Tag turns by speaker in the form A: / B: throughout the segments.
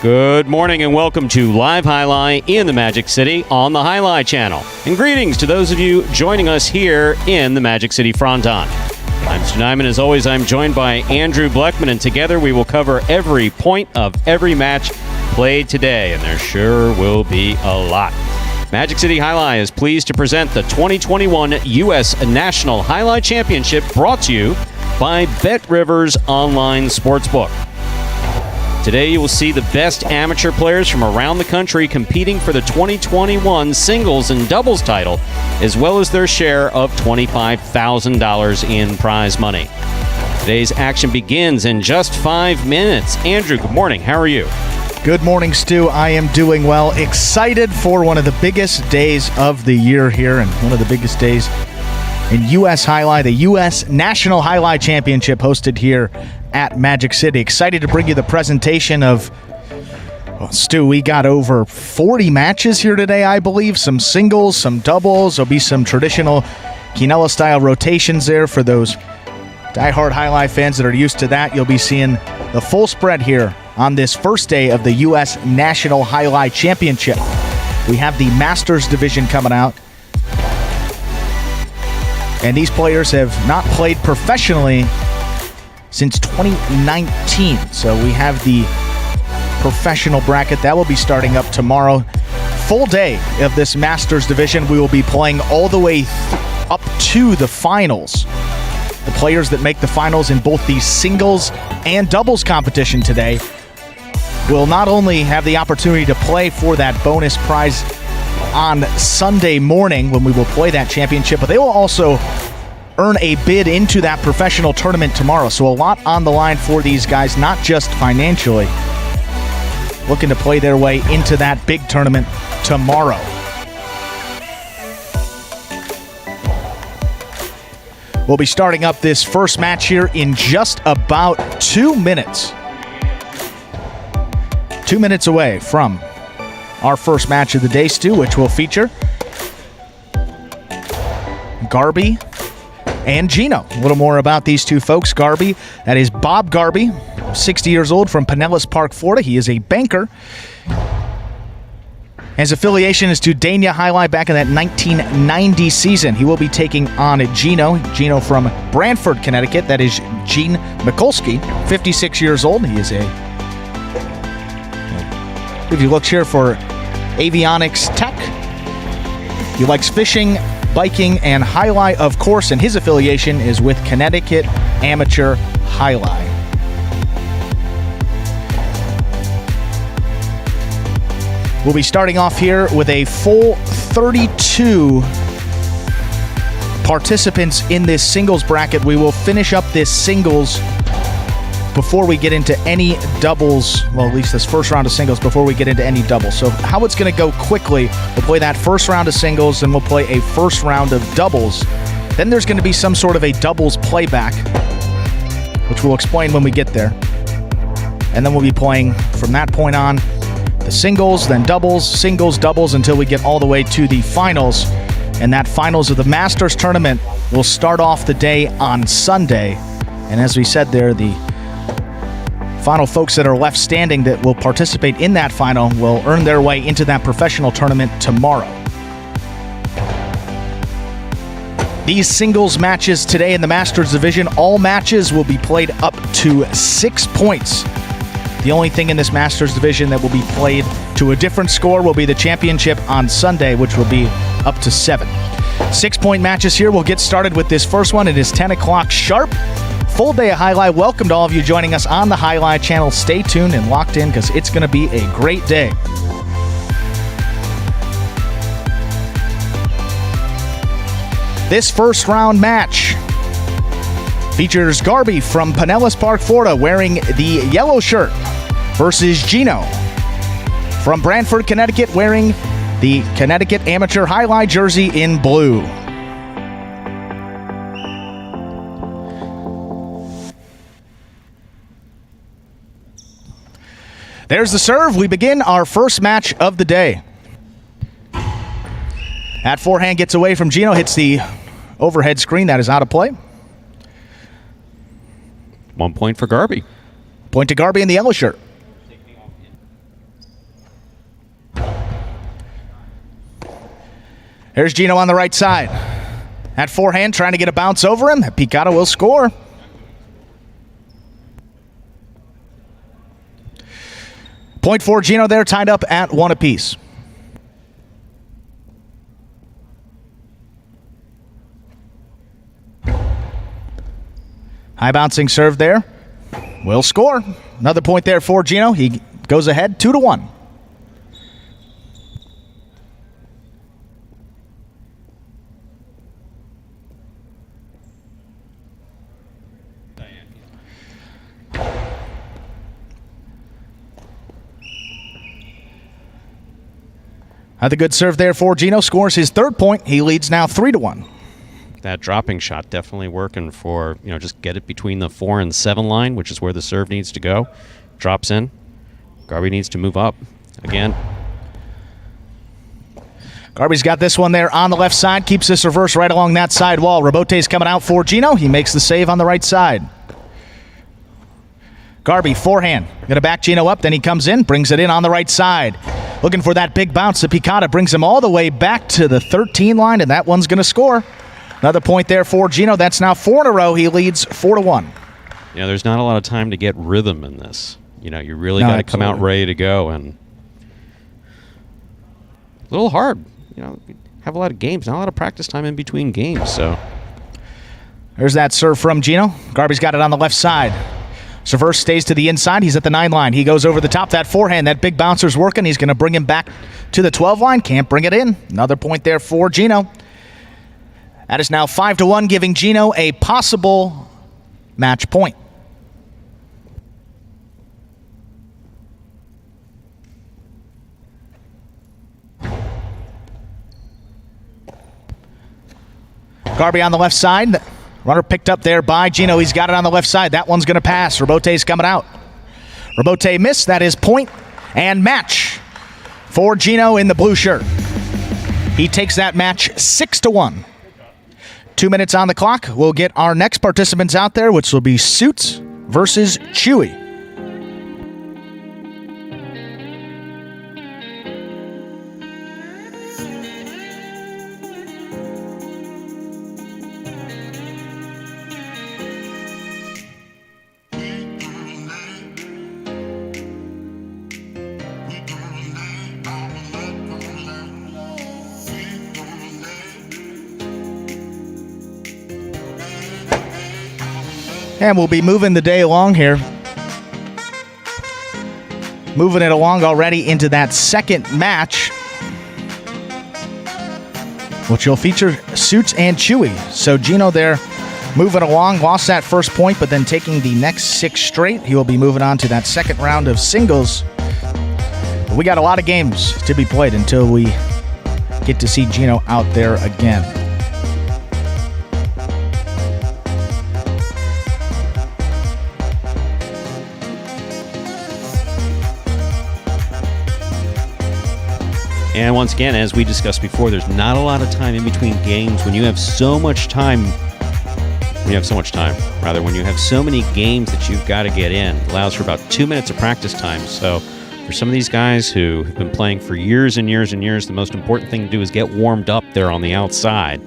A: Good morning and welcome to Live Jai-Alai in the Magic City on the Jai-Alai channel. And greetings to those of you joining us here in the Magic City Fronton. I'm Stu Nyman. As always, I'm joined by Andrew Glickman, and together we will cover every point of every match played today, and there sure will be a lot. Magic City Jai-Alai is pleased to present the 2021 U.S. National Jai-Alai Championship, brought to you by BetRivers Online Sportsbook. Today you will see the best amateur players from around the country competing for the 2021 singles and doubles title, as well as their share of $25,000 in prize money. Today's action begins in just 5 minutes. Andrew, good morning. How are you?
B: Good morning, Stu. I am doing well. Excited for one of the biggest days of the year here, and one of the biggest days in U.S. Jai-Alai, the U.S. National Jai-Alai Championship hosted here at Magic City. Excited to bring you the presentation of, well, Stu, we got over 40 matches here today, I believe. Some singles, some doubles. There'll be some traditional Quinella-style rotations there for those diehard Jai-Alai fans that are used to that. You'll be seeing the full spread here on this first day of the U.S. National Jai-Alai Championship. We have the Masters Division coming out. And these players have not played professionally since 2019. So we have the professional bracket. That will be starting up tomorrow. Full day of this Masters Division. We will be playing all the way up to the finals. The players that make the finals in both the singles and doubles competition today will not only have the opportunity to play for that bonus prize on Sunday morning when we will play that championship, but they will also earn a bid into that professional tournament tomorrow. So a lot on the line for these guys, not just financially, looking to play their way into that big tournament tomorrow. We'll be starting up this first match here in just about 2 minutes. 2 minutes away from our first match of the day, Stu, which will feature Garby and Gino. A little more about these two folks. Garby, that is Bob Garby, 60 years old, from Pinellas Park, Florida. He is a banker. His affiliation is to Dania Jai-Alai back in that 1990 season. He will be taking on Gino from Branford, Connecticut. That is Gene Mikulski, 56 years old. He is if you look here for avionics tech. He likes fishing, biking, and Jai-Alai, of course, and his affiliation is with Connecticut Amateur Jai-Alai. We'll be starting off here with a full 32 participants in this singles bracket. We will finish up this singles before we get into any doubles, well, at least this first round of singles before we get into any doubles. So how it's going to go quickly, we'll play that first round of singles, then we'll play a first round of doubles. Then there's going to be some sort of a doubles playback, which we'll explain when we get there. And then we'll be playing from that point on the singles, then doubles, singles, doubles, until we get all the way to the finals. And that finals of the Masters tournament will start off the day on Sunday. And as we said there, the final folks that are left standing that will participate in that final will earn their way into that professional tournament tomorrow. These singles matches today in the Masters Division, all matches will be played up to 6 points. The only thing in this Masters Division that will be played to a different score will be the championship on Sunday, which will be up to 7. 6-point matches here. We'll get started with this first one. It is 10 o'clock sharp. Full day of Jai-Alai. Welcome to all of you joining us on the Jai-Alai channel. Stay tuned and locked in because it's going to be a great day. This first round match features Garby from Pinellas Park, Florida, wearing the yellow shirt versus Gino from Branford, Connecticut, wearing the Connecticut Amateur Jai-Alai jersey in blue. There's the serve. We begin our first match of the day. That forehand gets away from Gino, hits the overhead screen. That is out of play.
A: 1 point for Garby.
B: Point to Garby in the yellow shirt. There's Gino on the right side. That forehand trying to get a bounce over him. That picata will score. Point for Gino there, tied up at 1 apiece. High bouncing serve there. Will score. Another point there for Gino. He goes ahead 2-1. Another good serve there for Gino. Scores his 3rd point. He leads now 3-1.
A: That dropping shot definitely working for, just get it between the 4 and 7 line, which is where the serve needs to go. Drops in. Garby needs to move up again.
B: Garby's got this one there on the left side. Keeps this reverse right along that side wall. Rabote's coming out for Gino. He makes the save on the right side. Garby, forehand. Going to back Gino up. Then he comes in, brings it in on the right side. Looking for that big bounce. The picata brings him all the way back to the 13 line, and that one's going to score. Another point there for Gino. That's now 4 in a row. He leads 4-1.
A: There's not a lot of time to get rhythm in this. You really got to come out ready to go, and a little hard. Have a lot of games, not a lot of practice time in between games. So
B: there's that serve from Gino. Garby's got it on the left side. Server stays to the inside. He's at the 9 line. He goes over the top. That forehand, that big bouncer's working. He's going to bring him back to the 12 line. Can't bring it in. Another point there for Gino. That is now 5-1, giving Gino a possible match point. Garby on the left side. Runner picked up there by Gino. He's got it on the left side. That one's going to pass. Rabote's coming out. Rabote missed. That is point and match for Gino in the blue shirt. He takes that match 6-1. 2 minutes on the clock. We'll get our next participants out there, which will be Suits versus Chewy. And we'll be moving the day along here. Moving it along already into that second match, which will feature Suits and Chewy. So Gino there moving along, lost that first point, but then taking the next 6 straight. He will be moving on to that second round of singles. But we got a lot of games to be played until we get to see Gino out there again.
A: And once again, as we discussed before, there's not a lot of time in between games. When you have so much time, when you have so many games that you've got to get in, it allows for about 2 minutes of practice time. So for some of these guys who have been playing for years and years and years, the most important thing to do is get warmed up there on the outside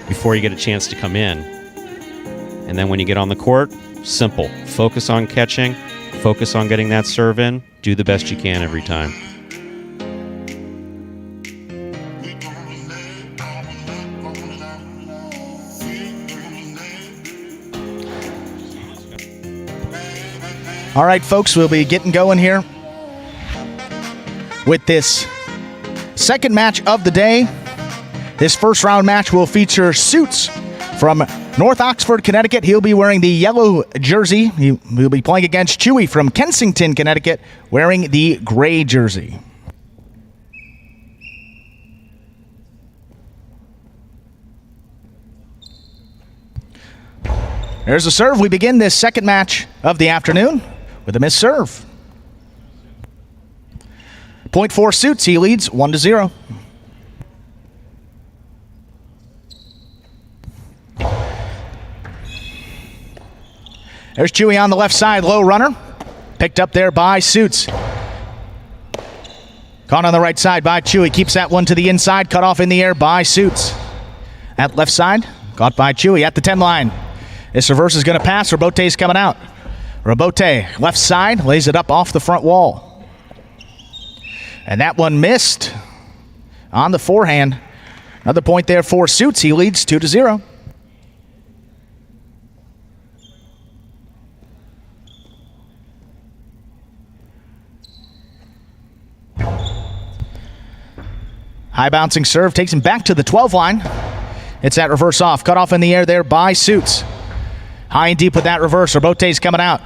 A: before you get a chance to come in. And then when you get on the court, simple. Focus on catching, focus on getting that serve in, do the best you can every time.
B: All right, folks, we'll be getting going here with this second match of the day. This first round match will feature Suits from North Oxford, Connecticut. He'll be wearing the yellow jersey. He will be playing against Chewy from Kensington, Connecticut, wearing the gray jersey. There's a serve. We begin this second match of the afternoon with a missed serve. Point for Suits. He leads 1-0. There's Chewy on the left side. Low runner. Picked up there by Suits. Caught on the right side by Chewy. Keeps that one to the inside. Cut off in the air by Suits. At left side, caught by Chewy at the 10 line. This reverse is going to pass. Rabote's coming out. Rabote, left side, lays it up off the front wall. And that one missed on the forehand. Another point there for Suits. He leads 2-0. High bouncing serve takes him back to the 12 line. It's that reverse off. Cut off in the air there by Suits. High and deep with that reverse. Rabote's coming out.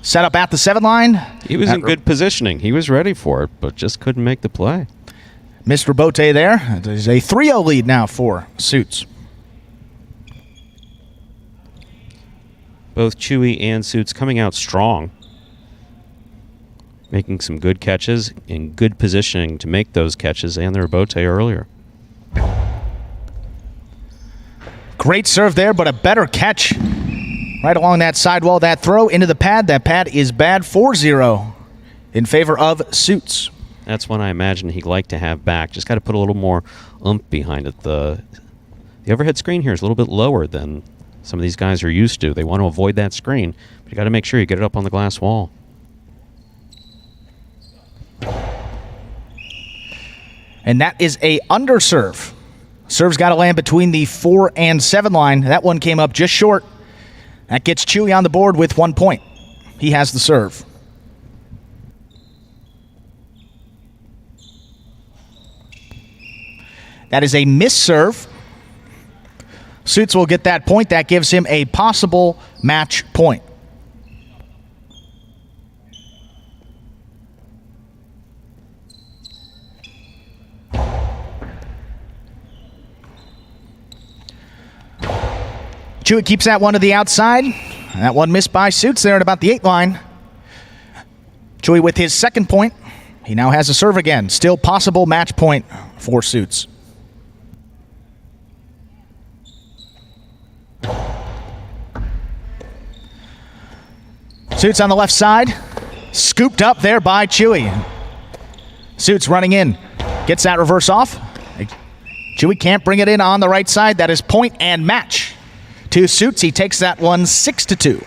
B: Set up at the 7 line.
A: He was in good positioning. He was ready for it, but just couldn't make the play.
B: Missed Rabote there. There's a 3-0 lead now for Suits.
A: Both Chewy and Suits coming out strong. Making some good catches in good positioning to make those catches and the Rabote earlier.
B: Great serve there, but a better catch right along that sidewall. That throw into the pad. That pad is bad. 4-0 in favor of Suits.
A: That's one I imagine he'd like to have back. Just got to put a little more oomph behind it. The overhead screen here is a little bit lower than some of these guys are used to. They want to avoid that screen, but you got to make sure you get it up on the glass wall.
B: And that is a underserve. Serve's got to land between the 4 and 7 line. That one came up just short. That gets Chewy on the board with 1 point. He has the serve. That is a miss serve. Suits will get that point. That gives him a possible match point. Chewy keeps that one to the outside. That one missed by Suits there at about the 8 line. Chewy with his 2nd point. He now has a serve again. Still possible match point for Suits. Suits on the left side. Scooped up there by Chewy. Suits running in. Gets that reverse off. Chewy can't bring it in on the right side. That is point and match to Suits. He takes that one 6-2.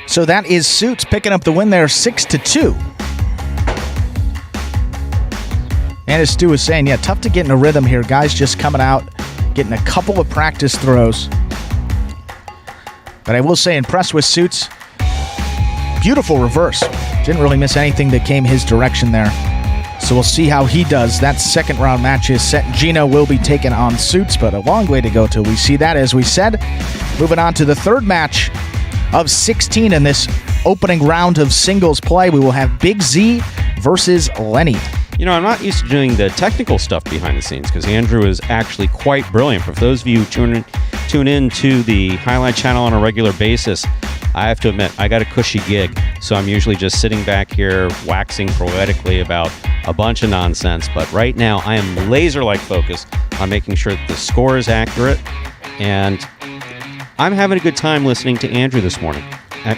B: So that is Suits picking up the win there, 6-2. And as Stu was saying, yeah, tough to get in a rhythm here. Guys just coming out, getting a couple of practice throws. But I will say, impressed with Suits. Beautiful reverse. Didn't really miss anything that came his direction there. So we'll see how he does. That 2nd round match is set. Gino will be taken on Suits, but a long way to go till we see that, as we said. Moving on to the 3rd match of 16 in this opening round of singles play. We will have Big Z versus Lenny.
A: You know, I'm not used to doing the technical stuff behind the scenes because Andrew is actually quite brilliant. For those of you who tune in to the Highlight channel on a regular basis, I have to admit, I got a cushy gig. So I'm usually just sitting back here waxing poetically about a bunch of nonsense. But right now, I am laser-like focused on making sure that the score is accurate. And I'm having a good time listening to Andrew this morning.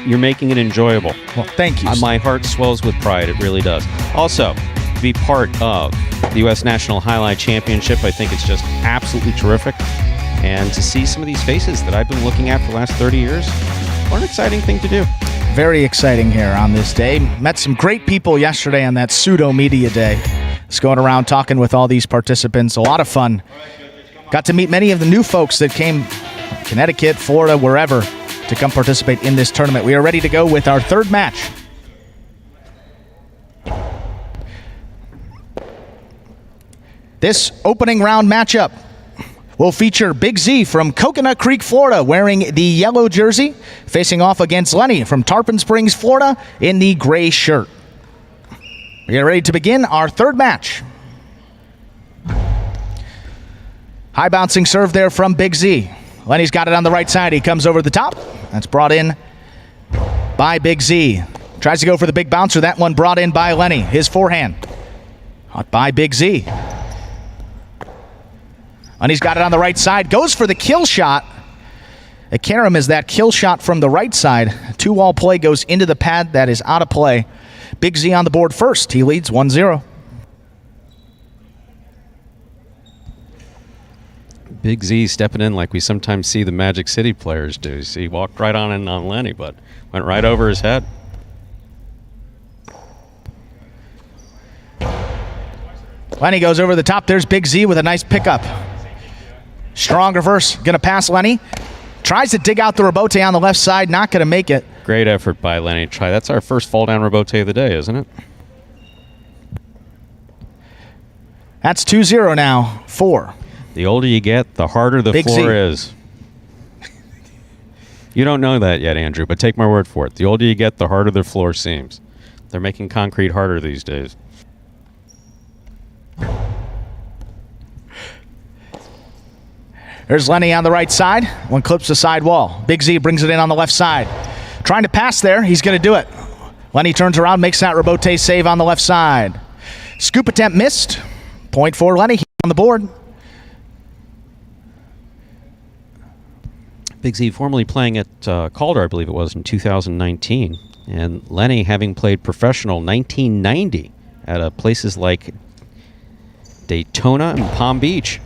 A: You're making it enjoyable.
B: Well, thank you.
A: My heart swells with pride. It really does. Also, to be part of the U.S. National Highlight Championship, I think it's just absolutely terrific. And to see some of these faces that I've been looking at for the last 30 years, what an exciting thing to do.
B: Very exciting here on this day. Met some great people yesterday on that pseudo media day. Just going around talking with all these participants. A lot of fun. Got to meet many of the new folks that came Connecticut, Florida, wherever, to come participate in this tournament. We are ready to go with our 3rd match. This opening round matchup will feature Big Z from Coconut Creek, Florida, wearing the yellow jersey, facing off against Lenny from Tarpon Springs, Florida, in the gray shirt. We are ready to begin our 3rd match. High bouncing serve there from Big Z. Lenny's got it on the right side. He comes over the top. That's brought in by Big Z. Tries to go for the big bouncer. That one brought in by Lenny. His forehand. Caught by Big Z. Lenny's got it on the right side. Goes for the kill shot. A carom is that kill shot from the right side. Two-wall play goes into the pad. That is out of play. Big Z on the board first. He leads 1-0.
A: Big Z stepping in like we sometimes see the Magic City players do. See, he walked right on in on Lenny, but went right over his head.
B: Lenny goes over the top. There's Big Z with a nice pickup. Strong reverse. Going to pass Lenny. Tries to dig out the rebote on the left side. Not going to make it.
A: Great effort by Lenny. That's our first fall down rebote of the day, isn't it?
B: That's 2-0 now. 4.
A: The older you get, the harder the
B: Big
A: floor
B: Z.
A: is. You don't know that yet, Andrew, but take my word for it. The older you get, the harder the floor seems. They're making concrete harder these days.
B: There's Lenny on the right side. One clips the side wall. Big Z brings it in on the left side. Trying to pass there. He's going to do it. Lenny turns around, makes that rebote save on the left side. Scoop attempt missed. Point for Lenny on the board.
A: Big Z formerly playing at Calder, I believe it was, in 2019. And Lenny having played professional 1990 at places like Daytona and Palm Beach.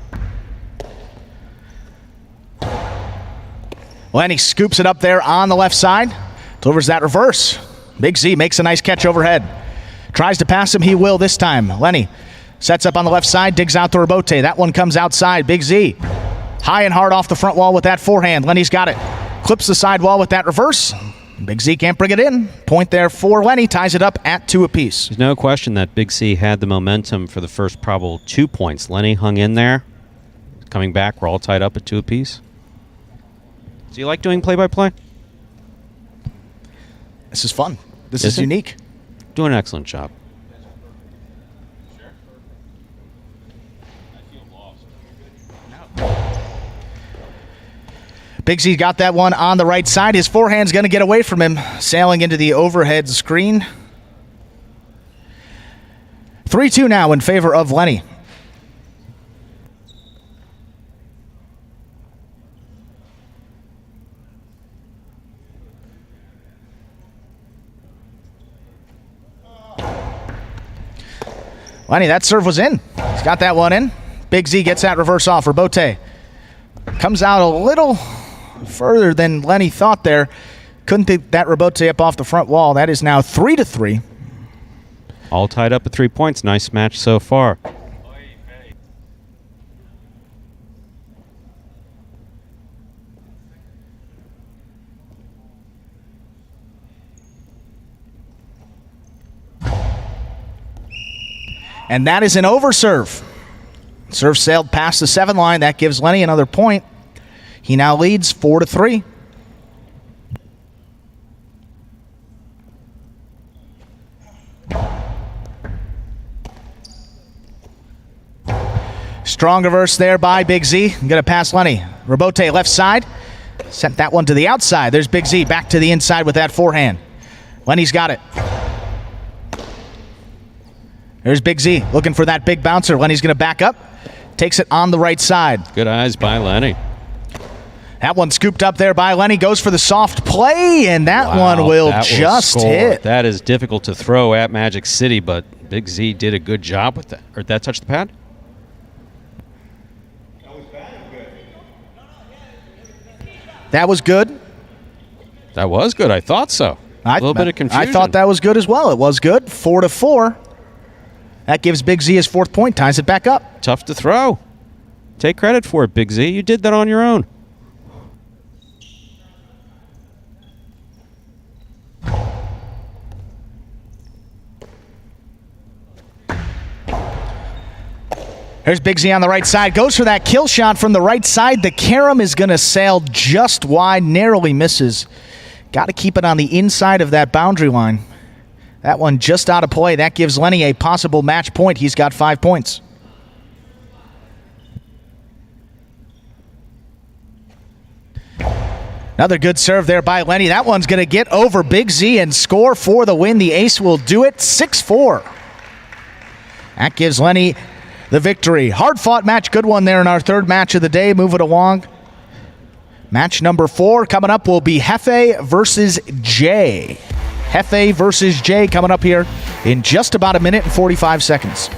B: Lenny scoops it up there on the left side. Delivers that reverse. Big Z makes a nice catch overhead. Tries to pass him. He will this time. Lenny sets up on the left side. Digs out the rebote. That one comes outside. Big Z. High and hard off the front wall with that forehand. Lenny's got it. Clips the side wall with that reverse. Big Z can't bring it in. Point there for Lenny. Ties it up at 2 apiece.
A: There's no question that Big Z had the momentum for the first probable 2 points. Lenny hung in there. Coming back, we're all tied up at 2 apiece. Do you like doing play-by-play?
B: This is fun. This is unique.
A: Doing an excellent job.
B: Big Z got that one on the right side. His forehand's going to get away from him, sailing into the overhead screen. 3-2 now in favor of Lenny. Lenny, that serve was in. He's got that one in. Big Z gets that reverse off. Rebote comes out a little further than Lenny thought there. Couldn't get that rebote up off the front wall. That is now 3-3.
A: All tied up at 3 points. Nice match so far.
B: And that is an overserve. Serve sailed past the 7 line. That gives Lenny another point. He now leads 4-3. Strong reverse there by Big Z. Going to pass Lenny. Rebote left side. Sent that one to the outside. There's Big Z back to the inside with that forehand. Lenny's got it. There's Big Z looking for that big bouncer. Lenny's going to back up. Takes it on the right side.
A: Good eyes by Lenny.
B: That one scooped up there by Lenny. Goes for the soft play, and that one will just hit.
A: That is difficult to throw at Magic City, but Big Z did a good job with that. Or did that touch the pad?
B: That was good.
A: That was good. I thought so. A little bit of confusion.
B: I thought that was good as well. It was good. 4-4. That gives Big Z his 4th point. Ties it back up.
A: Tough to throw. Take credit for it, Big Z. You did that on your own.
B: There's Big Z on the right side. Goes for that kill shot from the right side. The carom is going to sail just wide. Narrowly misses. Got to keep it on the inside of that boundary line. That one just out of play. That gives Lenny a possible match point. He's got 5 points. Another good serve there by Lenny. That one's going to get over Big Z and score for the win. The ace will do it, 6-4. That gives Lenny the victory. Hard-fought match, good one there in our third match of the day. Move it along. Match number 4 coming up will be Hefe versus Jay. Hefe versus Jay coming up here in just about a minute and 45 seconds.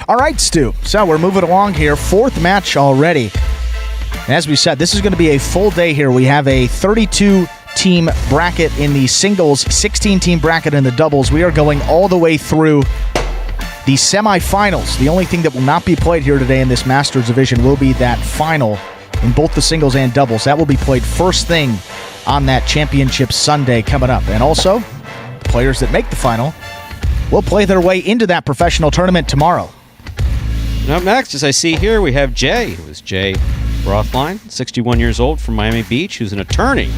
B: All right, Stu. So we're moving along here. 4th match already. And as we said, this is going to be a full day here. We have a 32-team bracket in the singles, 16-team bracket in the doubles. We are going all the way through the semifinals. The only thing that will not be played here today in this Masters Division will be that final in both the singles and doubles. That will be played first thing on that championship Sunday coming up. And also, the players that make the final will play their way into that professional tournament tomorrow.
A: And up next, as I see here, we have Jay, who is Jay Brotheline, 61 years old from Miami Beach, who's an attorney.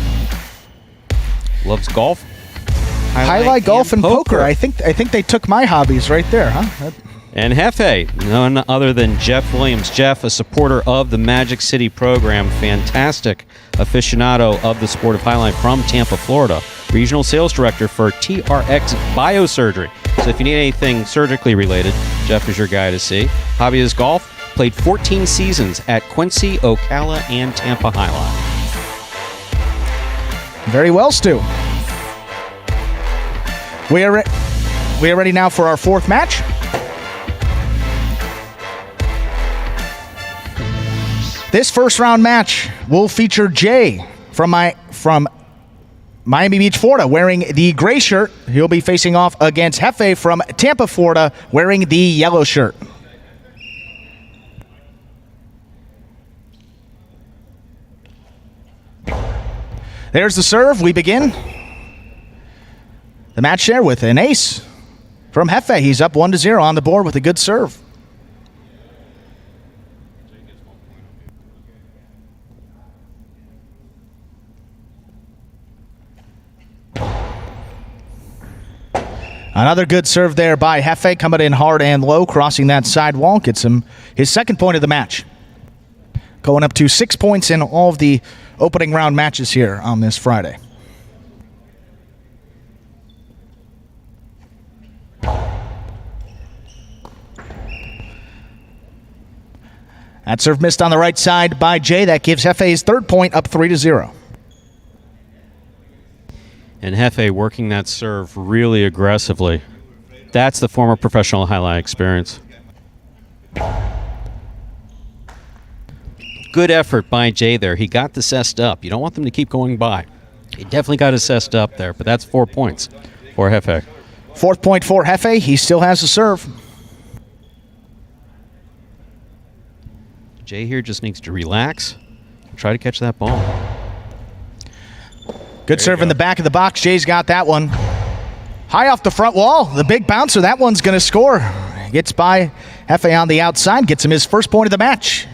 A: Loves golf.
B: Highlight golf and poker. I think they took my hobbies right there, huh?
A: And Hefe, none other than Jeff Williams. Jeff, a supporter of the Magic City program, fantastic aficionado of the sport of highlight from Tampa, Florida. Regional sales director for TRX Biosurgery. So if you need anything surgically related, Jeff is your guy to see. Hobby is golf. Played 14 seasons at Quincy, Ocala, and Tampa Highline.
B: Very well, Stu. We are ready now for our 4th match. This first round match will feature Jay from Miami Beach, Florida, wearing the gray shirt. He'll be facing off against Hefe from Tampa, Florida, wearing the yellow shirt. There's the serve. We begin the match there with an ace from Hefe. He's up 1-0 on the board with a good serve. Another good serve there by Hefe, coming in hard and low, crossing that sidewall. Gets him his 2nd point of the match. Going up to 6 points in all of the opening round matches here on this Friday. That serve missed on the right side by Jay. That gives Hefe his 3rd point, up 3-0.
A: And Hefe working that serve really aggressively. That's the former professional highlight experience. Good effort by Jay there. He got the cessed up. You don't want them to keep going by. He definitely got his cessed up there, but that's 4 points for Hefe.
B: 4th point for Hefe. He still has the serve.
A: Jay here just needs to relax and try to catch that ball.
B: Good serve in the back of the box. Jay's got that one. High off the front wall. The big bouncer. That one's going to score. Gets by Hefe on the outside. Gets him his 1st point of the match.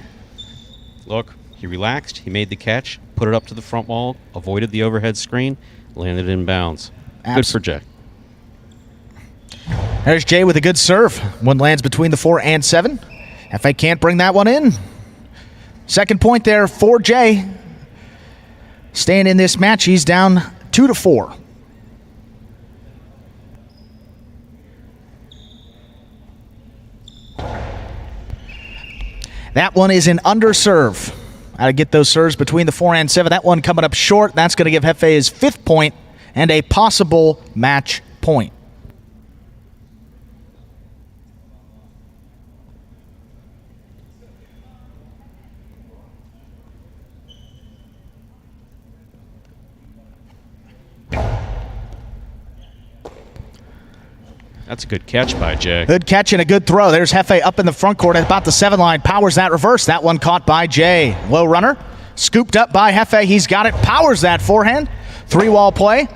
A: Look, he relaxed. He made the catch. Put it up to the front wall. Avoided the overhead screen. Landed in bounds. Good for Jay.
B: There's Jay with a good serve. One lands between the 4 and 7. Hefe can't bring that one in. 2nd point there for Jay. Staying in this match, he's down 2-4. That one is an underserve. How to get those serves between the 4 and 7. That one coming up short. That's going to give Hefe his 5th point and a possible match point.
A: That's a good catch by Jay.
B: Good catch and a good throw. There's Hefe up in the front court at about the 7 line. Powers that reverse. That one caught by Jay. Low runner. Scooped up by Hefe. He's got it. Powers that forehand. 3-wall play.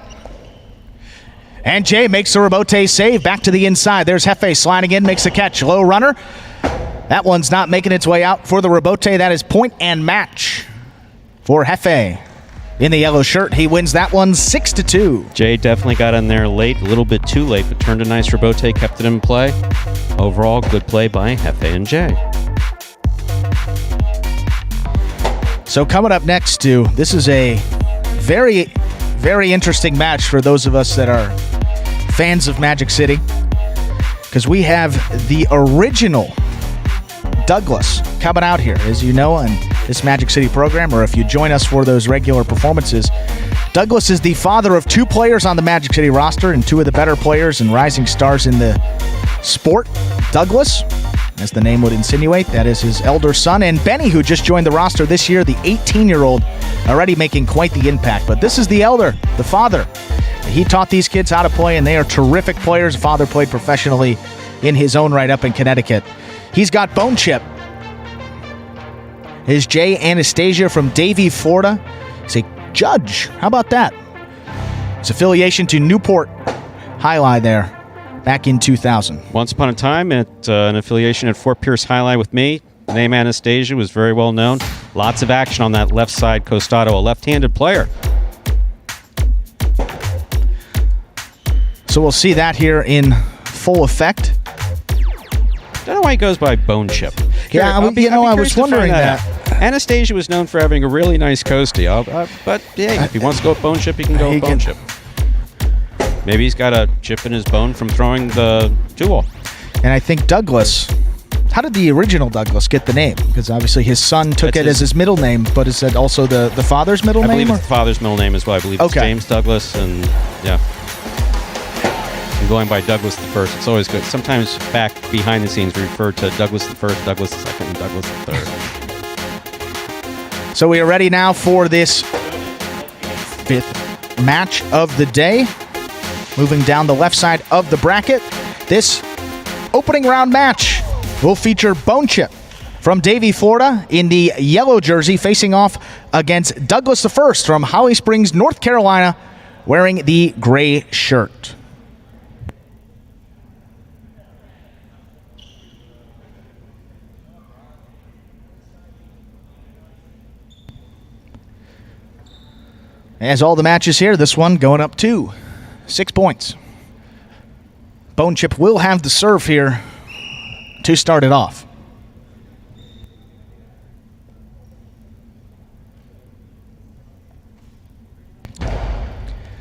B: And Jay makes the rebote save. Back to the inside. There's Hefe sliding in, makes a catch. Low runner. That one's not making its way out for the rebote. That is point and match for Hefe. In the yellow shirt, he wins that one 6-2.
A: Jay definitely got in there late, a little bit too late, but turned a nice rebote, kept it in play. Overall, good play by Hefe and Jay.
B: So coming up next, Stu, this is a very, very interesting match for those of us that are fans of Magic City, because we have the original Douglas coming out here, as you know, on this Magic City program, or if you join us for those regular performances. Douglas is the father of 2 players on the Magic City roster and 2 of the better players and rising stars in the sport. Douglas, as the name would insinuate, that is his elder son, and Benny, who just joined the roster this year, the 18-year-old, already making quite the impact. But this is the elder, the father. He taught these kids how to play, and they are terrific players. Father played professionally in his own right up in Connecticut. He's got Bone Chip. His J Anastasia from Davie, Florida. He's a judge. How about that? His affiliation to Newport Highline there back in 2000.
A: Once upon a time, at an affiliation at Fort Pierce Highline with me, the name Anastasia was very well known. Lots of action on that left side costado, a left-handed player.
B: So we'll see that here in full effect.
A: Don't know why he goes by Bone Chip.
B: Yeah, I was wondering that.
A: Anastasia was known for having a really nice coastie, but yeah, if he wants to go with Bone Chip, he can go with Bone Chip. Maybe he's got a chip in his bone from throwing the 2-wall.
B: And I think Douglas, how did the original Douglas get the name? Because obviously his son took it as his middle name, but is that also the father's middle name?
A: I believe it's the father's middle name as well. I believe it's James Douglas, and yeah. And going by Douglas the First, it's always good. Sometimes back behind the scenes, we refer to Douglas the First, Douglas the Second, and Douglas the Third.
B: So we are ready now for this 5th match of the day. Moving down the left side of the bracket, this opening round match will feature Bone Chip from Davie, Florida, in the yellow jersey, facing off against Douglas the First from Holly Springs, North Carolina, wearing the gray shirt. As all the matches here, this one going up 6 points. Bone Chip will have the serve here to start it off.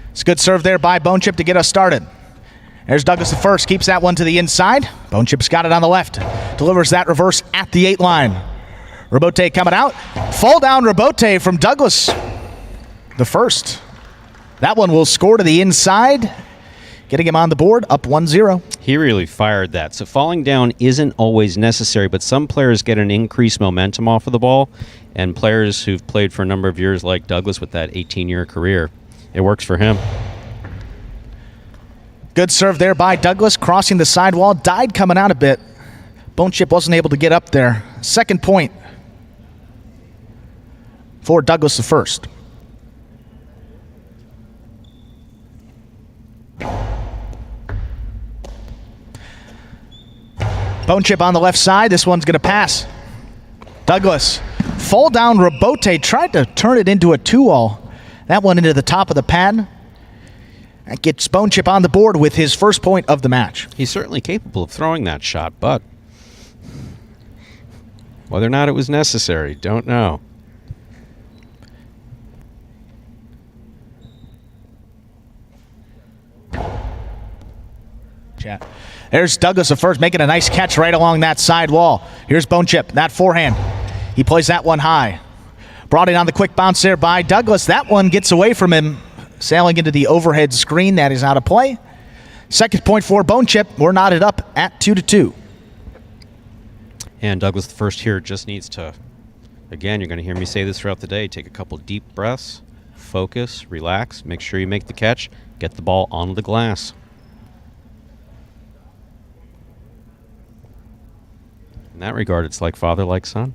B: It's a good serve there by Bone Chip to get us started. There's Douglas the First, keeps that one to the inside. Bone Chip's got it on the left. Delivers that reverse at the 8 line. Rebote coming out. Fall down rebote from Douglas the First. That one will score to the inside, getting him on the board, up 1-0.
A: He really fired that. So falling down isn't always necessary, but some players get an increased momentum off of the ball, and players who've played for a number of years like Douglas with that 18-year career, it works for him.
B: Good serve there by Douglas, crossing the sidewall, died coming out a bit. Bone Chip wasn't able to get up there. 2nd point for Douglas the First. Bone Chip on the left side. This one's going to pass. Douglas, fall down rebote, tried to turn it into a 2-wall. That one into the top of the pad. That gets Bone Chip on the board with his first point of the match.
A: He's certainly capable of throwing that shot, but whether or not it was necessary, don't know.
B: Chat. There's Douglas the First making a nice catch right along that side wall. Here's Bone Chip, that forehand. He plays that one high. Brought in on the quick bounce there by Douglas. That one gets away from him, sailing into the overhead screen. That is out of play. 2nd point for Bone Chip. We're knotted up at 2-2.
A: And Douglas the First here just needs to, again, you're going to hear me say this throughout the day, take a couple deep breaths, focus, relax, make sure you make the catch, get the ball on the glass. In that regard, it's like father, like son.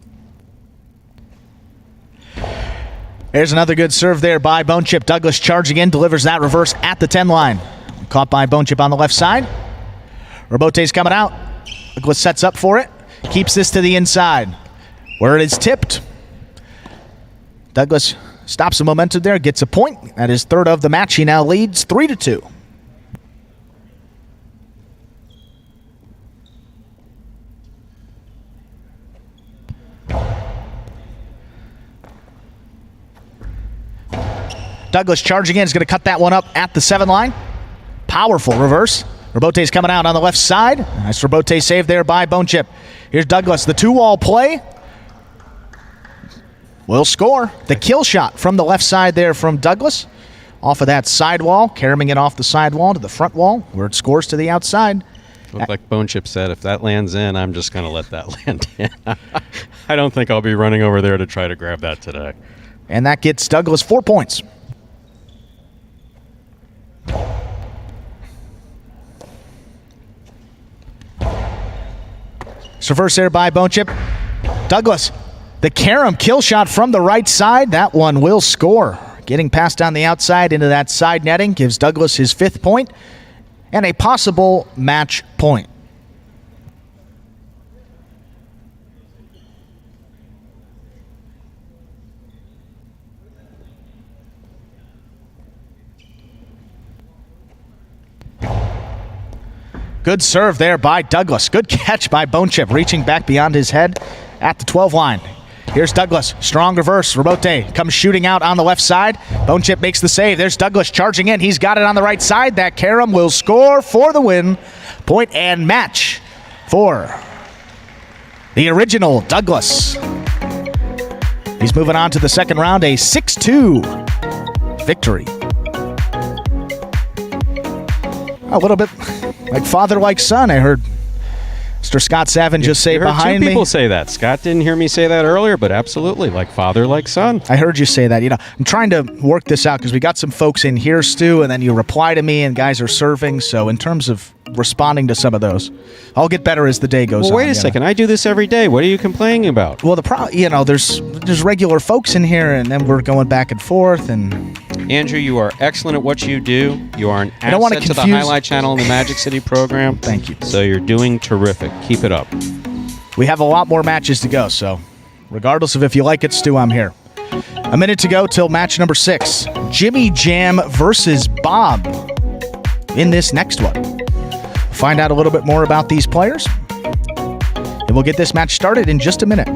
B: There's another good serve there by Bone Chip. Douglas charging in, delivers that reverse at the 10 line. Caught by Bone Chip on the left side. Robote's coming out. Douglas sets up for it. Keeps this to the inside, where it is tipped. Douglas stops the momentum there, gets a point. That is third of the match. He now leads 3-2. Douglas charging in, is going to cut that one up at the 7 line. Powerful reverse. Robote's coming out on the left side. Nice Robote save there by Bone Chip. Here's Douglas, the 2-wall play. Will score. The kill shot from the left side there from Douglas. Off of that sidewall, carrying it off the sidewall to the front wall, where it scores to the outside.
A: Look, like Bone Chip said, if that lands in, I'm just going to let that land in. I don't think I'll be running over there to try to grab that today.
B: And that gets Douglas 4 points. Reverse there by Bone Chip. Douglas, the carom kill shot from the right side. That one will score. Getting passed on the outside into that side netting gives Douglas his 5th point and a possible match point. Good serve there by Douglas. Good catch by Bone Chip, reaching back beyond his head at the 12 line. Here's Douglas. Strong reverse. Robote comes shooting out on the left side. Bone Chip makes the save. There's Douglas charging in. He's got it on the right side. That carom will score for the win. Point and match for the original Douglas. He's moving on to the second round, a 6-2 victory. A little bit like father, like son, I heard Mr. Scott Savin just say behind me.
A: Two people say that. Scott didn't hear me say that earlier, but absolutely, like father, like son.
B: I heard you say that. You know, I'm trying to work this out because we got some folks in here, Stu, and then you reply to me, and guys are serving. So in terms of responding to some of those, I'll get better as the day goes on.
A: Well, wait a second. I do this every day. What are you complaining about?
B: Well, there's regular folks in here, and then we're going back and forth. And
A: Andrew, you are excellent at what you do. You are an asset to the Highlight Channel and the Magic City program.
B: Thank you.
A: So you're doing terrific. Keep it up.
B: We have a lot more matches to go, so regardless of if you like it, Stu, I'm here. A minute to go till match number 6. Jimmy Jam versus Bob in this next one. Find out a little bit more about these players, and we'll get this match started in just a minute.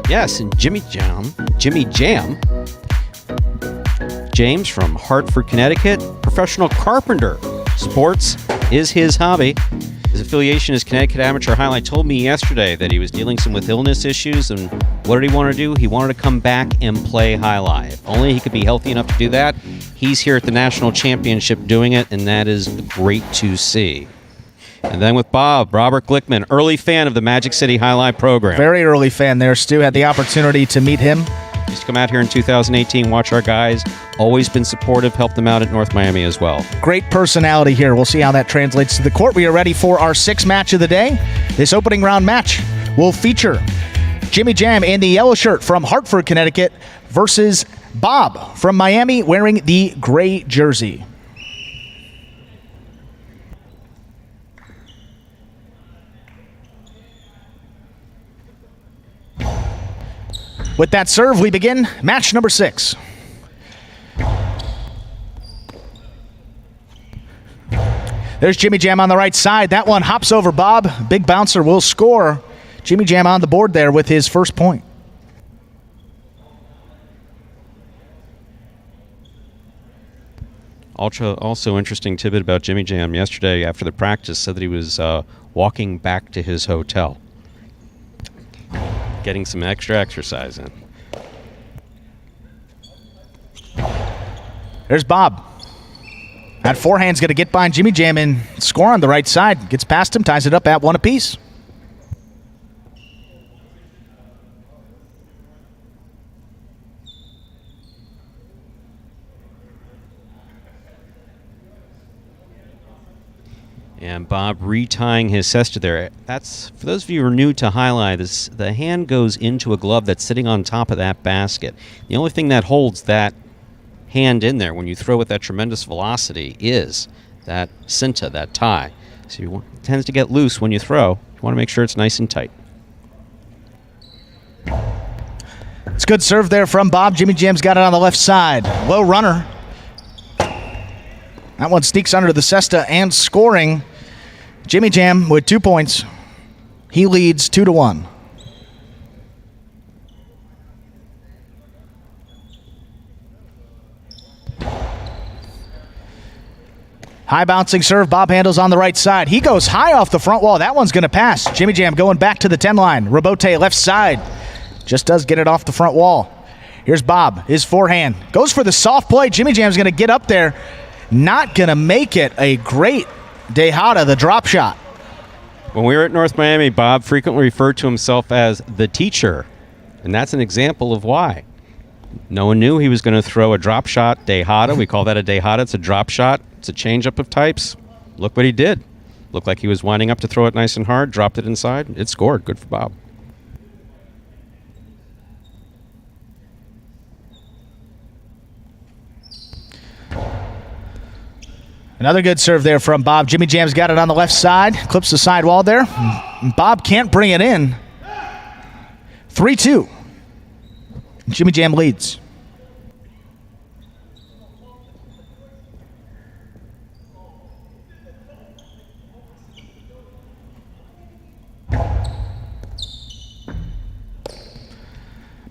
A: Yes, and Jimmy Jam, James from Hartford, Connecticut, professional carpenter. Sports is his hobby. His affiliation is Connecticut Amateur Highlight. Told me yesterday that he was dealing with illness issues, and what did he want to do? He wanted to come back and play highlight. If only he could be healthy enough to do that. He's here at the National Championship doing it, and that is great to see. And then with Bob, Robert Glickman, early fan of the Magic City Highlight program.
B: Very early fan there, Stu. Had the opportunity to meet him.
A: Used to come out here in 2018, watch our guys. Always been supportive, helped them out at North Miami as well.
B: Great personality here. We'll see how that translates to the court. We are ready for our 6th match of the day. This opening round match will feature Jimmy Jam in the yellow shirt from Hartford, Connecticut versus Bob from Miami wearing the gray jersey. With that serve, we begin match number 6. There's Jimmy Jam on the right side. That one hops over Bob. Big bouncer will score. Jimmy Jam on the board there with his first point.
A: Also interesting tidbit about Jimmy Jam yesterday after the practice said that he was walking back to his hotel. Getting some extra exercise in.
B: There's Bob. That forehand's going to get by Jimmy Jam and score on the right side. Gets past him, ties it up at 1 apiece.
A: And Bob retying his cesta there. That's, for those of you who are new to highlight, the hand goes into a glove that's sitting on top of that basket. The only thing that holds that hand in there when you throw with that tremendous velocity is that cinta, that tie. So it tends to get loose when you throw. You want to make sure it's nice and tight.
B: It's good serve there from Bob. Jimmy Jam's got it on the left side. Low runner. That one sneaks under the cesta and scoring. Jimmy Jam with 2 points. He leads 2-1. High bouncing serve. Bob handles on the right side. He goes high off the front wall. That one's going to pass. Jimmy Jam going back to the 10 line. Rabote left side. Just does get it off the front wall. Here's Bob. His forehand. Goes for the soft play. Jimmy Jam's going to get up there. Not going to make it. A great Tejada, the drop shot.
A: When we were at North Miami, Bob frequently referred to himself as the teacher. And that's an example of why. No one knew he was going to throw a drop shot Tejada. We call that a Tejada. It's a drop shot. It's a changeup of types. Look what he did. Looked like he was winding up to throw it nice and hard. Dropped it inside. It scored. Good for Bob.
B: Another good serve there from Bob. Jimmy Jam's got it on the left side. Clips the sidewall there. Bob can't bring it in. 3-2. Jimmy Jam leads.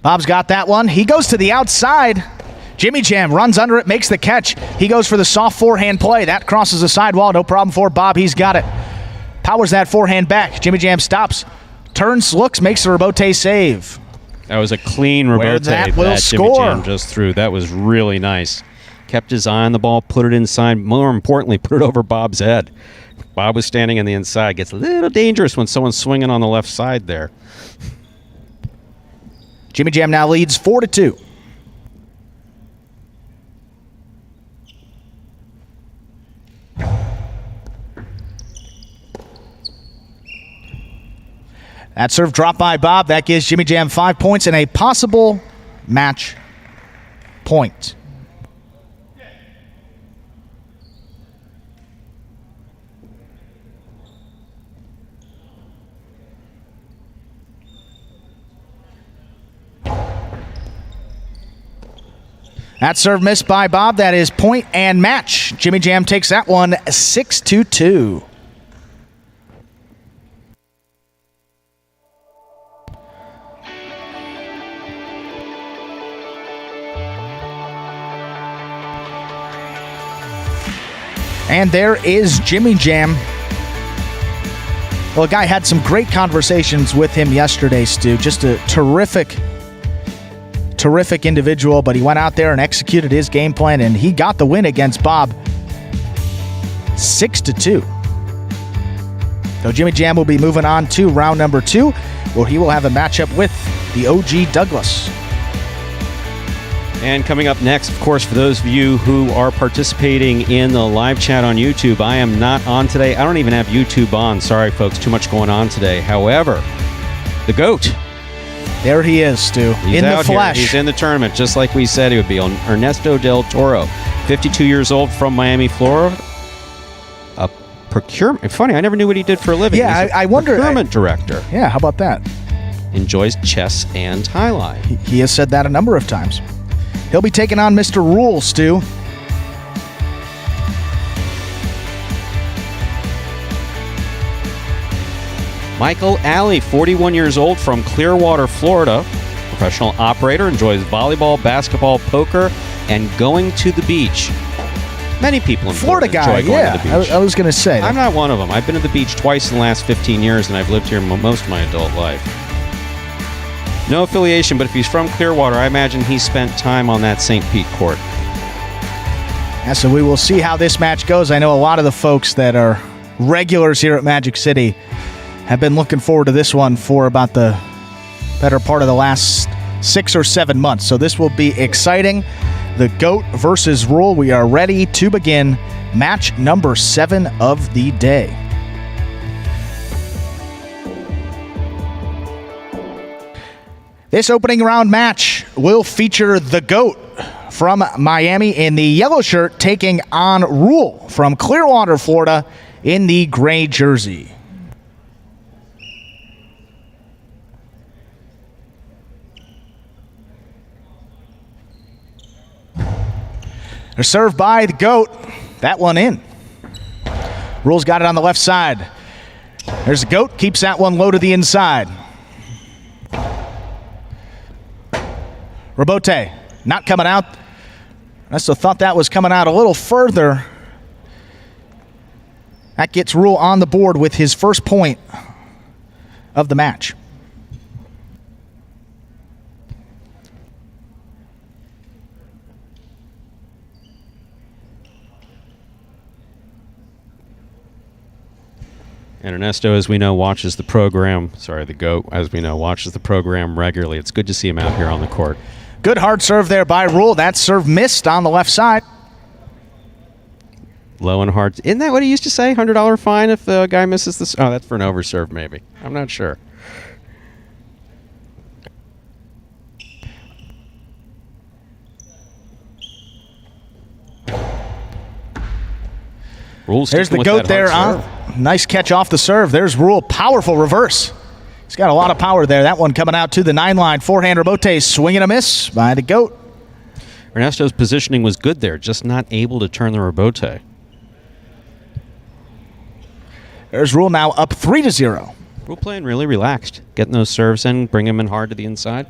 B: Bob's got that one. He goes to the outside. Jimmy Jam runs under it, makes the catch. He goes for the soft forehand play. That crosses the sidewall. No problem for Bob. He's got it. Powers that forehand back. Jimmy Jam stops. Turns, looks, makes the Rabote save.
A: That was a clean Rabote that Jimmy Jam just threw. That was really nice. Kept his eye on the ball, put it inside. More importantly, put it over Bob's head. Bob was standing on the inside. Gets a little dangerous when someone's swinging on the left side there.
B: Jimmy Jam now leads 4-2. That serve dropped by Bob. That gives Jimmy Jam 5 points and a possible match point. That serve missed by Bob. That is point and match. Jimmy Jam takes that one 6-2. And there is Jimmy Jam. Well, a guy had some great conversations with him yesterday, Stu. Just a terrific individual, but he went out there and executed his game plan, and he got the win against Bob 6-2. So Jimmy Jam will be moving on to round number 2, where he will have a matchup with the OG Douglas.
A: And coming up next, of course, for those of you who are participating in the live chat on YouTube, I am not on today. I don't even have YouTube on. Sorry, folks, too much going on today. However, the GOAT.
B: There he is, Stu.
A: He's
B: in
A: out
B: the flesh.
A: Here. He's in the tournament, just like we said he would be. Ernesto Del Toro, 52 years old, from Miami, Florida. A procurement. Funny, I never knew what he did for a living.
B: Yeah, I wonder.
A: Procurement director.
B: Yeah, how about that?
A: Enjoys chess and highlight.
B: He has said that a number of times. He'll be taking on Mr. Rule, Stu.
A: Michael Alley, 41 years old, from Clearwater, Florida. Professional operator, enjoys volleyball, basketball, poker, and going to the beach. Many people in Florida
B: guy,
A: enjoy going to the beach.
B: I was going to say that.
A: I'm not one of them. I've been to the beach twice in the last 15 years, and I've lived here most of my adult life. No affiliation, but if he's from Clearwater, I imagine he spent time on that St. Pete court.
B: Yeah, so we will see how this match goes. I know a lot of the folks that are regulars here at Magic City have been looking forward to this one for about the better part of the last 6 or 7 months. So this will be exciting. The GOAT versus Rule. We are ready to begin match number 7 of the day. This opening round match will feature the GOAT from Miami in the yellow shirt taking on Rule from Clearwater, Florida in the gray jersey. They're served by the GOAT. That one in. Rule's got it on the left side. There's the GOAT. Keeps that one low to the inside. Robote not coming out. I still thought that was coming out a little further. That gets Rule on the board with his first point of the match.
A: And Ernesto, as we know, watches the program. Sorry, the GOAT, as we know, watches the program regularly. It's good to see him out here on the court.
B: Good hard serve there by Rule. That serve missed on the left side.
A: Low and hard. Isn't that what he used to say? $100 fine if the guy misses this? Oh, that's for an overserve, maybe. I'm not sure. Rule's
B: There's the GOAT there. Nice catch off the serve. There's Rule. Powerful reverse. He's got a lot of power there. That one coming out to the 9-line. Forehand Robote swinging a miss by the GOAT.
A: Ernesto's positioning was good there, just not able to turn the Robote.
B: There's Rule now up 3-0.
A: Rule playing really relaxed. Getting those serves in, bring him in hard to the inside.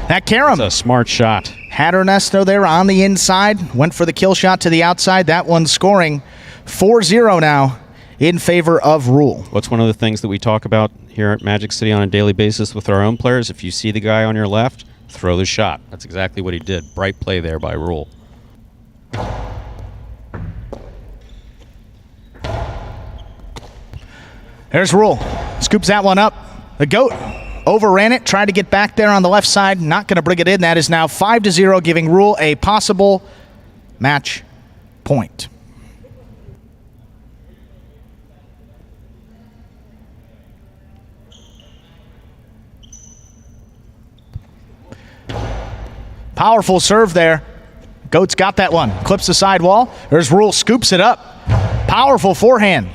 B: That carom.
A: That's a smart shot.
B: Had Ernesto there on the inside. Went for the kill shot to the outside. That one scoring 4-0 now in favor of Rule.
A: What's one of the things that we talk about here at Magic City on a daily basis with our own players? If you see the guy on your left, throw the shot. That's exactly what he did. Bright play there by Rule.
B: There's Rule. Scoops that one up. The GOAT overran it, tried to get back there on the left side. Not going to bring it in. That is now 5-0, giving Rule a possible match point. Powerful serve there. GOAT's got that one. Clips the sidewall. There's Rule, scoops it up. Powerful forehand.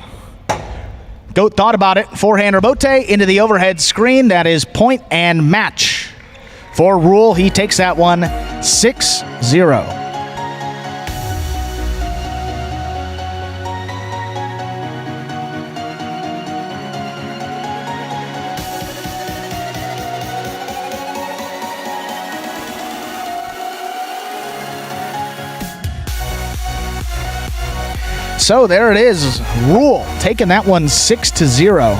B: GOAT thought about it. Forehand Robote into the overhead screen. That is point and match for Rule. He takes that one 6-0. So there it is. Rule taking that one 6-0.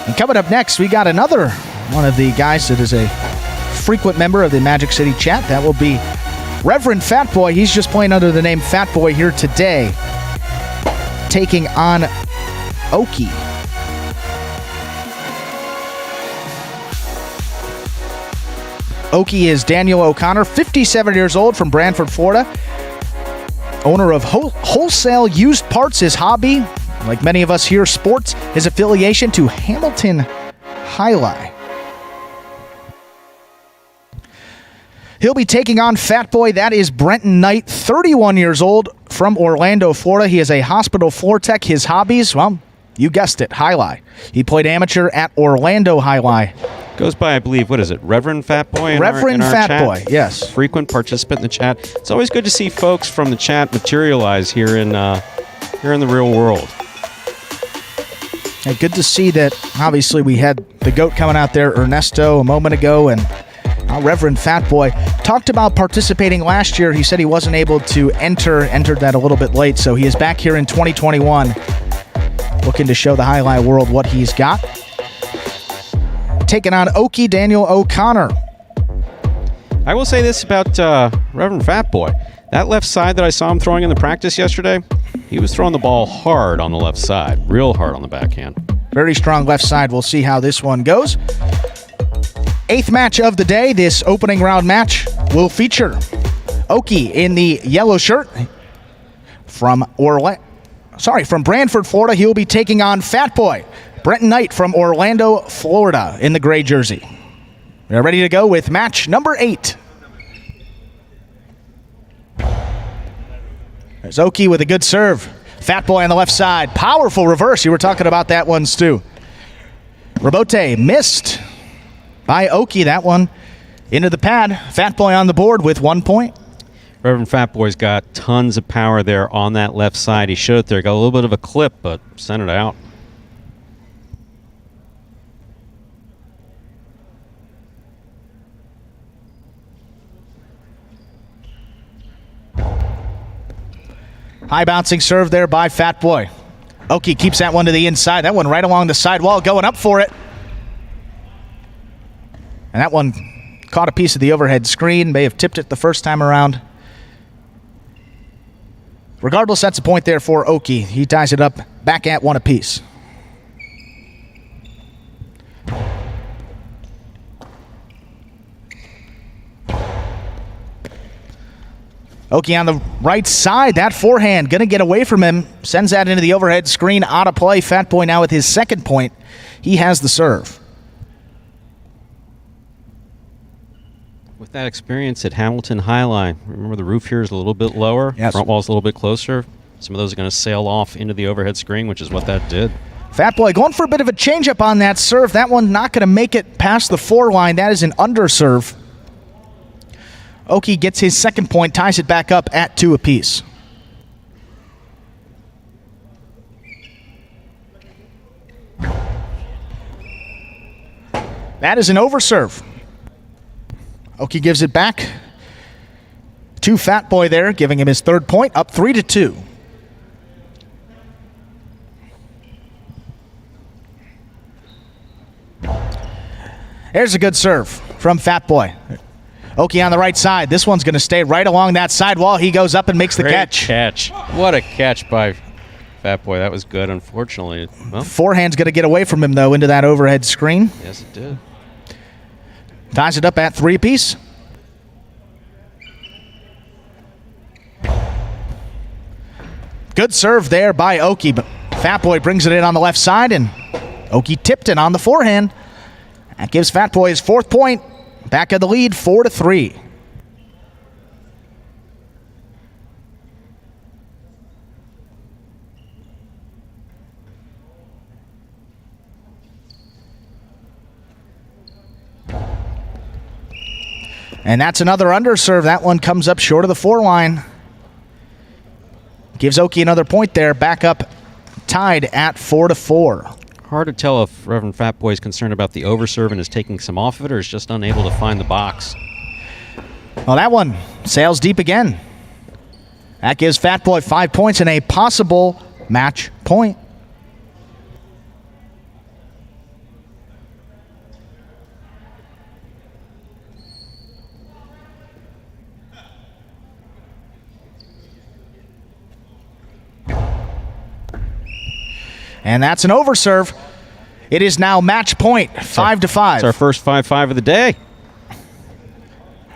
B: And coming up next, we got another one of the guys that is a frequent member of the Magic City chat. That will be Reverend Fat Boy. He's just playing under the name Fat Boy here today, taking on Oki. Oki is Daniel O'Connor, 57 years old, from Brantford, Florida. Owner of wholesale used parts. His hobby, like many of us here, sports. His affiliation to Hamilton Jai-Alai. He'll be taking on Fat Boy. That is Brenton Knight, 31 years old, from Orlando, Florida. He is a hospital floor tech. His hobbies, well, you guessed it, Jai-Alai. He played amateur at Orlando Jai-Alai.
A: Goes by, I believe, what is it, Reverend Fat Boy?
B: Reverend Fat
A: chat?
B: Boy, yes.
A: Frequent participant in the chat. It's always good to see folks from the chat materialize here in the real world.
B: Hey, good to see that. Obviously, we had the GOAT coming out there, Ernesto, a moment ago, and Reverend Fatboy talked about participating last year. He said he wasn't able to entered that a little bit late, so he is back here in 2021 looking to show the highlight world what he's got. Taking on Okie Daniel O'Connor.
A: I will say this about Reverend Fatboy. That left side that I saw him throwing in the practice yesterday, he was throwing the ball hard on the left side, real hard on the backhand.
B: Very strong left side. We'll see how this one goes. 8th match of the day. This opening round match will feature Okie in the yellow shirt from Brantford, Florida. He will be taking on Fatboy Brenton Knight from Orlando, Florida in the gray jersey. We are ready to go with match number 8. There's Okie with a good serve. Fatboy on the left side. Powerful reverse. You were talking about that one, Stu. Rebote missed by Okie. That one into the pad. Fatboy on the board with 1 point.
A: Reverend Fatboy's got tons of power there on that left side. He showed it there. Got a little bit of a clip, but sent it out.
B: High bouncing serve there by Fatboy. Okie keeps that one to the inside. That one right along the sidewall, going up for it. And that one caught a piece of the overhead screen. May have tipped it the first time around. Regardless, that's a point there for Okie. He ties it up back at 1 apiece. Okie on the right side. That forehand going to get away from him. Sends that into the overhead screen. Out of play. Fatboy now with his 2nd point. He has the serve.
A: With that experience at Hamilton Highline, remember the roof here is a little bit lower.
B: Yes.
A: Front wall's a little bit closer. Some of those are going to sail off into the overhead screen, which is what that did.
B: Fatboy going for a bit of a changeup on that serve. That one not going to make it past the 4 line. That is an underserve. Okie gets his 2nd point, ties it back up at 2 apiece. That is an overserve. Okie gives it back to Fatboy there, giving him his 3rd point, up 3-2. There's a good serve from Fatboy. Okie on the right side. This one's going to stay right along that sidewall. He goes up and makes the catch.
A: Catch. What a catch by Fatboy. That was good, unfortunately. Well,
B: forehand's going to get away from him, though, into that overhead screen.
A: Yes, it did.
B: Ties it up at 3 apiece. Good serve there by Okie, but Fatboy brings it in on the left side, and Okie tipped it on the forehand. That gives Fatboy his 4th point. Back of the lead, 4-3. And that's another underserve. That one comes up short of the 4 line. Gives Okie another point there. Back up, tied at 4-4.
A: Hard to tell if Reverend Fatboy is concerned about the overserve and is taking some off of it, or is just unable to find the box.
B: Well, that one sails deep again. That gives Fatboy 5 points and a possible match point. And that's an overserve. It is now match point, 5-5.
A: It's our first 5-5 of the day.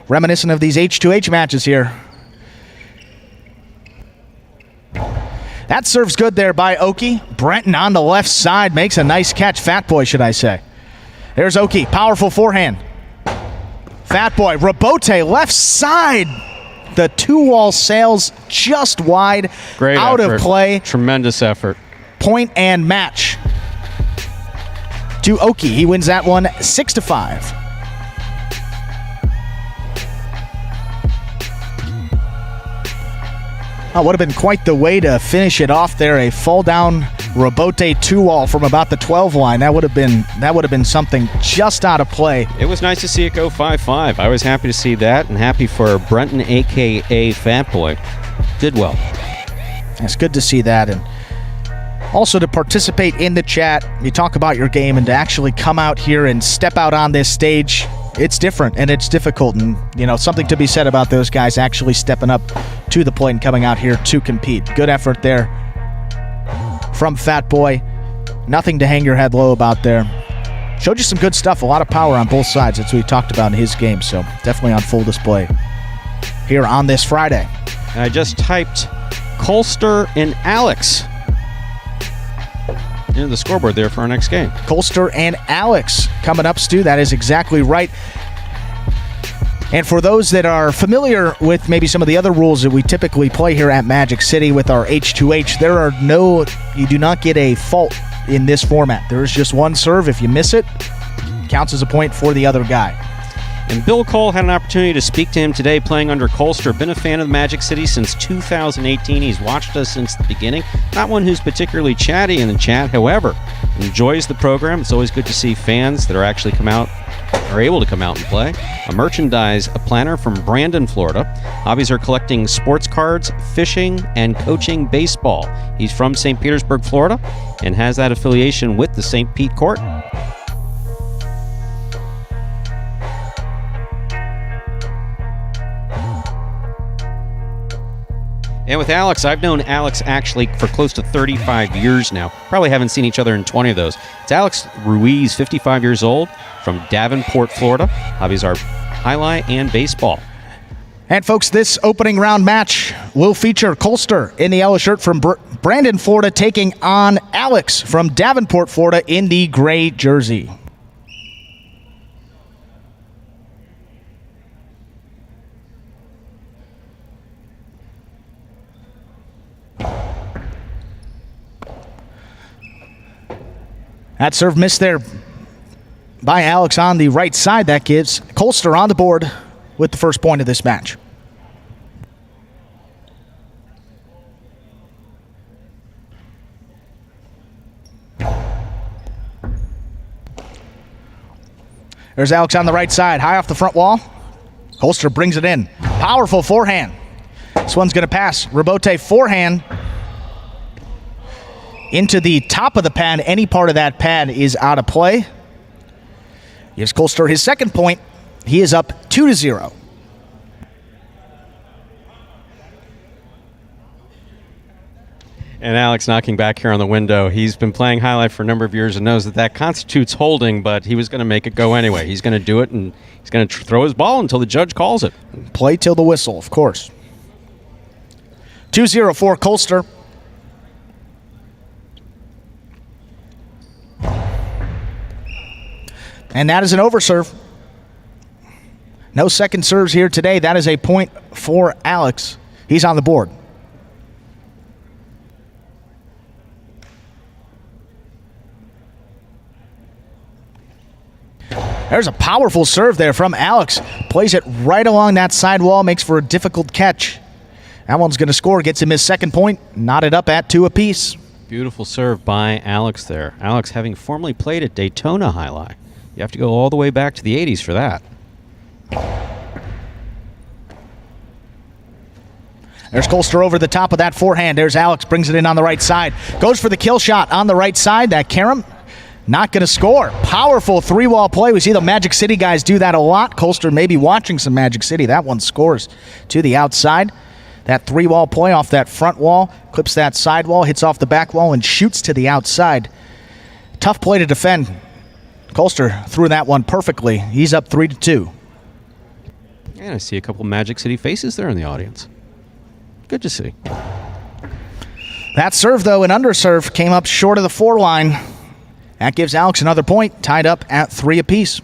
B: Reminiscent of these H2H matches here. That serves good there by Okie. Brenton on the left side makes a nice catch. Fatboy, should I say. There's Okie, powerful forehand. Fatboy, rebote, left side. The 2-wall sails just wide.
A: Great
B: out
A: effort.
B: Of play.
A: Tremendous effort.
B: Point and match to Okie. He wins that one 6-5. Oh, would have been quite the way to finish it off there. A fall down Rebote 2-wall from about the 12 line. That would have been something just out of play.
A: It was nice to see it go 5-5. I was happy to see that, and happy for Brenton, a.k.a. Fat Boy. Did well.
B: It's good to see that, and also to participate in the chat. You talk about your game, and to actually come out here and step out on this stage, it's different and it's difficult, and something to be said about those guys actually stepping up to the plate and coming out here to compete. Good effort there from Fat Boy. Nothing to hang your head low about there. Showed you some good stuff, a lot of power on both sides. That's what we talked about in his game, so definitely on full display here on this Friday.
A: I just typed Colster and Alex into the scoreboard there for our next game.
B: Colster and Alex coming up, Stu. That is exactly right. And for those that are familiar with maybe some of the other rules that we typically play here at Magic City with our H2H, you do not get a fault in this format. There is just one serve. If you miss it, counts as a point for the other guy.
A: And Bill Cole had an opportunity to speak to him today playing under Colster. Been a fan of Magic City since 2018. He's watched us since the beginning. Not one who's particularly chatty in the chat, however, enjoys the program. It's always good to see fans that are actually able to come out and play. A planner from Brandon, Florida. Hobbies are collecting sports cards, fishing, and coaching baseball. He's from St. Petersburg, Florida, and has that affiliation with the St. Pete Court. And with Alex, I've known Alex actually for close to 35 years now. Probably haven't seen each other in 20 of those. It's Alex Ruiz, 55 years old, from Davenport, Florida. Hobbies are highlight and baseball.
B: And folks, this opening round match will feature Colster in the yellow shirt from Brandon, Florida, taking on Alex from Davenport, Florida in the gray jersey. That serve missed there by Alex on the right side. That gives Colster on the board with the first point of this match. There's Alex on the right side, high off the front wall. Colster brings it in. Powerful forehand. This one's going to pass. Rebote forehand into the top of the pad. Any part of that pad is out of play. Gives Colster his second point. He is up 2-0.
A: And Alex knocking back here on the window. He's been playing highlight for a number of years and knows that constitutes holding, but he was going to make it go anyway. He's going to do it, and he's going to throw his ball until the judge calls it.
B: Play till the whistle, of course. 2-0 for Colster. And that is an overserve. No second serves here today. That is a point for Alex. He's on the board. There's a powerful serve there from Alex. Plays it right along that side wall. Makes for a difficult catch. That one's going to score. Gets him his second point. Knotted up at 2 apiece.
A: Beautiful serve by Alex there. Alex having formerly played at Daytona Highlight. You have to go all the way back to the 80s for that.
B: There's Colster over the top of that forehand. There's Alex, brings it in on the right side. Goes for the kill shot on the right side. That carom, not going to score. Powerful 3-wall play. We see the Magic City guys do that a lot. Colster may be watching some Magic City. That one scores to the outside. That 3-wall play off that front wall, clips that side wall, hits off the back wall, and shoots to the outside. Tough play to defend. Colster threw that one perfectly. He's up 3-2.
A: And I see a couple Magic City faces there in the audience. Good to see.
B: That serve, though, an underserve, came up short of the 4 line. That gives Alex another point, tied up at 3 apiece.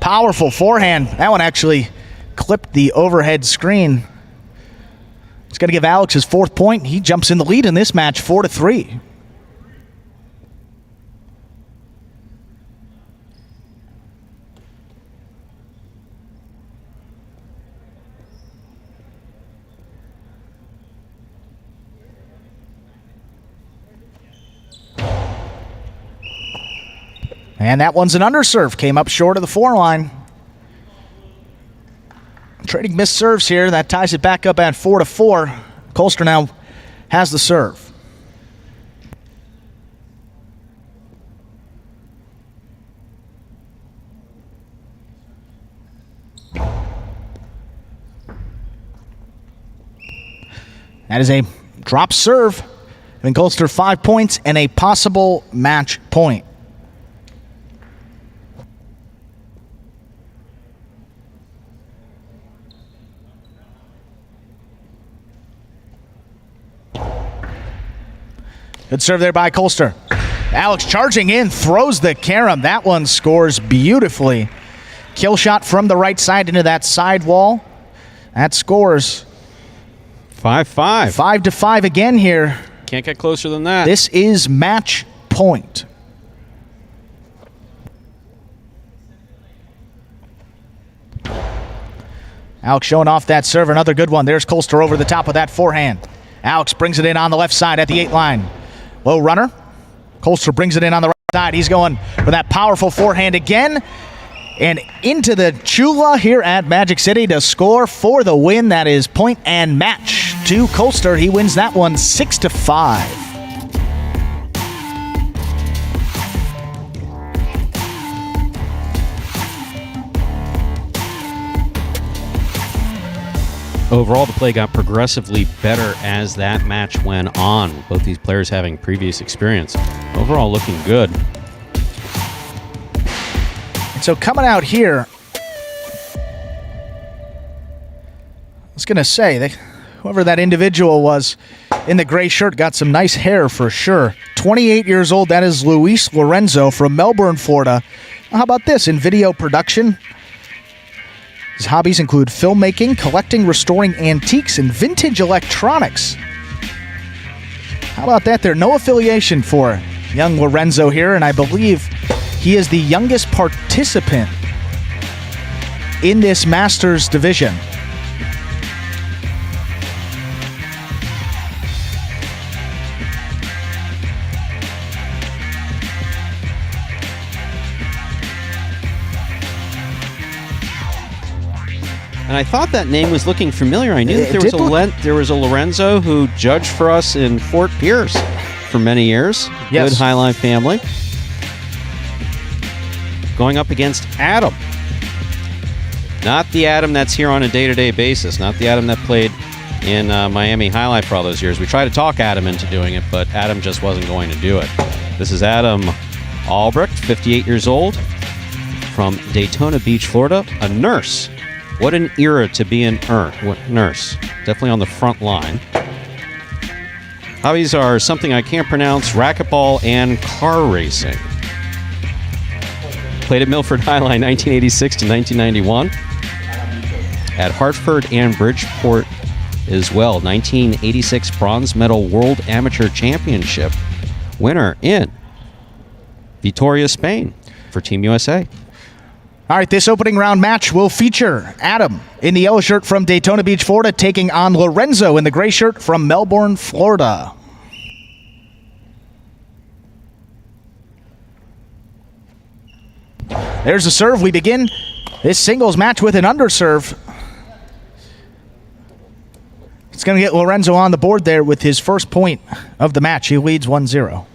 B: Powerful forehand. That one actually clipped the overhead screen. It's going to give Alex his 4th point. He jumps in the lead in this match, 4-3. And that one's an underserve. Came up short of the 4 line. Trading missed serves here. That ties it back up at 4-4. Colster now has the serve. That is a drop serve. And Colster 5 points and a possible match point. Good serve there by Colster. Alex charging in, throws the carom. That one scores beautifully. Kill shot from the right side into that side wall. That scores.
A: 5-5.
B: 5-5 again here.
A: Can't get closer than that.
B: This is match point. Alex showing off that serve. Another good one. There's Colster over the top of that forehand. Alex brings it in on the left side at the 8 line. Low runner. Colster brings it in on the right side. He's going for that powerful forehand again. And into the Chula here at Magic City to score for the win. That is point and match to Colster. He wins that one 6-5.
A: Overall, the play got progressively better as that match went on. Both these players having previous experience. Overall, looking good.
B: And so coming out here, I was going to say, that whoever that individual was in the gray shirt got some nice hair for sure. 28 years old, that is Luis Lorenzo from Melbourne, Florida. How about this? In video production, his hobbies include filmmaking, collecting, restoring antiques, and vintage electronics. How about that there? No affiliation for young Lorenzo here, and I believe he is the youngest participant in this Masters division.
A: And I thought that name was looking familiar. I knew that there was a Lorenzo who judged for us in Fort Pierce for many years.
B: Yes.
A: Good Highline family. Going up against Adam. Not the Adam that's here on a day-to-day basis. Not the Adam that played in Miami Highlight for all those years. We tried to talk Adam into doing it, but Adam just wasn't going to do it. This is Adam Albrecht, 58 years old, from Daytona Beach, Florida. A nurse. What an era to be an nurse. Definitely on the front line. Hobbies are something I can't pronounce, racquetball and car racing. Played at Milford Highline 1986 to 1991. At Hartford and Bridgeport as well. 1986 Bronze Medal World Amateur Championship winner in Vitoria, Spain for Team USA.
B: All right, this opening round match will feature Adam in the yellow shirt from Daytona Beach, Florida, taking on Lorenzo in the gray shirt from Melbourne, Florida. There's the serve. We begin this singles match with an underserve. It's going to get Lorenzo on the board there with his first point of the match. He leads 1-0.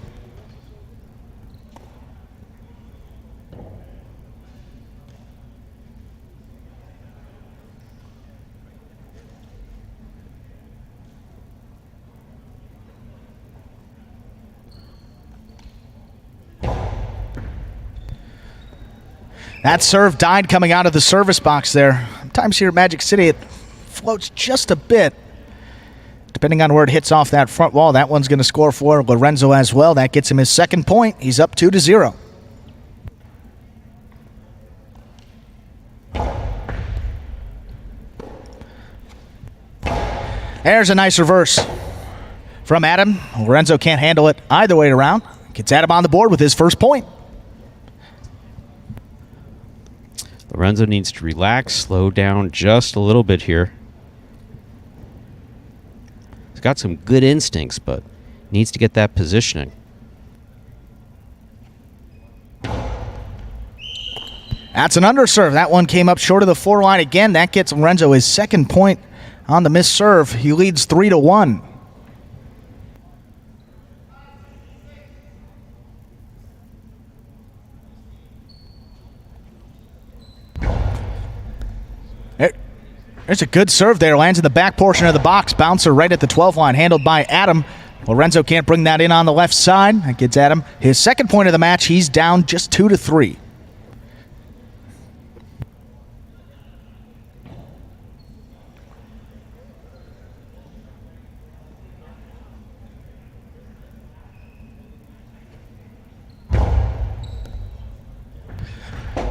B: That serve died coming out of the service box there. Sometimes here at Magic City, it floats just a bit. Depending on where it hits off that front wall, that one's going to score for Lorenzo as well. That gets him his second point. He's up 2-0. There's a nice reverse from Adam. Lorenzo can't handle it either way around. Gets Adam on the board with his first point.
A: Lorenzo needs to relax, slow down just a little bit here. He's got some good instincts, but needs to get that positioning.
B: That's an underserve. That one came up short of the floor line again. That gets Lorenzo his second point on the missed serve. He leads 3-1. There's a good serve there. Lands in the back portion of the box. Bouncer right at the 12 line. Handled by Adam. Lorenzo can't bring that in on the left side. That gets Adam his second point of the match. He's down just 2-3.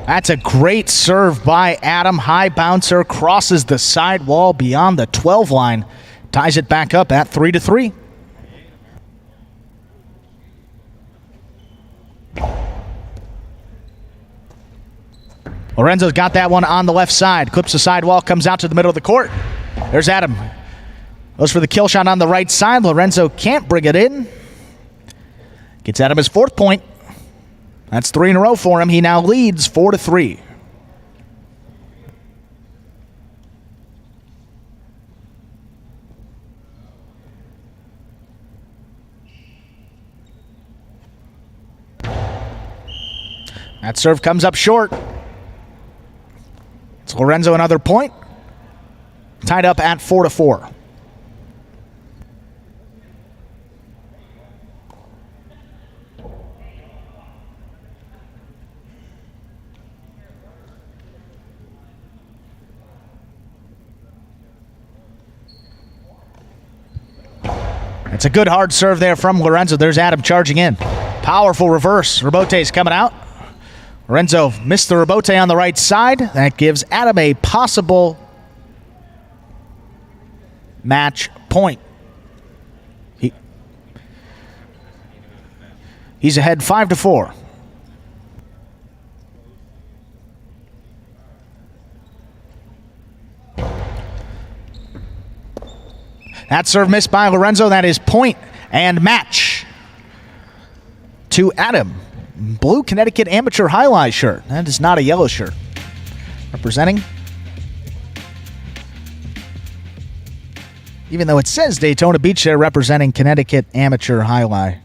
B: That's a great serve by Adam. High bouncer, crosses the sidewall beyond the 12 line. Ties it back up at 3-3. Lorenzo's got that one on the left side. Clips the sidewall, comes out to the middle of the court. There's Adam. Goes for the kill shot on the right side. Lorenzo can't bring it in. Gets Adam his fourth point. That's 3 in a row for him. He now leads 4-3. That serve comes up short. It's Lorenzo another point. Tied up at 4-4. It's a good hard serve there from Lorenzo. There's Adam charging in. Powerful reverse. Rebote's coming out. Lorenzo missed the rebote on the right side. That gives Adam a possible match point. He's ahead 5-4. That serve missed by Lorenzo. That is point and match to Adam. Blue Connecticut Amateur Highlight shirt. That is not a yellow shirt. Representing. Even though it says Daytona Beach, they're representing Connecticut Amateur Highlight.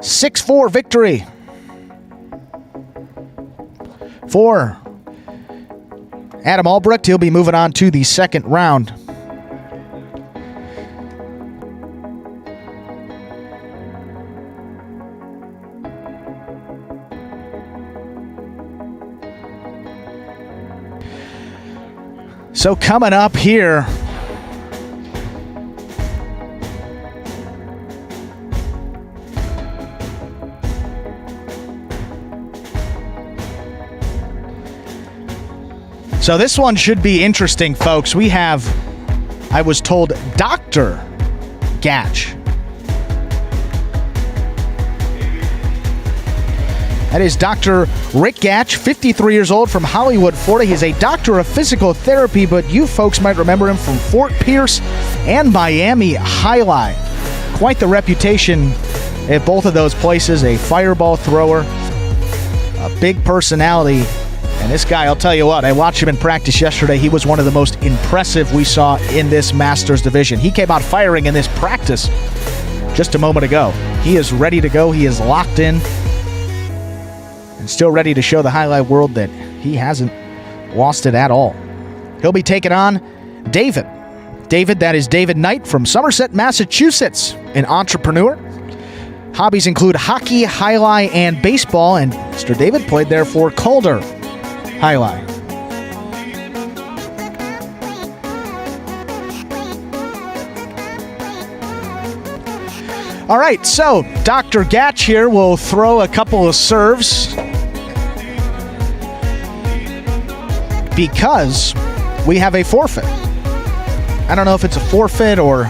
B: (6-4) victory for Adam Albrecht. He'll be moving on to the second round. So coming up here, so this one should be interesting, folks. We have, I was told, Dr. Gatch. That is Dr. Rick Gatch, 53 years old, from Hollywood, Florida. He's a doctor of physical therapy, but you folks might remember him from Fort Pierce and Miami Highlight. Quite the reputation at both of those places. A fireball thrower, a big personality. And this guy, I'll tell you what, I watched him in practice yesterday. He was one of the most impressive we saw in this Masters division. He came out firing in this practice just a moment ago. He is ready to go. He is locked in. And still ready to show the highlight world that he hasn't lost it at all. He'll be taking on David. David, that is David Knight from Somerset, Massachusetts, an entrepreneur. Hobbies include hockey, highlight, and baseball, and Mr. David played there for Calder Highlight. All right, so Dr. Gatch here will throw a couple of serves because we have a forfeit. I don't know if it's a forfeit or...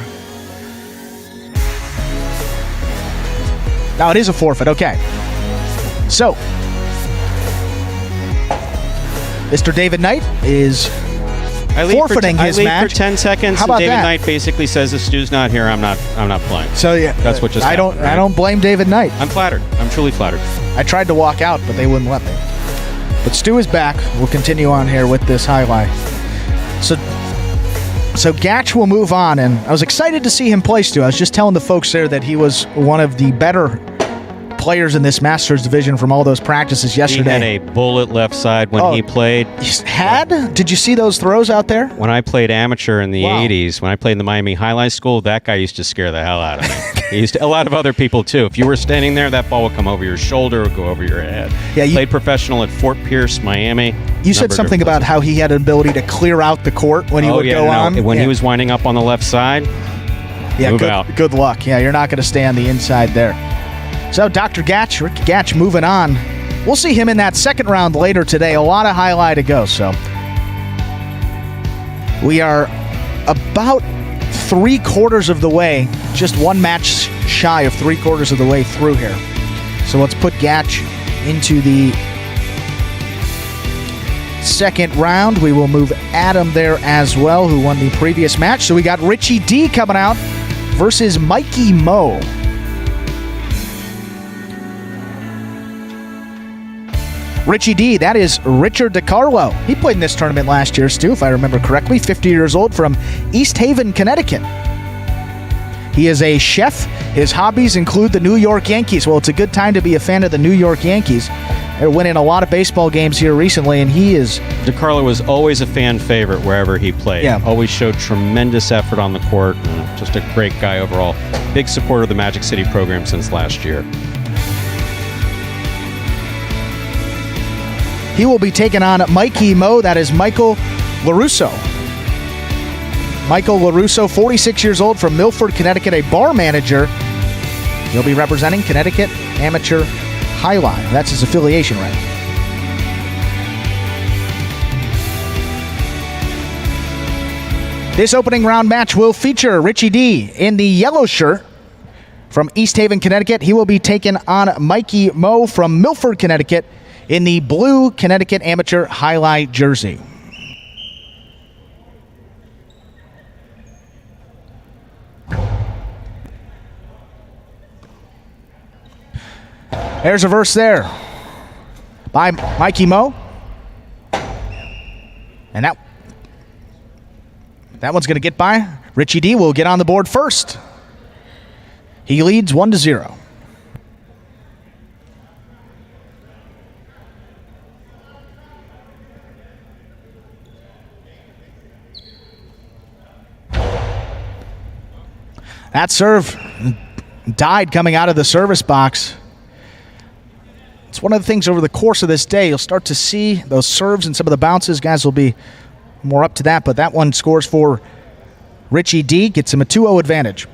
B: No, it is a forfeit. Okay. So, Mr. David Knight is forfeiting his
A: I
B: match.
A: leave for 10 seconds.
B: How about
A: David
B: that?
A: Knight basically says, if Stu's not here, I'm not playing.
B: So yeah,
A: that's what just happened, right?
B: I don't blame David Knight.
A: I'm flattered. I'm truly flattered.
B: I tried to walk out, but they wouldn't let me. But Stu is back. We'll continue on here with this highlight. So Gatch will move on, and I was excited to see him play, Stu. I was just telling the folks there that he was one of the better players in this Masters division from all those practices yesterday.
A: He had a bullet left side when he played.
B: Did you see those throws out there?
A: When I played amateur in the 80s, when I played in the Miami Highlight School, that guy used to scare the hell out of me. A lot of other people, too. If you were standing there, that ball would come over your shoulder or go over your head. Yeah, played professional at Fort Pierce, Miami.
B: You said something about how he had an ability to clear out the court when he would go on.
A: When he was winding up on the left side, move out.
B: Good luck. Yeah, you're not going to stay on the inside there. So Dr. Gatch, Rick Gatch moving on. We'll see him in that second round later today. A lot of highlight to go. So we are about 3/4 of the way, just one match shy of 3/4 of the way through here. So let's put Gatch into the second round. We will move Adam there as well, who won the previous match. So we got Richie D coming out versus Mikey Mo. Richie D, that is Richard DiCarlo. He played in this tournament last year, Stu, if I remember correctly. 50 years old, from East Haven, Connecticut. He is a chef. His hobbies include the New York Yankees. Well, it's a good time to be a fan of the New York Yankees. They're winning a lot of baseball games here recently, and he is...
A: DiCarlo was always a fan favorite wherever he played.
B: Yeah.
A: Always showed tremendous effort on the court, and just a great guy overall. Big supporter of the Magic City program since last year.
B: He will be taking on Mikey Mo. That is Michael Larusso. Michael Larusso, 46 years old, from Milford, Connecticut, a bar manager. He'll be representing Connecticut Amateur Highline. That's his affiliation rank. This opening round match will feature Richie D in the yellow shirt from East Haven, Connecticut. He will be taking on Mikey Mo from Milford, Connecticut, in the blue Connecticut Amateur Highlight jersey. There's a verse there by Mikey Mo. And that one's going to get by. Richie D will get on the board first. He leads 1-0. That serve died coming out of the service box. It's one of the things over the course of this day, you'll start to see those serves and some of the bounces. Guys will be more up to that, but that one scores for Richie D, gets him a 2-0 advantage.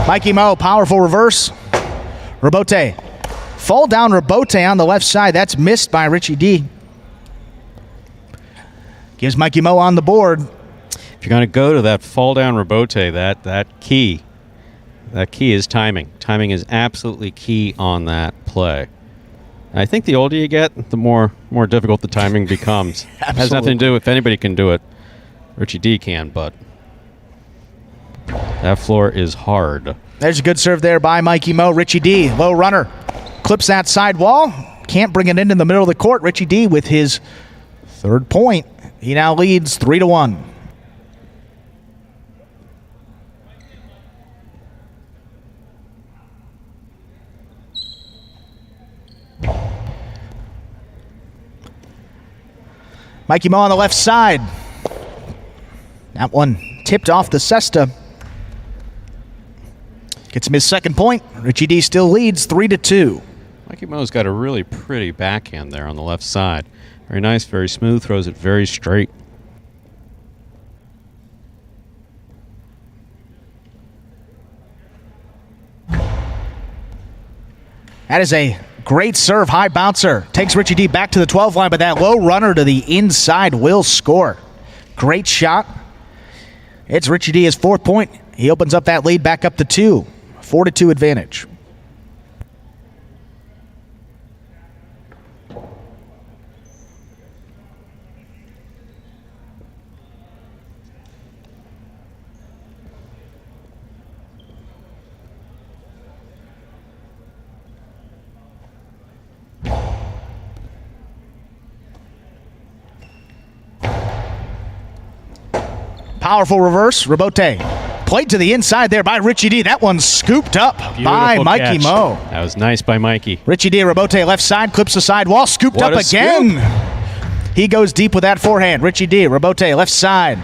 B: Mikey Mo, powerful reverse. Rebote. Fall down rebote on the left side. That's missed by Richie D. Gives Mikey Mo on the board.
A: If you're going to go to that fall down rebote, that key is timing. Timing is absolutely key on that play. And I think the older you get, the more difficult the timing becomes. It has nothing to do if anybody can do it. Richie D can, but that floor is hard.
B: There's a good serve there by Mikey Mo. Richie D, low runner, clips that side wall. Can't bring it in the middle of the court. Richie D with his third point. He now leads 3-1. Mikey Mo on the left side. That one tipped off the cesta. Gets him his second point. Richie D still leads 3-2.
A: Mikey Mo's got a really pretty backhand there on the left side. Very nice, very smooth, throws it very straight.
B: That is a great serve, high bouncer. Takes Richie D back to the 12 line, but that low runner to the inside will score. Great shot. It's Richie D, his fourth point. He opens up that lead back up to 2. 4-2 advantage. Powerful reverse. Rabote played to the inside there by Richie D. That one's scooped up by Mikey
A: catch.
B: Mo.
A: That was nice by Mikey.
B: Richie D. Rabote left side, clips the sidewall, scooped up again.
A: Scoop.
B: He goes deep with that forehand. Richie D. Rabote left side.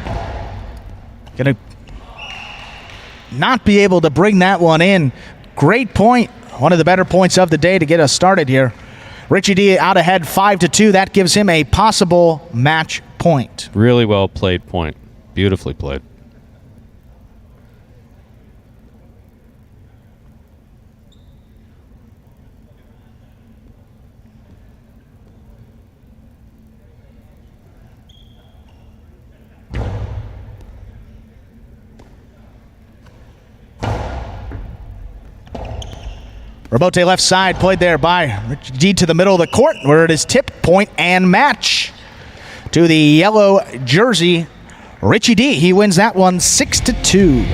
B: Gonna not be able to bring that one in. Great point. One of the better points of the day to get us started here. Richie D out ahead 5-2. That gives him a possible match point.
A: Really well played point. Beautifully played.
B: Rabote left side, played there by Richie D to the middle of the court, where it is tip, point, and match to the yellow jersey, Richie D. He wins that one 6-2.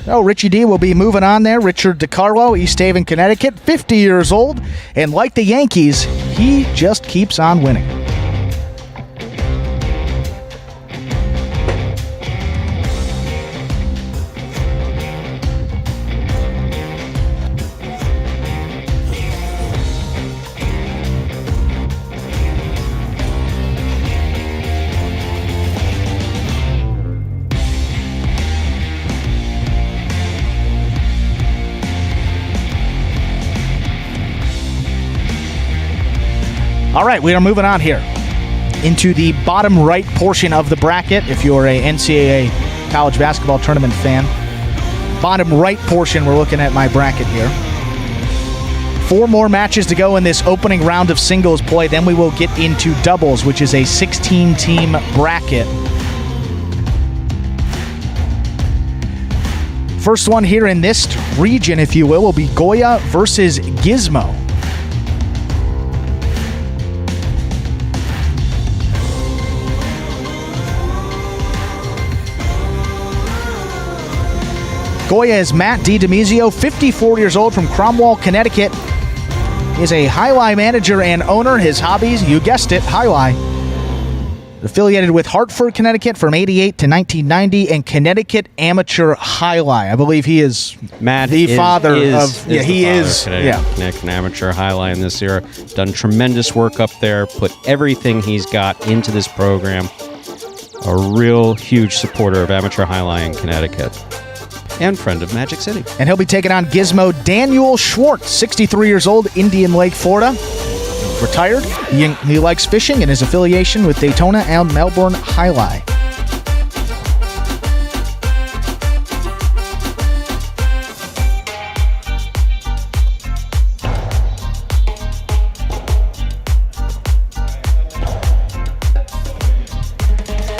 B: So Richie D will be moving on there. Richard DiCarlo, East Haven, Connecticut, 50 years old, and like the Yankees, he just keeps on winning. All right, we are moving on here into the bottom right portion of the bracket. If you're a NCAA college basketball tournament fan, bottom right portion, we're looking at my bracket here. 4 more matches to go in this opening round of singles play. Then we will get into doubles, which is a 16-team bracket. First one here in this region, if you will be Goya versus Gizmo. Goya is Matt DiDemizio, 54 years old, from Cromwell, Connecticut. He is a Jai-Alai manager and owner. His hobbies, you guessed it, Jai-Alai. Affiliated with Hartford, Connecticut from 88 to 1990, and Connecticut Amateur Jai-Alai. I believe he is
A: Matt
B: the
A: is,
B: father
A: is,
B: of...
A: is
B: yeah, he
A: the
B: is.
A: father of
B: Yeah.
A: Connecticut Amateur Jai-Alai in this era. Done tremendous work up there. Put everything he's got into this program. A real huge supporter of Amateur Jai-Alai in Connecticut. And friend of Magic City.
B: And he'll be taking on Gizmo Daniel Schwartz, 63 years old, Indian Lake, Florida. Retired. He likes fishing and his affiliation with Daytona and Melbourne Jai-Alai.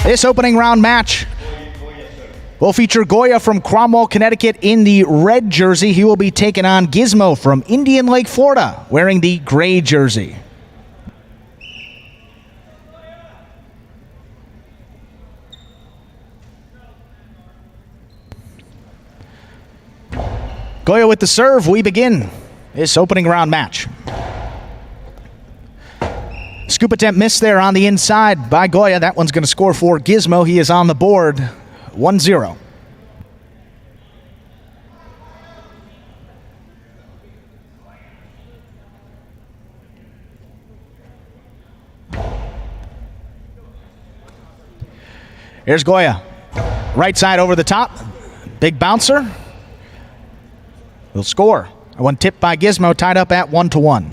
B: This opening round match will feature Goya from Cromwell, Connecticut in the red jersey. He will be taking on Gizmo from Indian Lake, Florida, wearing the gray jersey. Goya with the serve. We begin this opening round match. Scoop attempt missed there on the inside by Goya. That one's going to score for Gizmo. He is on the board 1-0. Here's Goya. Right side over the top. Big bouncer. He'll score. One tipped by Gizmo, tied up at 1-1.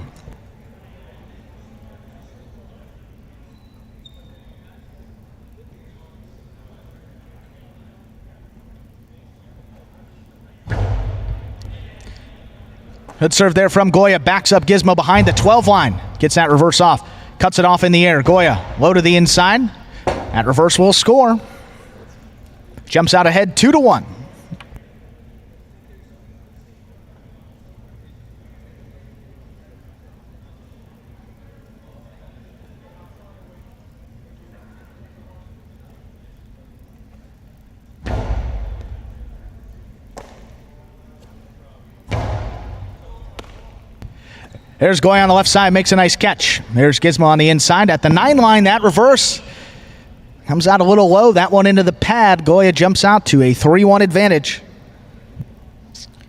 B: Good serve there from Goya. Backs up Gizmo behind the 12 line. Gets that reverse off. Cuts it off in the air. Goya low to the inside. That reverse will score. Jumps out ahead 2-1. There's Goya on the left side, makes a nice catch. There's Gizmo on the inside at the 9 line. That reverse Comes out a little low. That one into the pad. Goya jumps out to a 3-1 advantage.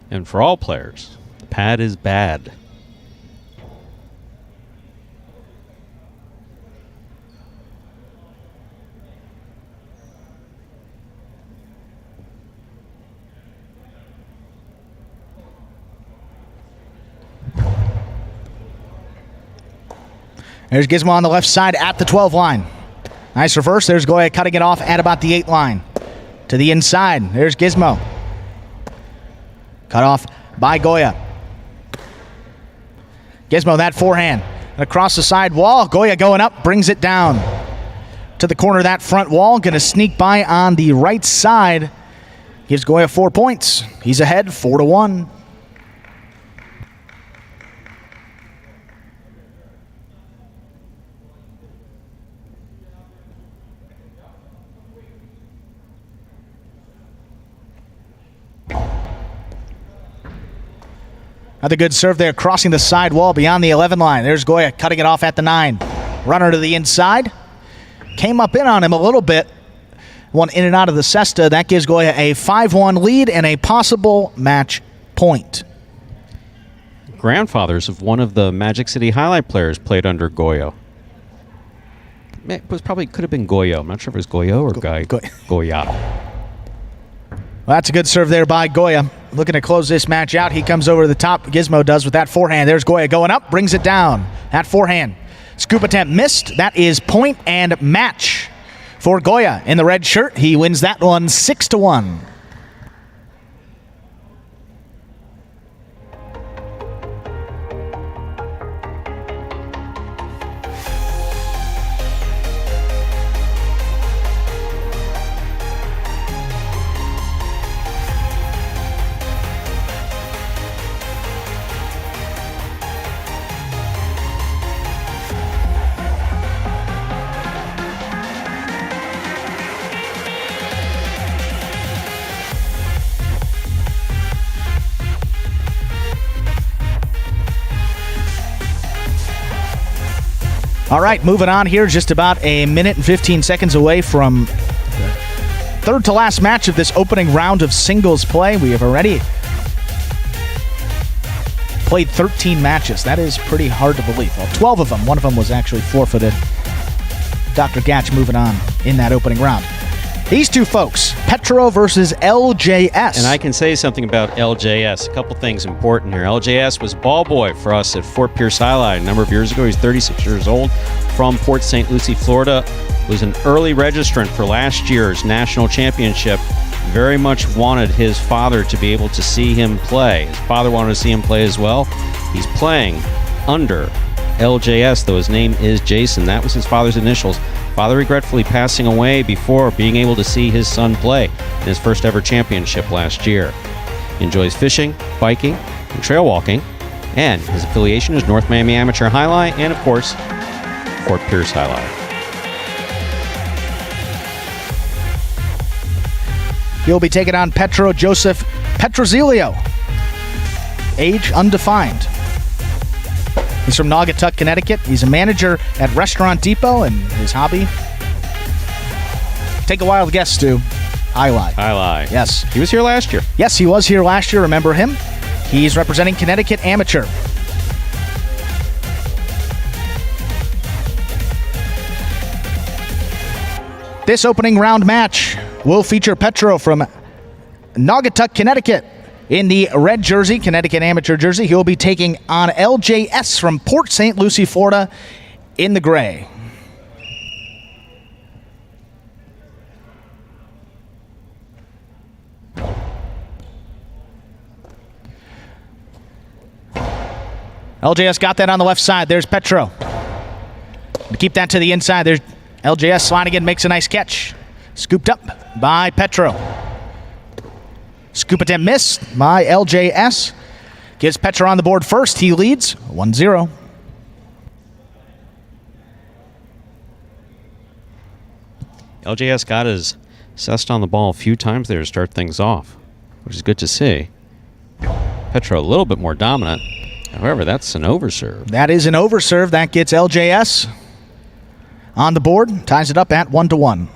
A: And for all players, the pad is bad.
B: There's Gizmo on the left side at the 12 line. Nice reverse. There's Goya cutting it off at about the 8 line. To the inside. There's Gizmo. Cut off by Goya. Gizmo, that forehand. Across the side wall. Goya going up, brings it down. To the corner of that front wall. Going to sneak by on the right side. Gives Goya 4 points. He's ahead 4-1. Another good serve there, crossing the side wall beyond the 11 line. There's Goya cutting it off at the 9. Runner to the inside. Came up in on him a little bit. One in and out of the cesta. That gives Goya a 5-1 lead and a possible match point.
A: Grandfathers of one of the Magic City highlight players played under Goya. It was probably could have been Goya. I'm not sure if it was Goya or Goya.
B: Well, that's a good serve there by Goya. Looking to close this match out. He comes over the top. Gizmo does with that forehand. There's Goya going up, brings it down. That forehand. Scoop attempt missed. That is point and match for Goya in the red shirt. He wins that one 6-1. All right, moving on here, just about a minute and 15 seconds away from the third to last match of this opening round of singles play. We have already played 13 matches. That is pretty hard to believe. Well, 12 of them. One of them was actually forfeited. Dr. Gatch moving on in that opening round. These two folks, Petro versus LJS.
A: And I can say something about LJS. A couple things important here. LJS was ball boy for us at Fort Pierce Highlight a number of years ago. He's 36 years old, from Port St. Lucie, Florida. Was an early registrant for last year's national championship. Very much wanted his father to be able to see him play. His father wanted to see him play as well. He's playing under LJS, though his name is Jason. That was his father's initials. Father regretfully passing away before being able to see his son play in his first ever championship last year. He enjoys fishing, biking, and trail walking, and his affiliation is North Miami Amateur Highlight and, of course, Fort Pierce Highlight.
B: He'll be taking on Petro Joseph Petrozilio. Age undefined. He's from Naugatuck, Connecticut. He's a manager at Restaurant Depot, and his hobby, take a wild guess, Stu. Highlight.
A: Highlight.
B: Yes.
A: He was here last year.
B: Yes, he was here last year. Remember him? He's representing Connecticut Amateur. This opening round match will feature Petro from Naugatuck, Connecticut. In the red jersey, Connecticut Amateur jersey, he'll be taking on LJS from Port St. Lucie, Florida, in the gray. LJS got that on the left side. There's Petro. Keep that to the inside. There's LJS sliding in, makes a nice catch. Scooped up by Petro. Scoop attempt missed by LJS. Gives Petro on the board first. He leads 1-0.
A: LJS got his cest on the ball a few times there to start things off, which is good to see. Petro a little bit more dominant. However, that's an overserve.
B: That is an overserve. That gets LJS on the board. Ties it up at 1-1.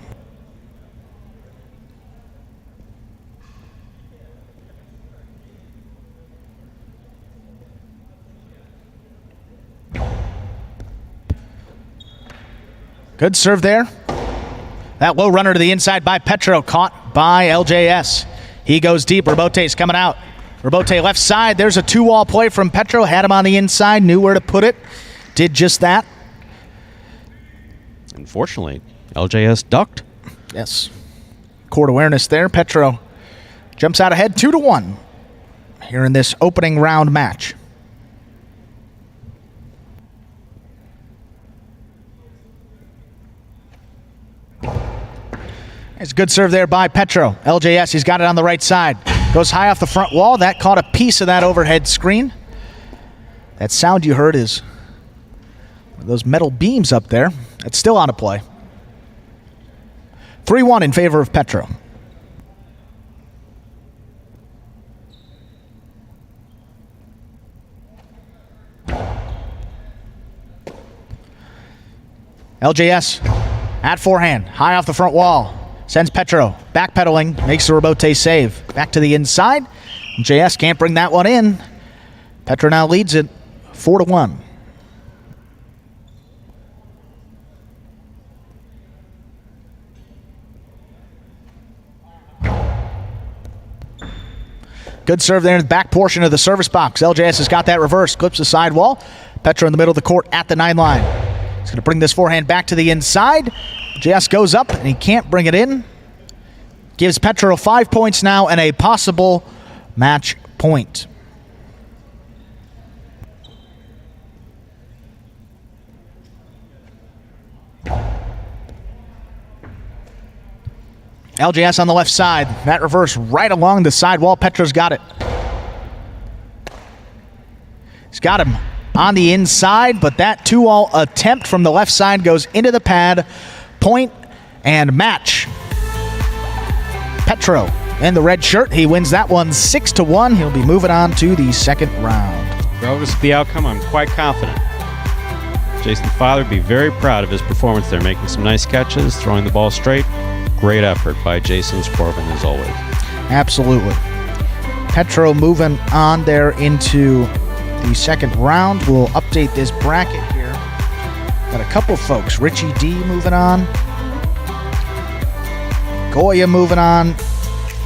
B: Good serve there. That low runner to the inside by Petro, caught by LJS. He goes deep. Robote's coming out. Robote left side. There's a 2-wall play from Petro. Had him on the inside, knew where to put it. Did just that.
A: Unfortunately, LJS ducked.
B: Yes. Court awareness there. Petro jumps out ahead 2-1 here in this opening round match. It's a good serve there by Petro. LJS, he's got it on the right side. Goes high off the front wall. That caught a piece of that overhead screen. That sound you heard is those metal beams up there. That's still on a play. 3-1 in favor of Petro. LJS at forehand, high off the front wall. Sends Petro backpedaling, makes the Robote save. Back to the inside. JS can't bring that one in. Petro now leads it 4-1. Good serve there in the back portion of the service box. LJS has got that reverse, clips the sidewall. Petro in the middle of the court at the 9 line. He's going to bring this forehand back to the inside. JS goes up and he can't bring it in. Gives Petro 5 points now and a possible match point. LJS on the left side. That reverse right along the sidewall. Petro's got it. He's got him on the inside, but that 2-all attempt from the left side goes into the pad. Point and match. Petro in the red shirt. He wins that one 6-1. He'll be moving on to the second round.
A: Regardless of the outcome, I'm quite confident Jason's father would be very proud of his performance there, making some nice catches, throwing the ball straight. Great effort by Jason Sporvin as always.
B: Absolutely. Petro moving on there into the second round. We'll update this bracket here. Got a couple folks. Richie D moving on. Goya moving on.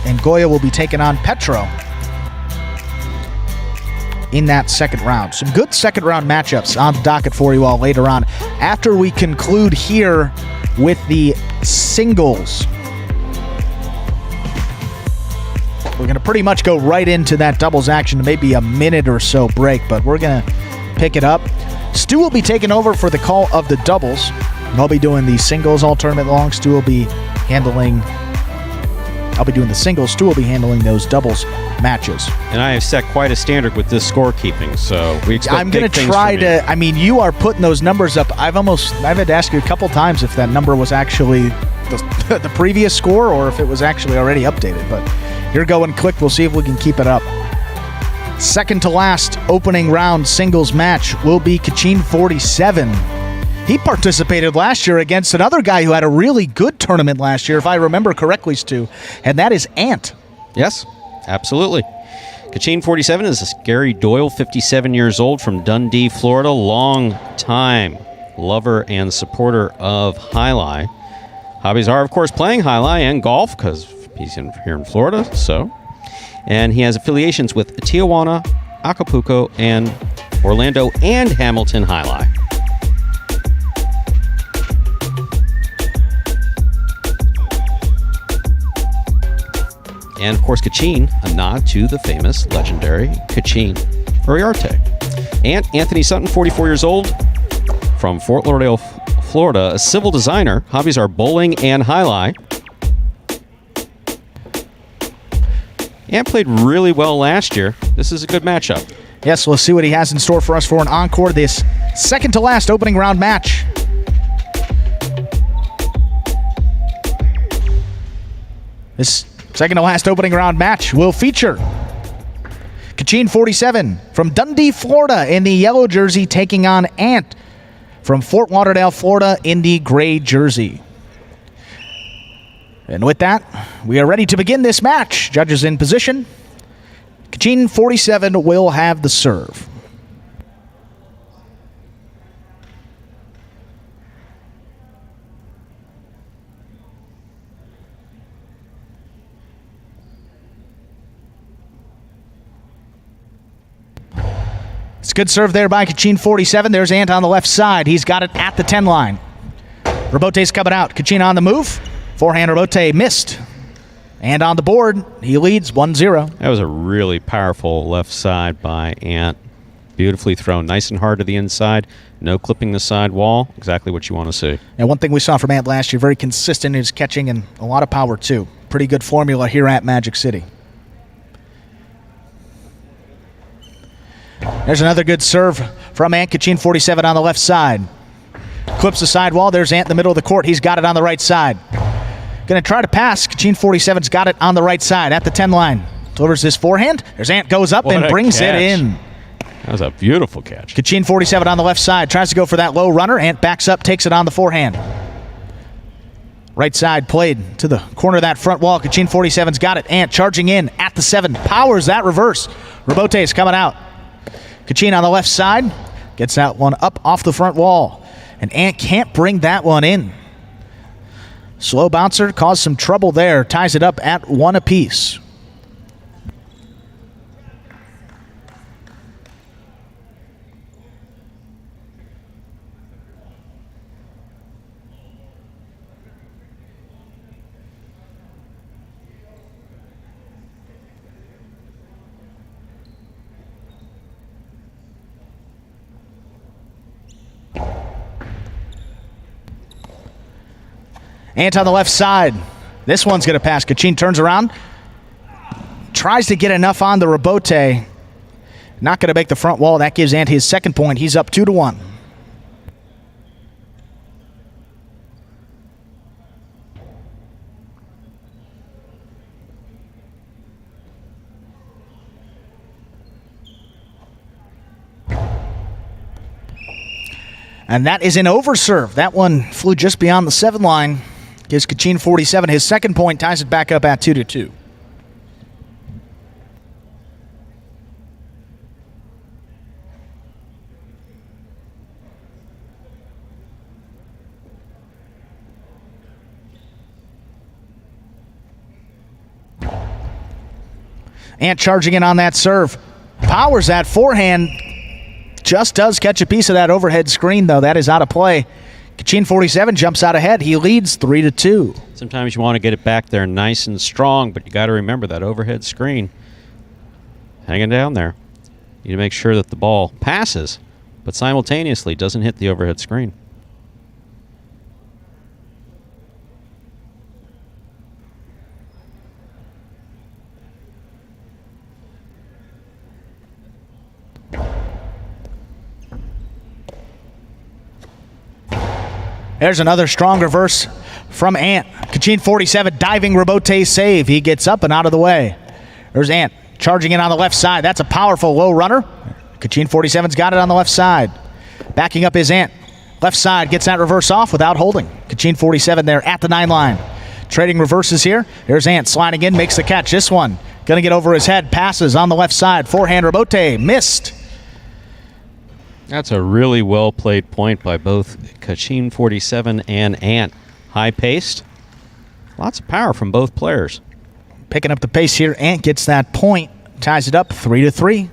B: And Goya will be taking on Petro in that second round. Some good second round matchups on the docket for you all later on. After we conclude here with the singles, we're going to pretty much go right into that doubles action, maybe a minute or so break, but we're going to pick it up. Stu will be taking over for the call of the doubles. I'll be doing the singles all tournament long. Stu will be handling... I'll be doing the singles. Stu will be handling those doubles matches.
A: And I have set quite a standard with this scorekeeping, so we expect
B: I'm going to try to... I mean, you are putting those numbers up. I've had to ask you a couple times if that number was actually the previous score or if it was actually already updated, but you're going quick. We'll see if we can keep it up. Second to last opening round singles match will be Kachin 47. He participated last year against another guy who had a really good tournament last year, if I remember correctly, Stu, and that is Ant.
A: Yes, absolutely. Kachin 47 is Gary Doyle, 57 years old, from Dundee, Florida. Long time lover and supporter of Jai-Alai. Hobbies are, of course, playing Jai-Alai and golf, because he's here in Florida, so. And he has affiliations with Tijuana, Acapulco, and Orlando and Hamilton Jai-Alai. And, of course, Kachin, a nod to the famous, legendary Kachin Uriarte. And Anthony Sutton, 44 years old, from Fort Lauderdale, Florida, a civil designer. Hobbies are bowling and Jai-Alai. And played really well last year. This is a good matchup.
B: Yes, let's see what he has in store for us for an encore. This second to last opening round match. This second to last opening round match will feature Kachin 47 from Dundee, Florida in the yellow jersey taking on Ant from Fort Lauderdale, Florida in the gray jersey. And with that, we are ready to begin this match. Judges in position. Kachin 47 will have the serve. It's a good serve there by Kachin 47. There's Ant on the left side. He's got it at the 10 line. Rabote's coming out. Kachin on the move. Forehand Rabote missed. And on the board, he leads 1-0.
A: That was a really powerful left side by Ant. Beautifully thrown. Nice and hard to the inside. No clipping the side wall. Exactly what you want to see.
B: And one thing we saw from Ant last year, very consistent in his catching and a lot of power too. Pretty good formula here at Magic City. There's another good serve from Ant. Kachin 47 on the left side. Clips the sidewall. There's Ant in the middle of the court. He's got it on the right side. Going to try to pass. Kachin 47's got it on the right side at the 10 line. Delivers his forehand. There's Ant, goes up and brings it in.
A: That was a beautiful catch.
B: Kachin 47 on the left side. Tries to go for that low runner. Ant backs up, takes it on the forehand. Right side played to the corner of that front wall. Kachin 47's got it. Ant charging in at the 7. Powers that reverse. Rabote is coming out. Kachin on the left side. Gets that one up off the front wall. And Ant can't bring that one in. Slow bouncer caused some trouble there. Ties it up at 1 apiece. Ant on the left side. This one's going to pass. Kachin turns around. Tries to get enough on the Rabote. Not going to make the front wall. That gives Ant his second point. He's up 2-1. And that is an overserve. That one flew just beyond the 7 line. Gives Kachin 47 his second point, ties it back up at 2-2. Ant charging in on that serve. Powers that forehand. Just does catch a piece of that overhead screen, though. That is out of play. Kachin 47 jumps out ahead. He leads 3-2.
A: Sometimes you want to get it back there nice and strong, but you got to remember that overhead screen hanging down there. You need to make sure that the ball passes, but simultaneously doesn't hit the overhead screen.
B: There's another strong reverse from Ant. Kachin 47 diving Rabote save. He gets up and out of the way. There's Ant charging in on the left side. That's a powerful low runner. Kachin 47's got it on the left side. Backing up is Ant. Left side gets that reverse off without holding. Kachin 47 there at the 9 line. Trading reverses here. There's Ant sliding in, makes the catch. This one going to get over his head. Passes on the left side. Forehand Rabote missed.
A: That's a really well-played point by both Kachin 47 and Ant. High-paced. Lots of power from both players.
B: Picking up the pace here. Ant gets that point. Ties it up 3-3.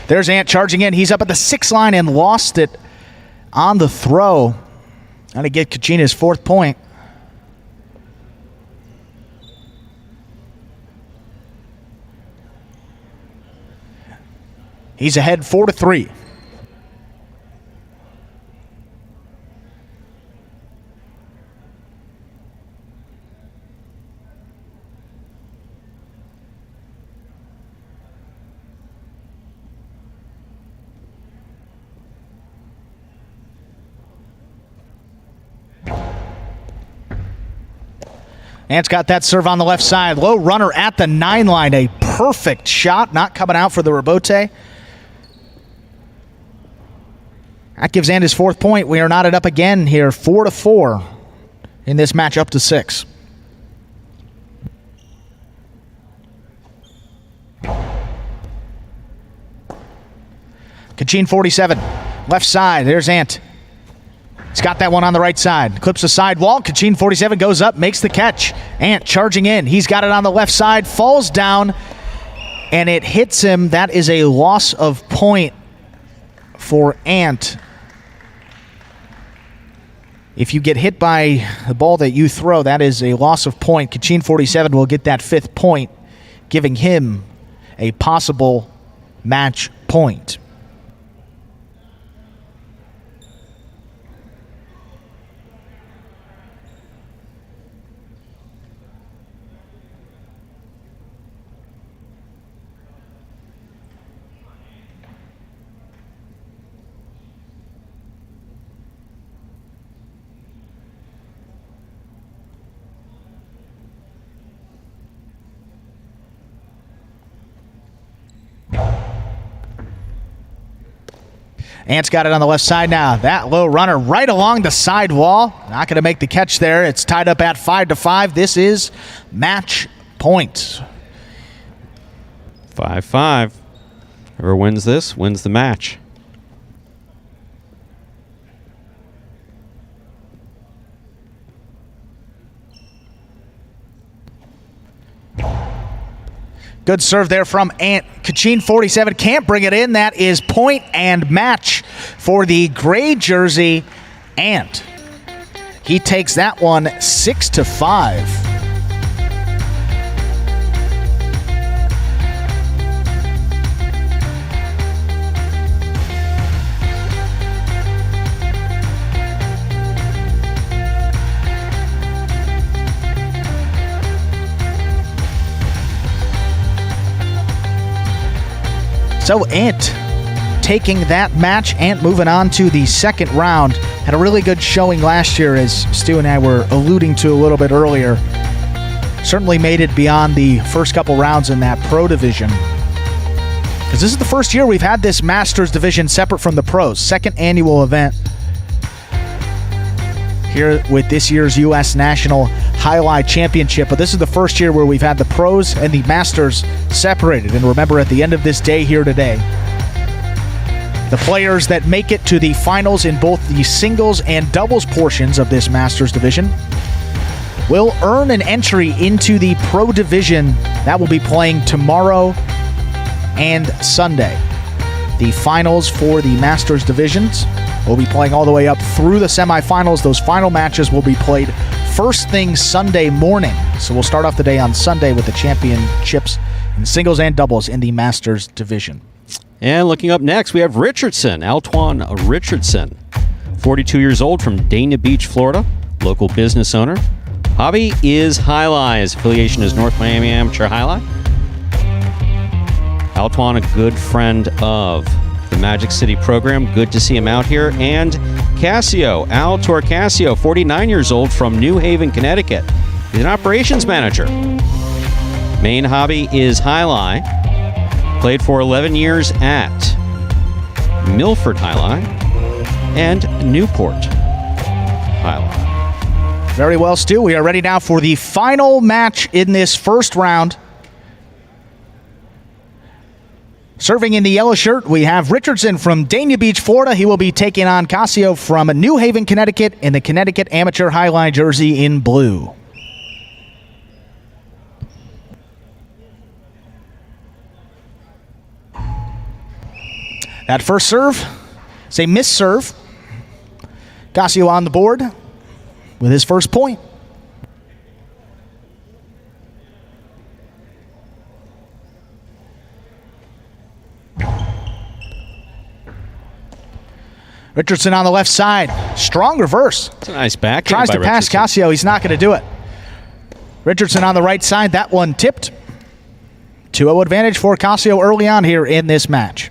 B: There's Ant charging in. He's up at the 6 line and lost it on the throw. Trying to get Kachin his 4th point. He's ahead 4-3. Ant's got that serve on the left side. Low runner at the 9 line. A perfect shot. Not coming out for the Rabote. That gives Ant his 4th point. We are knotted up again here. 4-4 in this match up to 6. Kachin 47, left side. There's Ant. He's got that one on the right side. Clips the side wall. Kachin 47 goes up, makes the catch. Ant charging in. He's got it on the left side, falls down, and it hits him. That is a loss of point for Ant. If you get hit by the ball that you throw, that is a loss of point. Kachin 47 will get that 5th point, giving him a possible match point. Ant's got it on the left side now. That low runner right along the side wall. Not going to make the catch there. It's tied up at 5-5. This is match point.
A: 5-5. Whoever wins this wins the match.
B: Good serve there from Ant. Kachin 47 can't bring it in. That is point and match for the gray jersey, Ant. He takes that one 6-5. So Ant taking that match. Ant moving on to the second round. Had a really good showing last year, as Stu and I were alluding to a little bit earlier. Certainly made it beyond the first couple rounds in that pro division. Because this is the first year we've had this Masters division separate from the pros. Second annual event here with this year's U.S. National Jai-Alai Championship, but this is the first year where we've had the pros and the Masters separated. And remember, at the end of this day here today, the players that make it to the finals in both the singles and doubles portions of this Masters division will earn an entry into the pro division that will be playing tomorrow and Sunday. The finals for the Masters divisions will be playing all the way up through the semifinals. Those final matches will be played first thing Sunday morning. So we'll start off the day on Sunday with the championships in singles and doubles in the Masters division.
A: And looking up next, we have Richardson, Alton Richardson, 42 years old from Dana Beach, Florida, local business owner. Hobby is Jai-Alai. His affiliation is North Miami Amateur Jai-Alai. Alton, a good friend of the Magic City program. Good to see him out here. And Cassio, Al Torcasio, 49 years old from New Haven, Connecticut. He's an operations manager. Main hobby is Jai-Alai. Played for 11 years at Milford Jai-Alai and Newport Jai-Alai.
B: Very well, Stu. We are ready now for the final match in this first round. Serving in the yellow shirt, we have Richardson from Dania Beach, Florida. He will be taking on Cassio from New Haven, Connecticut, in the Connecticut Amateur Jai-Alai jersey in blue. That first serve is a missed serve. Cassio on the board with his first point. Richardson on the left side. Strong reverse.
A: It's a nice backhand.
B: Tries to pass Cassio. He's not going to do it. Richardson on the right side. That one tipped. 2-0 advantage for Cassio early on here in this match.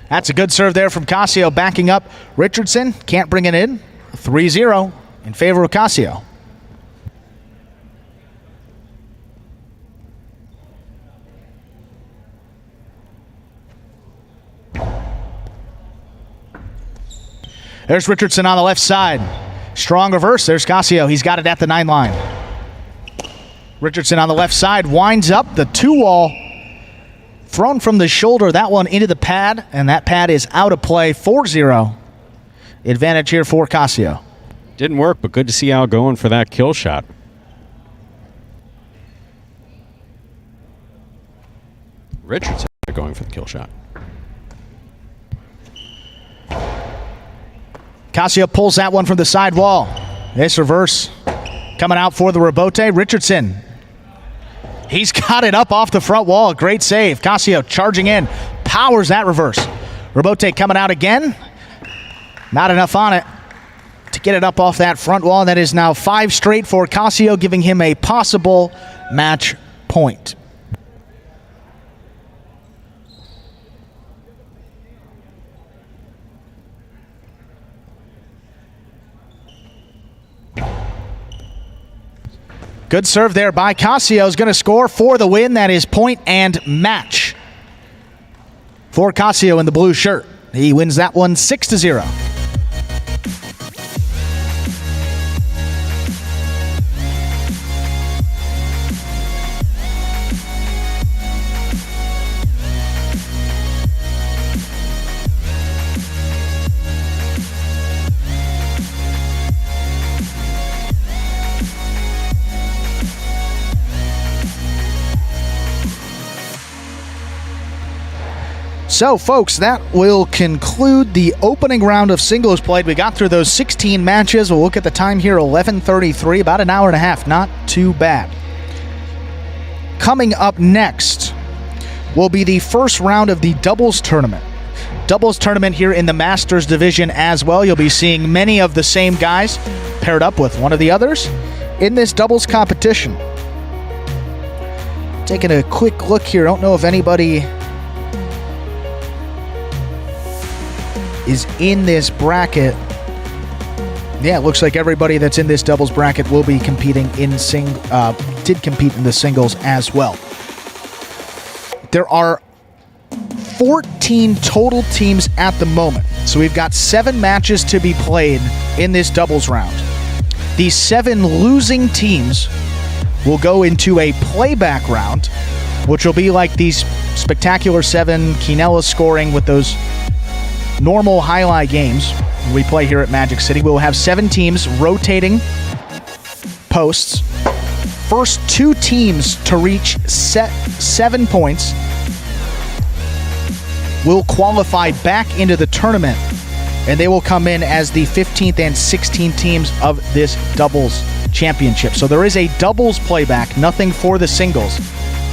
B: That's a good serve there from Cassio, backing up Richardson. Can't bring it in. 3-0 in favor of Cassio. There's Richardson on the left side. Strong reverse. There's Casio. He's got it at the 9 line. Richardson on the left side winds up the 2-wall. Thrown from the shoulder. That one into the pad, and that pad is out of play. 4-0. Advantage here for Casio.
A: Didn't work, but good to see Al going for that kill shot. Richardson going for the kill shot.
B: Casio pulls that one from the side wall. This reverse coming out for the rebote. Richardson. He's got it up off the front wall. Great save. Casio charging in. Powers that reverse. Rebote coming out again. Not enough on it to get it up off that front wall. That is now 5 straight for Casio, giving him a possible match point. Good serve there by Casio. Is going to score for the win. That is point and match for Casio in the blue shirt. He wins that one 6-0. So, folks, that will conclude the opening round of singles played. We got through those 16 matches. We'll look at the time here, 11:33, about an hour and a half. Not too bad. Coming up next will be the first round of the doubles tournament. Doubles tournament here in the Masters Division as well. You'll be seeing many of the same guys paired up with one of the others in this doubles competition. Taking a quick look here. Don't know if anybody is in this bracket. Yeah, it looks like everybody that's in this doubles bracket will be competing in did compete in the singles as well. There are 14 total teams at the moment. So we've got 7 matches to be played in this doubles round. These 7 losing teams will go into a playback round, which will be like these spectacular 7 Quinella scoring with those normal highlight games we play here at Magic City. We'll have 7 teams rotating posts. First 2 teams to reach 7 points will qualify back into the tournament, and they will come in as the 15th and 16th teams of this doubles championship. So there is a doubles playback, nothing for the singles.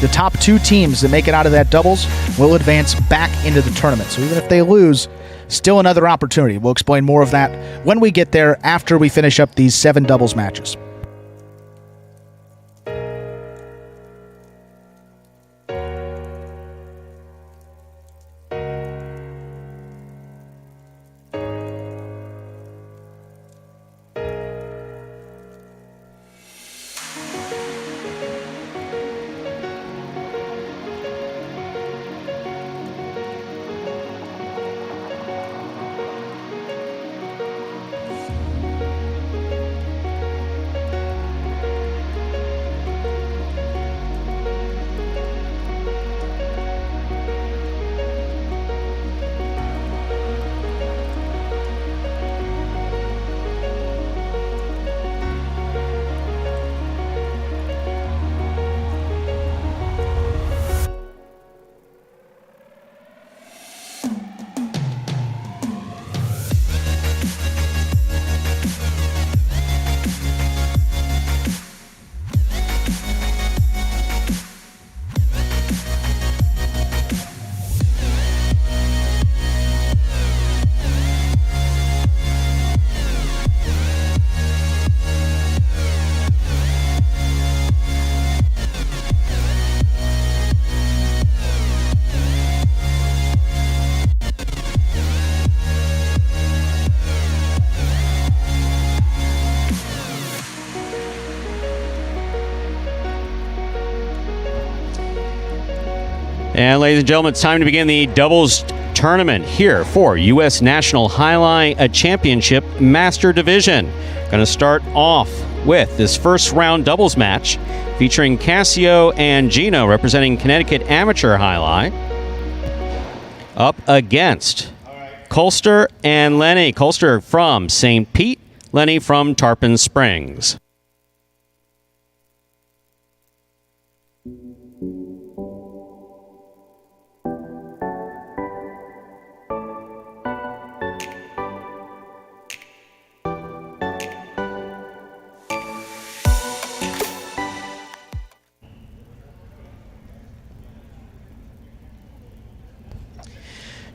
B: The top 2 teams that make it out of that doubles will advance back into the tournament. So even if they lose, still another opportunity. We'll explain more of that when we get there after we finish up these 7 doubles matches. And ladies and gentlemen, it's time to begin the doubles
A: tournament here for U.S. National Jai-Alai Championship Master Division. Going to start off with this first round doubles match featuring Casio and Gino representing Connecticut Amateur Jai-Alai up against Colster and Lenny. Colster from St. Pete, Lenny from Tarpon Springs.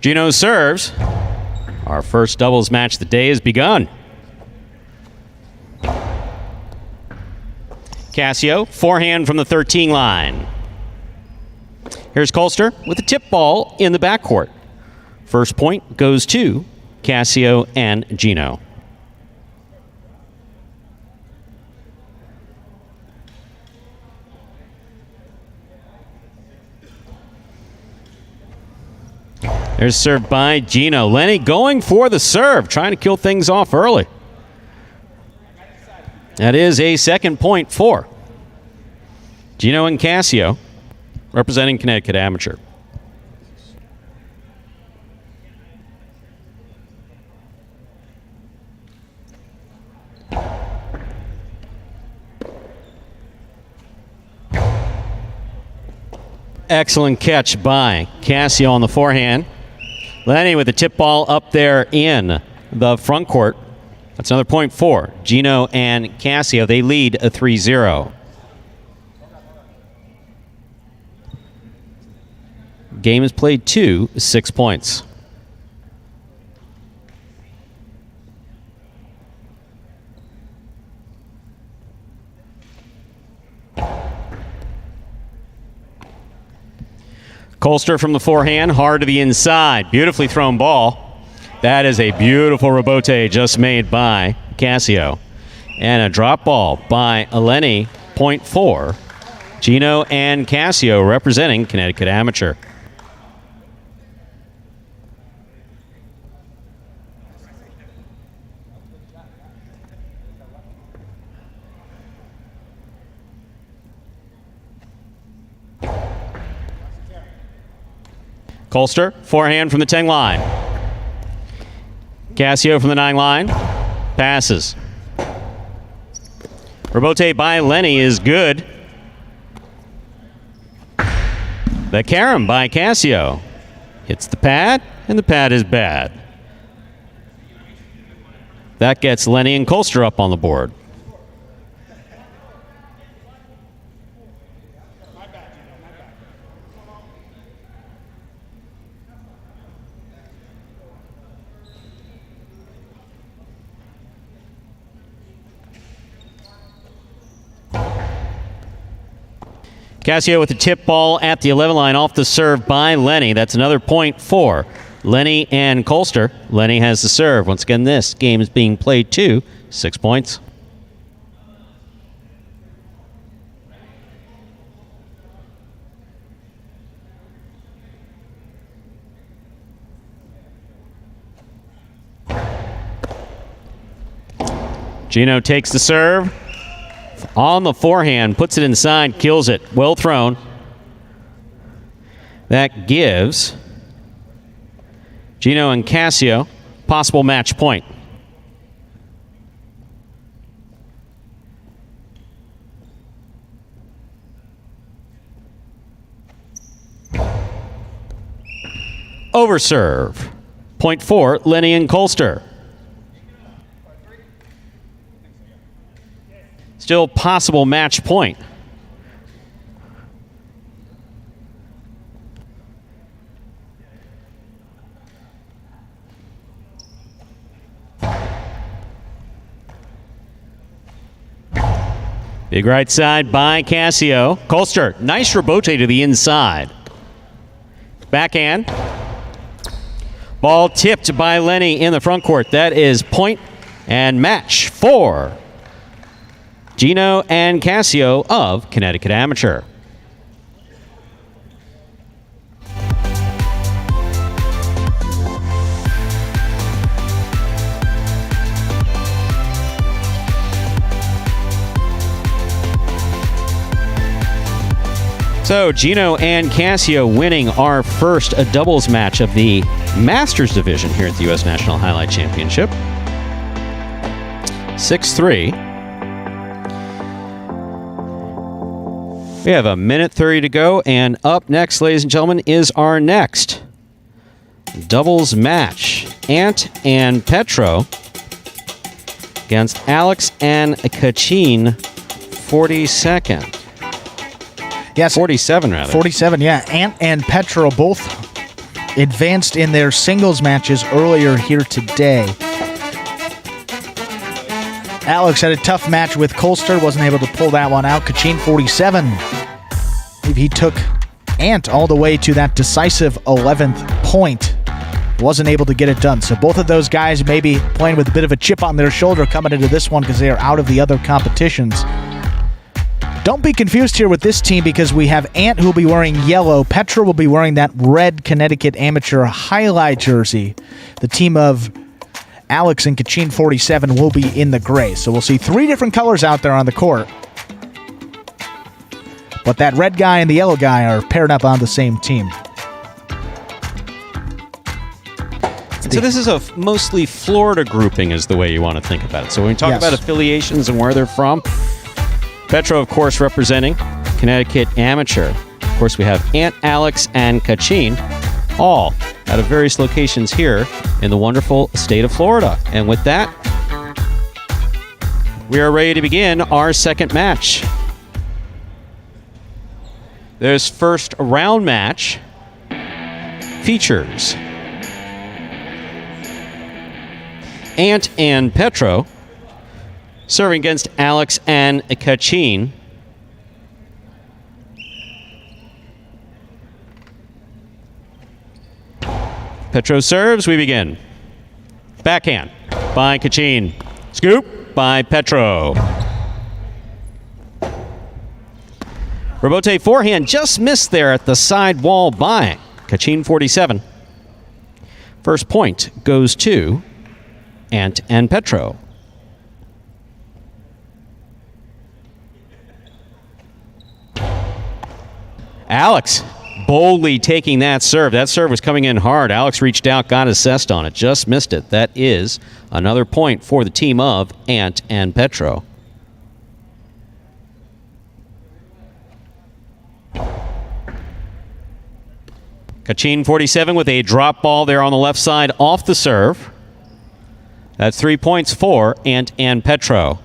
A: Gino serves. Our first doubles match of the day has begun. Casio, forehand from the 13 line. Here's Colster with the tip ball in the backcourt. First point goes to Casio and Gino. There's serve by Gino. Lenny going for the serve, trying to kill things off early. That is a second point for Gino and Casio, representing Connecticut Amateur. Excellent catch by Casio on the forehand. Lenny with the tip ball up there in the front court. That's another point for Gino and Casio. They lead a 3-0. Game is played 6 points. Colster from the forehand, hard to the inside. Beautifully thrown ball. That is a beautiful rebote just made by Casio. And a drop ball by Lenny, point for Gino and Casio, representing Connecticut Amateur. Colster, forehand from the 10 line. Casio from the 9 line. Passes. Rebote by Lenny is good. The carom by Casio. Hits the pad, and the pad is bad. That gets Lenny and Colster up on the board. Casio with the tip ball at the 11 line off the serve by Lenny. That's another point for Lenny and Colster. Lenny has the serve. Once again, this game is being played 6 points. Gino takes the serve. On the forehand, puts it inside, kills it. Well thrown. That gives Gino and Casio possible match point. Over serve. Point for Lenny and Colster. Still possible match point. Big right side by Casio. Colster, nice rebote to the inside. Backhand. Ball tipped by Lenny in the front court. That is point and match for Gino and Casio of Connecticut Amateur. So, Gino and Casio winning our first doubles match of the Masters Division here at the U.S. National Highlight Championship. 6-3. We have a minute 30 to go, and up next, ladies and gentlemen, is our next doubles match. Ant and Petro against Alex and Kachin, 42nd.
B: Yes.
A: 47, rather.
B: 47, yeah. Ant and Petro both advanced in their singles matches earlier here today. Alex had a tough match with Colster, wasn't able to pull that one out. Kachin, 47. He took Ant all the way to that decisive 11th point. Wasn't able to get it done. So both of those guys may be playing with a bit of a chip on their shoulder coming into this one because they are out of the other competitions. Don't be confused here with this team because we have Ant who will be wearing yellow. Petro will be wearing that red Connecticut Amateur highlight jersey. The team of Alex and Kachin 47 will be in the gray. So we'll see three different colors out there on the court. But that red guy and the yellow guy are paired up on the same team.
A: So this is a mostly Florida grouping is the way you want to think about it. So when we talk about affiliations and where they're from, Petro, of course, representing Connecticut Amateur. Of course, we have Ant, Alex, and Kachin, all out of various locations here in the wonderful state of Florida. And with that, we are ready to begin our second match. This first round match features Ant and Petro serving against Alex and Kachin. Petro serves, we begin. Backhand by Kachin. Scoop by Petro. Rebote forehand just missed there at the side wall by Kachin, 47. First point goes to Ant and Petro. Alex boldly taking that serve. That serve was coming in hard. Alex reached out, got assessed on it, just missed it. That is another point for the team of Ant and Petro. Kachin, 47, with a drop ball there on the left side off the serve. That's 3 points for Ant and Petro.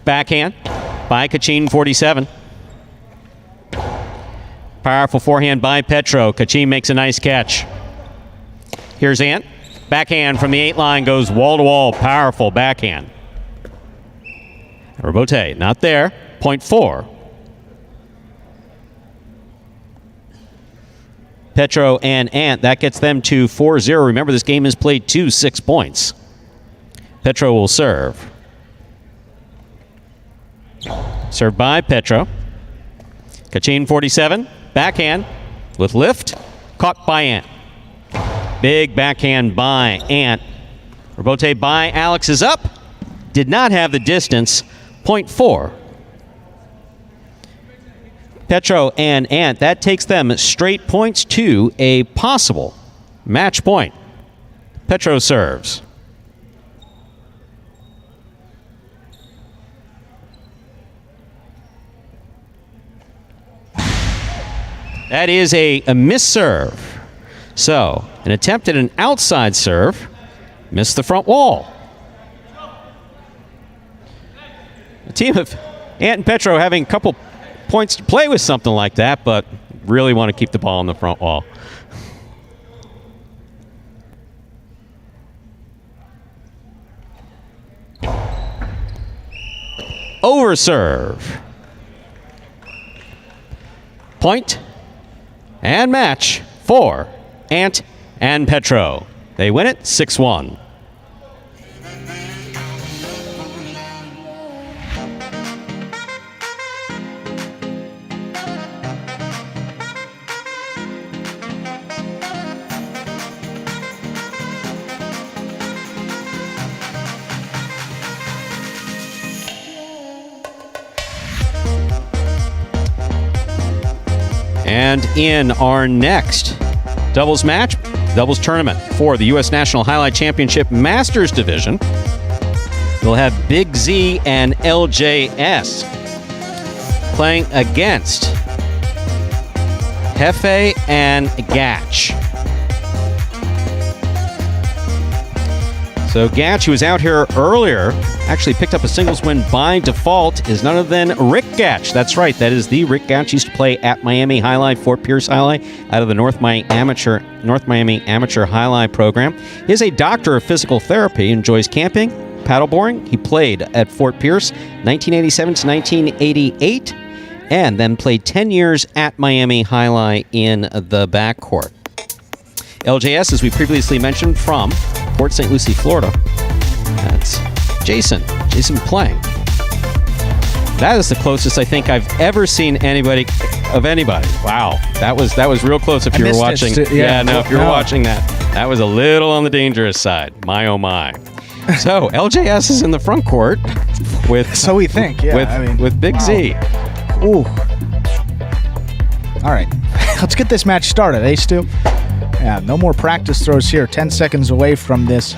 A: Backhand by Kachin, 47. Powerful forehand by Petro. Kachin makes a nice catch. Here's Ant. Backhand from the 8 line goes wall to wall. Powerful backhand. Rebote not there. Point 4. Petro and Ant, that gets them to 4-0. Remember, this game is played to 6 points. Petro will serve. Served by Petro. Kachin, 47. Backhand with lift. Caught by Ant. Big backhand by Ant. Rebote by Alex is up. Did not have the distance. Point 4. Petro and Ant, that takes them straight points to a possible match point. Petro serves. That is a misserve. So, an attempt at an outside serve. Missed the front wall. The team of Ant and Petro having a couple points to play with something like that, but really want to keep the ball on the front wall. Over serve. Point and match for Ant and Petro. They win it 6-1. And in our next doubles match, doubles tournament for the U.S. National Jai-Alai Championship Masters Division, we'll have Big Z and LJS playing against Jefe and Gatch. So Gatch, who was out here earlier, actually picked up a singles win by default, is none other than Rick Gatch. That's right, that is the Rick Gatch. Used to play at Miami Jai-Alai, Fort Pierce Jai-Alai, out of the North Miami Amateur Jai-Alai program. He is a doctor of physical therapy, enjoys camping, paddleboarding. He played at Fort Pierce 1987 to 1988, and then played 10 years at Miami Jai-Alai in the backcourt. LJS, as we previously mentioned, from Port St. Lucie, Florida. That's Jason playing. That is the closest I think I've ever seen anybody. Wow, that was real close. If you were watching, if you were watching that was a little on the dangerous side. My oh my. So LJS is in the front court with.
B: So we think, yeah.
A: With Big Z.
B: Ooh. All right, let's get this match started, eh, Stu? Yeah, no more practice throws here. 10 seconds away from this.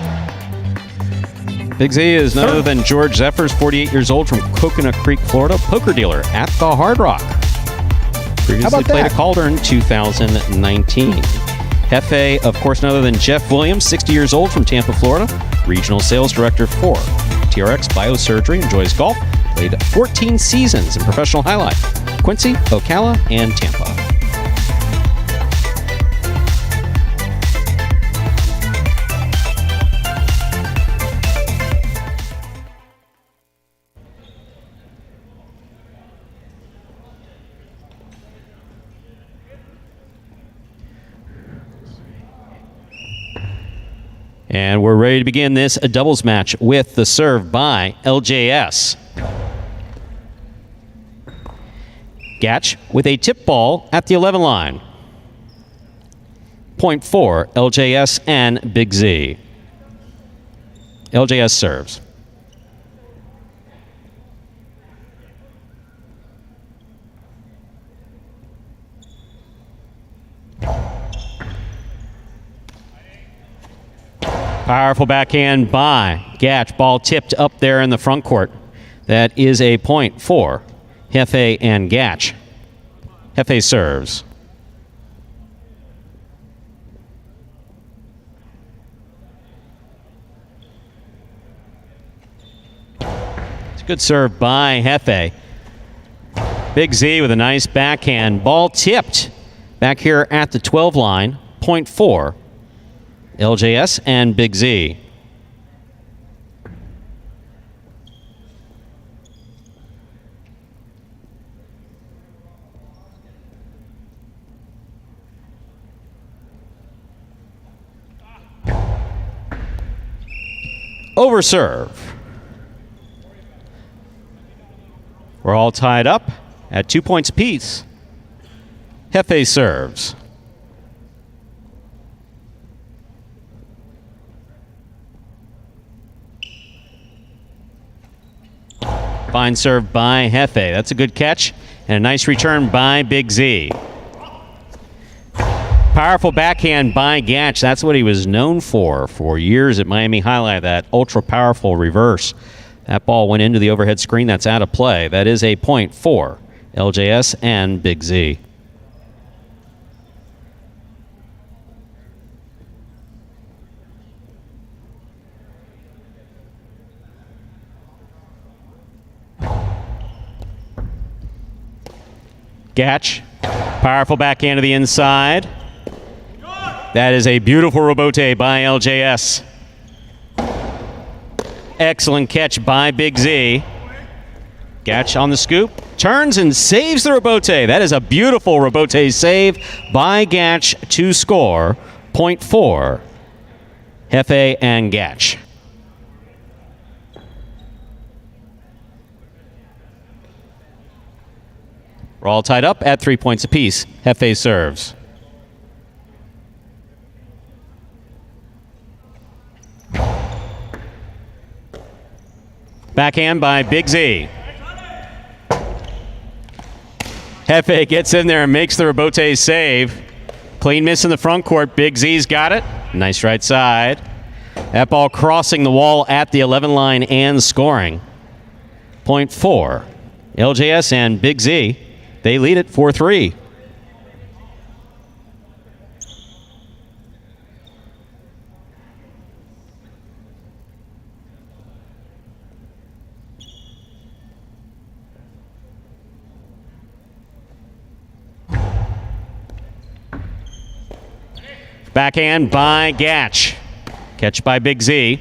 A: Big Z is none other than George Zephyrs, 48 years old, from Coconut Creek, Florida, poker dealer at the Hard Rock. Previously played at Calder in 2019. Jefe, of course, none other than Jeff Williams, 60 years old, from Tampa, Florida, regional sales director for TRX Biosurgery, enjoys golf, played 14 seasons in professional Jai-Alai, Quincy, Ocala, and Tampa. And we're ready to begin this doubles match with the serve by LJS. Gatch with a tip ball at the 11 line. Point for LJS and Big Z. LJS serves. Powerful backhand by Gatch. Ball tipped up there in the front court. That is a point for Jefe and Gatch. Jefe serves. It's a good serve by Jefe. Big Z with a nice backhand. Ball tipped back here at the 12 line. Point for LJS and Big Z. Over serve. We're all tied up at 2 points apiece. Jefe serves. Fine serve by Jefe. That's a good catch. And a nice return by Big Z. Powerful backhand by Gatch. That's what he was known for years at Miami Jai-Alai, that ultra-powerful reverse. That ball went into the overhead screen. That's out of play. That is a point for LJS and Big Z. Gatch, powerful backhand to the inside. That is a beautiful rebote by LJS. Excellent catch by Big Z. Gatch on the scoop, turns and saves the rebote. That is a beautiful rebote save by Gatch to score. Point for Jefe and Gatch. We're all tied up at 3 points apiece. Jefe serves. Backhand by Big Z. Hefe gets in there and makes the rebote save. Clean miss in the front court. Big Z's got it. Nice right side. That ball crossing the wall at the 11 line and scoring. Point 4. LJS and Big Z, they lead it 4-3. Backhand by Gatch. Catch by Big Z.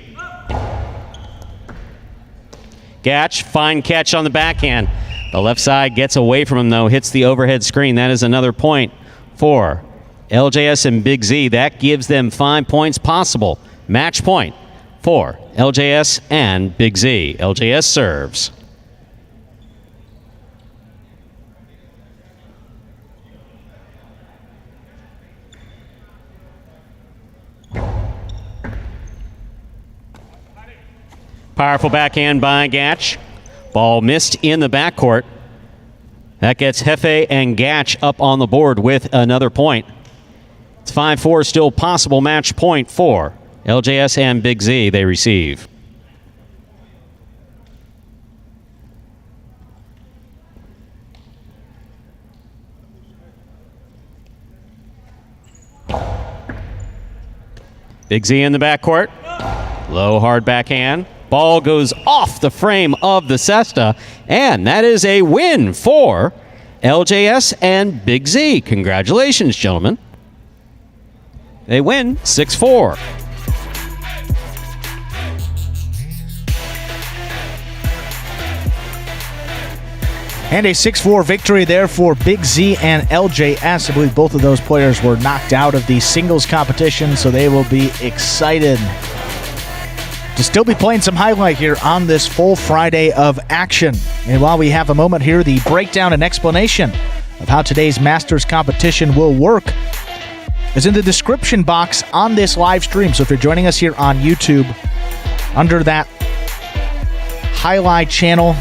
A: Gatch, fine catch on the backhand. The left side gets away from him, though, hits the overhead screen. That is another point for LJS and Big Z. That gives them 5 points possible. Match point for LJS and Big Z. LJS serves. Powerful backhand by Gatch. Ball missed in the backcourt. That gets Hefe and Gatch up on the board with another point. It's 5-4, still possible match point for LJS and Big Z. They receive. Big Z in the backcourt. Low, hard backhand. Ball goes off the frame of the cesta, and that is a win for LJS and Big Z. Congratulations, gentlemen. They win 6-4.
B: And a 6-4 victory there for Big Z and LJS. I believe both of those players were knocked out of the singles competition, so they will be excited to still be playing some highlight here on this full Friday of action. And while we have a moment here, the breakdown and explanation of how today's Masters competition will work is in the description box on this live stream. So if you're joining us here on YouTube, under that highlight channel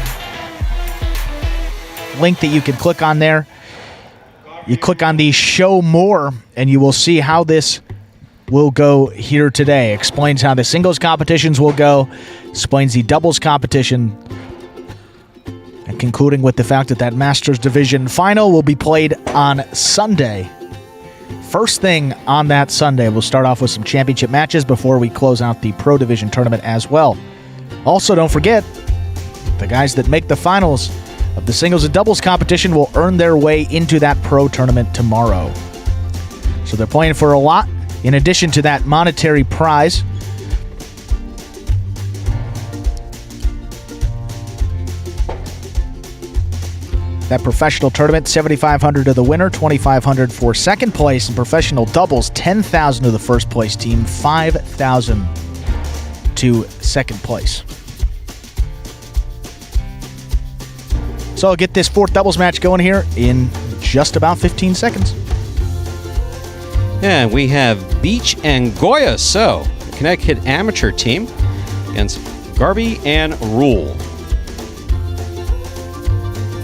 B: link that you can click on there, you click on the show more and you will see how this will go here today. Explains how the singles competitions will go, explains the doubles competition, and concluding with the fact that that Masters Division final will be played on Sunday. First thing on that Sunday, we'll start off with some championship matches before we close out the Pro Division tournament as well. Also, don't forget, the guys that make the finals of the singles and doubles competition will earn their way into that Pro tournament tomorrow. So they're playing for a lot. In addition to that monetary prize, that professional tournament, $7,500 to the winner, $2,500 for second place, and professional doubles, $10,000 to the first place team, $5,000 to second place. So I'll get this fourth doubles match going here in just about 15 seconds.
A: And we have Beach and Goya. So, the Connecticut amateur team against Garby and Rule.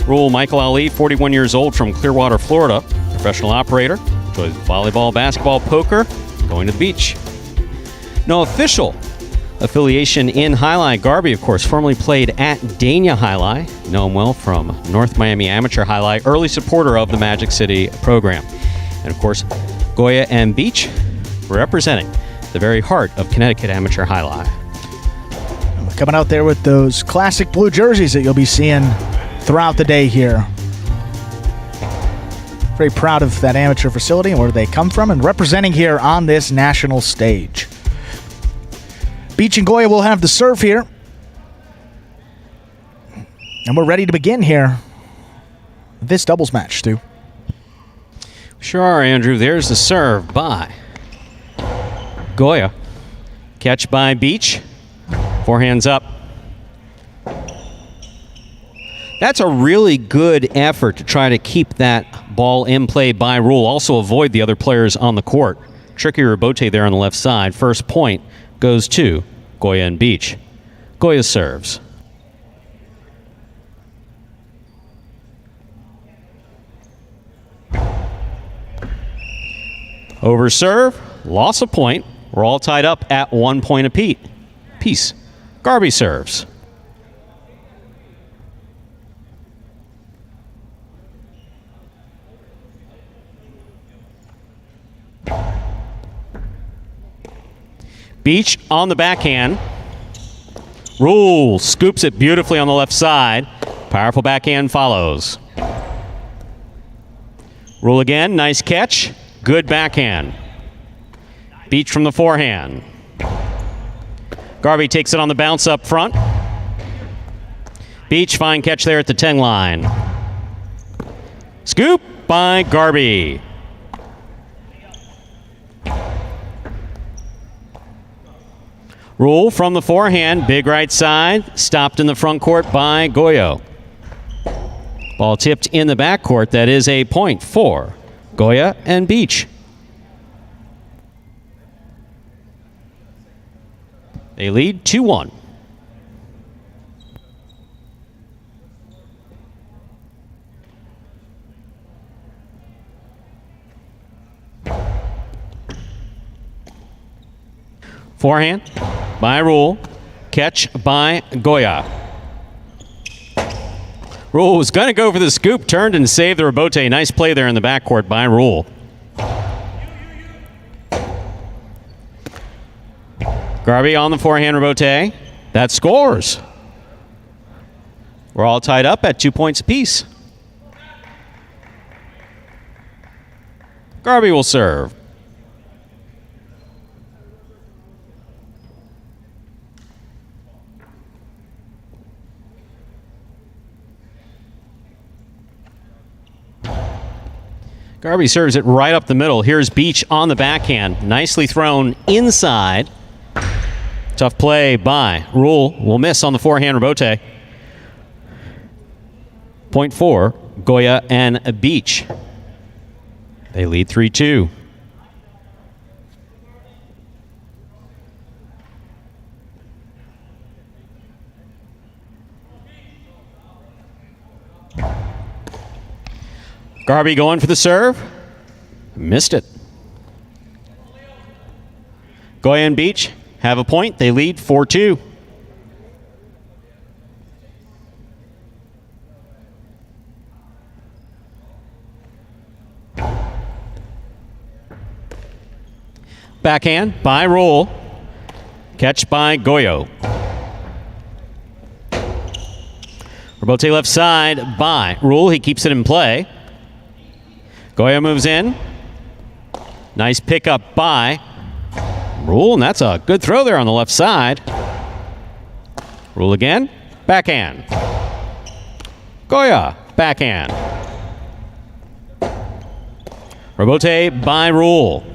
A: Rule, Michael Ali, 41 years old, from Clearwater, Florida. Professional operator. Enjoys volleyball, basketball, poker, going to the beach. No official affiliation in Highlight. Garby, of course, formerly played at Dania Highlight. Know him well from North Miami Amateur Highlight. Early supporter of the Magic City program. And, of course, Goya and Beach representing the very heart of Connecticut Amateur Highlight.
B: Coming out there with those classic blue jerseys that you'll be seeing throughout the day here. Very proud of that amateur facility and where they come from, and representing here on this national stage. Beach and Goya will have the serve here. And we're ready to begin here. This doubles match, Stu.
A: Sure are, Andrew. There's the serve by Goya. Catch by Beach. Forehands up. That's a really good effort to try to keep that ball in play by Rule. Also avoid the other players on the court. Tricky rebote there on the left side. First point goes to Goya and Beach. Goya serves. Over serve, loss of point. We're all tied up at 1 point apiece. Garby serves. Beach on the backhand. Rule scoops it beautifully on the left side. Powerful backhand follows. Rule again, nice catch. Good backhand. Beach from the forehand. Garby takes it on the bounce up front. Beach, fine catch there at the 10 line. Scoop by Garby. Rule from the forehand, big right side, stopped in the front court by Goya. Ball tipped in the back court. That is a point for Goya and Beach. They lead 2-1. Forehand by Rule. Catch by Goya. Rule was going to go for the scoop, turned and saved the rebote. Nice play there in the backcourt by Rule. Garby on the forehand rebote. That scores. We're all tied up at 2 points apiece. Garby will serve. Garby serves it right up the middle. Here's Beach on the backhand. Nicely thrown inside. Tough play by Rule. Will miss on the forehand rebote. Point for Goya and Beach. They lead 3-2. Garby going for the serve. Missed it. Goya and Beach have a point. They lead 4-2. Backhand by Rule. Catch by Goyo. Rebote left side by Rule. He keeps it in play. Goya moves in. Nice pickup by Rule, and that's a good throw there on the left side. Rule again. Backhand. Goya. Backhand. Rebote by Rule.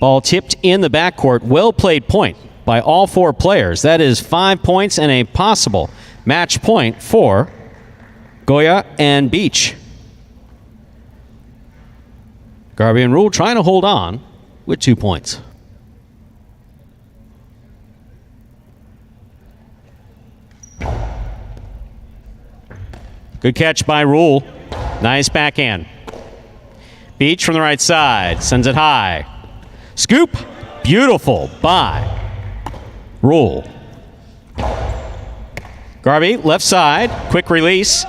A: Ball tipped in the backcourt. Well played point by all four players. That is 5 points and a possible match point for Goya and Beach. Garby and Rule trying to hold on with 2 points. Good catch by Rule. Nice backhand. Beach from the right side. Sends it high. Scoop. Beautiful by Rule. Garby, left side, quick release,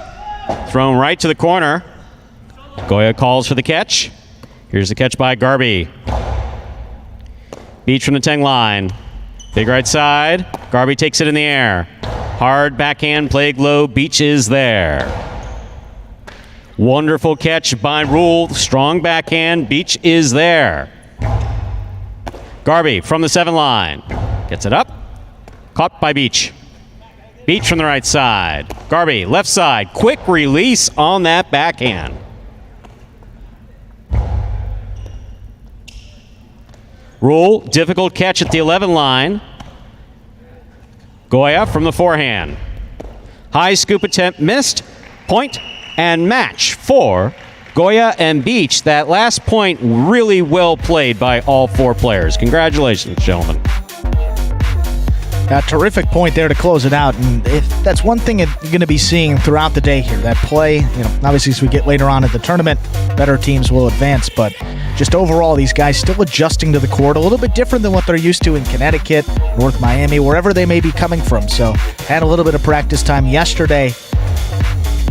A: thrown right to the corner. Goya calls for the catch. Here's the catch by Garby. Beach from the 10 line. Big right side. Garby takes it in the air. Hard backhand, played low. Beach is there. Wonderful catch by Rule. Strong backhand. Beach is there. Garby from the 7 line. Gets it up. Caught by Beach. Beach from the right side. Garby, left side. Quick release on that backhand. Rule, difficult catch at the 11 line. Goya from the forehand. High scoop attempt missed. Point and match for Goya and Beach. That last point really well played by all four players. Congratulations, gentlemen.
B: A terrific point there to close it out, and that's one thing you're going to be seeing throughout the day here. That play, obviously as we get later on in the tournament, better teams will advance, but just overall, these guys still adjusting to the court, a little bit different than what they're used to in Connecticut, North Miami, wherever they may be coming from. So had a little bit of practice time yesterday,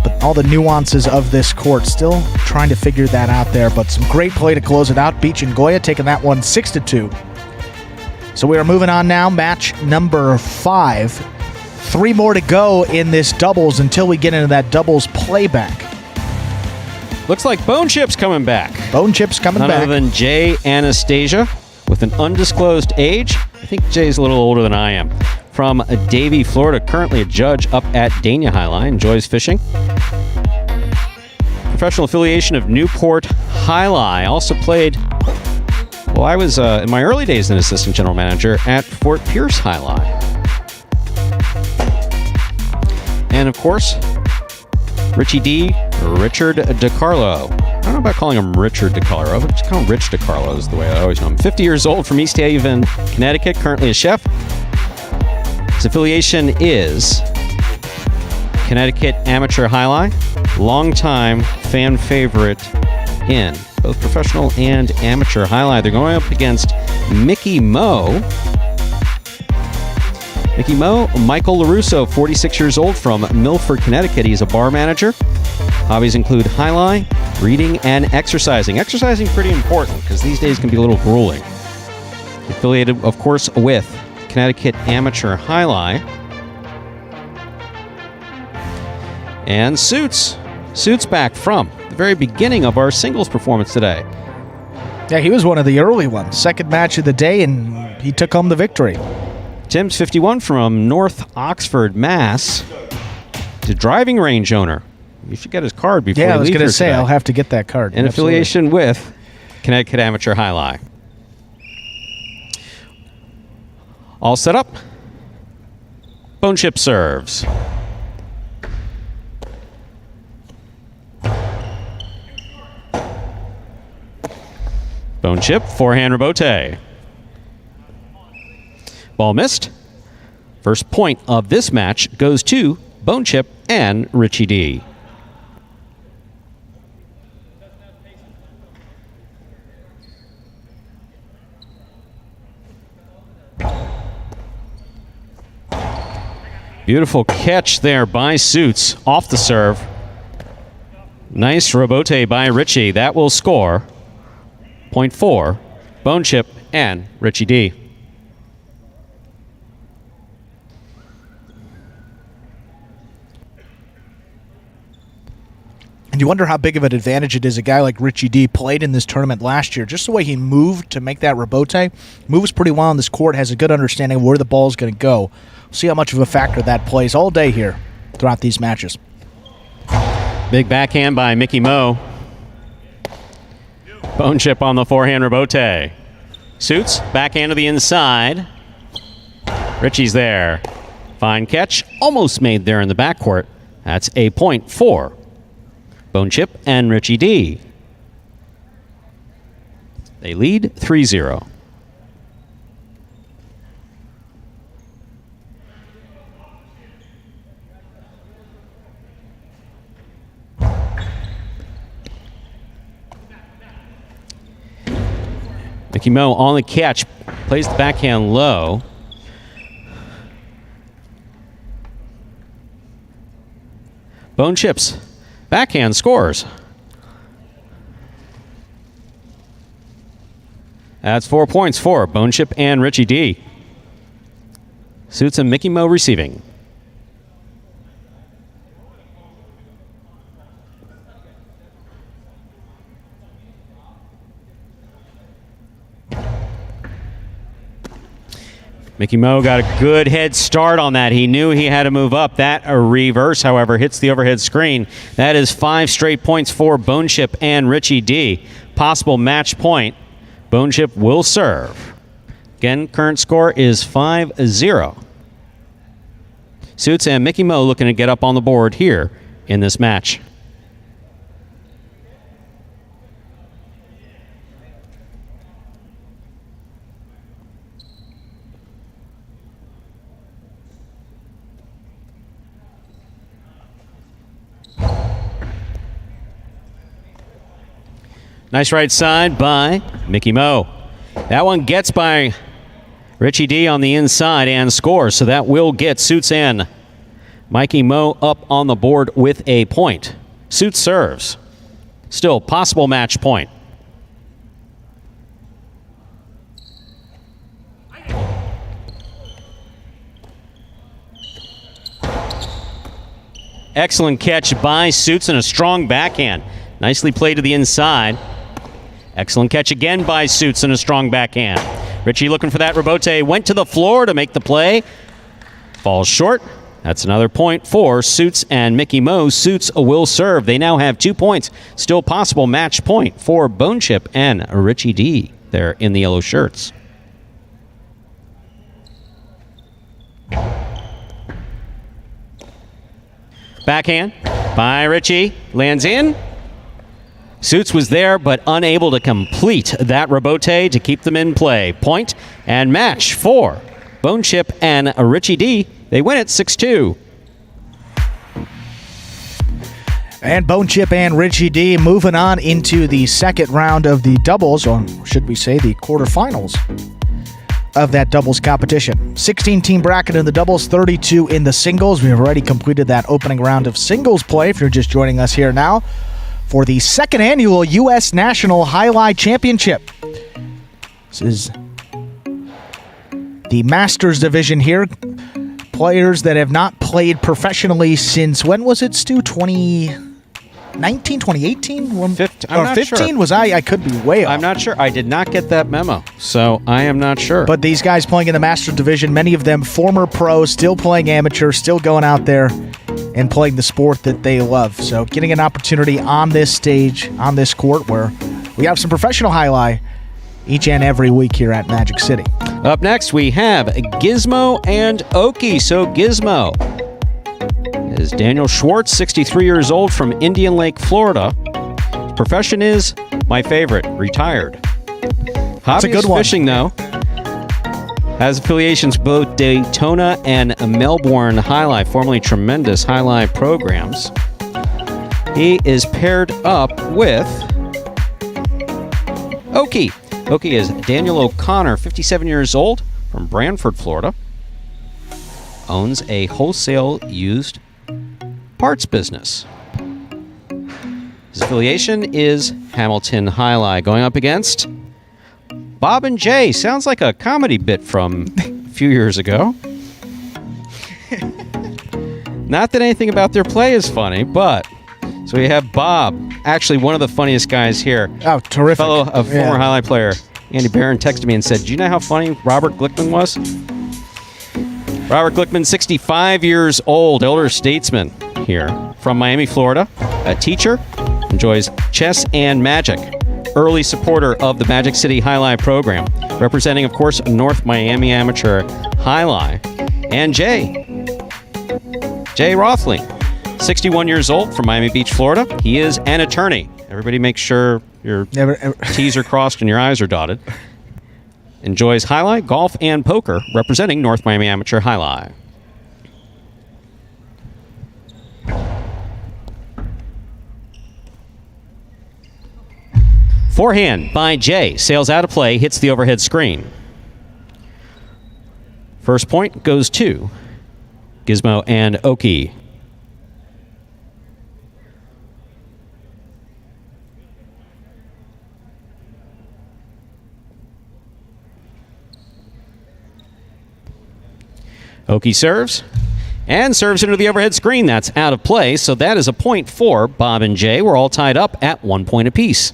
B: but all the nuances of this court, still trying to figure that out there, but some great play to close it out. Beach and Goya taking that one 6-2. So we are moving on now, match number 5. 3 more to go in this doubles until we get into that doubles playback.
A: Looks like Bone Chip's coming back.
B: Bone Chip's coming
A: None
B: back.
A: other than J Anastasia with an undisclosed age. I think Jay's a little older than I am. From Davie, Florida, currently a judge up at Dania Highline, enjoys fishing. Professional affiliation of Newport Highline. Also played... Well, I was, in my early days, an assistant general manager at Fort Pierce Highline. And, of course, Richie D, Richard DiCarlo. I don't know about calling him Richard DiCarlo, but just call him Rich DiCarlo is the way I always know him. 50 years old, from East Haven, Connecticut, currently a chef. His affiliation is Connecticut Amateur Highline. Longtime fan favorite in both professional and amateur highlight. They're going up against Mickey Mo. Michael Larusso, 46 years old, from Milford, Connecticut. He's a bar manager. Hobbies include highlight, reading, and exercising. Exercising pretty important because these days can be a little grueling. Affiliated, of course, with Connecticut Amateur Highlight. And Suits back from the very beginning of our singles performance today.
B: Yeah, he was one of the early ones. Second match of the day, and he took home the victory.
A: Tim's 51 from North Oxford, Mass. The driving range owner. You should get his card before you leave.
B: Yeah, I was going to say,
A: today.
B: I'll have to get that card.
A: In affiliation with Connecticut Amateur Highlight. All set up. Bone Chip serves. Bone Chip, forehand rebote. Ball missed. First point of this match goes to Bone Chip and Richie D. Beautiful catch there by Suits off the serve. Nice rebote by Richie. That will score. Point 4, Bone Chip and Richie D.
B: And you wonder how big of an advantage it is. A guy like Richie D played in this tournament last year. Just the way he moved to make that rebote, moves pretty well on this court, has a good understanding of where the ball is going to go. We'll see how much of a factor that plays all day here throughout these matches.
A: Big backhand by Mickey Mo. Bone Chip on the forehand rebote. Suits, backhand to the inside. Richie's there. Fine catch, almost made there in the backcourt. That's a point for Bone Chip and Richie D. They lead 3-0. Mickey Mo on the catch, plays the backhand low. Bone Chip's backhand scores. That's 4 points for Bone Chip and Richie D. Suits and Mickey Mo receiving. Mickey Mo got a good head start on that. He knew he had to move up. That a reverse, however, hits the overhead screen. That is 5 straight points for Bone Chip and Richie D. Possible match point. Bone Chip will serve. Again, current score is 5-0. Suits and Mickey Mo looking to get up on the board here in this match. Nice right side by Mickey Mo. That one gets by Richie D on the inside and scores, so that will get Suits and Mikey Mo up on the board with a point. Suits serves. Still possible match point. Excellent catch by Suits and a strong backhand. Nicely played to the inside. Excellent catch again by Suits and a strong backhand. Richie looking for that rebote. Went to the floor to make the play. Falls short. That's another point for Suits and Mickey Mo. Suits will serve. They now have 2 points. Still possible match point for Bone Chip and Richie D there in the yellow shirts. Backhand by Richie. Lands in. Suits was there but unable to complete that rebote to keep them in play. Point and match for Bone Chip and Richie D. They win it 6-2.
B: And Bone Chip and Richie D moving on into the second round of the doubles, or should we say the quarterfinals of that doubles competition. 16-team bracket in the doubles, 32 in the singles. We have already completed that opening round of singles play if you're just joining us here now for the second annual U.S. National Jai-Alai Championship. This is the Masters Division here. Players that have not played professionally since, when was it, Stu? 2019, 2018?
A: 15, I'm not
B: 15?
A: Sure.
B: Was I could be way off.
A: I'm not sure. I did not get that memo, so I am not sure.
B: But these guys playing in the Masters Division, many of them former pros, still playing amateur, still going out there and playing the sport that they love. So getting an opportunity on this stage, on this court, where we have some professional highlight each and every week here at Magic City.
A: Up next, we have Gizmo and Oki. So Gizmo is Daniel Schwartz, 63 years old from Indian Lake, Florida. His profession is my favorite, retired. Hobby
B: a good
A: is
B: one.
A: Fishing, though. Has affiliations with both Daytona and Melbourne Jai-Alai, formerly Tremendous Jai-Alai programs. He is paired up with Oki. Oki is Daniel O'Connor, 57 years old, from Brantford, Florida. Owns a wholesale used parts business. His affiliation is Hamilton Jai-Alai. Going up against Bob and Jay. Sounds like a comedy bit from a few years ago. Not that anything about their play is funny, but... So we have Bob, actually one of the funniest guys here.
B: Oh, terrific.
A: A former Jai-Alai player. Andy Barron texted me and said, do you know how funny Robert Glickman was? Robert Glickman, 65 years old, elder statesman here from Miami, Florida. A teacher, enjoys chess and magic. Early supporter of the Magic City Jai-Alai program. Representing, of course, North Miami Amateur Jai-Alai. And Jay Rothling, 61 years old from Miami Beach, Florida. He is an attorney. Everybody make sure your T's are crossed and your I's are dotted. Enjoys Jai-Alai, golf, and poker, representing North Miami Amateur Jai-Alai. Forehand by Jay. Sails out of play, hits the overhead screen. First point goes to Gizmo and Oki. Oki serves, and serves into the overhead screen. That's out of play, so that is a point for Bob and Jay. We're all tied up at 1 point apiece.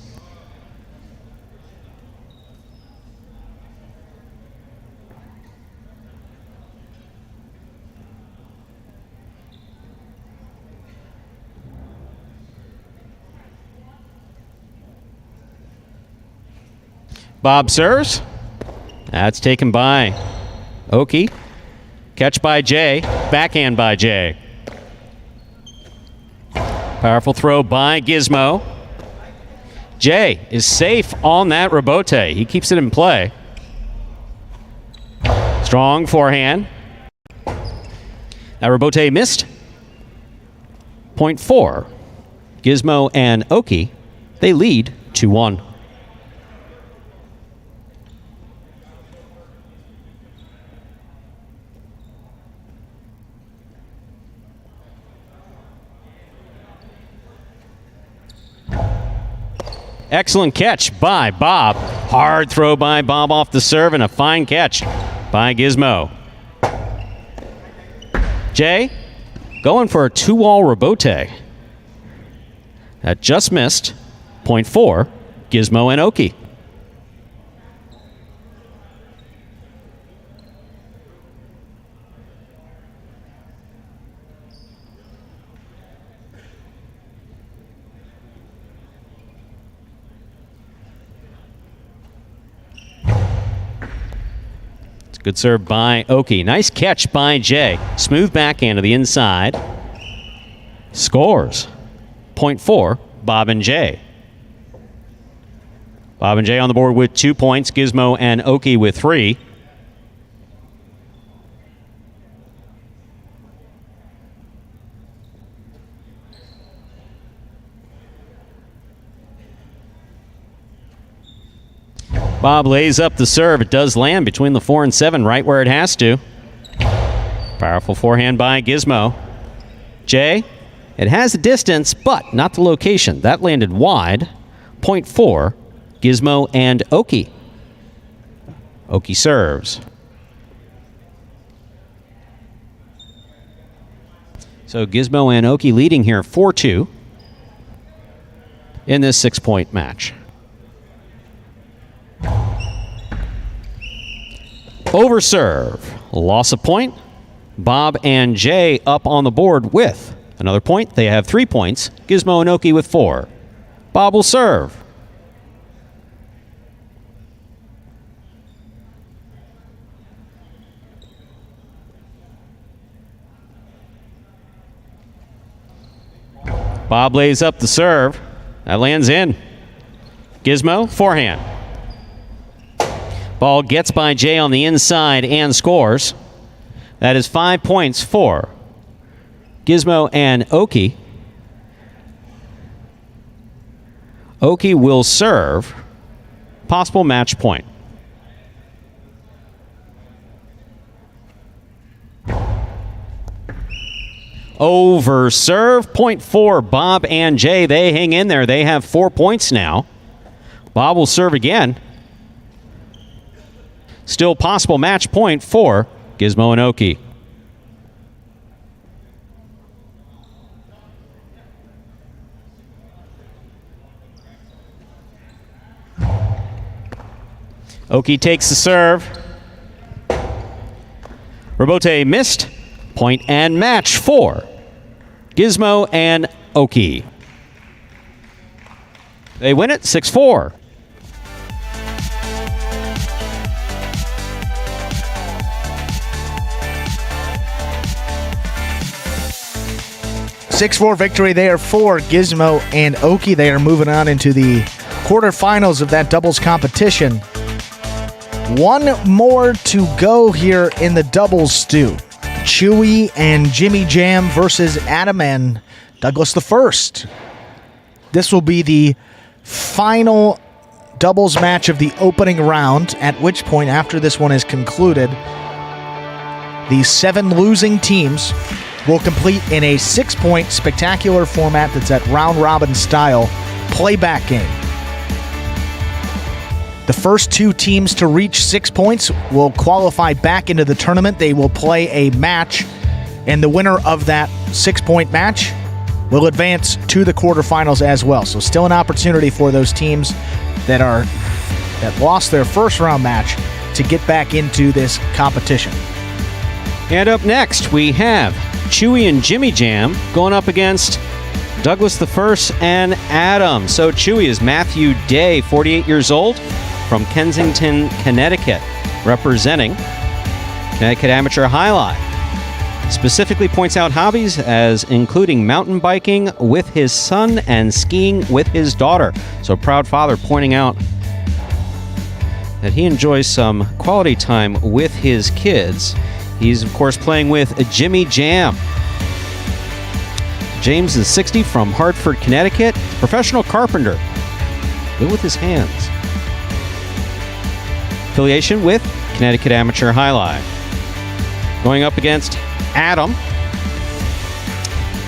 A: Bob serves. That's taken by Oki. Catch by Jay. Backhand by Jay. Powerful throw by Gizmo. Jay is safe on that rebote. He keeps it in play. Strong forehand. That rebote missed. Point 4. Gizmo and Oki, they lead 2-1. Excellent catch by Bob. Hard throw by Bob off the serve, and a fine catch by Gizmo. Jay going for a 2-wall rebote. That just missed. Point 4, Gizmo and Oki. Good serve by Oki. Nice catch by Jay. Smooth backhand to the inside. Scores. Point 4, Bob and Jay. Bob and Jay on the board with 2 points. Gizmo and Oki with 3. Bob lays up the serve. It does land between the 4 and 7, right where it has to. Powerful forehand by Gizmo. Jay, it has the distance, but not the location. That landed wide. Point 4, Gizmo and Oki. Oki serves. So Gizmo and Oki leading here 4-2 in this 6-point match. Over serve, loss of point. Bob and Jay up on the board with another point. They have 3 points. Gizmo and Oki with 4. Bob will serve. Bob lays up the serve. That lands in. Gizmo, forehand. Ball gets by Jay on the inside and scores. That is 5 points for Gizmo and Oki. Oki will serve. Possible match point. Over serve. Point 4, Bob and Jay. They hang in there. They have 4 points now. Bob will serve again. Still possible match point for Gizmo and Oki. Oki takes the serve. Rebote missed. Point and match for Gizmo and Oki. They win it 6-4.
B: Six-4 victory there for Gizmo and Oki. They are moving on into the quarterfinals of that doubles competition. One more to go here in the doubles stew. Chewy and Jimmy Jam versus Adam and Douglas the First. This will be the final doubles match of the opening round, at which point, after this one is concluded, the 7 losing teams will complete in a 6-point spectacular format that's at round-robin style playback game. The first 2 teams to reach 6 points will qualify back into the tournament. They will play a match, and the winner of that 6-point match will advance to the quarterfinals as well. So still an opportunity for those teams that lost their first-round match to get back into this competition.
A: And up next, we have Chewy and Jimmy Jam going up against Douglas the First and Adam. So Chewy is Matthew Day, 48 years old, from Kensington, Connecticut, representing Connecticut Amateur Highlight. Specifically points out hobbies as including mountain biking with his son and skiing with his daughter. So proud father pointing out that he enjoys some quality time with his kids. He's, of course, playing with Jimmy Jam. James is 60 from Hartford, Connecticut. Professional carpenter. Good with his hands. Affiliation with Connecticut Amateur Highlight. Going up against Adam.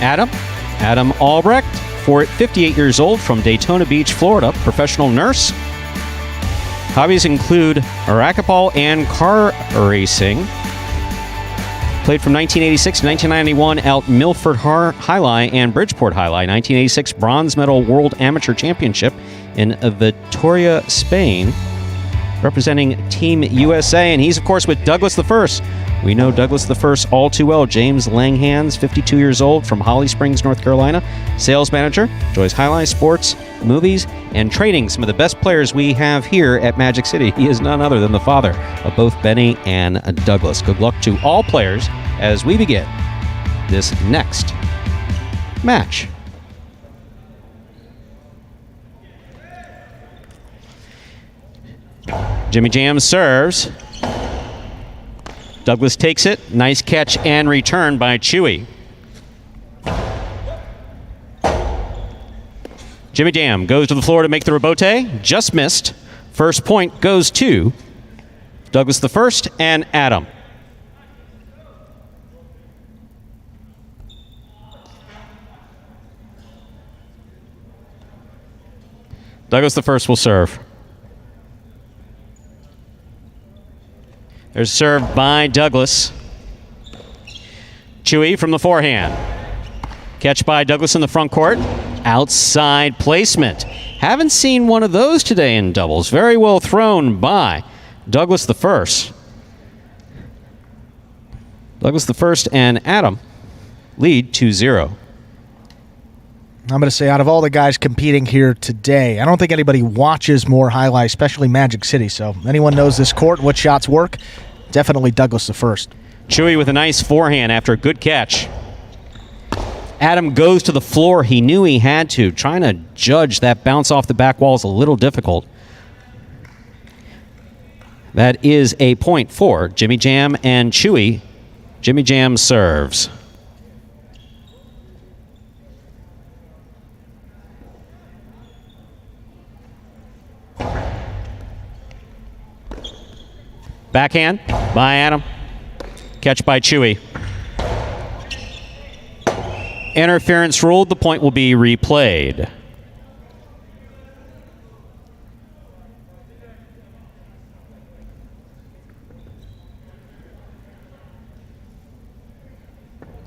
A: Adam Albrecht 58 years old from Daytona Beach, Florida, professional nurse. Hobbies include racquetball and car racing. Played from 1986 to 1991 at Milford Highline and Bridgeport Highline. 1986 bronze medal World Amateur Championship in Vitoria, Spain, representing Team USA. And he's, of course, with Douglas I. We know Douglas I all too well. James Langhans, 52 years old, from Holly Springs, North Carolina. Sales manager, enjoys highlight sports, movies, and training some of the best players we have here at Magic City. He is none other than the father of both Benny and Douglas. Good luck to all players as we begin this next match. Jimmy Jam serves. Douglas takes it. Nice catch and return by Chewy. Jimmy Jam goes to the floor to make the rebote. Just missed. First point goes to Douglas I and Adam. Douglas I will serve. There's served by Douglas. Chewy from the forehand. Catch by Douglas in the front court. Outside placement. Haven't seen one of those today in doubles. Very well thrown by Douglas I. Douglas I and Adam lead 2-0.
B: I'm going to say out of all the guys competing here today, I don't think anybody watches more highlights, especially Magic City. So anyone knows this court, what shots work, definitely Douglas I.
A: Chewy with a nice forehand after a good catch. Adam goes to the floor. He knew he had to. Trying to judge that bounce off the back wall is a little difficult. That is a point for Jimmy Jam and Chewy. Jimmy Jam serves. Backhand by Adam. Catch by Chewy. Interference ruled. The point will be replayed.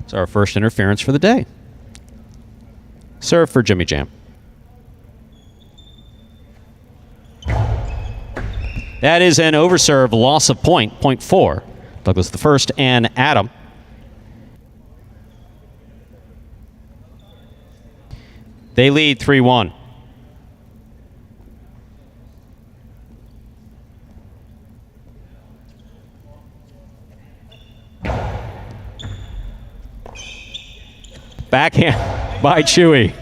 A: It's our first interference for the day. Serve for Jimmy Jam. That is an overserve loss of point. Point for Douglas I and Adam. They lead 3-1. Backhand by Chewy.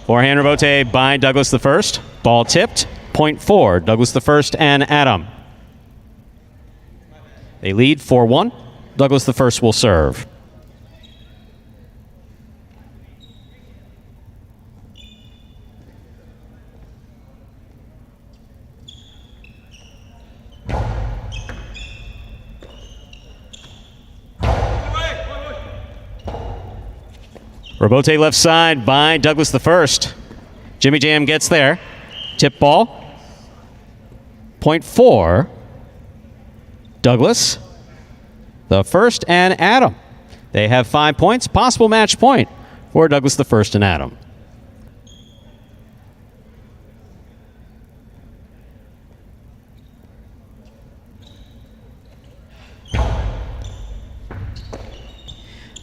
A: Forehand rebote by Douglas I. Ball tipped. Point for Douglas I and Adam. They lead 4-1. Douglas I will serve. Rebote left side by Douglas I. Jimmy Jam gets there. Tip ball. Point for Douglas I and Adam. They have 5 points. Possible match point for Douglas I and Adam.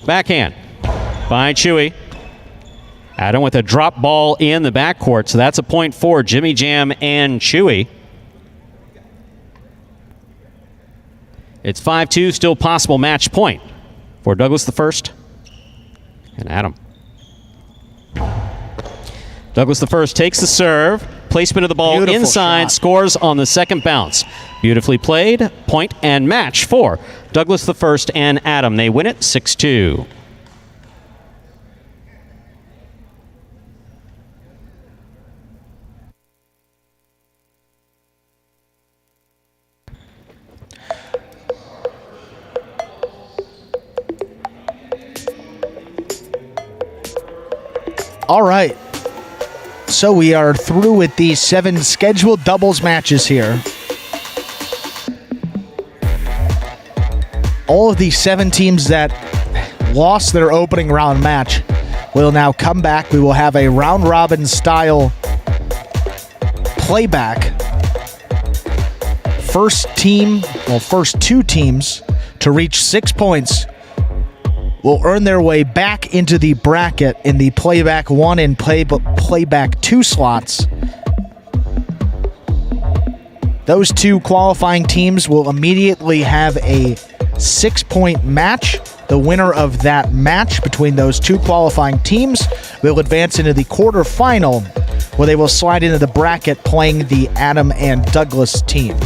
A: Backhand by Chewy. Adam with a drop ball in the backcourt, so that's a point for Jimmy Jam and Chewy. It's 5-2, still possible match point for Douglas I and Adam. Douglas I takes the serve, placement of the ball
B: Beautiful
A: inside,
B: shot.
A: Scores on the second bounce. Beautifully played, point and match for Douglas I and Adam. They win it 6-2.
B: All right. So we are through with these 7 scheduled doubles matches here. All of the 7 teams that lost their opening round match will now come back. We will have a round-robin style playback. First 2 teams to reach 6 points will earn their way back into the bracket in the Playback 1 and Playback 2 slots. Those 2 qualifying teams will immediately have a 6-point match. The winner of that match between those 2 qualifying teams will advance into the quarterfinal, where they will slide into the bracket playing the Adam and Douglas team.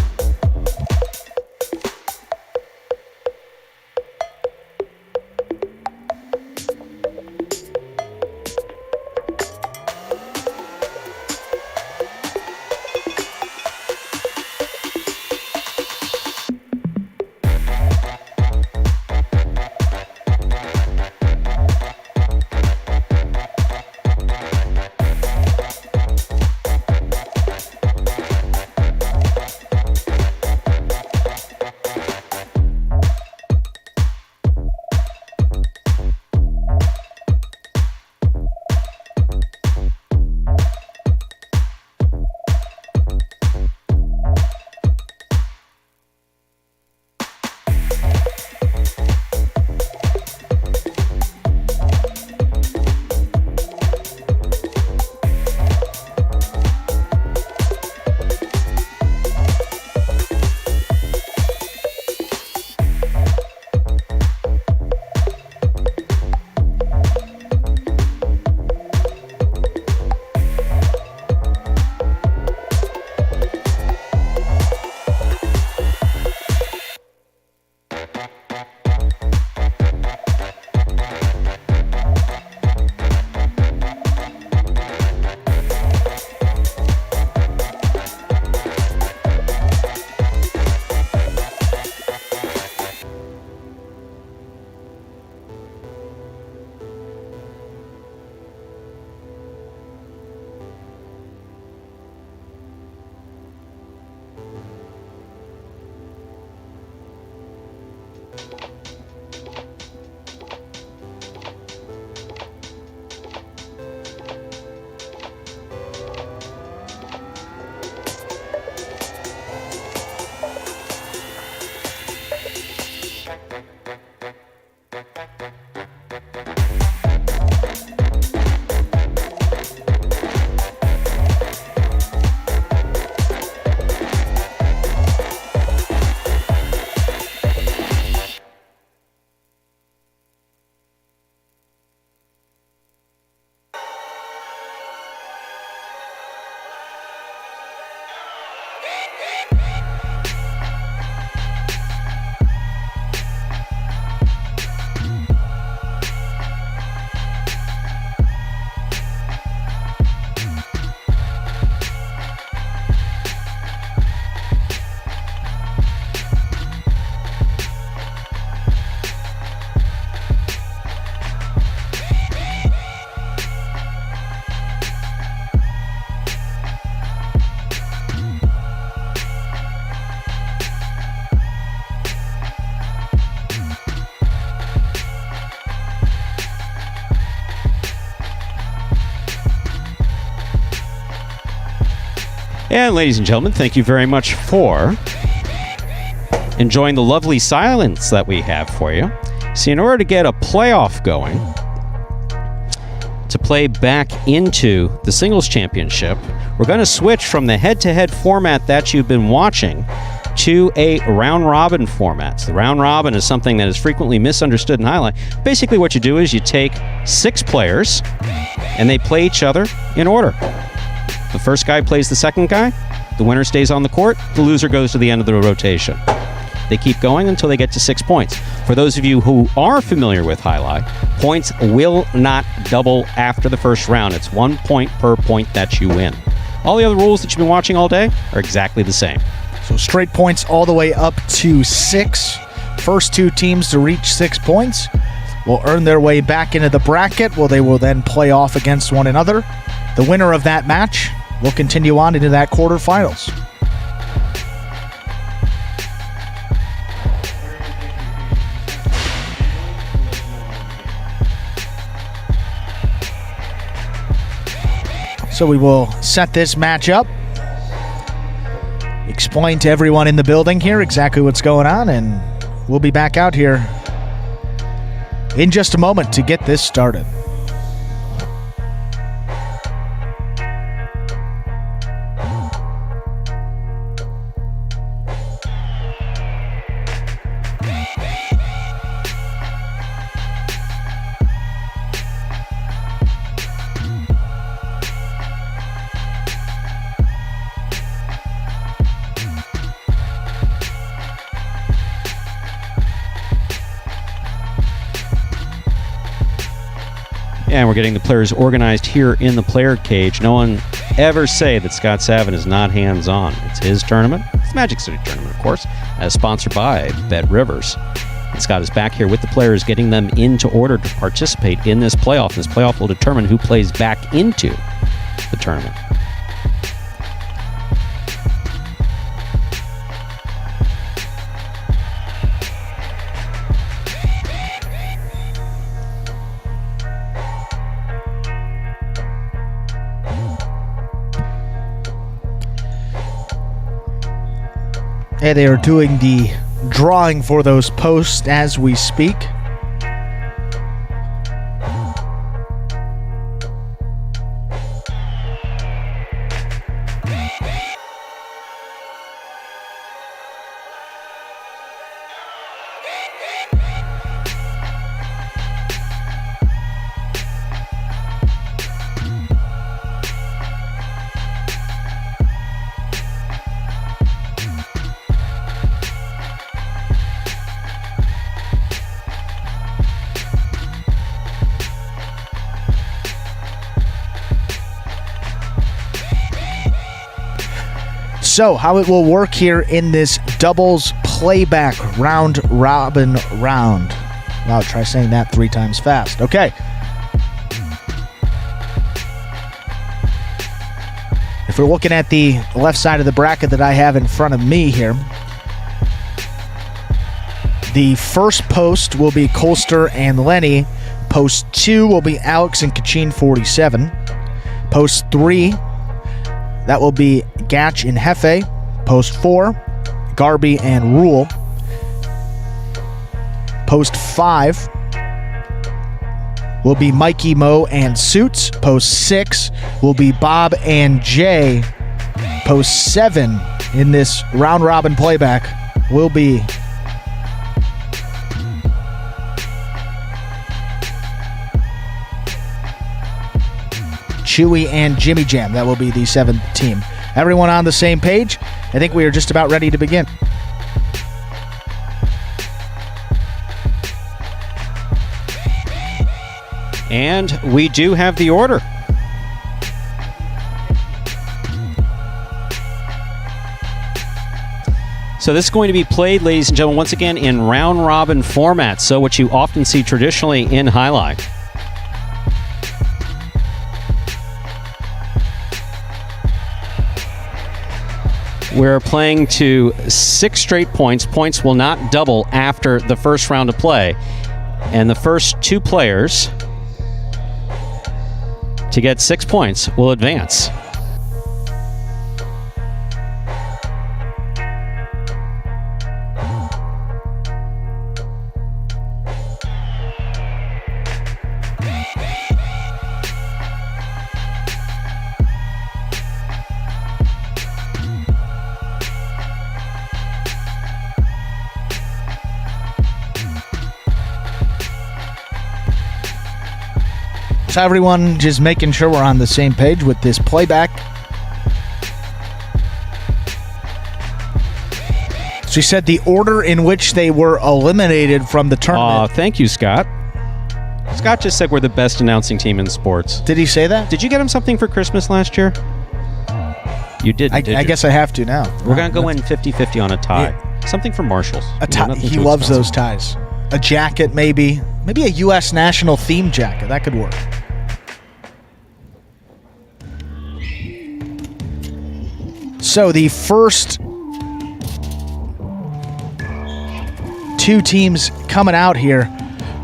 A: And ladies and gentlemen, thank you very much for enjoying the lovely silence that we have for you. See, in order to get a playoff going, to play back into the singles championship, we're going to switch from the head-to-head format that you've been watching to a round-robin format. So the round-robin is something that is frequently misunderstood in highlight. Basically what you do is you take 6 players and they play each other in order. The first guy plays the second guy, the winner stays on the court, the loser goes to the end of the rotation. They keep going until they get to 6 points. For those of you who are familiar with highlight, points will not double after the first round. It's 1 point per point that you win. All the other rules that you've been watching all day are exactly the same.
B: So straight points all the way up to 6. First 2 teams to reach 6 points will earn their way back into the bracket, where they will then play off against one another. The winner of that match will continue on into that quarterfinals. So we will set this match up, explain to everyone in the building here exactly what's going on, and we'll be back out here in just a moment to get this started.
A: And we're getting the players organized here in the player cage. No one ever say that Scott Savin is not hands-on. It's his tournament. It's the Magic City tournament, of course, as sponsored by Bet Rivers. And Scott is back here with the players, getting them into order to participate in this playoff. This playoff will determine who plays back into the tournament.
B: And they are doing the drawing for those posts as we speak. So, how it will work here in this doubles playback round robin round. Wow, try saying that 3 times fast. Okay. If we're looking at the left side of the bracket that I have in front of me here, the first post will be Colster and Lenny. Post 2 will be Alex and Kachin 47. Post 3, that will be Gatch and Hefe. Post 4, Garby and Rule. Post 5 will be Mikey, Mo, and Suits. Post 6 will be Bob and Jay. Post 7 in this round robin playback will be Chewy and Jimmy Jam. That will be the 7th team. Everyone on the same page? I think we are just about ready to begin.
A: And we do have the order. So this is going to be played, ladies and gentlemen, once again in round-robin format. So what you often see traditionally in Highlight. We're playing to 6 straight points. Points will not double after the first round of play. And the first 2 players to get 6 points will advance.
B: So everyone just making sure we're on the same page with this playback. She said the order in which they were eliminated from the tournament.
A: Thank you, Scott. Scott just said we're the best announcing team in sports.
B: Did he say that?
A: Did you get him something for Christmas last year? You didn't, did you?
B: I guess I have to now.
A: We're going to go in 50-50 on a tie. Yeah. Something for Marshall's.
B: A tie. He loves those ties. a jacket maybe. Maybe a U.S. national theme jacket. That could work. So the first two teams coming out here.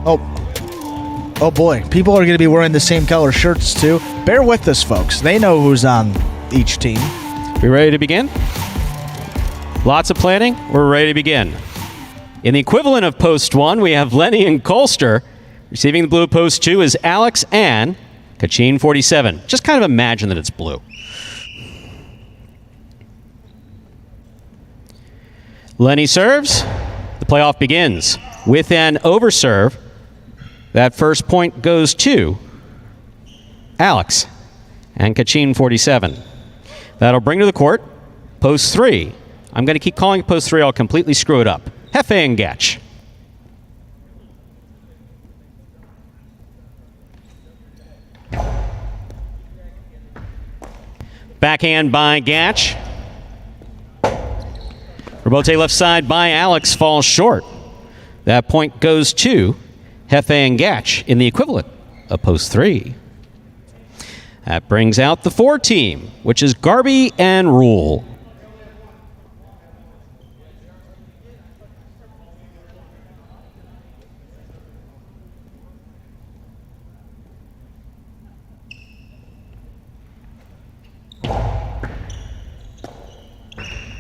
B: Oh boy, people are going to be wearing the same color shirts too. Bear with us, folks. They know who's on each team.
A: We ready to begin? Lots of planning. We're ready to begin. In the equivalent of post 1, we have Lenny and Colster. Receiving the blue post 2 is Alex and Kachin 47. Just kind of imagine that it's blue. Lenny serves. The playoff begins with an overserve. That first point goes to Alex and Kachin 47. That'll bring to the court post 3. I'm going to keep calling it post 3. I'll completely screw it up. Hefe and Gatch. Backhand by Gatch. Rebote left side by Alex falls short. That point goes to Hefe and Gatch in the equivalent of post 3. That brings out the 4 team, which is Garby and Rule.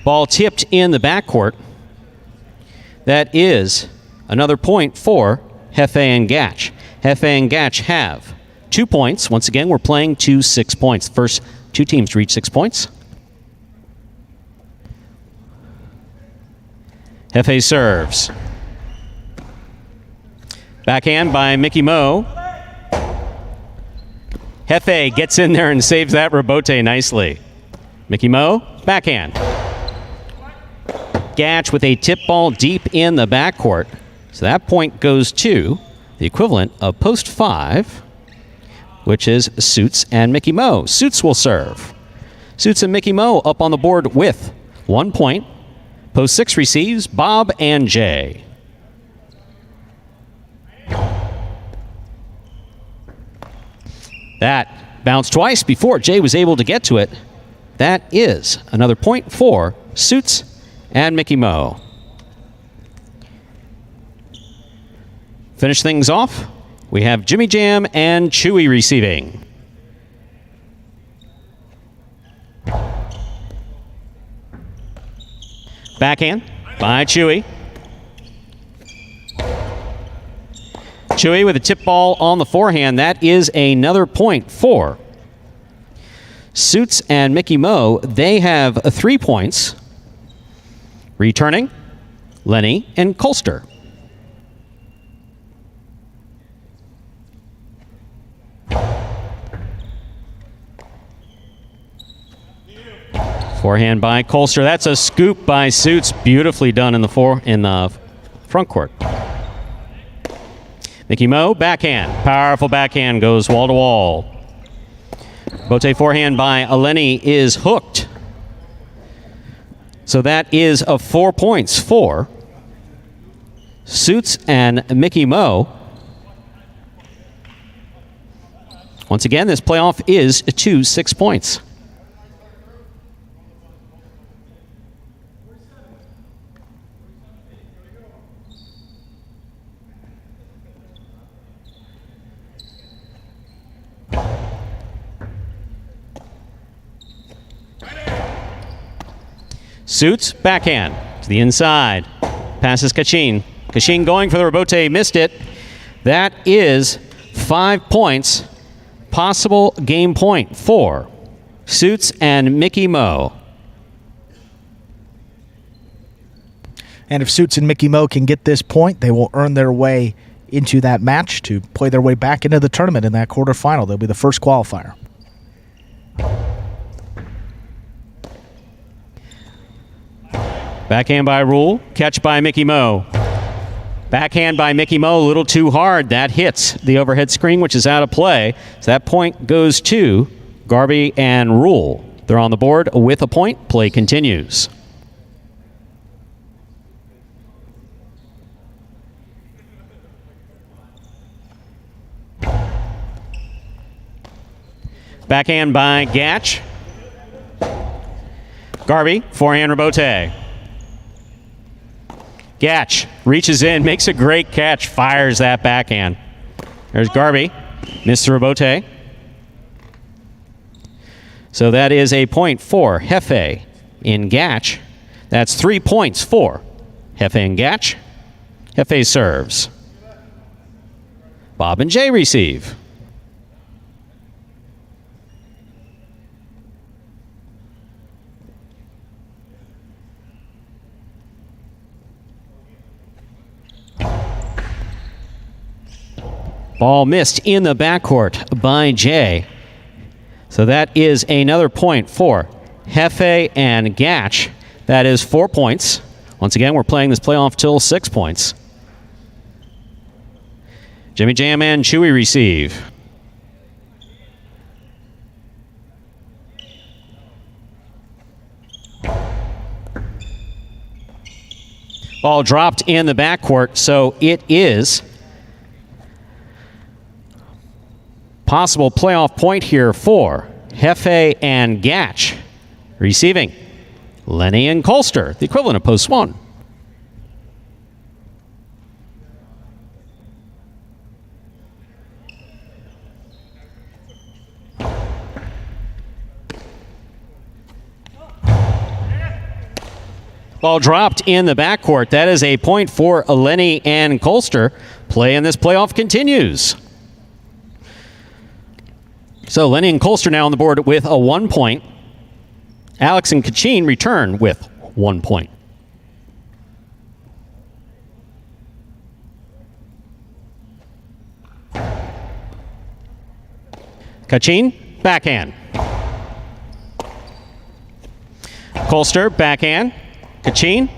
A: Ball tipped in the backcourt. That is another point for Hefe and Gatch. Hefe and Gatch have 2 points. Once again, we're playing to 6 points. First 2 teams to reach 6 points. Hefe serves. Backhand by Mickey Mo. Hefe gets in there and saves that rebote nicely. Mickey Mo, backhand. Gatch with a tip ball deep in the backcourt. So that point goes to the equivalent of post 5, which is Suits and Mickey Mo. Suits will serve. Suits and Mickey Mo up on the board with 1 point. Post 6 receives Bob and Jay. That bounced twice before Jay was able to get to it. That is another point for Suits and Mickey Mo. Finish things off, we have Jimmy Jam and Chewy receiving. Backhand by Chewy. Chewy with a tip ball on the forehand. That is another point for Suits and Mickey Mo. They have 3 points. Returning, Lenny and Colster. Forehand by Colster. That's a scoop by Suits. Beautifully done in the front court. Mickey Mo, backhand. Powerful backhand, goes wall to wall. Bote forehand by Lenny is hooked. So that is 4 points for Suits and Mickey Mo. Once again, this playoff is to 6 points. Suits, backhand to the inside. Passes Kachin. Kachin going for the rebote, missed it. That is 5 points. Possible game point for Suits and Mickey Mo.
B: And if Suits and Mickey Mo can get this point, they will earn their way into that match to play their way back into the tournament in that quarterfinal. They'll be the first qualifier.
A: Backhand by Rule, catch by Mickey Mo. Backhand by Mickey Mo, a little too hard. That hits the overhead screen, which is out of play. So that point goes to Garby and Rule. They're on the board with a point. Play continues. Backhand by Gatch. Garvey, forehand rebote. Gatch reaches in, makes a great catch, fires that backhand. There's Garvey, missed the rebote. So that is a point for Hefe in Gatch. That's 3 points for Hefe and Gatch. Hefe serves. Bob and Jay receive. Ball missed in the backcourt by Jay. So that is another point for Hefe and Gatch. That is 4 points. Once again, we're playing this playoff till 6 points. Jimmy Jam and Chewy receive. Ball dropped in the backcourt, so it is possible playoff point here for Hefe and Gatch. Receiving, Lenny and Colster, the equivalent of post one. Ball dropped in the backcourt. That is a point for Lenny and Colster. Play in this playoff continues. So Lenny and Colster now on the board with a 1 point. Alex and Kachin return with 1 point. Kachin, backhand. Colster, backhand. Kachin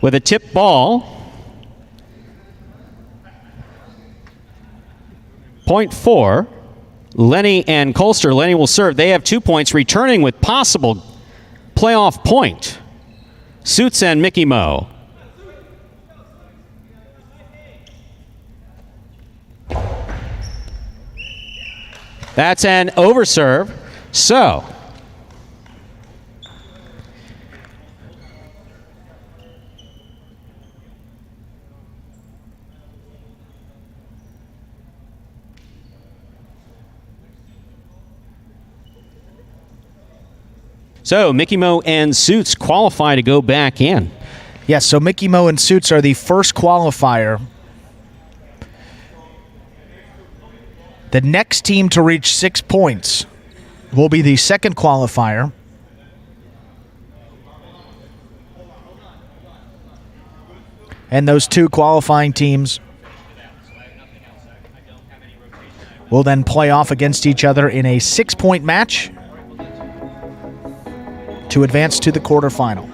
A: with a tip ball. Point for Lenny and Colster. Lenny will serve. They have 2 points, returning with possible playoff point. Suits and Mickey Mo. That's an overserve. So Mickey Mo and Suits qualify to go back in.
B: Yes, so Mickey Mo and Suits are the first qualifier. The next team to reach 6 points will be the second qualifier. And those two qualifying teams will then play off against each other in a 6-point match to advance to the quarterfinal.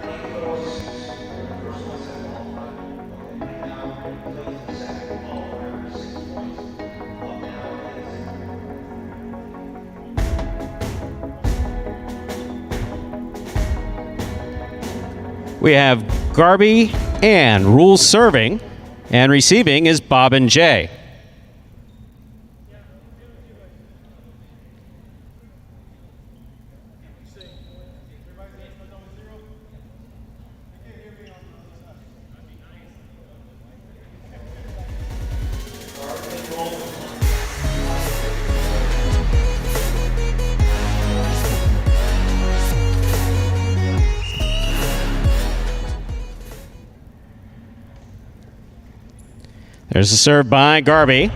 A: We have Garby and Rules serving, and receiving is Bob and Jay. There's a serve by Garby.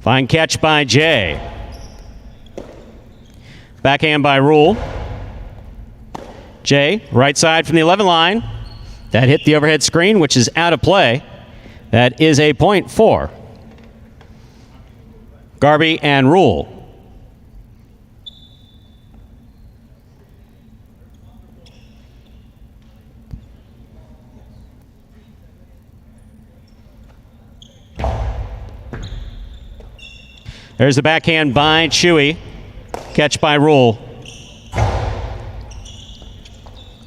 A: Fine catch by Jay. Backhand by Rule. Jay, right side from the 11 line. That hit the overhead screen, which is out of play. That is a point for Garby and Rule. There's the backhand by Chewy. Catch by Rule.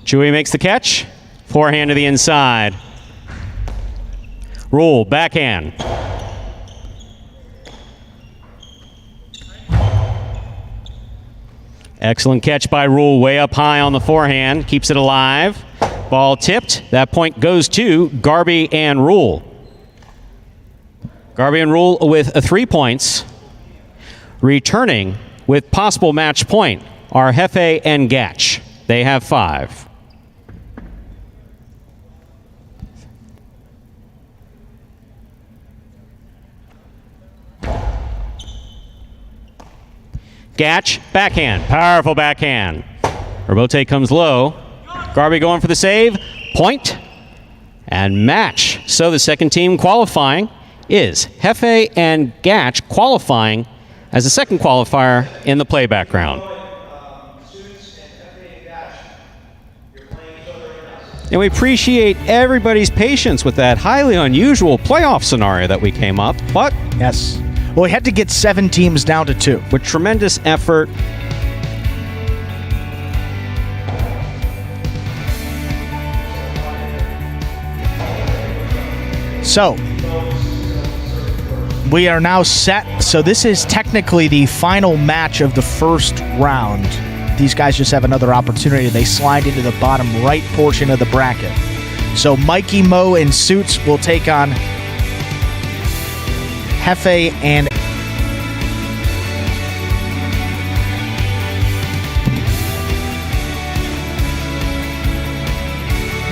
A: Chewy makes the catch. Forehand to the inside. Rule, backhand. Excellent catch by Rule, way up high on the forehand, keeps it alive. Ball tipped. That point goes to Garby and Rule. Garby and Rule with 3 points. Returning with possible match point are Hefe and Gatch. They have 5. Gatch, backhand, powerful backhand. Robote comes low. Garby going for the save, point, and match. So the second team qualifying is Hefe and Gatch qualifying as the second qualifier in the playback round. And we appreciate everybody's patience with that highly unusual playoff scenario that we came up, but
B: Yes. Well, we had to get 7 teams down to 2.
A: with tremendous effort.
B: So, we are now set. So this is technically the final match of the first round. These guys just have another opportunity. They slide into the bottom right portion of the bracket. So Mikey Mo and Suits will take on Hefe and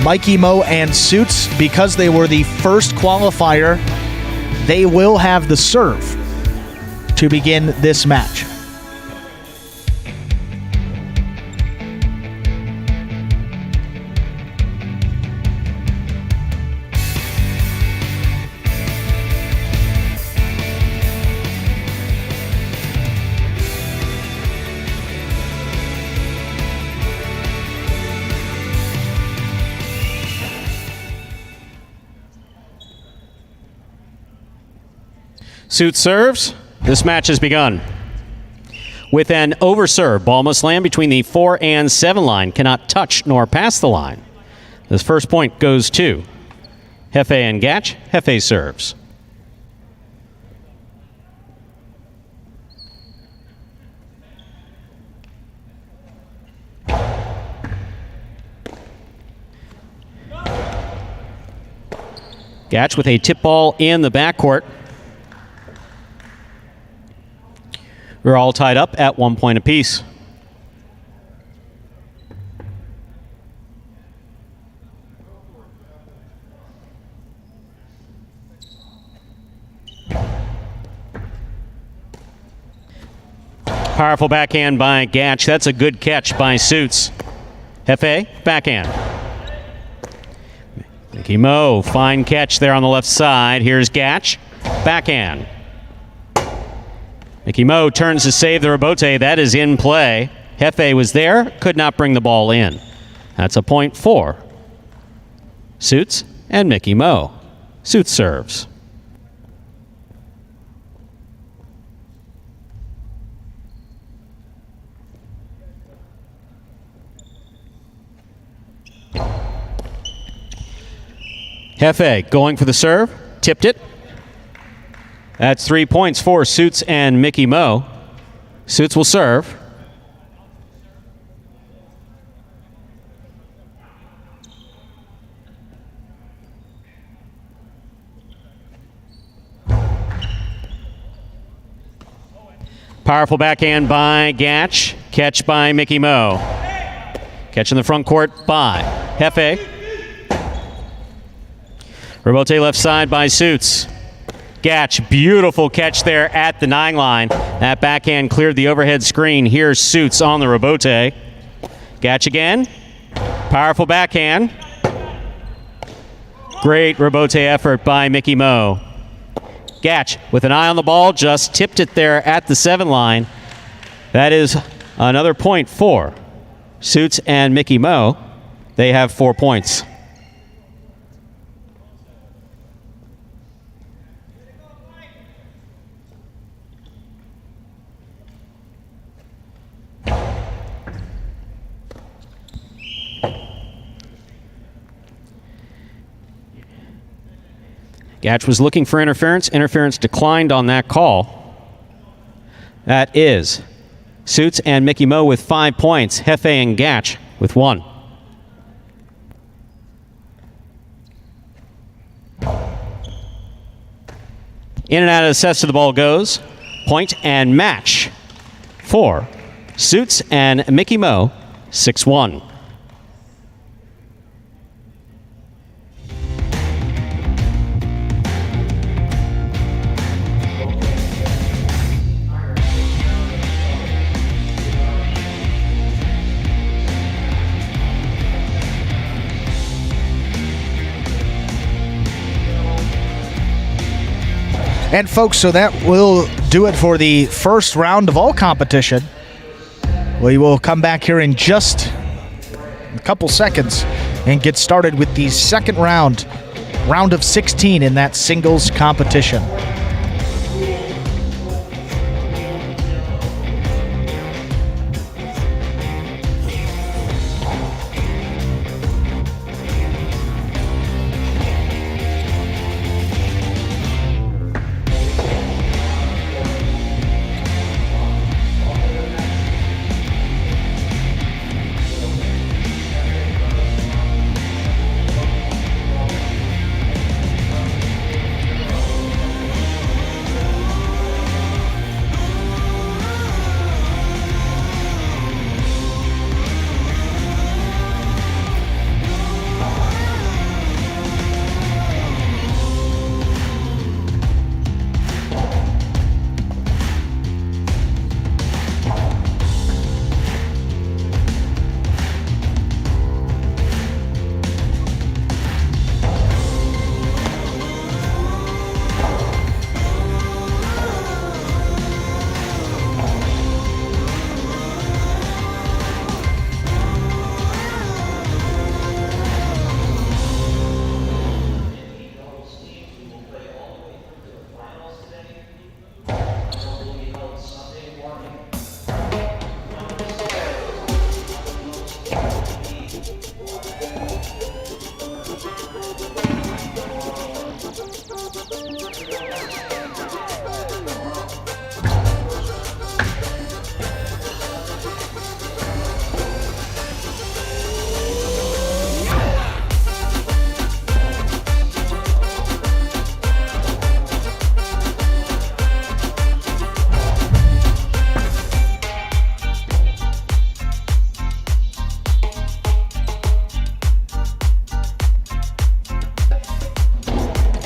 B: Mikey Mo and Suits, because they were the first qualifier, they will have the serve to begin this match.
A: Suit serves. This match has begun. With an overserve, ball must land between the 4 and 7 line, cannot touch nor pass the line. This first point goes to Hefe and Gatch. Hefe serves. Gatch with a tip ball in the backcourt. We're all tied up at 1 point apiece. Powerful backhand by Gatch. That's a good catch by Suits. Hefe, backhand. Mickey Mo, fine catch there on the left side. Here's Gatch, backhand. Mickey Mo turns to save the rebote. That is in play. Hefe was there, could not bring the ball in. That's a point for Suits and Mickey Mo. Suits serves. Hefe going for the serve, tipped it. That's 3 points for Suits and Mickey Mo. Suits will serve. Powerful backhand by Gatch. Catch by Mickey Mo. Catch in the front court by Hefe. Rebote left side by Suits. Gatch, beautiful catch there at the 9 line. That backhand cleared the overhead screen. Here's Suits on the rebote. Gatch again. Powerful backhand. Great rebote effort by Mickey Mo. Gatch with an eye on the ball, just tipped it there at the 7 line. That is another point for Suits and Mickey Mo. They have 4 points. Gatch was looking for interference. Interference declined on that call. That is Suits and Mickey Mo with 5 points. Hefe and Gatch with 1. In and out of the sets to the ball goes. Point and match for Suits and Mickey Mo, 6-1.
B: And folks, so that will do it for the first round of all competition. We will come back here in just a couple seconds and get started with the second round of 16 in that singles competition.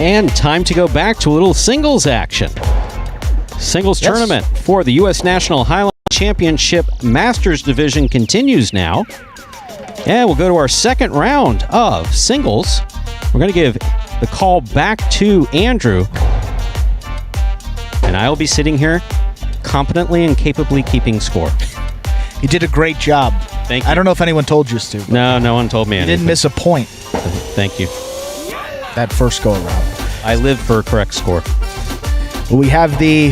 A: And time to go back to a little singles action. Singles tournament for the U.S. National Highlight Championship Masters Division continues now. And we'll go to our second round of singles. We're going to give the call back to Andrew. And I'll be sitting here competently and capably keeping score.
B: You did a great job.
A: Thank you.
B: I don't know if anyone told you, Stu.
A: No, no one told me anything.
B: You didn't miss a point.
A: Thank you.
B: That first go around.
A: I live for a correct score.
B: We have the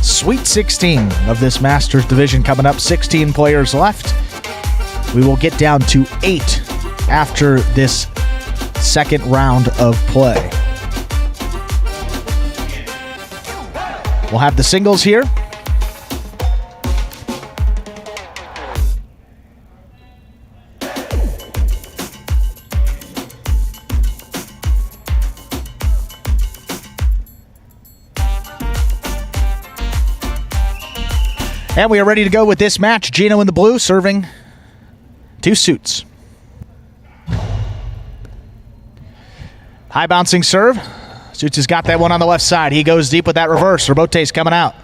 B: Sweet 16 of this Masters Division coming up. 16 players left. We will get down to 8 after this second round of play. We'll have the singles here. And we are ready to go with this match. Gino in the blue serving to Suits. High bouncing serve. Suits has got that one on the left side. He goes deep with that reverse. Rebote's coming out.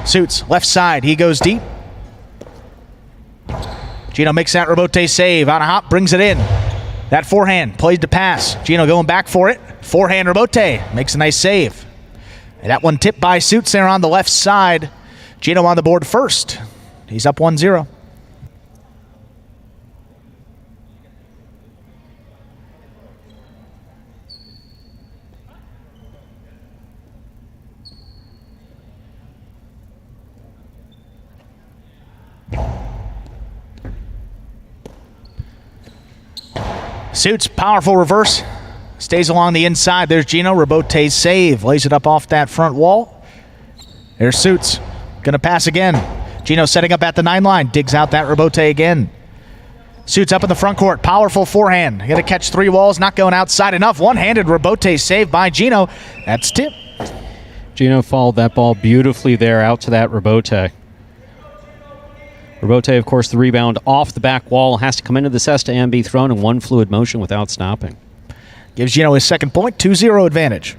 B: Suits, left side. He goes deep. Gino makes that Rebote save. On a hop, brings it in. That forehand, played to pass. Gino going back for it. Forehand Rebote makes a nice save. And that one tipped by Suits there on the left side. Gino on the board first. He's up 1-0. Suits, powerful reverse. Stays along the inside. There's Gino. Rebote's save. Lays it up off that front wall. There's Suits. Going to pass again. Gino setting up at the 9 line. Digs out that rebote again. Suits up in the front court. Powerful forehand. Going to catch 3 walls. Not going outside enough. One-handed rebote saved by Gino. That's tip.
A: Gino followed that ball beautifully there out to that rebote. Rebote, of course, the rebound off the back wall. Has to come into the cesta and be thrown in one fluid motion without stopping.
B: Gives Gino his second point. 2-0 advantage.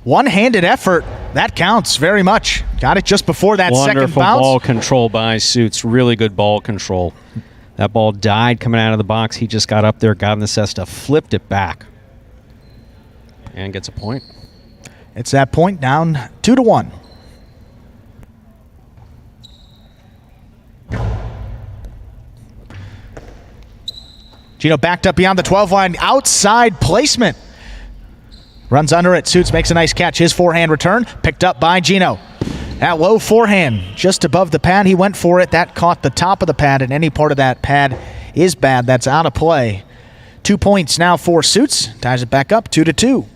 B: One-handed effort. That counts very much. Got it just before that second bounce.
A: Wonderful ball control by Suits. Really good ball control. That ball died coming out of the box. He just got up there, got in the cesta, flipped it back, and gets a point.
B: It's that point down 2-1. Gino backed up beyond the 12 line. Outside placement. Runs under it. Suits makes a nice catch. His forehand return picked up by Gino. That low forehand just above the pad. He went for it. That caught the top of the pad, and any part of that pad is bad. That's out of play. 2 points now for Suits. Ties it back up 2-2.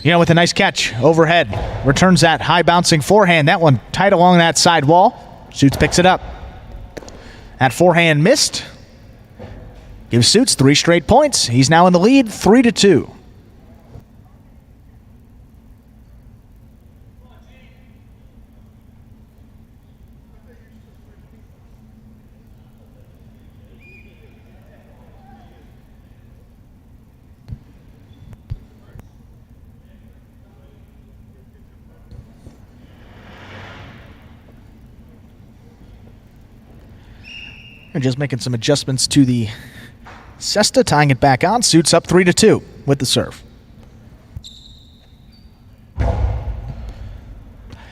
B: You know, with a nice catch overhead. Returns that high bouncing forehand. That one tight along that side wall. Suits picks it up. That forehand missed. Gives Suits 3 straight points. He's now in the lead 3-2. And just making some adjustments to the cesta, tying it back on. Suits up 3-2 with the serve.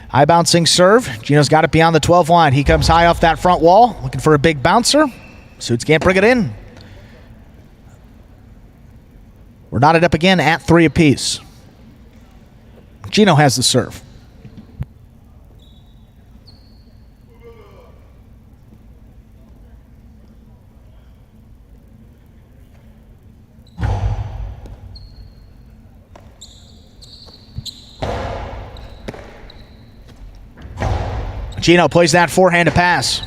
B: High bouncing serve. Gino's got it beyond the 12 line. He comes high off that front wall, looking for a big bouncer. Suits can't bring it in. We're knotted up again at 3 apiece. Gino has the serve. Gino plays that forehand to pass.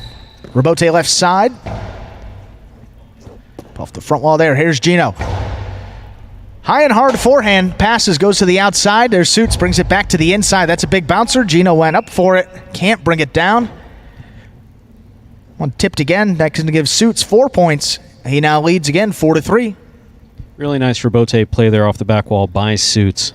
B: Rebote left side. Off the front wall there. Here's Gino. High and hard forehand. Passes, goes to the outside. There's Suits, brings it back to the inside. That's a big bouncer. Gino went up for it. Can't bring it down. One tipped again. That's going to give Suits 4 points. He now leads again 4-3.
A: Really nice rebote play there off the back wall by Suits.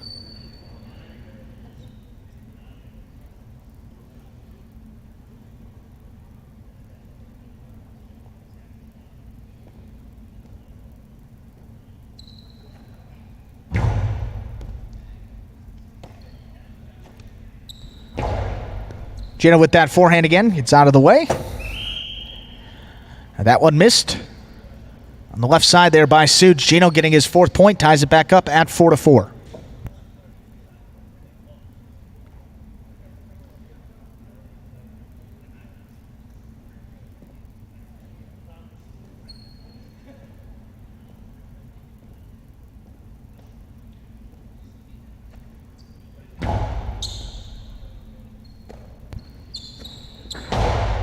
B: Gino with that forehand again. Gets out of the way. That one missed. On the left side there by Suits. Gino getting his 4th point. Ties it back up at 4-4.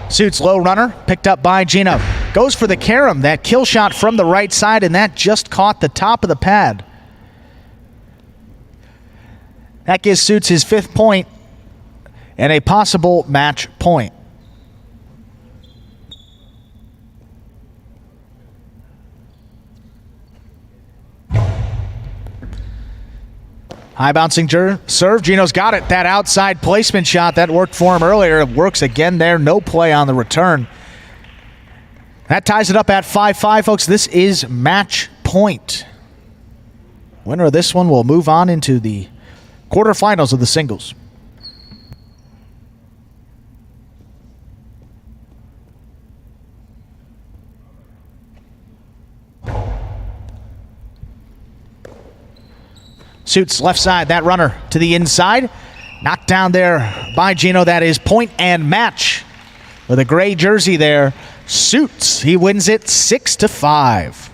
B: Suits low runner, picked up by Gino. Goes for the carom, that kill shot from the right side, and that just caught the top of the pad. That gives Suits his 5th point and a possible match point. High bouncing serve. Gino's got it. That outside placement shot that worked for him earlier. It works again there. No play on the return. That ties it up at 5-5, folks. This is match point. Winner of this one will move on into the quarterfinals of the singles. Suits left side, that runner to the inside. Knocked down there by Gino. That is point and match with a gray jersey there. Suits, he wins it 6-5.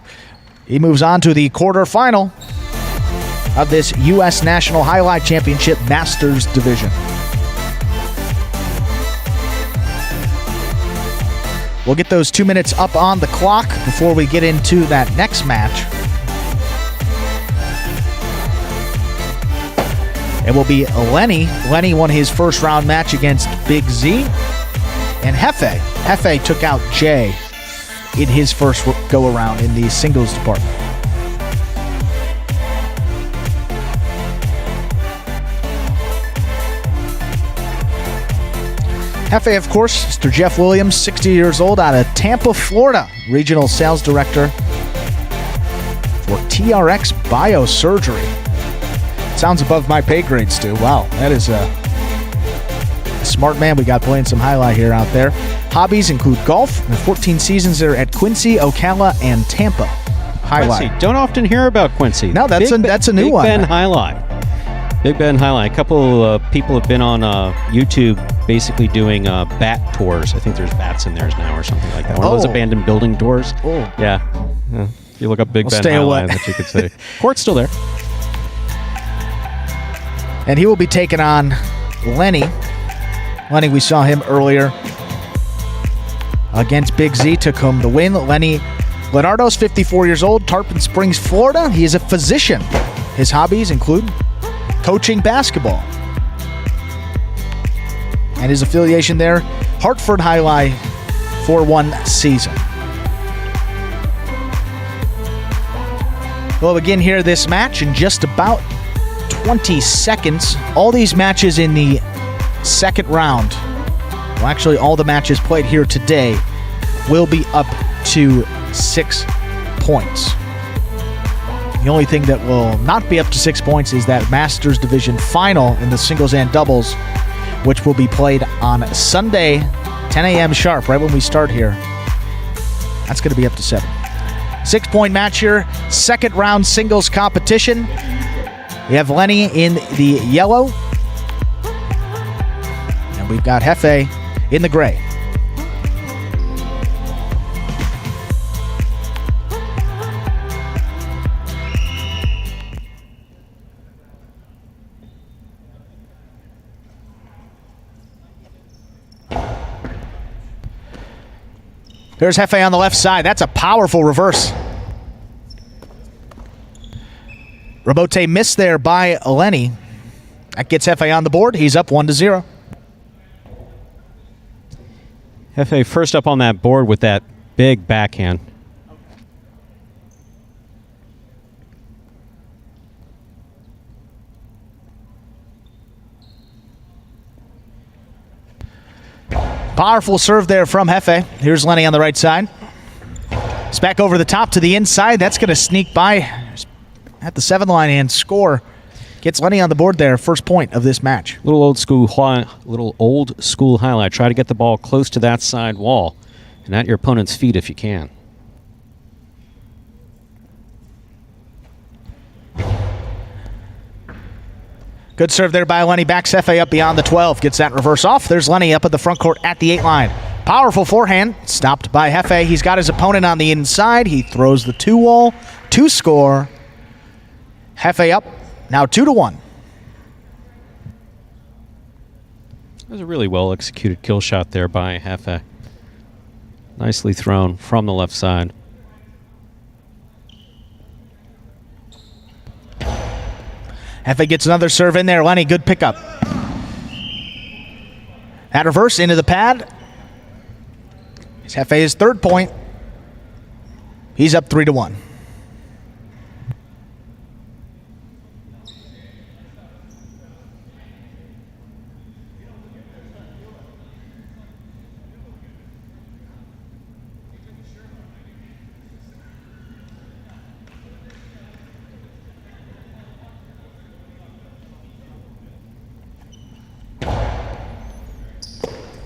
B: He moves on to the quarterfinal of this U.S. National Highlight Championship Masters Division. We'll get those 2 minutes up on the clock before we get into that next match. It will be Lenny. Lenny won his first round match against Big Z. And Hefe. Hefe took out Jay in his first go-around in the singles department. Hefe, of course, Mr. Jeff Williams, 60 years old, out of Tampa, Florida. Regional sales director for TRX Biosurgery. Sounds above my pay grade, Stu. Wow, that is a smart man we got playing some highlight here out there. Hobbies include golf, and 14 seasons there at Quincy, Ocala, and Tampa. Highlight.
A: Quincy. Don't often hear about Quincy.
B: No, that's a new one.
A: Big Ben highlight. Big Ben highlight. A couple people have been on YouTube basically doing bat tours. I think there's bats in theirs now or something like that. One of those abandoned building tours.
B: Oh.
A: Yeah. If you look up Big Ben
B: stay
A: highlight,
B: away.
A: that you could say. Court's still there.
B: And he will be taking on Lenny. Lenny, we saw him earlier against Big Z, took home the win. Lenny Leonardo's 54 years old, Tarpon Springs, Florida. He is a physician. His hobbies include coaching basketball. And his affiliation there, Hartford Highlight for one season. We'll begin here this match in just about 20 seconds. All these matches in the second round, well, actually all the matches played here today, will be up to 6 points. The only thing that will not be up to 6 points is that Masters Division final in the singles and doubles, which will be played on Sunday, 10 a.m. sharp, right when we start here. That's going to be up to 7. 6-point match here, second round singles competition. We have Lenny in the yellow, and we've got Hefe in the gray. There's Hefe on the left side. That's a powerful reverse. Robote missed there by Lenny. That gets Hefe on the board. He's up 1-0.
A: Hefe first up on that board with that big backhand.
B: Powerful serve there from Hefe. Here's Lenny on the right side. It's back over the top to the inside. That's going to sneak by at the 7 line and score. Gets Lenny on the board there. First point of this match.
A: Little old school highlight. Try to get the ball close to that side wall and at your opponent's feet if you can.
B: Good serve there by Lenny. Backs Hefe up beyond the 12. Gets that reverse off. There's Lenny up at the front court at the 8 line. Powerful forehand. Stopped by Hefe. He's got his opponent on the inside. He throws the 2-wall to score. Hefe up. Now 2-1.
A: That was a really well executed kill shot there by Hefe. Nicely thrown from the left side.
B: Hefe gets another serve in there. Lenny, good pickup. That reverse into the pad. It's Hefe's third point. He's up 3-1.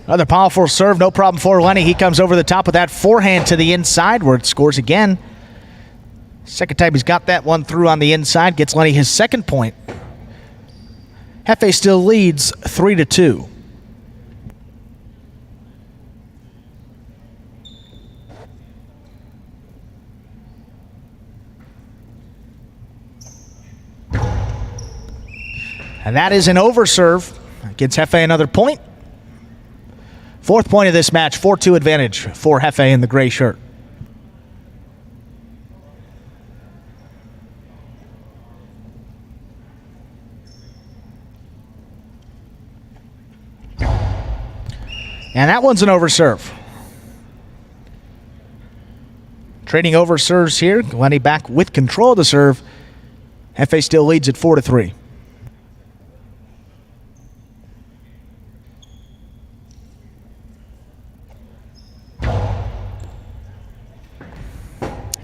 B: Another powerful serve, no problem for Lenny. He comes over the top with that forehand to the inside where it scores again. Second time he's got that one through on the inside. Gets Lenny his second point. Hefe still leads 3-2. And that is an overserve. Gets Hefe another point. Fourth point of this match, 4-2 advantage for Hefe in the gray shirt. And that one's an overserve. Trading overserves here. Lenny back with control of the serve. Hefe still leads at 4-3.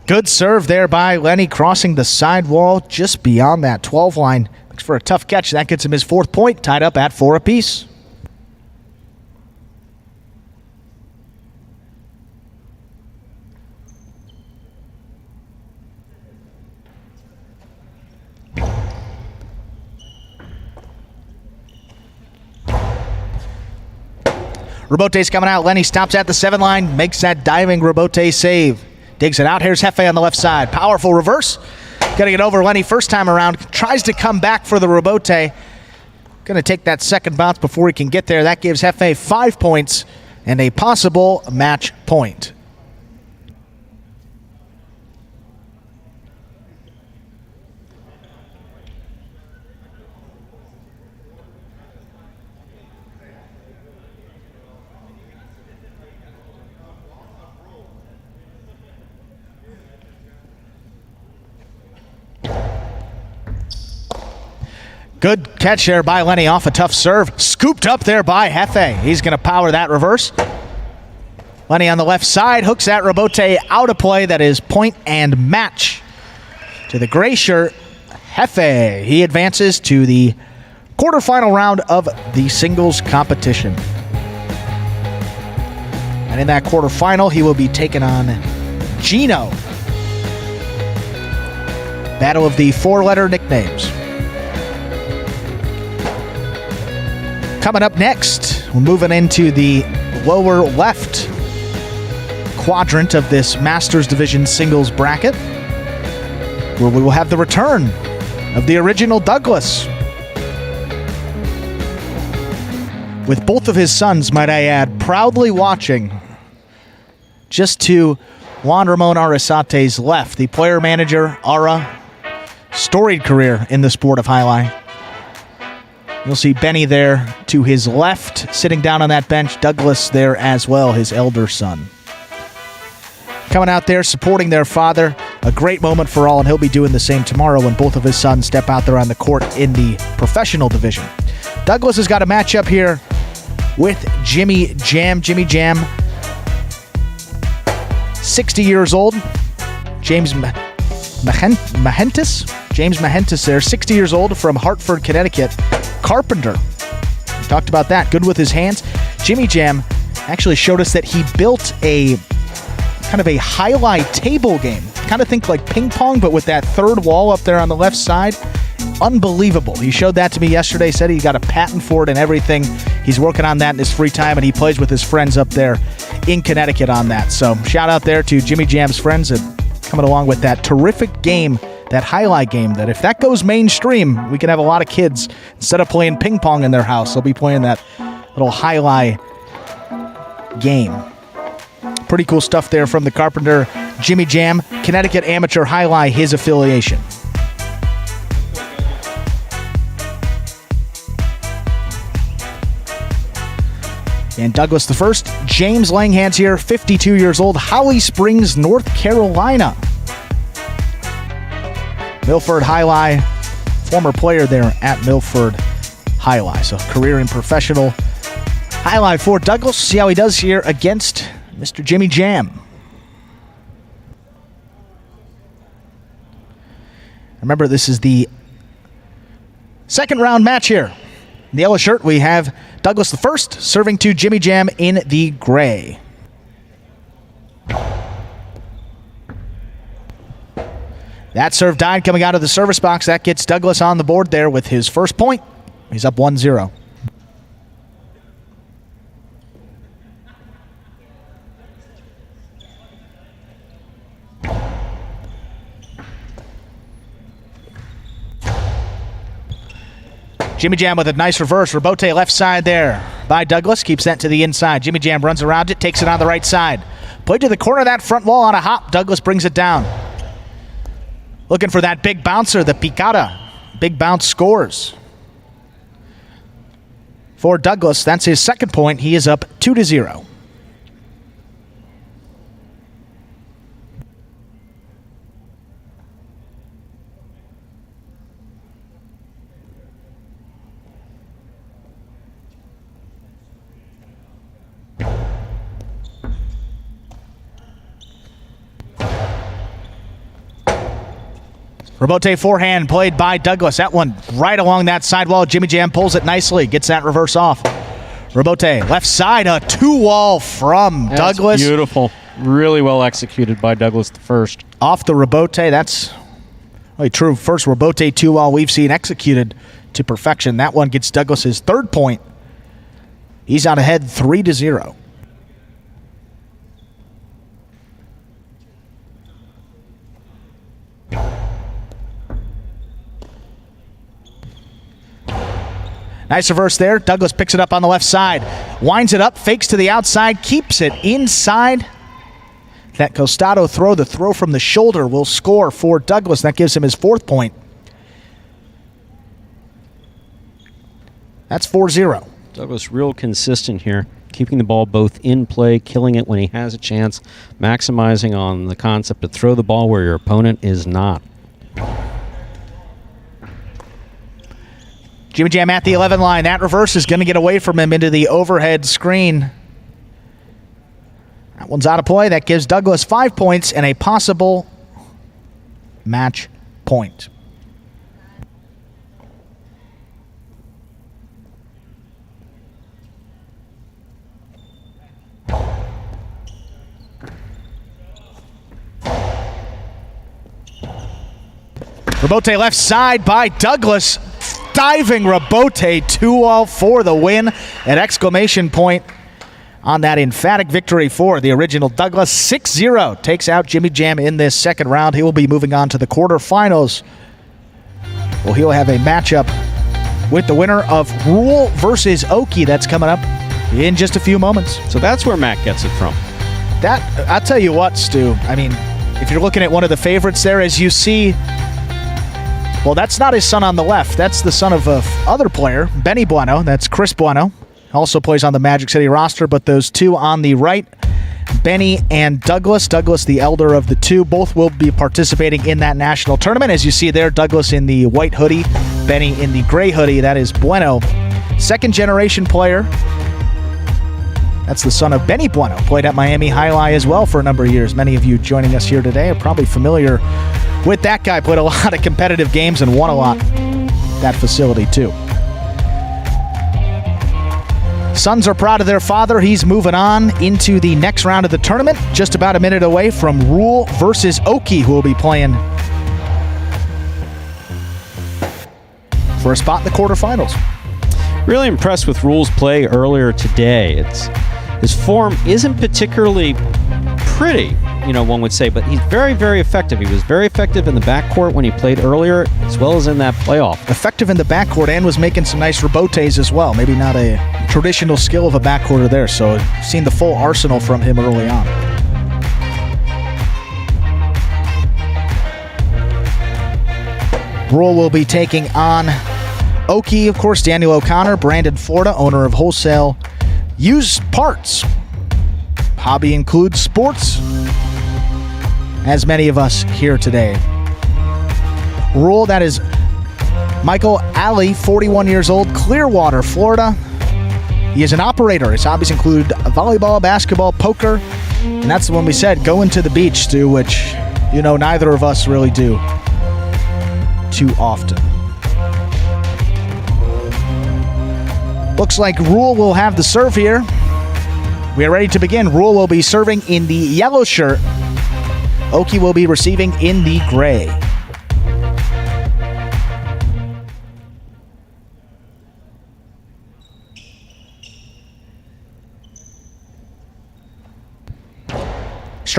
B: Good serve there by Lenny, crossing the sidewall just beyond that 12 line. Looks for a tough catch. That gets him his fourth point, tied up at 4 apiece. Rebote's coming out. Lenny stops at the 7 line, makes that diving Rebote save. Digs it out. Here's Hefe on the left side. Powerful reverse. Getting it over Lenny first time around. Tries to come back for the Rebote. Going to take that second bounce before he can get there. That gives Hefe 5 points and a possible match point. Good catch there by Lenny off a tough serve. Scooped up there by Hefe. He's going to power that reverse. Lenny on the left side hooks that Rebote out of play. That is point and match to the gray shirt, Hefe. He advances to the quarterfinal round of the singles competition. And in that quarterfinal, he will be taking on Gino. Battle of the 4-letter nicknames. Coming up next, we're moving into the lower left quadrant of this Masters Division singles bracket, where we will have the return of the original Douglas. With both of his sons, might I add, proudly watching just to Juan Ramon Arasate's left. The player manager, Ara, storied career in the sport of highlight. You'll see Benny there to his left, sitting down on that bench. Douglas there as well, his elder son. Coming out there, supporting their father. A great moment for all, and he'll be doing the same tomorrow when both of his sons step out there on the court in the professional division. Douglas has got a matchup here with Jimmy Jam. Jimmy Jam, 60 years old. James Mahentis? James Mahentis there, 60 years old, from Hartford, Connecticut. Carpenter. We talked about that. Good with his hands. Jimmy Jam actually showed us that he built a kind of a highlight table game. Kind of think like ping pong, but with that third wall up there on the left side. Unbelievable. He showed that to me yesterday. Said he got a patent for it and everything. He's working on that in his free time, and he plays with his friends up there in Connecticut on that. So shout out there to Jimmy Jam's friends and coming along with that terrific game, that highlight game, that if that goes mainstream, we can have a lot of kids, instead of playing ping pong in their house, they'll be playing that little highlight game. Pretty cool stuff there from the Carpenter. Jimmy Jam, Connecticut Amateur Highlight, his affiliation. And Douglas the first, James Langhans here, 52 years old, Holly Springs, North Carolina. Milford Highlight, former player there at Milford Highlight. So career in professional highlight for Douglas. See how he does here against Mr. Jimmy Jam. Remember, this is the second round match here. In the yellow shirt, we have Douglas the first serving to Jimmy Jam in the gray. That serve died coming out of the service box. That gets Douglas on the board there with his first point. He's up 1-0. Jimmy Jam with a nice reverse. Rebote left side there by Douglas. Keeps that to the inside. Jimmy Jam runs around it, takes it on the right side. Played to the corner of that front wall on a hop. Douglas brings it down. Looking for that big bouncer, the picada. Big bounce scores. For Douglas, that's his second point. He is up 2-0. Rebote forehand played by Douglas. That one right along that sidewall. Jimmy Jam pulls it nicely. Gets that reverse off. Rebote left side. A two-wall from Douglas.
A: Beautiful. Really well executed by Douglas the first.
B: Off the Rebote. That's really true. First Rebote two-wall we've seen executed to perfection. That one gets Douglas his third point. He's out ahead 3-0. Nice reverse there. Douglas picks it up on the left side. Winds it up, fakes to the outside, keeps it inside. That Costado throw, the throw from the shoulder, will score for Douglas. That gives him his fourth point. That's 4-0.
A: Douglas real consistent here, keeping the ball both in play, killing it when he has a chance, maximizing on the concept to throw the ball where your opponent is not.
B: Jimmy Jam at the 11 line. That reverse is going to get away from him into the overhead screen. That one's out of play. That gives Douglas 5 points and a possible match point. Rebote left side by Douglas. Diving Rebote 2-all for the win. An exclamation point on that emphatic victory for the original Douglas. 6-0 takes out Jimmy Jam in this second round. He will be moving on to the quarterfinals. Well, he'll have a matchup with the winner of Rule versus Oki. That's coming up in just a few moments.
A: So that's where Matt gets it from.
B: That, I'll tell you what, Stu. I mean, if you're looking at one of the favorites there, as you see, well, that's not his son on the left. That's the son of a other player, Benny Bueno. That's Chris Bueno. Also plays on the Magic City roster, but those two on the right, Benny and Douglas. Douglas, the elder of the two, both will be participating in that national tournament. As you see there, Douglas in the white hoodie, Benny in the gray hoodie. That is Bueno. Second-generation player. That's the son of Benny Bueno. Played at Miami Jai-Alai as well for a number of years. Many of you joining us here today are probably familiar with that guy. Played a lot of competitive games and won a lot at that facility too. Sons are proud of their father. He's moving on into the next round of the tournament. Just about a minute away from Rule versus Oki, who will be playing for a spot in the quarterfinals.
A: Really impressed with Rule's play earlier today. His form isn't particularly pretty, one would say, but he's very, very effective. He was very effective in the backcourt when he played earlier, as well as in that playoff.
B: Effective in the backcourt and was making some nice rebotes as well. Maybe not a traditional skill of a backcourter there, so I've seen the full arsenal from him early on. Rule will be taking on Oki, of course. Daniel O'Connor, Brandon, Florida, owner of Wholesale Used Parts. Hobby includes sports, as many of us here today. Rule, that is Michael Alley, 41 years old, Clearwater, Florida. He is an operator. His hobbies include volleyball, basketball, poker, and that's the one we said, going to the beach, Stu, which, neither of us really do too often. Looks like Rule will have the serve here. We are ready to begin. Rule will be serving in the yellow shirt. Oki will be receiving in the gray.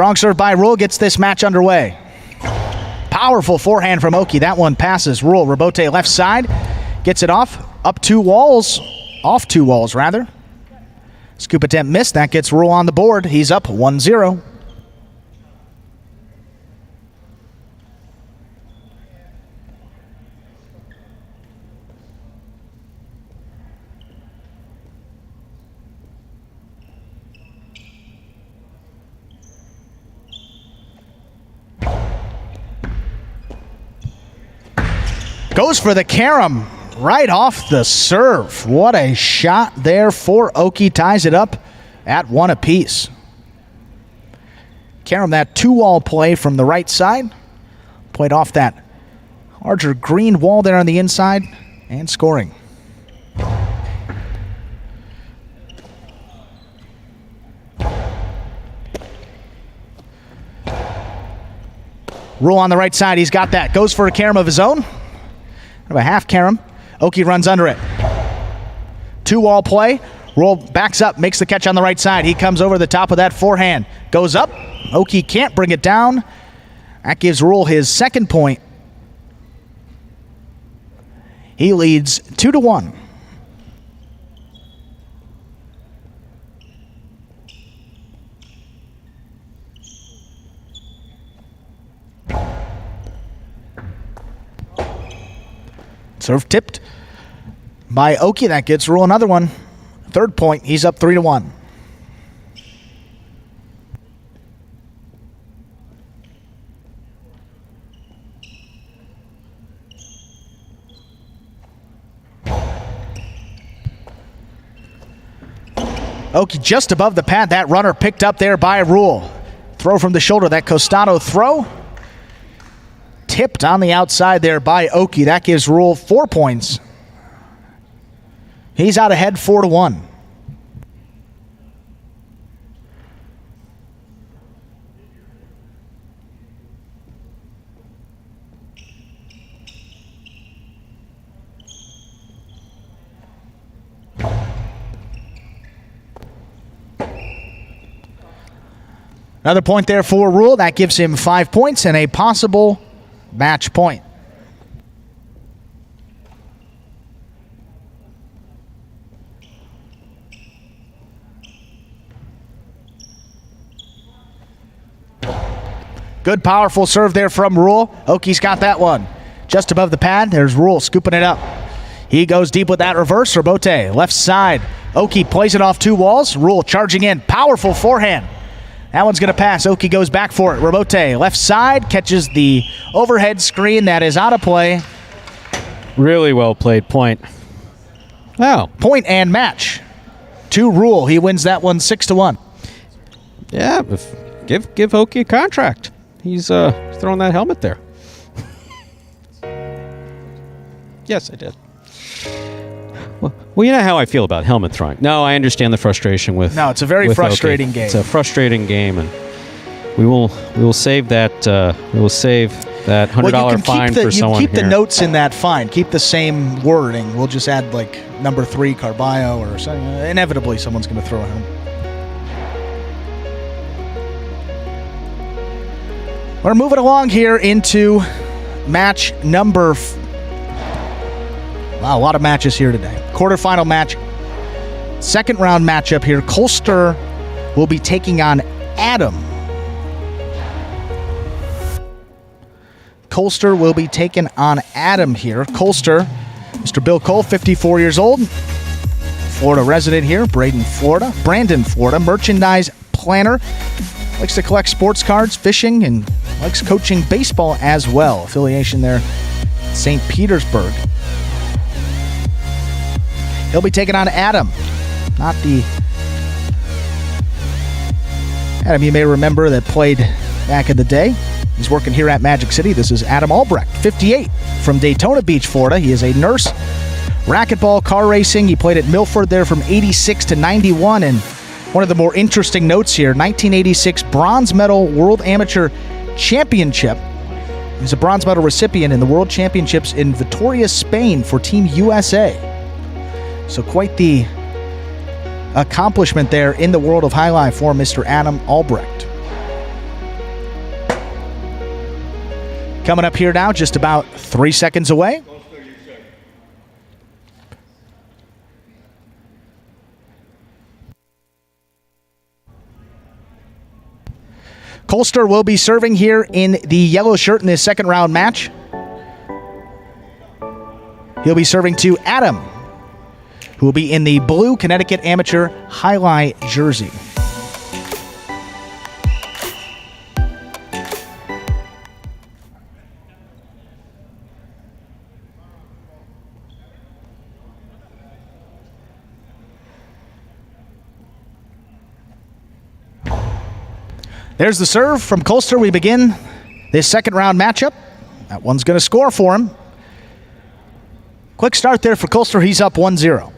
B: Strong serve by Rule gets this match underway. Powerful forehand from Oki. That one passes Rule. Rebote left side. Gets it off. Up 2 walls. Off 2 walls, rather. Scoop attempt missed. That gets Rule on the board. He's up 1-0. Goes for the carom right off the serve. What a shot there for Oki. Ties it up at 1 apiece. Carom, that 2-wall play from the right side. Played off that larger green wall there on the inside and scoring. Rule on the right side. He's got that. Goes for a carom of his own. Of a half carom. Oki runs under it. 2-wall play. Rule backs up, makes the catch on the right side. He comes over the top of that forehand. Goes up. Oki can't bring it down. That gives Rule his second point. He leads 2-1. Serve tipped by Oki. That gets Rule another one. Third point. He's up 3-1. Oki just above the pad. That runner picked up there by Rule. Throw from the shoulder. That Costado throw. Tipped on the outside there by Oki. That gives Rule 4 points. He's out ahead 4-1. Another point there for Rule. That gives him 5 points and a possible match point. Good powerful serve there from Rule. Oki's got that one. Just above the pad, there's Rule scooping it up. He goes deep with that reverse. Rebote, left side. Oki plays it off 2 walls. Rule charging in. Powerful forehand. That one's going to pass. Oki goes back for it. Rebote, left side, catches the overhead screen. That is out of play.
A: Really well played point. Wow.
B: Point and match to Rule. He wins that one 6-1.
A: Yeah, give Oki a contract. He's throwing that helmet there. Yes, I did. Well, you know how I feel about helmet throwing. No, I understand the frustration with.
B: No, it's a very frustrating game.
A: It's a frustrating game, and we will save that. We will save that $100 fine for someone.
B: You keep
A: here.
B: the notes in that fine. Keep the same wording. We'll just add like number 3 Carballo or something. Inevitably, someone's going to throw a helmet. We're moving along here into match number. Wow, a lot of matches here today. Quarterfinal match. Second round matchup here. Colster will be taking on Adam. Colster will be taking on Adam here. Colster, Mr. Bill Cole, 54 years old. Florida resident here, Brandon, Florida. Merchandise planner. Likes to collect sports cards, fishing, and likes coaching baseball as well. Affiliation there, St. Petersburg. He'll be taking on Adam. Not the Adam you may remember that played back in the day. He's working here at Magic City. This is Adam Albrecht, 58, from Daytona Beach, Florida. He is a nurse, racquetball, car racing. He played at Milford there from 86 to 91. And one of the more interesting notes here, 1986 bronze medal World Amateur Championship. He's a bronze medal recipient in the World Championships in Vitoria, Spain for Team USA. So quite the accomplishment there in the world of highlight for Mr. Adam Albrecht. coming up here now, just about 3 seconds away. Colster will be serving here in the yellow shirt in this second round match. He'll be serving to Adam, who will be in the blue Connecticut Amateur Jai-Alai jersey. There's the serve from Colster. We begin this second round matchup. That one's going to score for him. Quick start there for Colster. He's up 1-0.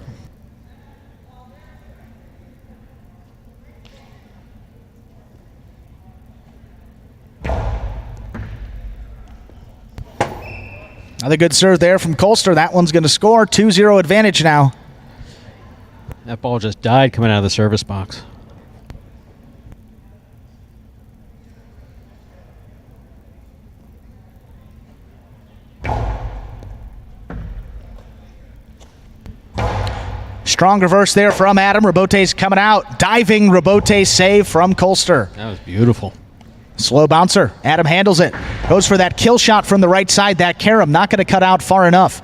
B: Another good serve there from Colster. That one's going to score. 2-0 advantage now.
A: That ball just died coming out of the service box.
B: Strong reverse there from Adam. Rabote's coming out. Diving Rabote save from Colster.
A: That was beautiful.
B: Slow bouncer. Adam handles it. Goes for that kill shot from the right side. That carom not going to cut out far enough.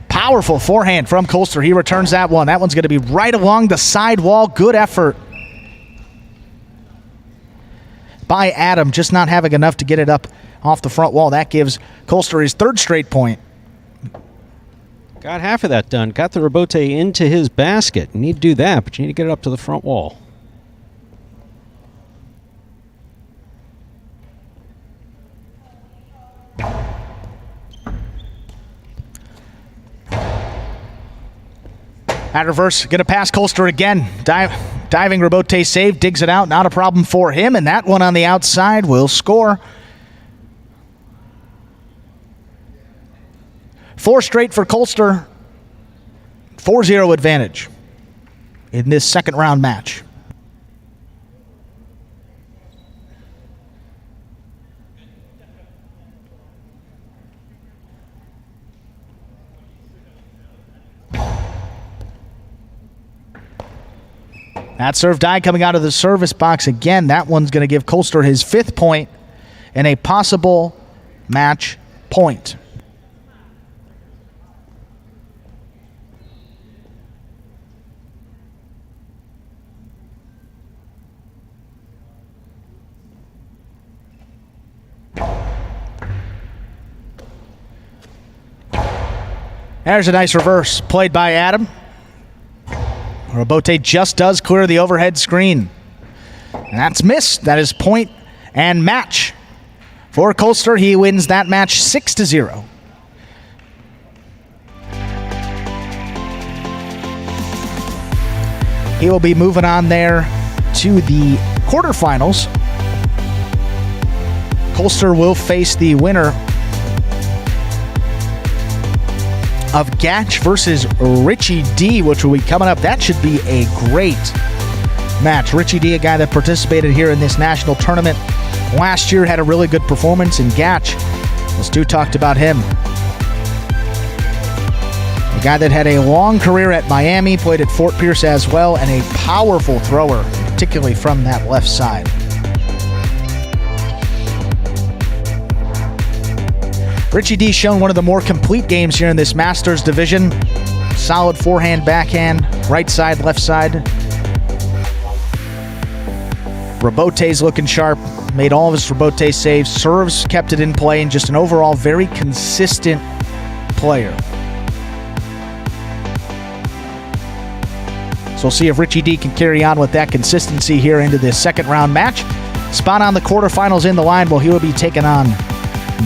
B: Powerful forehand from Colster. He returns that one. That one's going to be right along the side wall. Good effort by Adam. Just not having enough to get it up off the front wall. That gives Colster his third straight point.
A: Got half of that done. Got the Rabote into his basket. You need to do that, but you need to get it up to the front wall.
B: At reverse, going to pass Colster again. Diving Rabote save, digs it out. Not a problem for him, and that one on the outside will score. 4 straight for Colster. 4-0 advantage in this second round match. That serve die coming out of the service box again. That one's going to give Colster his 5th point and a possible match point. There's a nice reverse played by Adam. Rabote just does clear the overhead screen. And that's missed. That is point and match for Colster. He wins that match 6-0. He will be moving on there to the quarterfinals. Colster will face the winner of Gatch versus Richie D, which will be coming up. That should be a great match. Richie D, a guy that participated here in this national tournament last year, had a really good performance in Gatch. Stu talked about him. A guy that had a long career at Miami, played at Fort Pierce as well, and a powerful thrower, particularly from that left side. Richie D shown one of the more complete games here in this Masters division. Solid forehand, backhand, right side, left side. Rabote's looking sharp. Made all of his Rabote saves. Serves, kept it in play, and just an overall very consistent player. So we'll see if Richie D can carry on with that consistency here into this second round match. Spot on the quarterfinals in the line. Well, he will be taking on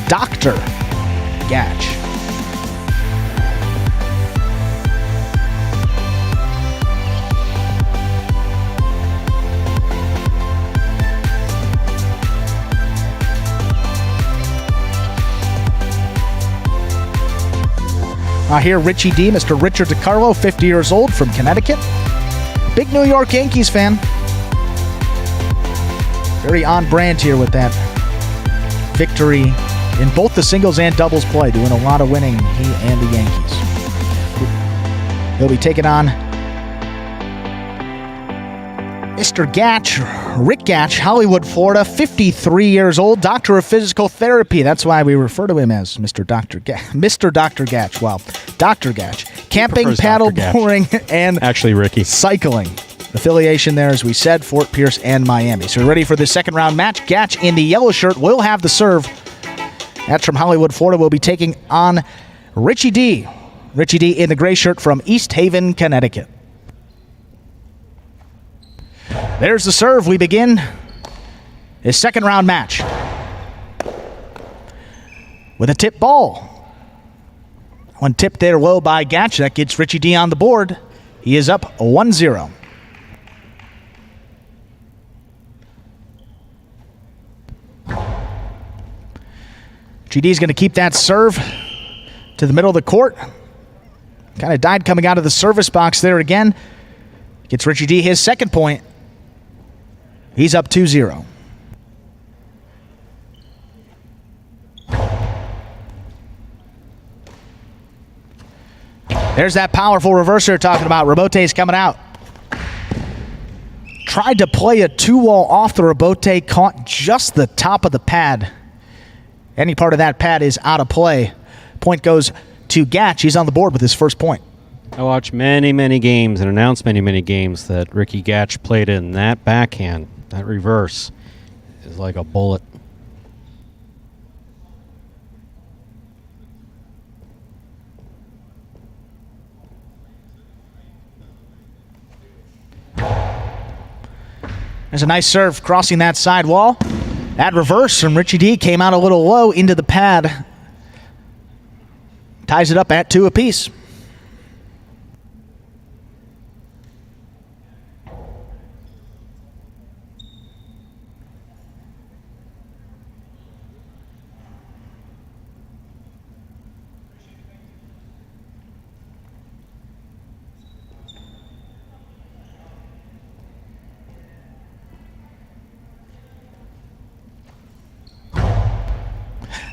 B: Dr. Gatch. Here, Richie D, Mr. Richard DiCarlo, 50 years old, from Connecticut. Big New York Yankees fan. Very on brand here with that victory in both the singles and doubles play, doing a lot of winning, he and the Yankees. He'll be taking on Mr. Gatch, Rick Gatch, Hollywood, Florida, 53 years old, doctor of physical therapy. That's why we refer to him as Mr. Dr. Gatch. Well, Dr. Gatch. Camping, paddle boarding, and
A: actually Ricky
B: cycling. Affiliation there, as we said, Fort Pierce and Miami. So we're ready for the second round match. Gatch in the yellow shirt will have the serve. That's from Hollywood, Florida. Will be taking on Richie D. Richie D in the gray shirt from East Haven, Connecticut. There's the serve. We begin his second round match with a tip ball. One tipped there low by Gatch. That gets Richie D on the board. He is up 1-0. GD is going to keep that serve to the middle of the court. Kind of died coming out of the service box there again. Gets Richie D his second point. He's up 2-0. There's that powerful reverser talking about. Rabote's coming out. Tried to play a 2-wall off the Rabote, caught just the top of the pad. Any part of that pad is out of play. Point goes to Gatch. He's on the board with his first point.
A: I watched many games and announced many games that Ricky Gatch played in. That backhand, that reverse, is like a bullet.
B: There's a nice serve crossing that side wall. That reverse from Richie D came out a little low into the pad. Ties it up at 2 apiece.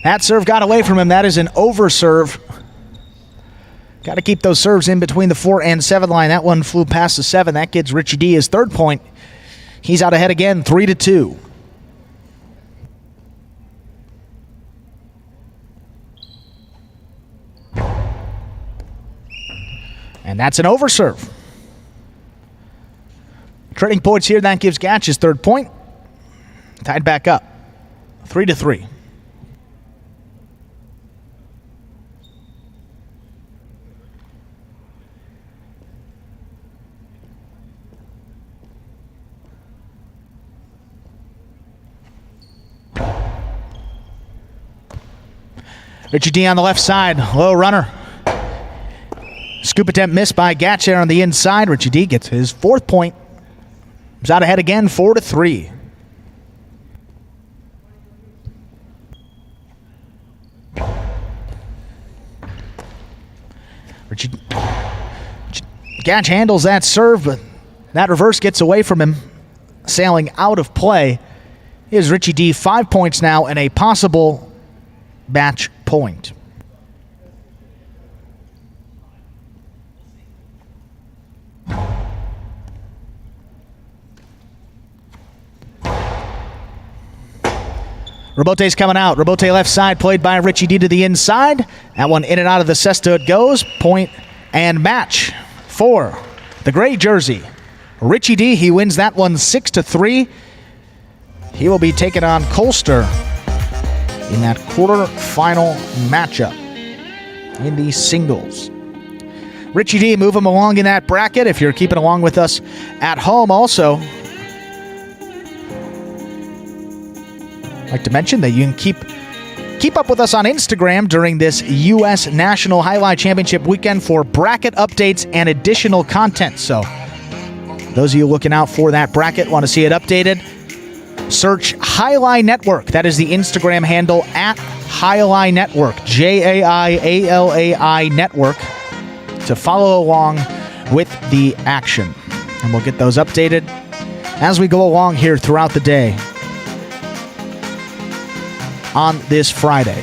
B: That serve got away from him. That is an over serve. Got to keep those serves in between the 4 and 7 line. That one flew past the 7. That gets Richie D his third point. He's out ahead again, 3-2. And that's an over serve. Trading points here. That gives Gatch his third point. Tied back up, 3-3. Richie D on the left side, low runner. Scoop attempt missed by Gatch there on the inside. Richie D gets his fourth point. He's out ahead again, 4-3. Gatch handles that serve, but that reverse gets away from him, sailing out of play. Here's Richie D, 5 points now and a possible match point. Rabote's coming out. Rabote left side, played by Richie D to the inside. That one in and out of the cesta it goes. Point and match for the gray jersey. Richie D, he wins that one 6-3. He will be taking on Colster in that quarterfinal matchup in the singles. Richie D, move him along in that bracket if you're keeping along with us at home. Also, I'd like to mention that you can keep up with us on Instagram during this U.S. National Jai-Alai Championship weekend for bracket updates and additional content. So those of you looking out for that bracket, want to see it updated, search Jai-Alai Network. That is the Instagram handle at Jai-Alai Network, Jaialai Network, to follow along with the action. And we'll get those updated as we go along here throughout the day on this Friday.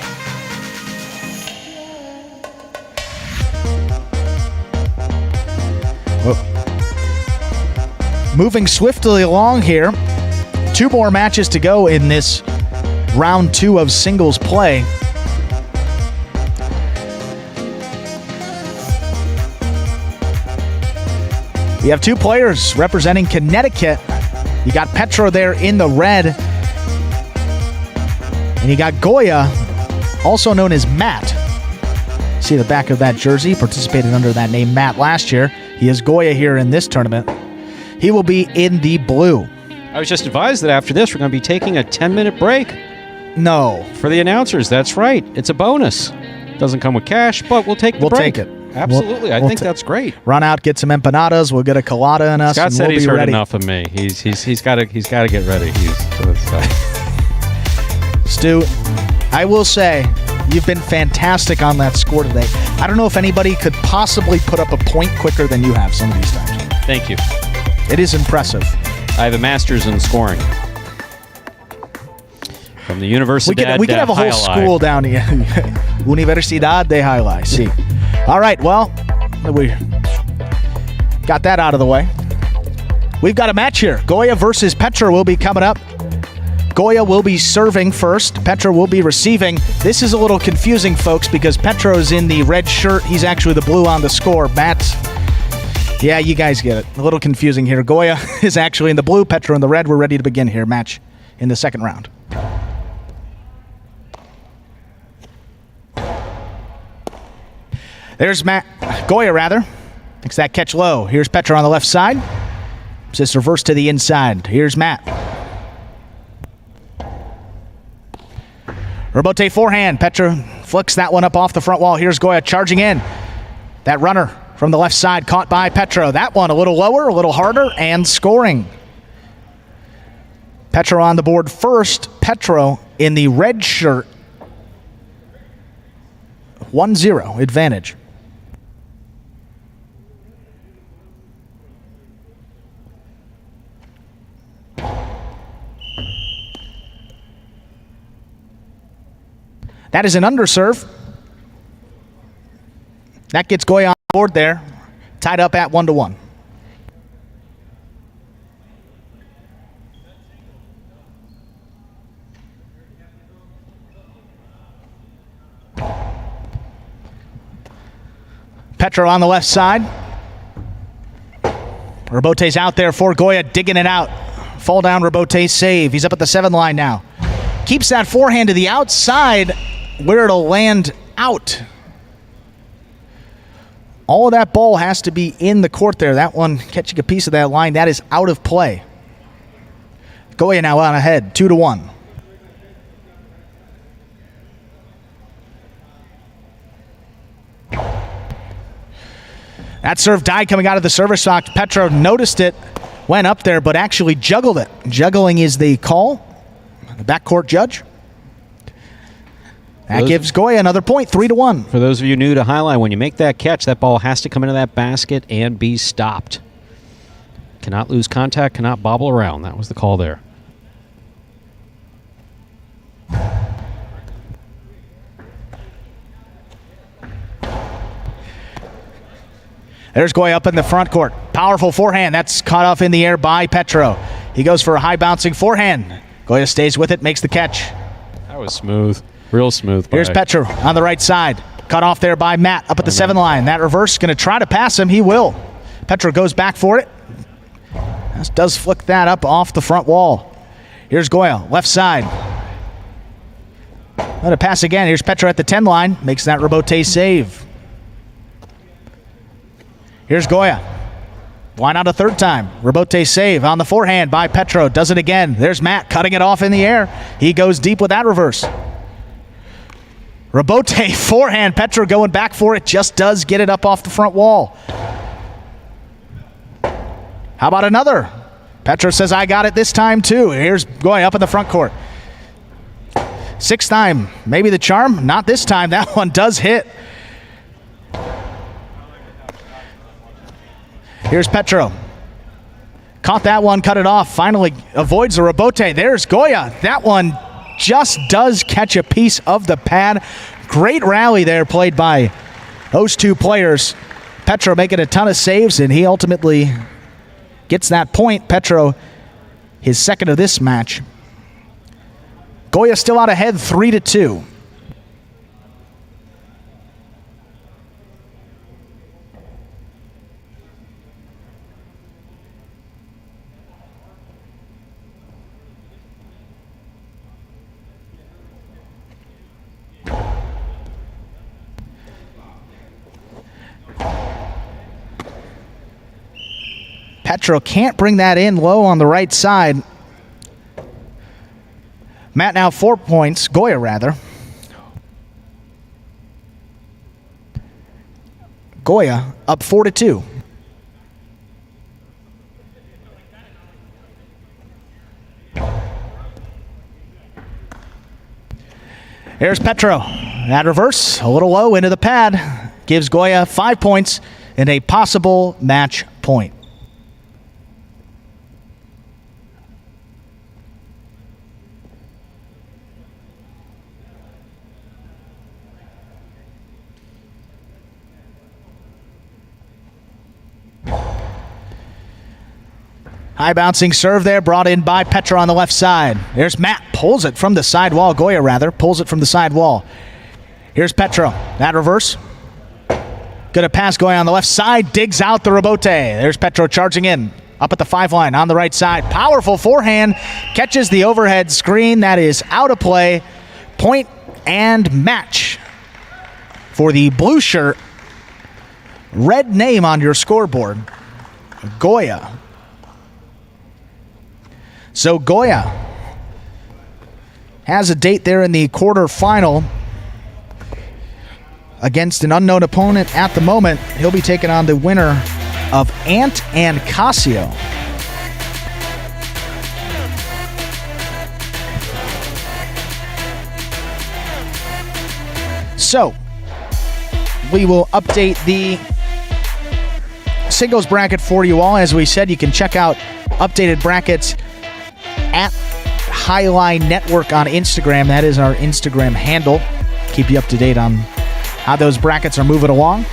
B: Moving swiftly along here. 2 more matches to go in this round 2 of singles play. We have 2 players representing Connecticut. You got Petro there in the red. And you got Goya, also known as Matt. See the back of that jersey, participated under that name Matt last year. He is Goya here in this tournament. He will be in the blue.
A: I was just advised that after this, we're going to be taking a 10-minute break.
B: No.
A: For the announcers, that's right. It's a bonus. Doesn't come with cash, but we'll take the break.
B: We'll take it.
A: Absolutely. I think that's great.
B: Run out, get some empanadas. We'll get a colada in us.
A: Scott
B: and
A: said
B: we'll
A: he's
B: be
A: heard
B: ready.
A: enough of me. He's got to get ready.
B: Stu, I will say, you've been fantastic on that score today. I don't know if anybody could possibly put up a point quicker than you have some of these times.
A: Thank you.
B: It is impressive.
A: I have a master's in scoring from the University.
B: We could have a whole school down here. Universidad de Jai-Alai. See. All right, well, we got that out of the way. We've got a match here. Goya versus Petro will be coming up. Goya will be serving first. Petro will be receiving. This is a little confusing, folks, because Petro's in the red shirt. He's actually the blue on the score. Matt's, yeah, you guys get it. A little confusing here. Goya is actually in the blue, Petro in the red. We're ready to begin here. Match in the second round. There's Goya, rather. Makes that catch low. Here's Petro on the left side. Just reverse to the inside. Here's Matt. Rebote forehand. Petro flicks that one up off the front wall. Here's Goya charging in. That runner from the left side caught by Petro. That one a little lower, a little harder, and scoring. Petro on the board first. Petro in the red shirt. 1-0 advantage. That is an underserve. That gets Goya on board there. Tied up at 1-1. Petro on the left side. Rebote's out there for Goya, digging it out. Fall down, Rebote save. He's up at the 7 line now. Keeps that forehand to the outside where it'll land out. All of that ball has to be in the court there. That one catching a piece of that line, that is out of play. Goya now on ahead, 2-1. That serve died coming out of the service box. Petro noticed it, went up there, but actually juggled it. Juggling is the call. The backcourt judge. That gives Goya another point, 3-1.
A: For those of you new to Jai-Alai, when you make that catch, that ball has to come into that basket and be stopped. Cannot lose contact, cannot bobble around. That was the call there.
B: There's Goya up in the front court. Powerful forehand. That's caught off in the air by Petro. He goes for a high bouncing forehand. Goya stays with it, makes the catch.
A: That was smooth. Real smooth.
B: Here's Petro on the right side. Cut off there by Matt up at the 7 line. That reverse going to try to pass him. He will. Petro goes back for it. Does flick that up off the front wall. Here's Goya, left side. Let it pass again. Here's Petro at the 10 line. Makes that Rebote save. Here's Goya. Why not a third time? Rebote save on the forehand by Petro. Does it again. There's Matt cutting it off in the air. He goes deep with that reverse. Rebote forehand. Petro going back for it. Just does get it up off the front wall. How about another? Petro says, I got it this time too. Here's Goya up in the front court. 6th time. Maybe the charm. Not this time. That one does hit. Here's Petro. Caught that one, cut it off. Finally avoids the Rebote. There's Goya. That one just does catch a piece of the pad. Great rally there played by those two players. Petro making a ton of saves, and he ultimately gets that point. Petro, his second of this match. Goya still out ahead, 3-2. Petro can't bring that in low on the right side. Matt now 4 points, Goya rather. Goya up 4-2. Here's Petro. That reverse, a little low into the pad. Gives Goya 5 points and a possible match point. High bouncing serve there, brought in by Petro on the left side. There's Matt, pulls it from the side wall. Goya rather, pulls it from the side wall. Here's Petro, that reverse. Gonna pass Goya on the left side, digs out the rebote. There's Petro charging in, up at the 5 line on the right side. Powerful forehand, catches the overhead screen. That is out of play. Point and match for the blue shirt. Red name on your scoreboard, Goya. So Goya has a date there in the quarterfinal against an unknown opponent at the moment. He'll be taking on the winner of Ant and Casio. So we will update the singles bracket for you all. As we said, you can check out updated brackets at Highline Network on Instagram. That is our Instagram handle. Keep you up to date on how those brackets are moving along.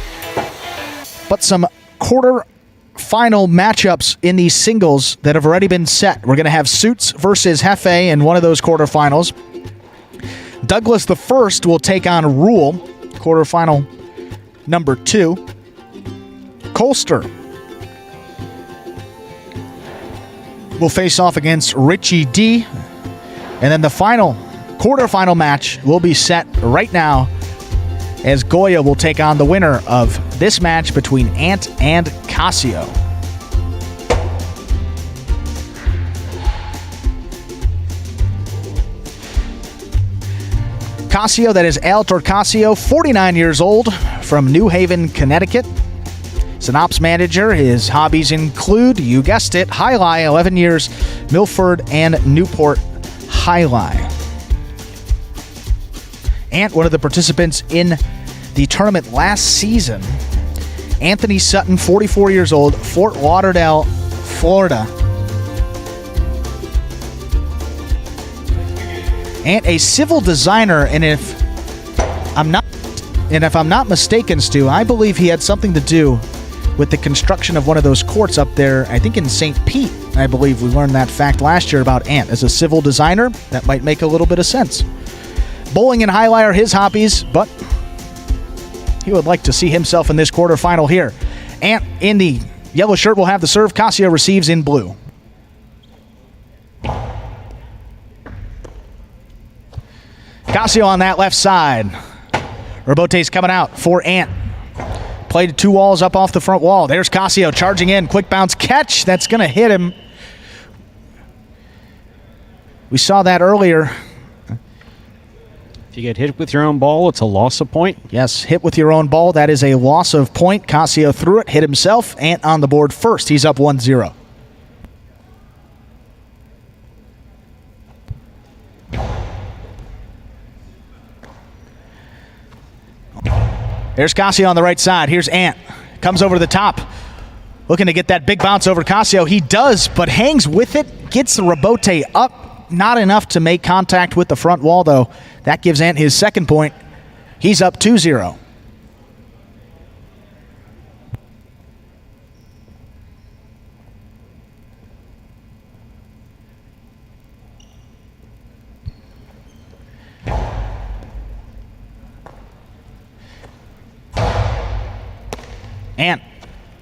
B: But some quarter-final matchups in these singles that have already been set. We're going to have Suits versus Hefe in one of those quarterfinals. Douglas the First will take on Rule, quarterfinal number 2. Colster will face off against Richie D. And then the final quarterfinal match will be set right now as Goya will take on the winner of this match between Ant and Casio. Casio, that is Altor Casio, 49 years old, from New Haven, Connecticut. He's an ops manager. His hobbies include, you guessed it, Jai-Alai, 11 years, Milford and Newport Jai-Alai. Ant, one of the participants in the tournament last season. Anthony Sutton, 44 years old, Fort Lauderdale, Florida. Ant, a civil designer, and if I'm not mistaken, Stu, I believe he had something to do with the construction of one of those courts up there, I think in St. Pete. I believe we learned that fact last year about Ant. As a civil designer, that might make a little bit of sense. Bowling and Jai-Alai are his hobbies, but he would like to see himself in this quarterfinal here. Ant in the yellow shirt will have the serve. Casio receives in blue. Casio on that left side. Rebote's coming out for Ant. Played 2 walls up off the front wall. There's Casio charging in. Quick bounce catch. That's going to hit him. We saw that earlier.
A: If you get hit with your own ball, it's a loss of point.
B: Yes, hit with your own ball. That is a loss of point. Casio threw it, hit himself. Ant on the board first. He's up 1-0. There's Casio on the right side. Here's Ant. Comes over to the top. Looking to get that big bounce over Casio. He does, but hangs with it. Gets the rebote up. Not enough to make contact with the front wall, though. That gives Ant his second point. He's up 2-0. Ant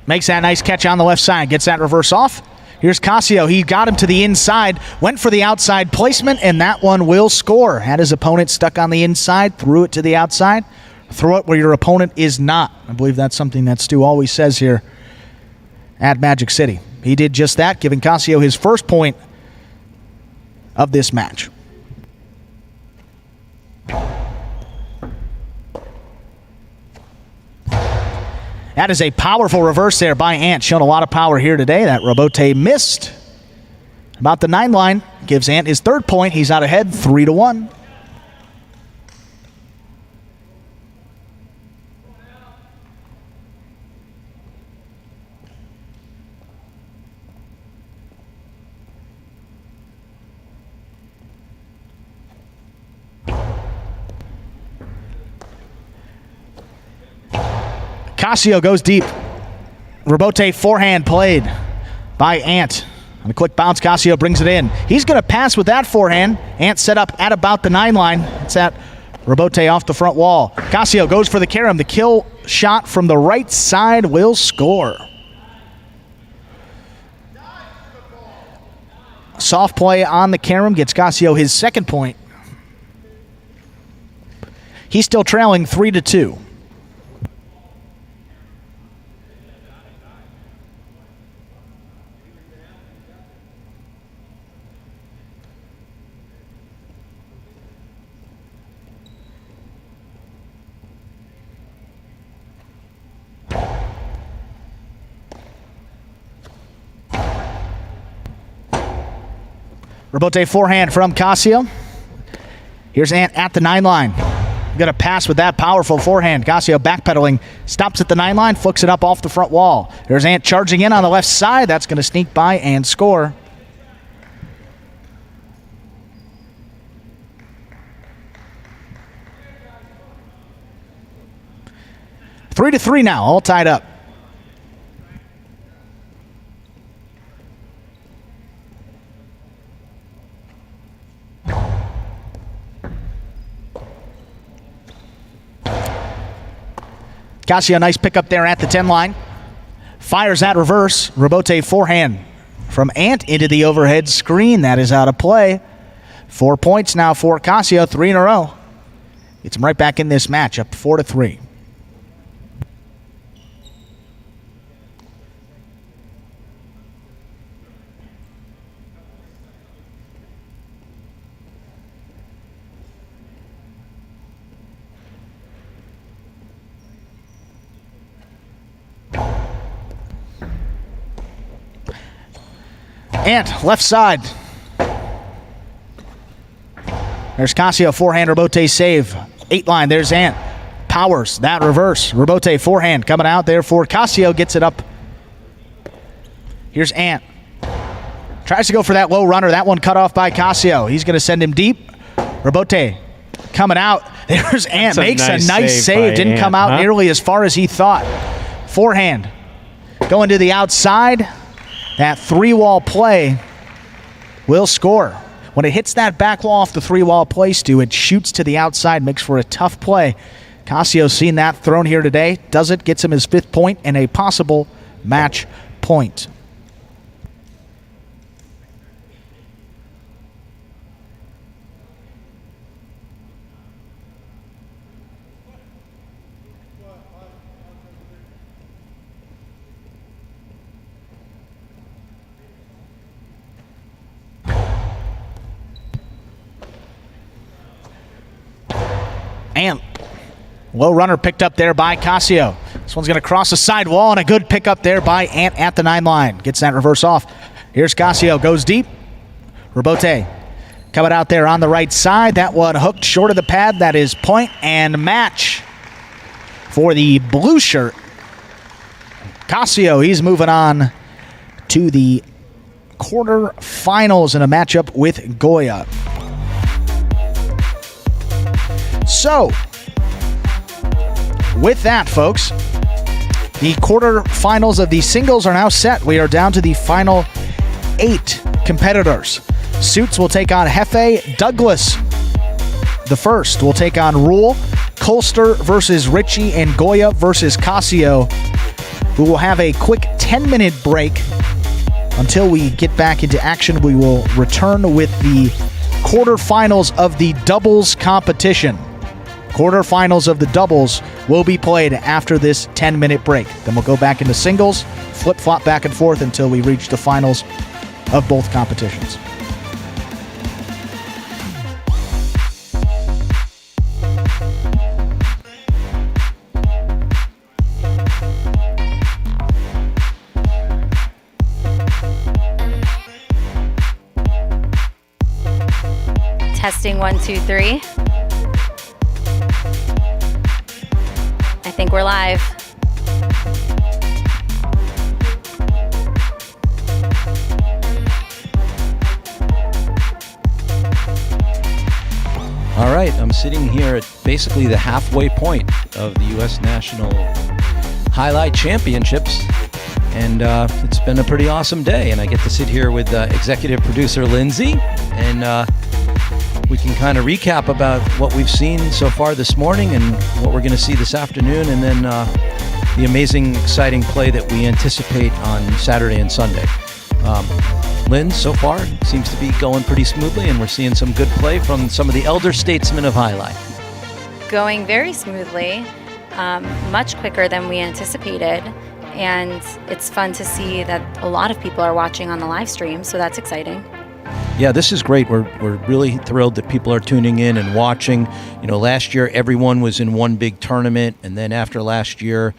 B: makes that nice catch on the left side, gets that reverse off. Here's Casio. He got him to the inside, went for the outside placement, and that one will score. Had his opponent stuck on the inside, threw it to the outside. Throw it where your opponent is not. I believe that's something that Stu always says here at Magic City. He did just that, giving Casio his first point of this match. That is a powerful reverse there by Ant. Shown a lot of power here today. That Robote missed. About the 9 line. Gives Ant his third point. He's out ahead 3-1. Casio goes deep. Robote forehand played by Ant. On a quick bounce, Casio brings it in. He's going to pass with that forehand. Ant set up at about the 9 line. It's at Robote off the front wall. Casio goes for the carom. The kill shot from the right side will score. Soft play on the carom gets Casio his second point. He's still trailing 3-2. Robote forehand from Casio. Here's Ant at the 9 line. Gonna pass with that powerful forehand. Casio backpedaling, stops at the 9 line, flicks it up off the front wall. There's Ant charging in on the left side. That's gonna sneak by and score. Three to 3 now, all tied up. Casio, nice pickup there at the 10 line. Fires that reverse. Robote forehand from Ant into the overhead screen. That is out of play. 4 points now for Casio, 3 in a row. Gets him right back in this match, up 4-3. Ant, left side. There's Casio, forehand, Robote save. 8 line, there's Ant. Powers, that reverse. Robote forehand coming out there for Casio, gets it up. Here's Ant. Tries to go for that low runner. That one cut off by Casio. He's going to send him deep. Robote coming out. There's Ant. Makes a nice save. Didn't come out nearly as far as he thought. Forehand. Going to the outside. That 3-wall play will score. When it hits that back wall off the 3-wall play, Stu, it shoots to the outside, makes for a tough play. Casio's seen that thrown here today. Does it, gets him his 5th point and a possible match point. Ant. Low runner picked up there by Casio. This one's going to cross the side wall, and a good pickup there by Ant at the 9 line. Gets that reverse off. Here's Casio. Goes deep. Robote coming out there on the right side. That one hooked short of the pad. That is point and match for the blue shirt. Casio, he's moving on to the quarterfinals in a matchup with Goya. So, with that, folks, the quarterfinals of the singles are now set. We are down to the final 8 competitors. Suits will take on Hefe. Douglas, the first, will take on Rule. Colster versus Richie, and Goya versus Casio. We will have a quick 10-minute break. Until we get back into action, we will return with the quarterfinals of the doubles competition. Quarterfinals of the doubles will be played after this 10-minute break. Then we'll go back into singles, flip-flop back and forth until we reach the finals of both competitions.
C: Testing 1, 2, 3. I think we're live.
D: All right, I'm sitting here at basically the halfway point of the U.S. National Jai-Alai Championships, and it's been a pretty awesome day, and I get to sit here with executive producer Lindsay, and we can kind of recap about what we've seen so far this morning and what we're going to see this afternoon, and then the amazing, exciting play that we anticipate on Saturday and Sunday. Lynn, so far, seems to be going pretty smoothly, and we're seeing some good play from some of the elder statesmen of Jai-Alai.
C: Going very smoothly, much quicker than we anticipated, and it's fun to see that a lot of people are watching on the live stream, so that's exciting.
D: Yeah, this is great. We're really thrilled that people are tuning in and watching. You know, last year everyone was in one big tournament, and then after last year,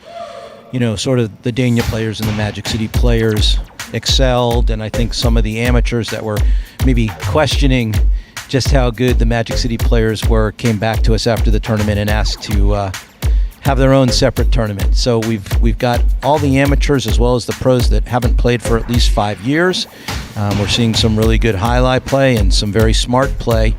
D: you know, sort of the Dania players and the Magic City players excelled, and I think some of the amateurs that were maybe questioning just how good the Magic City players were came back to us after the tournament and asked to have their own separate tournament. So we've got all the amateurs as well as the pros that haven't played for at least 5 years. We're seeing some really good highlight play and some very smart play.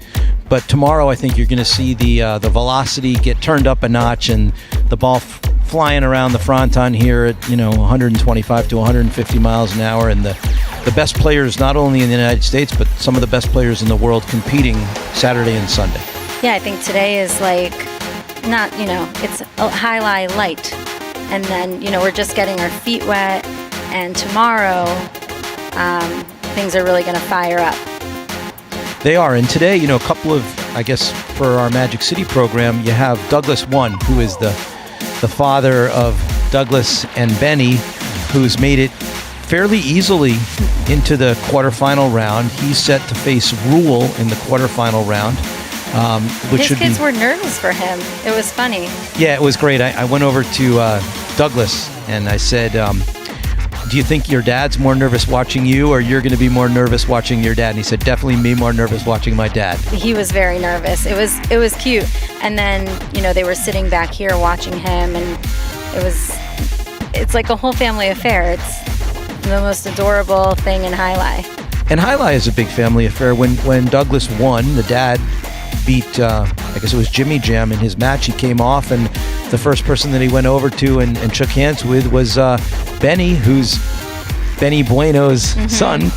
D: But tomorrow I think you're going to see the velocity get turned up a notch and the ball flying around the fronton here at 125 to 150 miles an hour, and the best players not only in the United States but some of the best players in the world competing Saturday and Sunday.
C: Yeah, I think today is like not, it's a Jai-Alai light, and then we're just getting our feet wet, and tomorrow things are really going to fire up.
D: They are, and today, a couple of, I guess, for our Magic City program, you have Douglas One, who is the father of Douglas and Benny, who's made it fairly easily into the quarterfinal round. He's set to face Rule in the quarterfinal round. Which
C: His kids were nervous for him. It was funny.
D: Yeah, it was great. I went over to Douglas and I said, do you think your dad's more nervous watching you, or you're going to be more nervous watching your dad? And he said, definitely me more nervous watching my dad.
C: He was very nervous. It was cute. And then, they were sitting back here watching him, and it's like a whole family affair. It's the most adorable thing in Jai-Alai.
D: And Jai-Alai is a big family affair. When Douglas won, the dad beat, I guess it was Jimmy Jam in his match. He came off, and the first person that he went over to and shook hands with was Benny, who's Benny Bueno's son,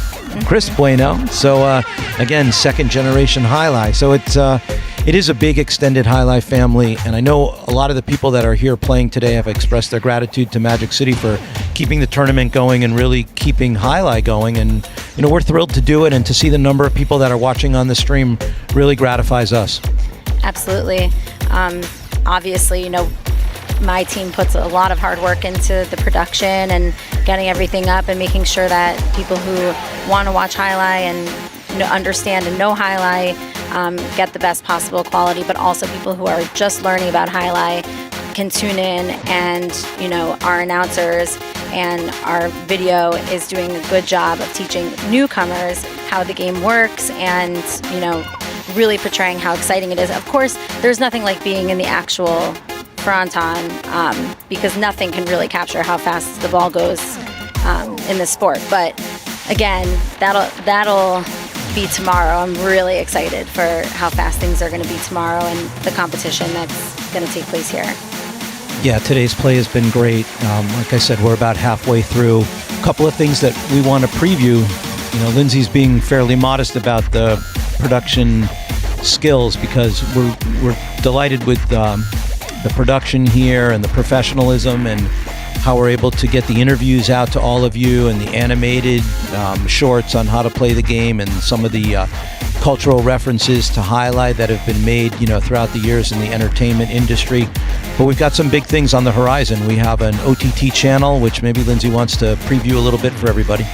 D: Chris Bueno. So again, second generation Jai-Alai. So it is a big extended Jai-Alai family, and I know a lot of the people that are here playing today have expressed their gratitude to Magic City for keeping the tournament going and really keeping Jai-Alai going. And we're thrilled to do it, and to see the number of people that are watching on the stream really gratifies us.
C: Absolutely. Obviously, my team puts a lot of hard work into the production and getting everything up and making sure that people who want to watch Jai-Alai and understand and know Jai-Alai get the best possible quality, but also people who are just learning about Jai-Alai can tune in, and our announcers and our video is doing a good job of teaching newcomers how the game works and really portraying how exciting it is. Of course, there's nothing like being in the actual fronton, because nothing can really capture how fast the ball goes in the sport. But again, that'll be tomorrow. I'm really excited for how fast things are going to be tomorrow and the competition that's going to take place here.
D: Yeah, today's play has been great. Like I said, we're about halfway through. A couple of things that we want to preview. Lindsay's being fairly modest about the production skills, because we're delighted with the production here and the professionalism and how we're able to get the interviews out to all of you and the animated shorts on how to play the game and some of the cultural references to highlight that have been made, throughout the years in the entertainment industry. But we've got some big things on the horizon. We have an OTT channel, which maybe Lindsay wants to preview a little bit for everybody.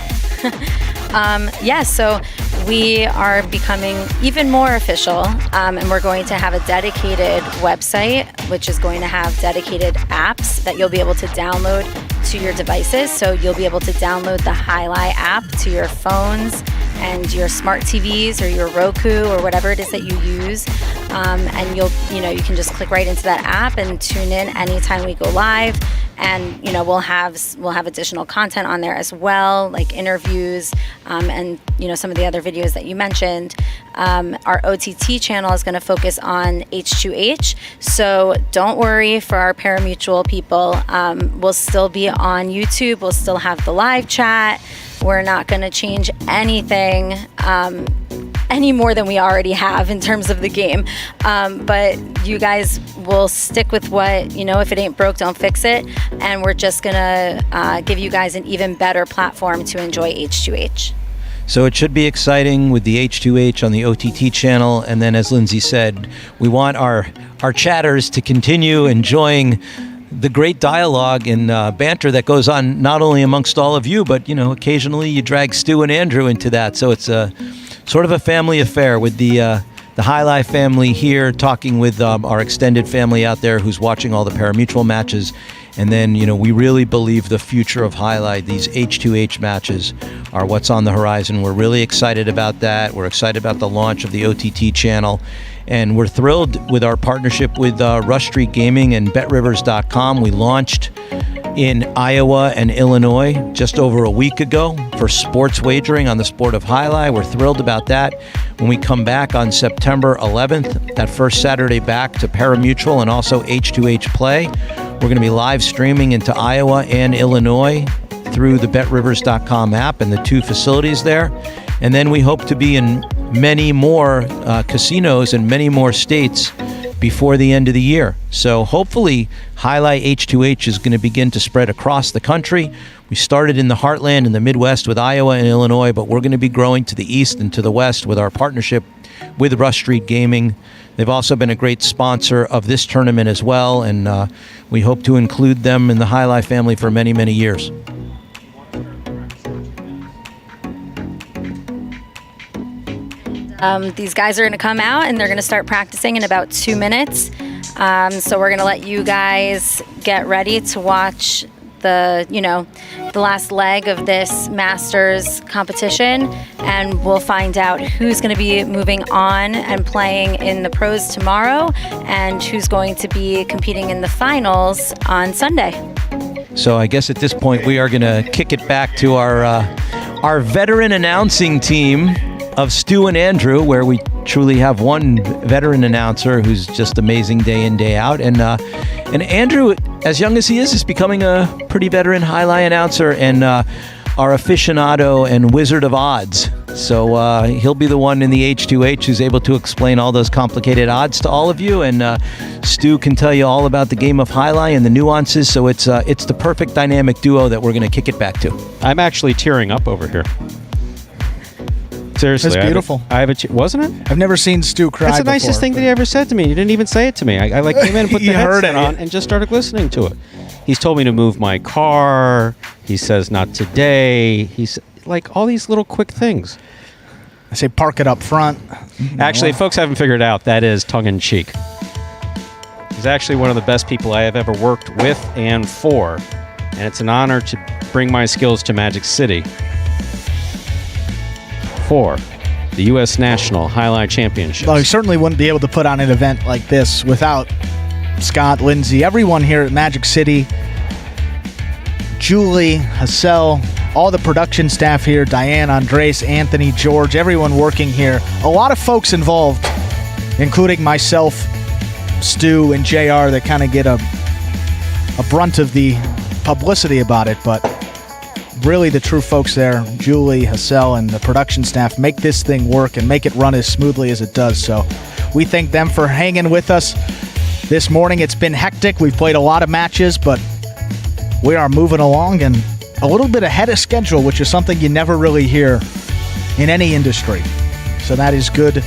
C: Yes, so we are becoming even more official, and we're going to have a dedicated website, which is going to have dedicated apps that you'll be able to download to your devices. So you'll be able to download the Jai-Alai app to your phones and your smart TVs or your Roku or whatever it is that you use, and you can just click right into that app and tune in anytime we go live. And we'll have additional content on there as well, like interviews, and some of the other videos that you mentioned. Our OTT channel is going to focus on H2H, so don't worry for our parimutuel people. We'll still be on YouTube. We'll still have the live chat. We're not going to change anything any more than we already have in terms of the game. But you guys will stick with what, if it ain't broke, don't fix it. And we're just going to give you guys an even better platform to enjoy H2H.
D: So it should be exciting with the H2H on the OTT channel. And then, as Lindsay said, we want our chatters to continue enjoying the great dialogue and banter that goes on not only amongst all of you, but, occasionally you drag Stu and Andrew into that. So it's a sort of a family affair with the Jai-Alai family here talking with our extended family out there who's watching all the parimutuel matches. And then, we really believe the future of Jai-Alai, these H2H matches, are what's on the horizon. We're really excited about that. We're excited about the launch of the OTT channel. And we're thrilled with our partnership with Rush Street Gaming and BetRivers.com. We launched in Iowa and Illinois just over a week ago for sports wagering on the sport of Jai-Alai. We're thrilled about that. When we come back on September 11th, that first Saturday back to parimutuel and also H2H play, we're going to be live streaming into Iowa and Illinois through the BetRivers.com app and the two facilities there. And then we hope to be in many more casinos in many more states before the end of the year. So hopefully Jai-Alai H2H is going to begin to spread across the country. We started in the heartland in the Midwest with Iowa and Illinois, but we're going to be growing to the east and to the west with our partnership with Rush Street Gaming. They've also been a great sponsor of this tournament as well, and we hope to include them in the Jai-Alai family for many, many years.
C: These guys are going to come out and they're going to start practicing in about 2 minutes. So we're going to let you guys get ready to watch the last leg of this Masters competition, and we'll find out who's going to be moving on and playing in the pros tomorrow and who's going to be competing in the finals on Sunday.
D: So I guess at this point we are going to kick it back to our veteran announcing team of Stu and Andrew, where we truly have one veteran announcer who's just amazing day in, day out. And Andrew, as young as he is becoming a pretty veteran Jai-Alai announcer and our aficionado and wizard of odds. So he'll be the one in the H2H who's able to explain all those complicated odds to all of you. And Stu can tell you all about the game of Jai-Alai and the nuances. So it's the perfect dynamic duo that we're going to kick it back to.
A: I'm actually tearing up over here. Seriously,
B: that's beautiful.
A: Wasn't it?
B: I've never seen Stu cry.
A: That's the nicest thing that he ever said to me. You didn't even say it to me. I came in and put the headset on and just started listening to it. He's told me to move my car. He says not today. He's like all these little quick things.
B: I say park it up front.
A: Actually, if folks haven't figured out, that is tongue-in-cheek. He's actually one of the best people I have ever worked with and for, and it's an honor to bring my skills to Magic City for the U.S. National Jai-Alai Championship.
B: Well, we certainly wouldn't be able to put on an event like this without Scott, Lindsay, everyone here at Magic City, Julie, Hassel, all the production staff here, Diane, Andres, Anthony, George, everyone working here. A lot of folks involved, including myself, Stu, and JR that kind of get a brunt of the publicity about it, but really the true folks there, Julie, Hassel, and the production staff, make this thing work and make it run as smoothly as it does. So we thank them for hanging with us this morning. It's been hectic. We've played a lot of matches, but we are moving along and a little bit ahead of schedule, which is something you never really hear in any industry. So that is good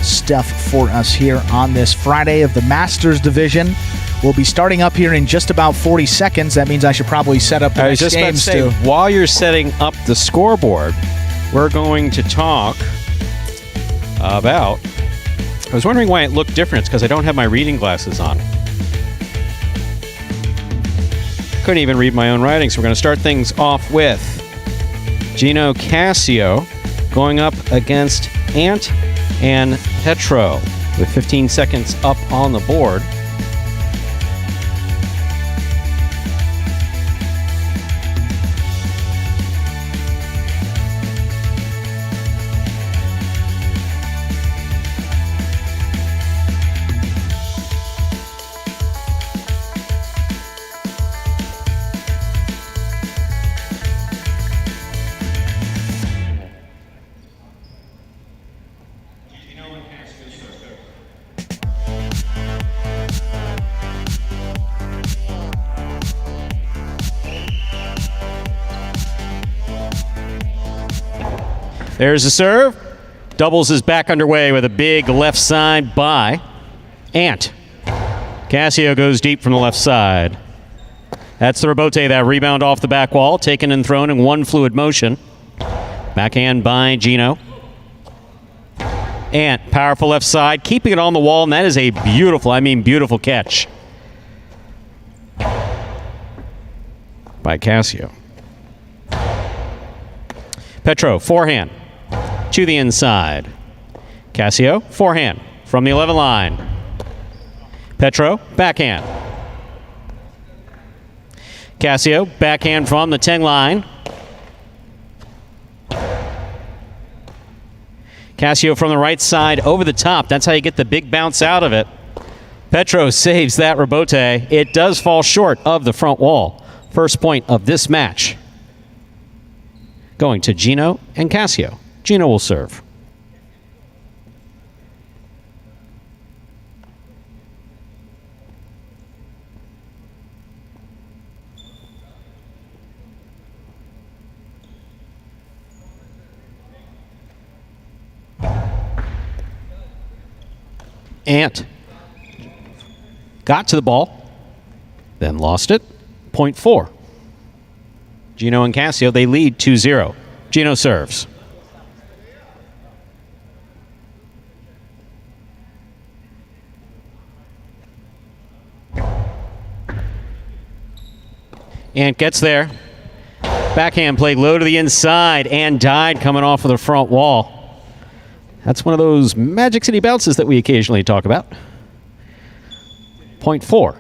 B: stuff for us here on this Friday of the Masters Division. We'll be starting up here in just about 40 seconds. That means I should probably set up the next games.
A: I was just about to say, while you're setting up the scoreboard, we're going to talk about... I was wondering why it looked different. It's because I don't have my reading glasses on. Couldn't even read my own writing, so we're going to start things off with Gino Cassio going up against Ant and Petro with 15 seconds up on the board. There's a serve. Doubles is back underway with a big left side by Ant. Cassio goes deep from the left side. That's the rebote, that rebound off the back wall, taken and thrown in one fluid motion. Backhand by Gino. Ant, powerful left side, keeping it on the wall, and that is a beautiful, beautiful catch by Cassio. Petro, forehand to the inside. Cassio, forehand from the 11 line. Petro, backhand. Cassio, backhand from the 10 line. Cassio from the right side over the top. That's how you get the big bounce out of it. Petro saves that rebote. It does fall short of the front wall. First point of this match going to Gino and Cassio. Gino will serve. Ant got to the ball, then lost it. Point 4. Gino and Cassio, they lead 2-0. Gino serves. Ant gets there. Backhand play low to the inside and died coming off of the front wall. That's one of those Magic City bounces that we occasionally talk about. Point 4.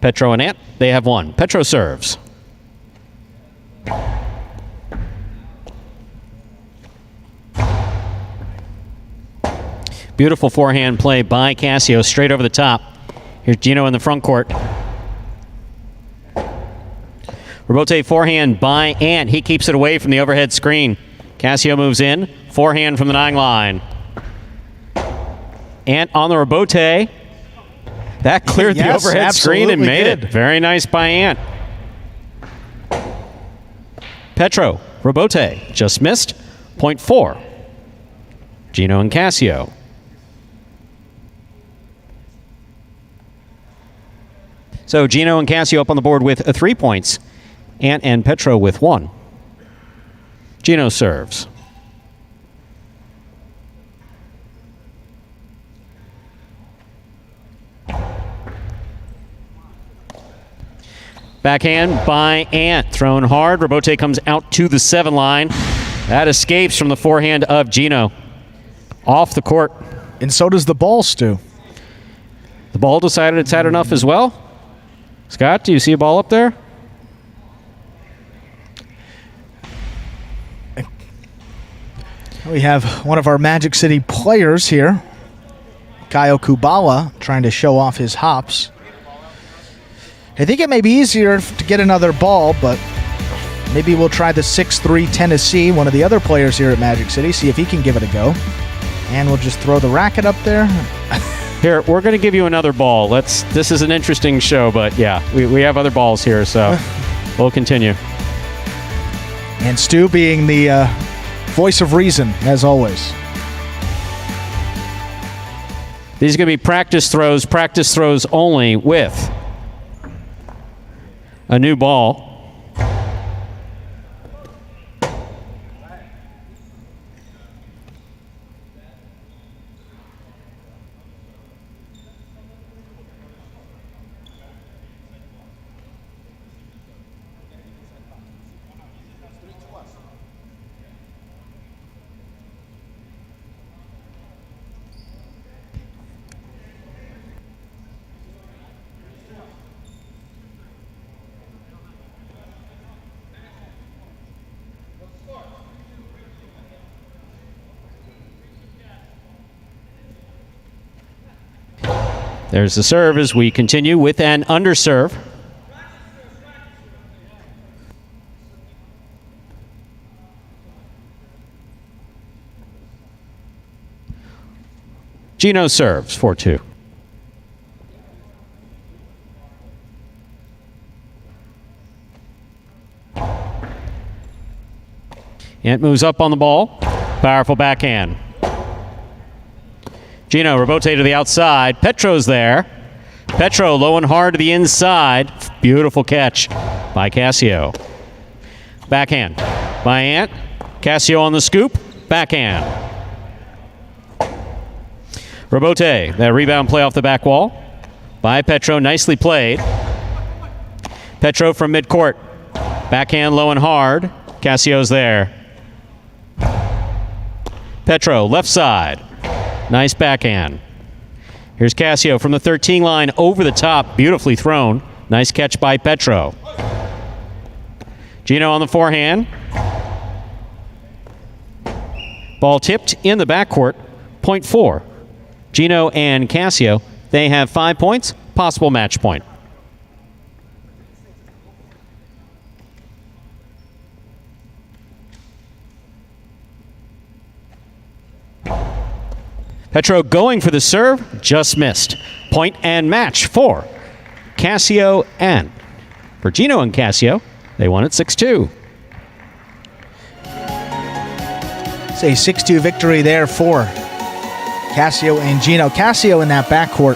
A: Petro and Ant, they have one. Petro serves. Beautiful forehand play by Cassio, straight over the top. Here's Gino in the front court. Rebote forehand by Ant. He keeps it away from the overhead screen. Cassio moves in. Forehand from the 9 line. Ant on the rebote. That cleared the overhead screen and made it. Very nice by Ant. Petro, rebote, just missed. Point 4. Gino and Cassio. So Gino and Cassio up on the board with 3 points. Ant and Petro with 1. Gino serves. Backhand by Ant, thrown hard. Rebote comes out to the 7 line. That escapes from the forehand of Gino. Off the court.
B: And so does the ball, Stu.
A: The ball decided it's had enough as well. Scott, do you see a ball up there?
B: We have one of our Magic City players here, Kaio Kubala, trying to show off his hops. I think it may be easier to get another ball, but maybe we'll try the 6'3 Tennessee, one of the other players here at Magic City, see if he can give it a go. And we'll just throw the racket up there.
A: Here, we're going to give you another ball. This is an interesting show, but yeah, we have other balls here, so we'll continue.
B: And Stu being the voice of reason, as always.
A: These are going to be practice throws only with a new ball. There's the serve as we continue with an underserve. Gino serves 4-2. Ant moves up on the ball. Powerful backhand. Gino, rebote to the outside. Petro's there. Petro low and hard to the inside. Beautiful catch by Cassio. Backhand by Ant. Cassio on the scoop. Backhand. Rebote. That rebound play off the back wall by Petro. Nicely played. Petro from midcourt. Backhand low and hard. Cassio's there. Petro, left side. Nice backhand. Here's Cassio from the 13 line over the top. Beautifully thrown. Nice catch by Petro. Gino on the forehand. Ball tipped in the backcourt. Point 4. Gino and Cassio, they have 5 points. Possible match point. Petro going for the serve, just missed. Point and match for Cassio and for Gino and Cassio, they won it 6-2.
B: It's a 6-2 victory there for Cassio and Gino. Cassio in that backcourt,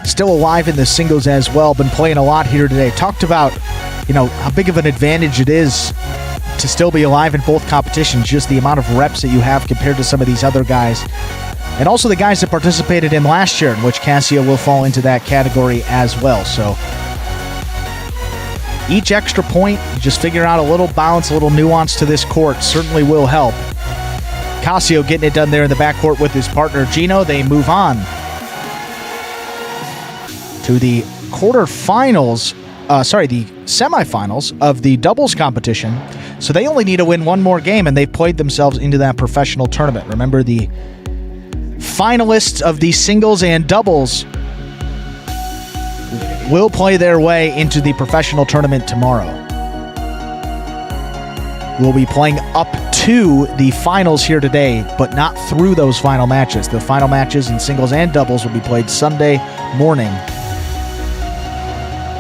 B: still alive in the singles as well. Been playing a lot here today. Talked about, how big of an advantage it is to still be alive in both competitions, just the amount of reps that you have compared to some of these other guys. And also the guys that participated in last year, in which Cassio will fall into that category as well. So each extra point, just figure out a little balance, a little nuance to this court certainly will help. Cassio getting it done there in the backcourt with his partner Gino. They move on to the quarterfinals, the semifinals of the doubles competition. So they only need to win one more game, and they've played themselves into that professional tournament. Remember, the finalists of the singles and doubles will play their way into the professional tournament tomorrow. We'll be playing up to the finals here today, but not through those final matches. The final matches in singles and doubles will be played Sunday morning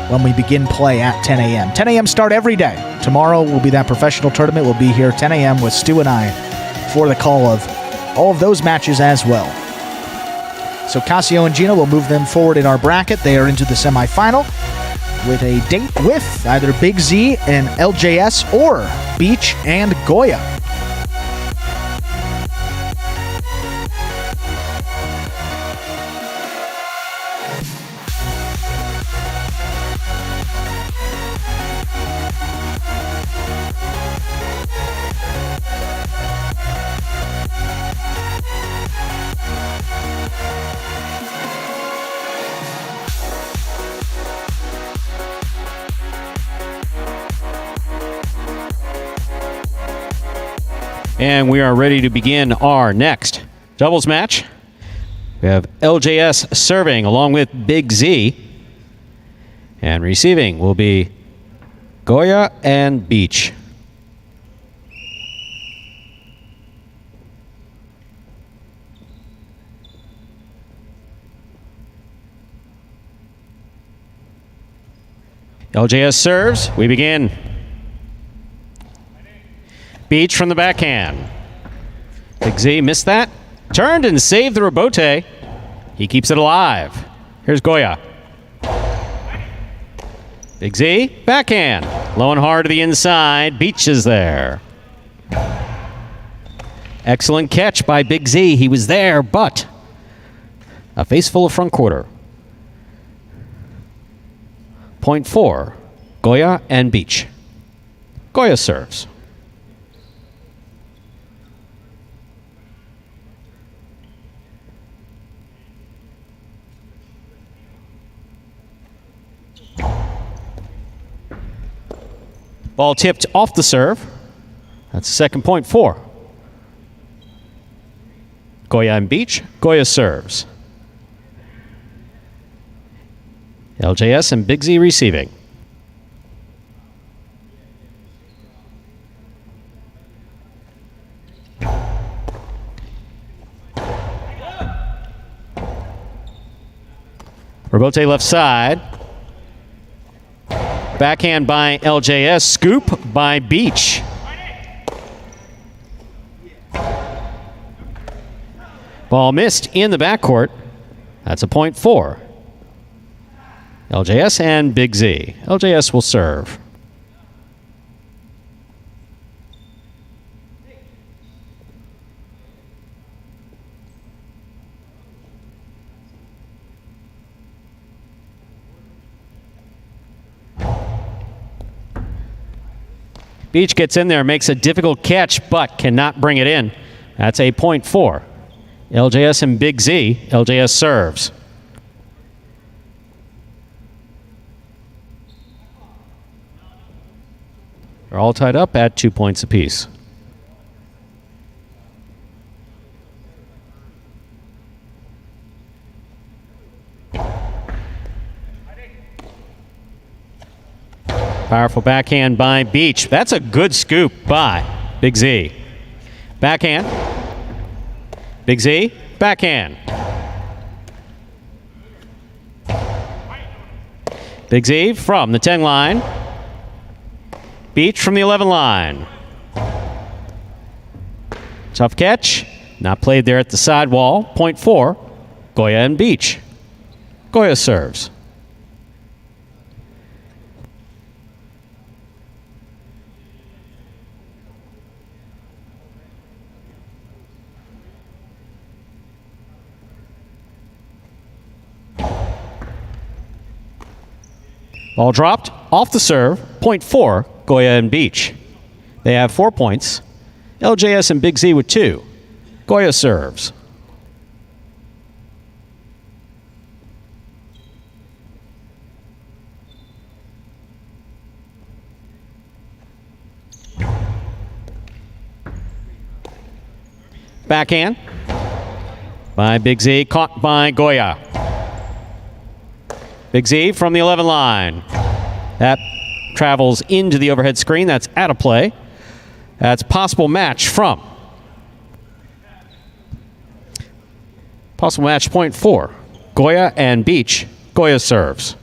B: when we begin play at 10 a.m. 10 a.m. start every day. Tomorrow will be that professional tournament. We'll be here 10 a.m. with Stu and I for the call of all of those matches as well. So Cassio and Gino will move them forward in our bracket. They are into the semifinal with a date with either Big Z and LJS or Beach and Goya.
A: And we are ready to begin our next doubles match. We have LJS serving along with Big Z. And receiving will be Goya and Beach. LJS serves. We begin. Beach from the backhand. Big Z missed that. Turned and saved the rebote. He keeps it alive. Here's Goya. Big Z, backhand. Low and hard to the inside. Beach is there. Excellent catch by Big Z. He was there, but a face full of front quarter. Point 4, Goya and Beach. Goya serves. Ball tipped off the serve. That's the second point 4. Goya and Beach. Goya serves. LJS and Big Z receiving. Rebote left side. Backhand by LJS. Scoop by Beach. Ball missed in the backcourt. That's a point 4. LJS and Big Z. LJS will serve. Beach gets in there, makes a difficult catch, but cannot bring it in. That's a point 4. LJS and Big Z. LJS serves. They're all tied up at 2 points apiece. Powerful backhand by Beach. That's a good scoop by Big Z. Backhand. Big Z, backhand. Big Z from the 10 line. Beach from the 11 line. Tough catch. Not played there at the sidewall. Point 4, Goya and Beach. Goya serves. Ball dropped off the serve. Point 4, Goya and Beach. They have 4 points. LJS and Big Z with 2. Goya serves. Backhand by Big Z, caught by Goya. Big Z from the 11 line. That travels into the overhead screen. That's out of play. That's possible match from. Possible match point 4. Goya and Beach. Goya serves.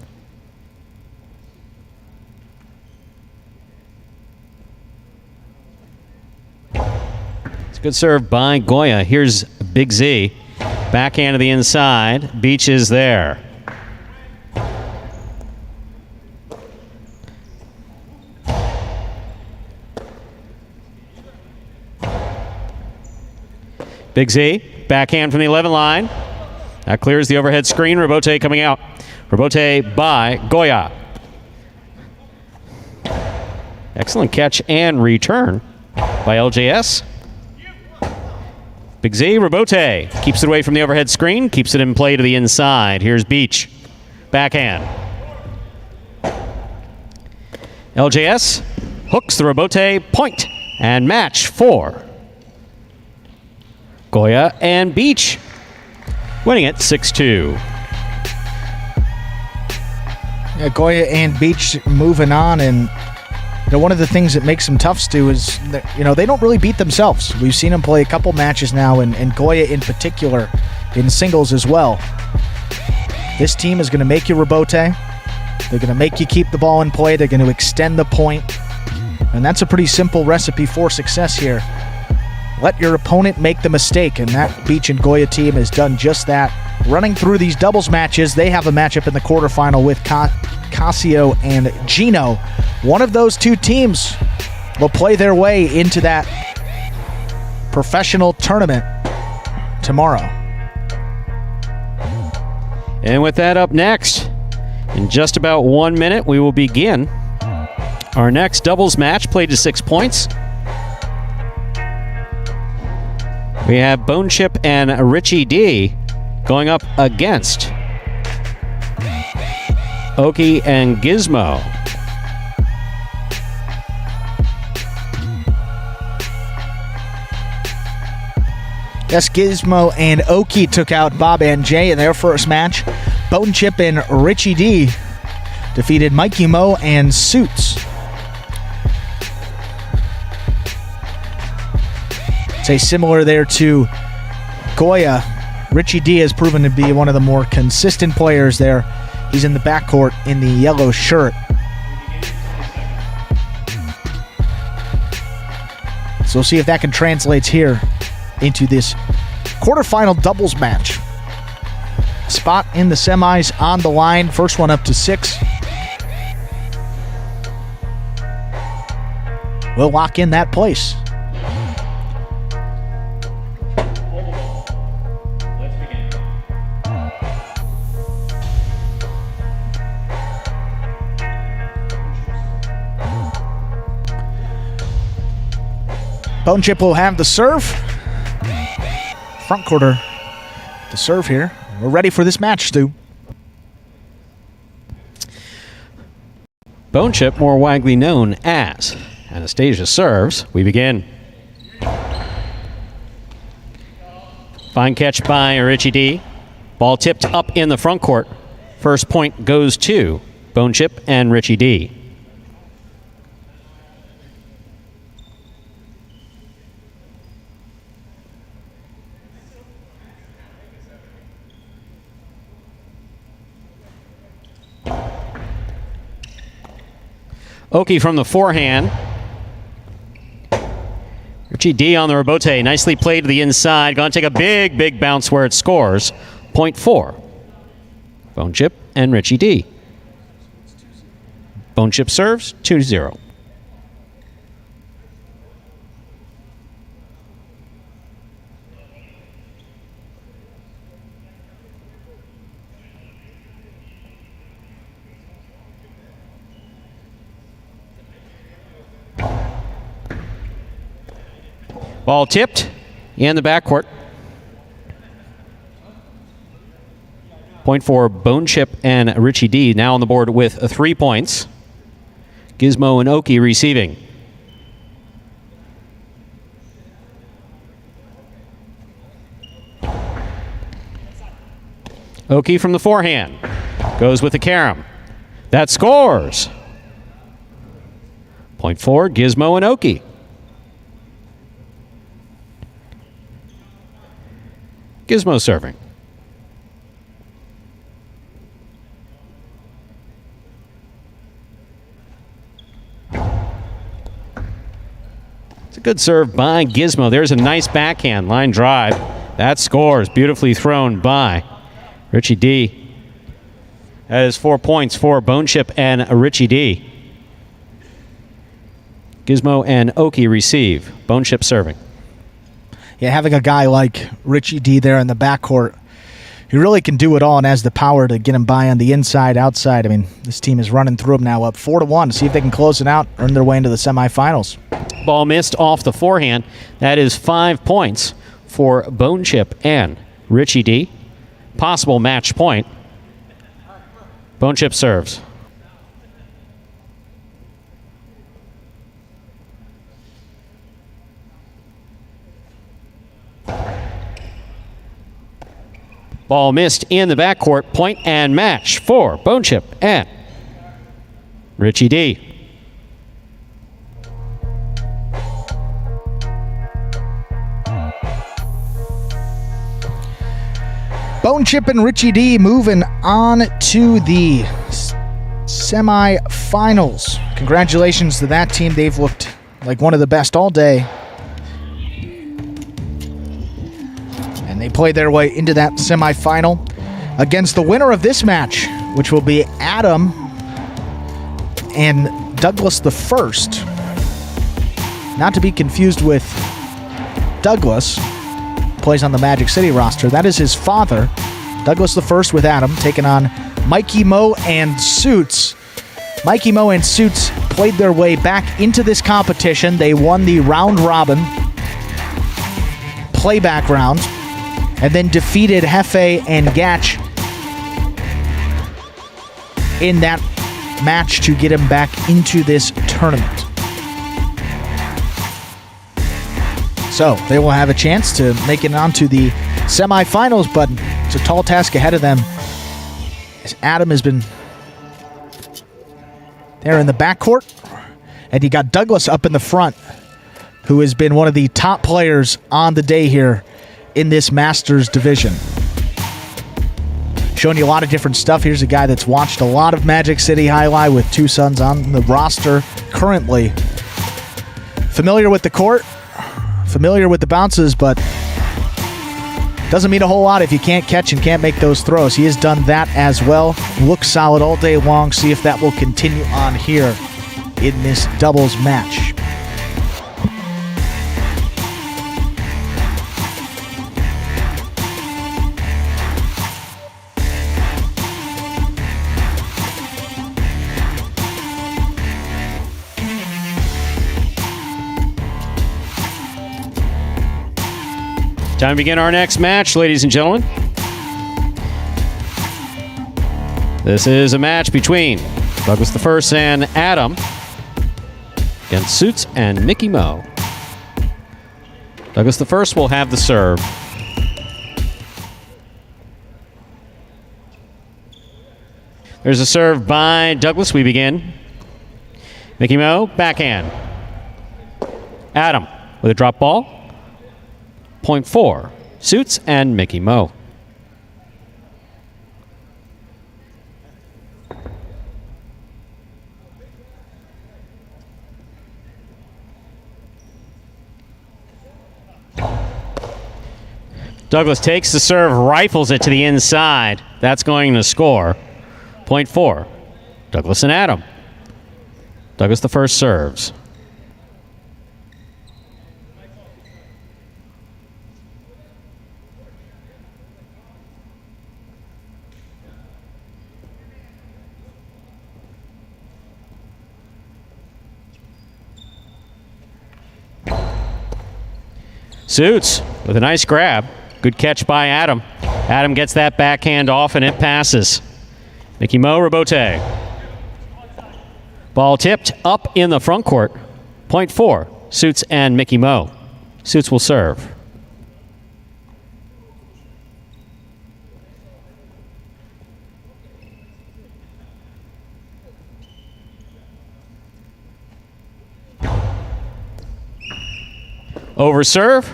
A: It's a good serve by Goya. Here's Big Z. Backhand to the inside. Beach is there. Big Z, backhand from the 11 line. That clears the overhead screen. Rebote coming out. Rebote by Goya. Excellent catch and return by LJS. Big Z, rebote. Keeps it away from the overhead screen. Keeps it in play to the inside. Here's Beach. Backhand. LJS hooks the rebote. Point and match for Goya and Beach, winning it 6-2.
B: Yeah, Goya and Beach moving on, and one of the things that makes them tough, Stu, is that, they don't really beat themselves. We've seen them play a couple matches now, and Goya in particular in singles as well. This team is going to make you rebote. They're going to make you keep the ball in play. They're going to extend the point. And that's a pretty simple recipe for success here. Let your opponent make the mistake, and that Beach and Goya team has done just that. Running through these doubles matches, they have a matchup in the quarterfinal with Casio and Gino. One of those two teams will play their way into that professional tournament tomorrow.
A: And with that up next, in just about 1 minute, we will begin our next doubles match, played to 6 points. We have Bone Chip and Richie D going up against Oki and Gizmo.
B: Yes, Gizmo and Oki took out Bob and Jay in their first match. Bone Chip and Richie D defeated Mikey Mo and Suits. Say similar there to Goya. Richie D has proven to be one of the more consistent players there. He's in the backcourt in the yellow shirt. So we'll see if that can translate here into this quarterfinal doubles match. Spot in the semis on the line. First one up to 6. We'll lock in that place. Bone Chip will have the serve. Front quarter to serve here. We're ready for this match, Stu.
A: Bone Chip, more widely known as Anastasia, serves. We begin. Fine catch by Richie D. Ball tipped up in the front court. First point goes to Bone Chip and Richie D. Oki from the forehand. Richie D on the rebote. Nicely played to the inside. Going to take a big bounce where it scores. Point 4. Bone Chip and Richie D. Bone Chip serves 2-0. Ball tipped in the backcourt. Point for Bone Chip and Richie D. Now on the board with 3 points. Gizmo and Oki receiving. Oki from the forehand. Goes with the carom. That scores. Point for Gizmo and Oki. Gizmo serving. It's a good serve by Gizmo. There's a nice backhand line drive. That scores. Beautifully thrown by Richie D. That is 4 points for Bone Chip and Richie D. Gizmo and Oki receive. Bone Chip serving.
B: Yeah, having a guy like Richie D there in the backcourt, he really can do it all and has the power to get him by on the inside, outside. I mean, this team is running through him now up 4-1. See if they can close it out, earn their way into the semifinals.
A: Ball missed off the forehand. That is 5 points for Bone Chip and Richie D. Possible match point. Bone Chip serves. Ball missed in the backcourt. Point and match for Bone Chip and Richie D.
B: Bone Chip and Richie D moving on to the semifinals. Congratulations to that team. They've looked like one of the best all day. And they played their way into that semifinal against the winner of this match, which will be Adam and Douglas the First. Not to be confused with Douglas, plays on the Magic City roster. That is his father, Douglas the First, with Adam, taking on Mikey Mo and Suits. Mikey Mo and Suits played their way back into this competition. They won the round robin playback round and then defeated Hefe and Gatch in that match to get him back into this tournament. So they will have a chance to make it onto the semifinals, but it's a tall task ahead of them, as Adam has been there in the backcourt, and you got Douglas up in the front, who has been one of the top players on the day here in this Masters division. Showing you a lot of different stuff. Here's a guy that's watched a lot of Magic City Jai-Alai with two sons on the roster currently. Familiar with the court, familiar with the bounces, but doesn't mean a whole lot if you can't catch and can't make those throws. He has done that as well. Looks solid all day long. See if that will continue on here in this doubles match.
A: Time to begin our next match, ladies and gentlemen. This is a match between Douglas the First and Adam against Suits and Mickey Mo. Douglas the First will have the serve. There's a serve by Douglas. We begin. Mickey Mo, backhand. Adam with a drop ball. Point 4, Suits and Mickey Mo. Douglas takes the serve, rifles it to the inside. That's going to score. Point 4, Douglas and Adam. Douglas the First serves. Suits with a nice grab. Good catch by Adam. Adam gets that backhand off and it passes. Mickey Mo, rebote. Ball tipped up in the front court. Point 4, Suits and Mickey Mo. Suits will serve. Over serve.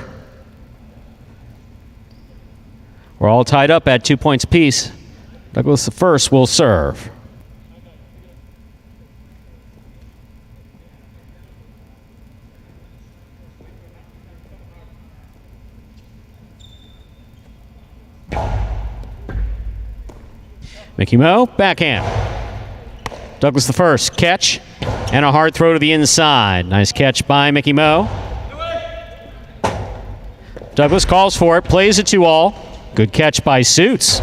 A: We're all tied up at 2 points apiece. Douglas the First will serve. Mickey Mo, backhand. Douglas the First, catch, and a hard throw to the inside. Nice catch by Mickey Mo. Douglas calls for it, plays it to all. Good catch by Suits.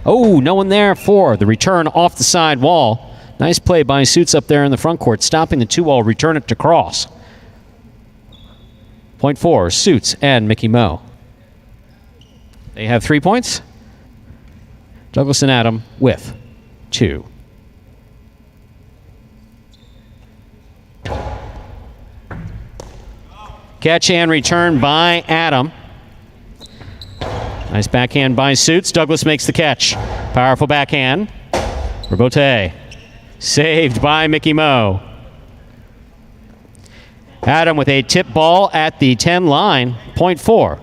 A: Oh, no one there for the return off the side wall. Nice play by Suits up there in the front court, stopping the 2-all, return it to cross. Point 4, Suits and Mickey Mo. They have 3 points. Douglas and Adam with 2. Catch and return by Adam. Nice backhand by Suits. Douglas makes the catch. Powerful backhand. Rebote. Saved by Mickey Mo. Adam with a tip ball at the 10 line. Point 4.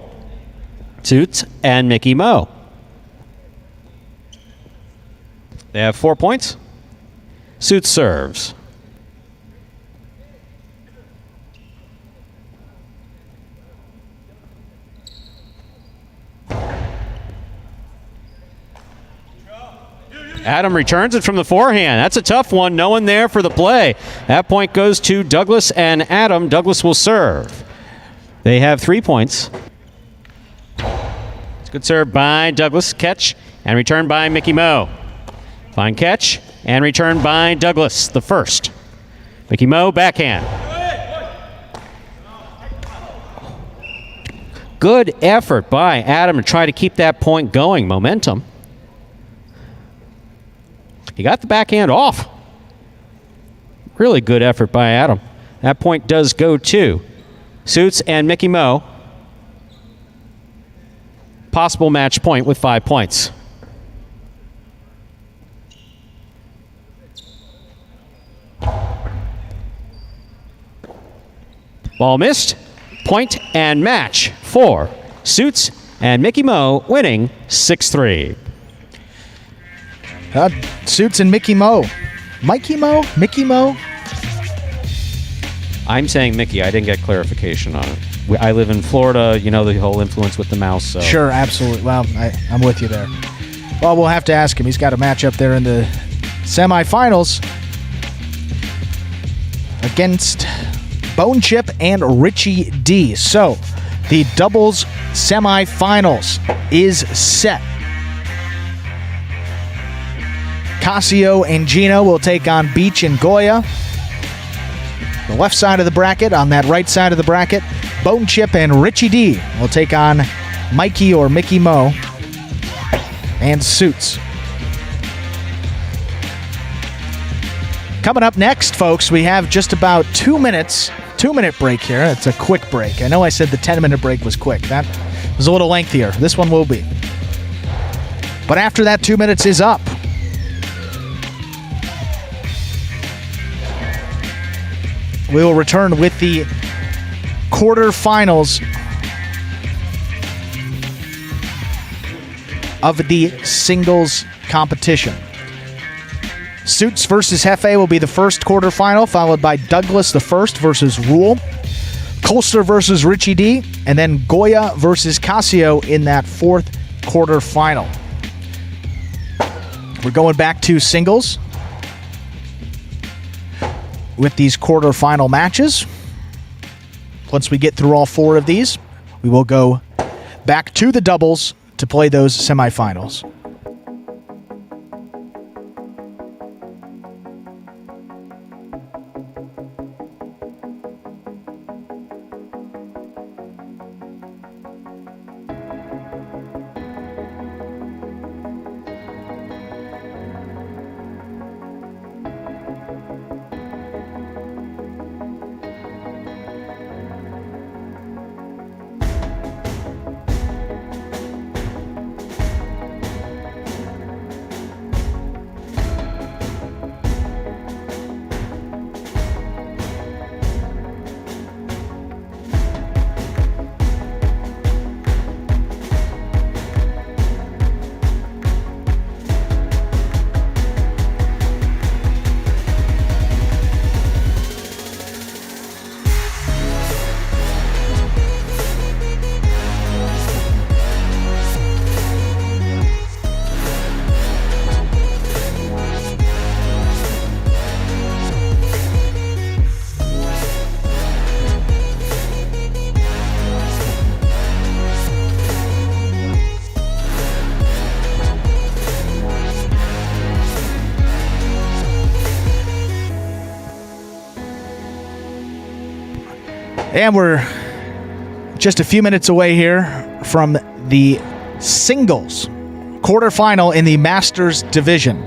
A: Suits and Mickey Mo. They have 4 points. Suits serves. Adam returns it from the forehand. That's a tough one. No one there for the play. That point goes to Douglas and Adam. Douglas will serve. They have 3 points. It's a good serve by Douglas. Catch and return by Mickey Mo. Fine catch and return by Douglas, the first. Mickey Mo, backhand. Good effort by Adam to try to keep that point going. Momentum. He got the backhand off. Really good effort by Adam. That point does go to Suits and Mickey Mo. Possible match point with 5 points. Ball missed. Point and match for Suits and Mickey Mo, winning 6-3.
B: Suits and Mickey Mo. Mikey Mo? Mickey Mo?
A: I'm saying Mickey. I didn't get clarification on it. I live in Florida. You know the whole influence with the mouse. So.
B: Sure, absolutely. Well, I'm with you there. Well, we'll have to ask him. He's got a match up there in the semifinals against Bone Chip and Richie D. So, the doubles semifinals is set. Casio and Gino will take on Beach and Goya. The left side of the bracket. On that right side of the bracket, Bone Chip and Richie D will take on Mikey or Mickey Mo and Suits. Coming up next, folks, we have just about 2 minutes. 2-minute break here. It's a quick break. I know I said the 10-minute break was quick. That was a little lengthier. This one will be. But after that 2 minutes is up, we will return with the quarterfinals of the singles competition. Suits versus Hefe will be the first quarterfinal, followed by Douglas the first versus Rule, Colster versus Richie D, and then Goya versus Casio in that fourth quarterfinal. We're going back to singles with these quarterfinal matches. Once we get through all 4 of these, we will go back to the doubles to play those semifinals. And we're just a few minutes away here from the singles quarterfinal in the Masters Division.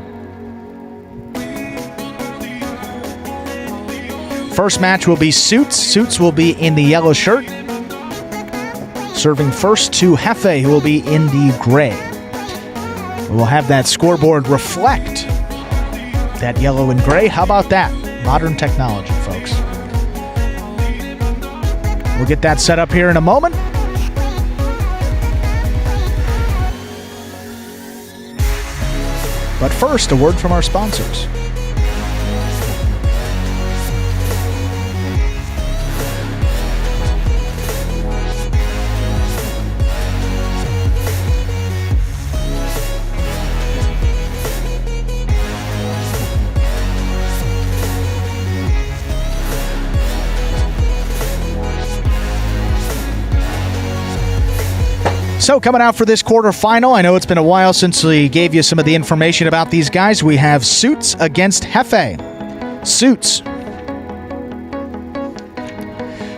B: First match will be Suits. Suits will be in the yellow shirt, serving first to Hefe, who will be in the gray. We'll have that scoreboard reflect that yellow and gray. How about that? Modern technology, folks. We'll get that set up here in a moment. But first, a word from our sponsors. So coming out for this quarterfinal, I know it's been a while since we gave you some of the information about these guys. We have Suits against Hefe. Suits.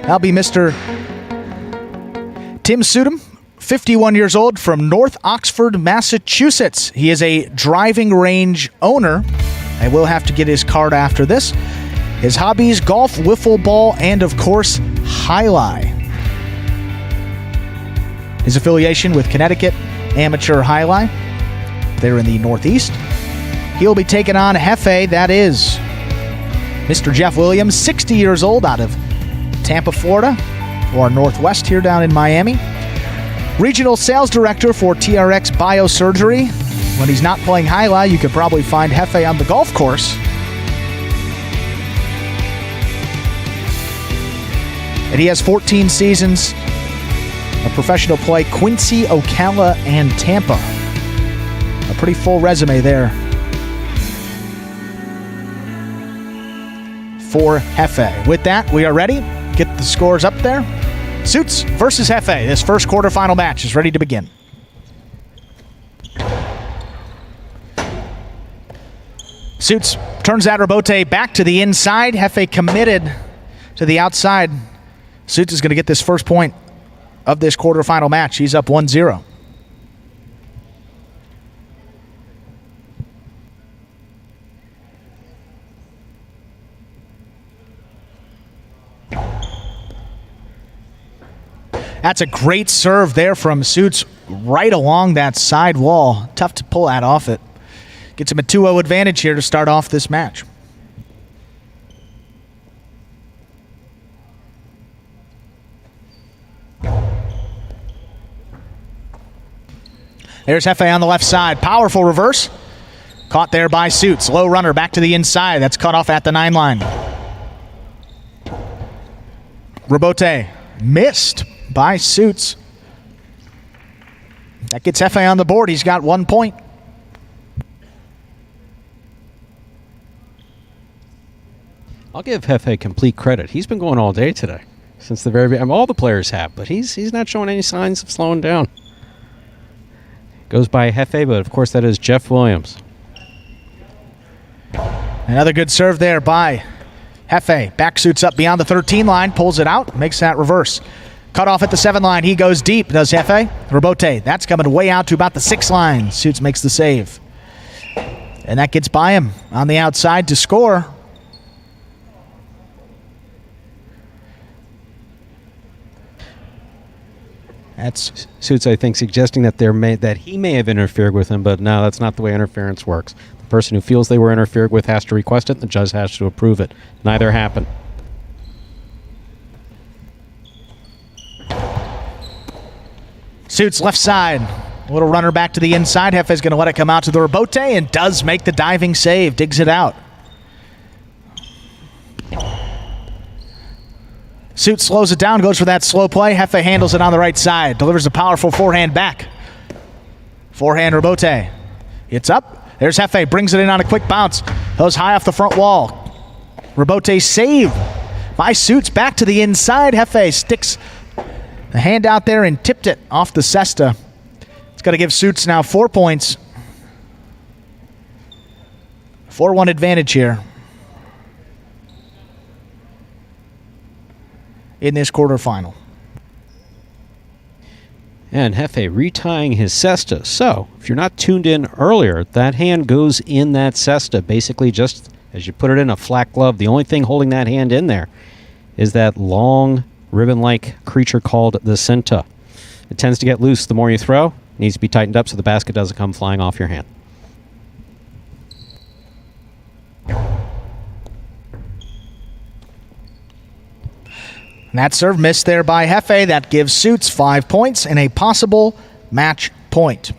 B: That'll be Mr. Tim Sudum, 51 years old, from North Oxford, Massachusetts. He is a driving range owner. I will have to get his card after this. His hobbies: golf, wiffle ball, and of course, Jai-Alai. His affiliation with Connecticut Amateur Jai-Alai. They're in the Northeast. He'll be taking on Hefe. That is Mr. Jeff Williams, 60 years old, out of Tampa, Florida, or Northwest here down in Miami. Regional sales director for TRX Biosurgery. When he's not playing Jai-Alai, you could probably find Hefe on the golf course. And he has 14 seasons of professional play: Quincy, Ocala, and Tampa. A pretty full resume there for Hefe. With that, we are ready. Get the scores up there. Suits versus Hefe. This first quarterfinal match is ready to begin. Suits turns that rebote back to the inside. Hefe committed to the outside. Suits is going to get this first point of this quarterfinal match. He's up 1-0. That's a great serve there from Suits right along that side wall. Tough to pull that off it. Gets him a 2-0 advantage here to start off this match. There's Hefe on the left side. Powerful reverse. Caught there by Suits. Low runner back to the inside. That's cut off at the 9 line. Rebote missed by Suits. That gets Hefe on the board. He's got 1 point.
A: I'll give Hefe complete credit. He's been going all day today, since the very beginning. All the players have, but he's not showing any signs of slowing down. Goes by Hefe, but of course that is Jeff Williams.
B: Another good serve there by Hefe. Back Suits up beyond the 13 line, pulls it out, makes that reverse. Cut off at the 7 line. He goes deep, does Hefe. Rebote, that's coming way out to about the 6 line. Suits makes the save. And that gets by him on the outside to score. That's
A: Suits, I think, suggesting that that he may have interfered with him, but no, that's not the way interference works. The person who feels they were interfered with has to request it, and the judge has to approve it. Neither happened.
B: Suits left side. A little runner back to the inside. Hefe's going to let it come out to the rebote and does make the diving save. Digs it out. Suits slows it down, goes for that slow play. Hefe handles it on the right side. Delivers a powerful forehand back. Forehand rebote. It's up. There's Hefe. Brings it in on a quick bounce. Goes high off the front wall. Rebote save by Suits. Back to the inside. Hefe sticks the hand out there and tipped it off the cesta. It's going to give Suits now 4 points. 4-1 advantage here in this quarterfinal.
A: And Hefe retying his cesta. So, if you're not tuned in earlier, that hand goes in that cesta. Basically, just as you put it in a flat glove, the only thing holding that hand in there is that long ribbon-like creature called the cinta. It tends to get loose the more you throw. It needs to be tightened up so the basket doesn't come flying off your hand.
B: And that serve missed there by Hefe. That gives Suits 5 points and a possible match point.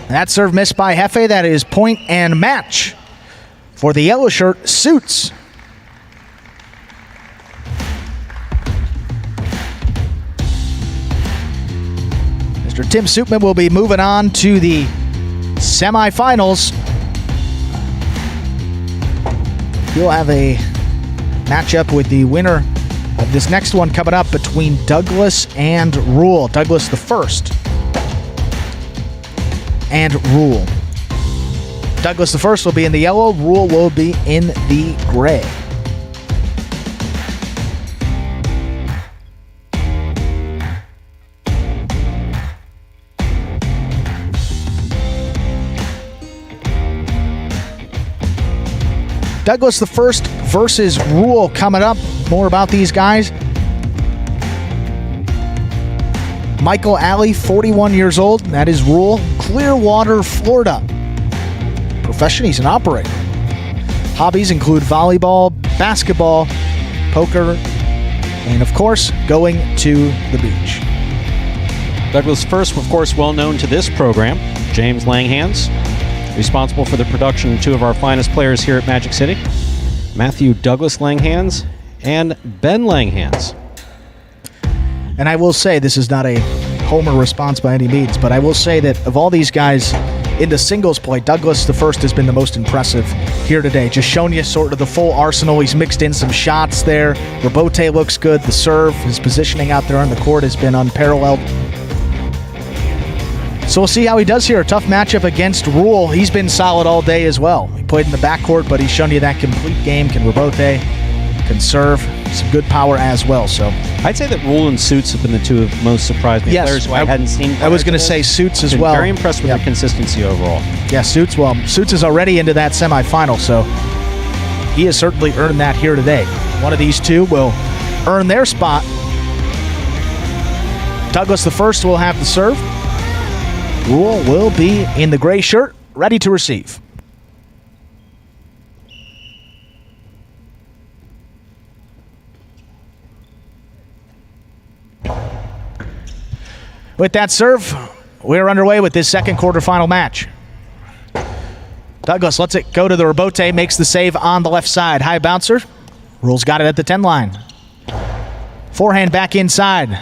B: That serve missed by Hefe. That is point and match for the yellow shirt, Suits. After Tim Suitman, we'll be moving on to the semifinals. We'll have a matchup with the winner of this next one coming up between Douglas and Rule. Douglas the first and Rule. Douglas the first will be in the yellow. Rule will be in the gray. Douglas the first versus Rule coming up. More about these guys. Michael Alley, 41 years old. That is Rule. Clearwater, Florida. Profession, he's an operator. Hobbies include volleyball, basketball, poker, and of course, going to the beach.
A: Douglas first, of course, well known to this program. James Langhans, responsible for the production of two of our finest players here at Magic City. Matthew Douglas Langhans and Ben Langhans.
B: And I will say, this is not a homer response by any means, but I will say that of all these guys in the singles play, Douglas the first has been the most impressive here today. Just showing you sort of the full arsenal. He's mixed in some shots there. Rebote looks good. The serve, his positioning out there on the court has been unparalleled. So we'll see how he does here. A tough matchup against Rule. He's been solid all day as well. He played in the backcourt, but he's shown you that complete game. Can rebote, can serve, some good power as well. So
A: I'd say that Rule and Suits have been the two of most surprised me.
B: Yes,
A: Players who I hadn't seen.
B: I was going to say Suits as
A: Been
B: well.
A: Very impressed with their consistency overall.
B: Yeah, Suits. Well, Suits is already into that semifinal, so he has certainly earned that here today. One of these two will earn their spot. Douglas the first will have the serve. Rule will be in the gray shirt, ready to receive. With that serve, we're underway with this second quarterfinal match. Douglas lets it go to the rebote, makes the save on the left side. High bouncer. Rule's got it at the 10 line. Forehand back inside.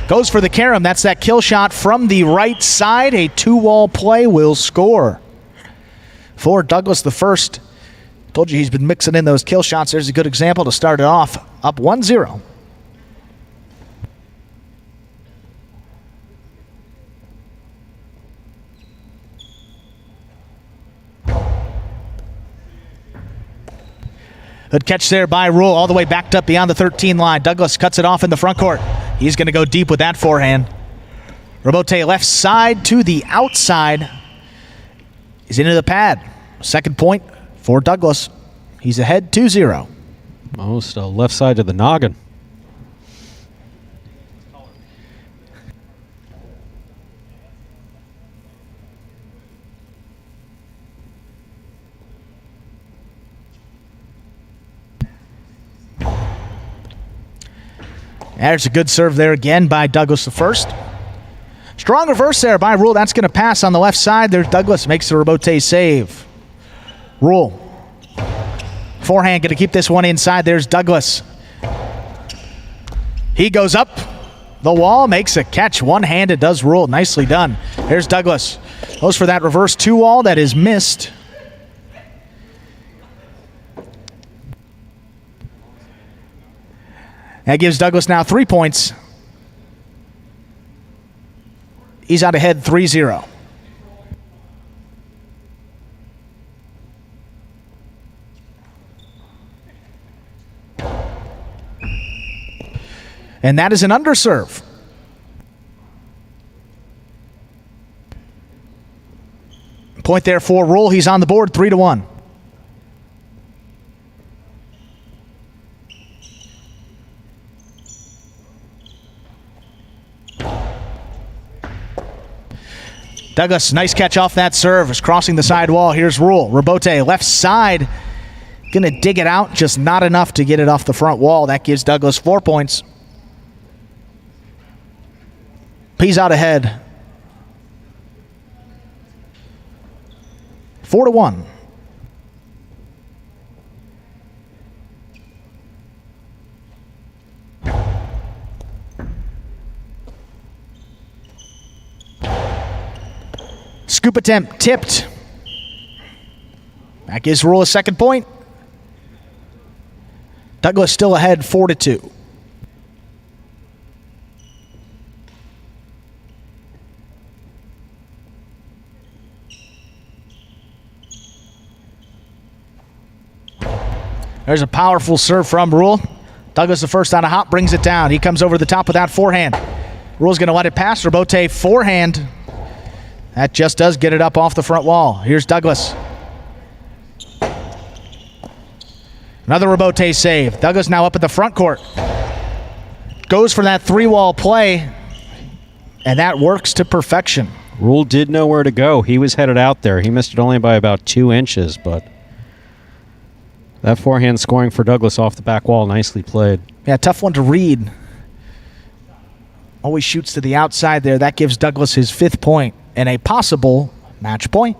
B: Goes for the carom. That's that kill shot from the right side. A two-wall play will score for Douglas the first. Told you he's been mixing in those kill shots. There's a good example to start it off. Up 1-0. Good catch there by Rule, all the way backed up beyond the 13 line. Douglas cuts it off in the front court. He's going to go deep with that forehand. Rebote left side to the outside. He's into the pad. Second point for Douglas. He's ahead 2-0.
A: Most left side to the noggin.
B: There's a good serve there again by Douglas the first. Strong reverse there by Rule. That's going to pass on the left side. There's Douglas, makes the rebote save. Rule. Forehand going to keep this one inside. There's Douglas. He goes up the wall, makes a catch. One-handed does Rule. Nicely done. There's Douglas. Goes for that reverse two-wall that is missed. That gives Douglas now 3 points. He's out ahead 3-0. And that is an underserve. Point there for Rule. He's on the board 3-1. Douglas, nice catch off that serve. Is crossing the side wall. Here's Rule. Rebote, left side. Going to dig it out. Just not enough to get it off the front wall. That gives Douglas 4 points. He's out ahead. 4-1. Scoop attempt tipped. That gives Rule a second point. Douglas still ahead 4-2. There's a powerful serve from Rule. Douglas, the first on a hop, brings it down. He comes over the top with that forehand. Rule's going to let it pass. Robote forehand. That just does get it up off the front wall. Here's Douglas. Another Robote save. Douglas now up at the front court. Goes for that three-wall play, and that works to perfection.
A: Rule did know where to go. He was headed out there. He missed it only by about 2 inches, but that forehand scoring for Douglas off the back wall, nicely played.
B: Yeah, tough one to read. Always shoots to the outside there. That gives Douglas his 5th point and a possible match point.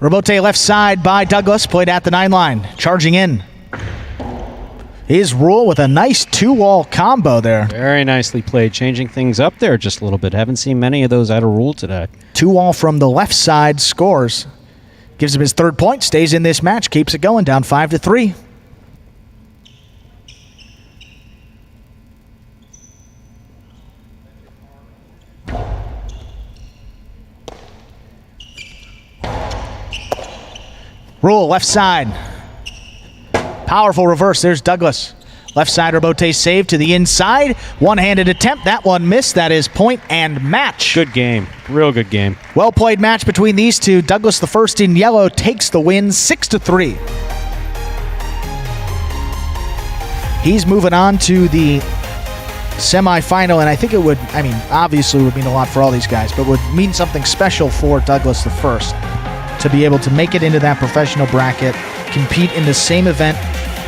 B: Robote left side by Douglas, played at the 9 line, charging in. Is Rule with a nice 2-wall combo there.
A: Very nicely played, changing things up there just a little bit. Haven't seen many of those out of Rule today.
B: 2-wall from the left side, scores. Gives him his 3rd point, stays in this match, keeps it going, down 5-3. Rule, left side. Powerful reverse. There's Douglas. Left side Robote save to the inside. One-handed attempt. That one missed. That is point and match.
A: Good game. Real good game.
B: Well played match between these two. Douglas, the first in yellow, takes the win 6-3. He's moving on to the semifinal, and I think it would, obviously it would mean a lot for all these guys, but would mean something special for Douglas the first to be able to make it into that professional bracket, compete in the same event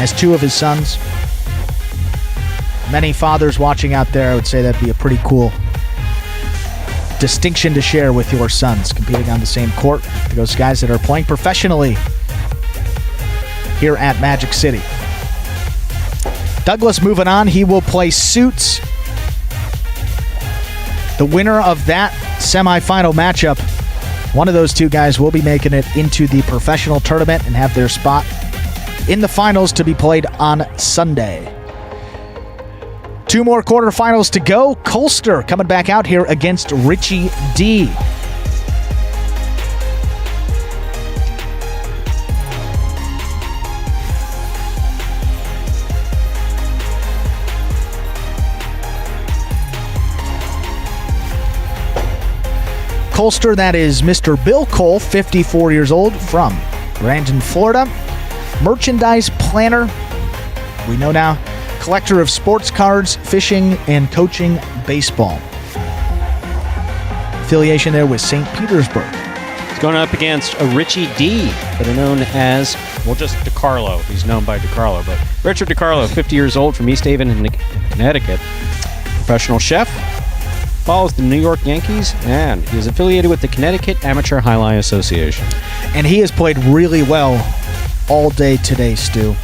B: as 2 of his sons. Many fathers watching out there would say that'd be a pretty cool distinction to share with your sons, competing on the same court. Those guys that are playing professionally here at Magic City. Douglas moving on. He will play suits. The winner of that semifinal matchup, one of those 2 guys will be making it into the professional tournament and have their spot in the finals to be played on Sunday. 2 more quarterfinals to go. Colster coming back out here against Richie D. Colster, that is Mr. Bill Cole, 54 years old, from Brandon, Florida. Merchandise planner, we know now, collector of sports cards, fishing, and coaching baseball. Affiliation there with St. Petersburg.
A: He's going up against a Richie D, better known as, just DiCarlo. He's known by DiCarlo, but Richard DiCarlo, 50 years old, from East Haven in Connecticut. Professional chef. Follows the New York Yankees, and he is affiliated with the Connecticut Amateur Jai-Alai Association.
B: And he has played really well all day today, Stu.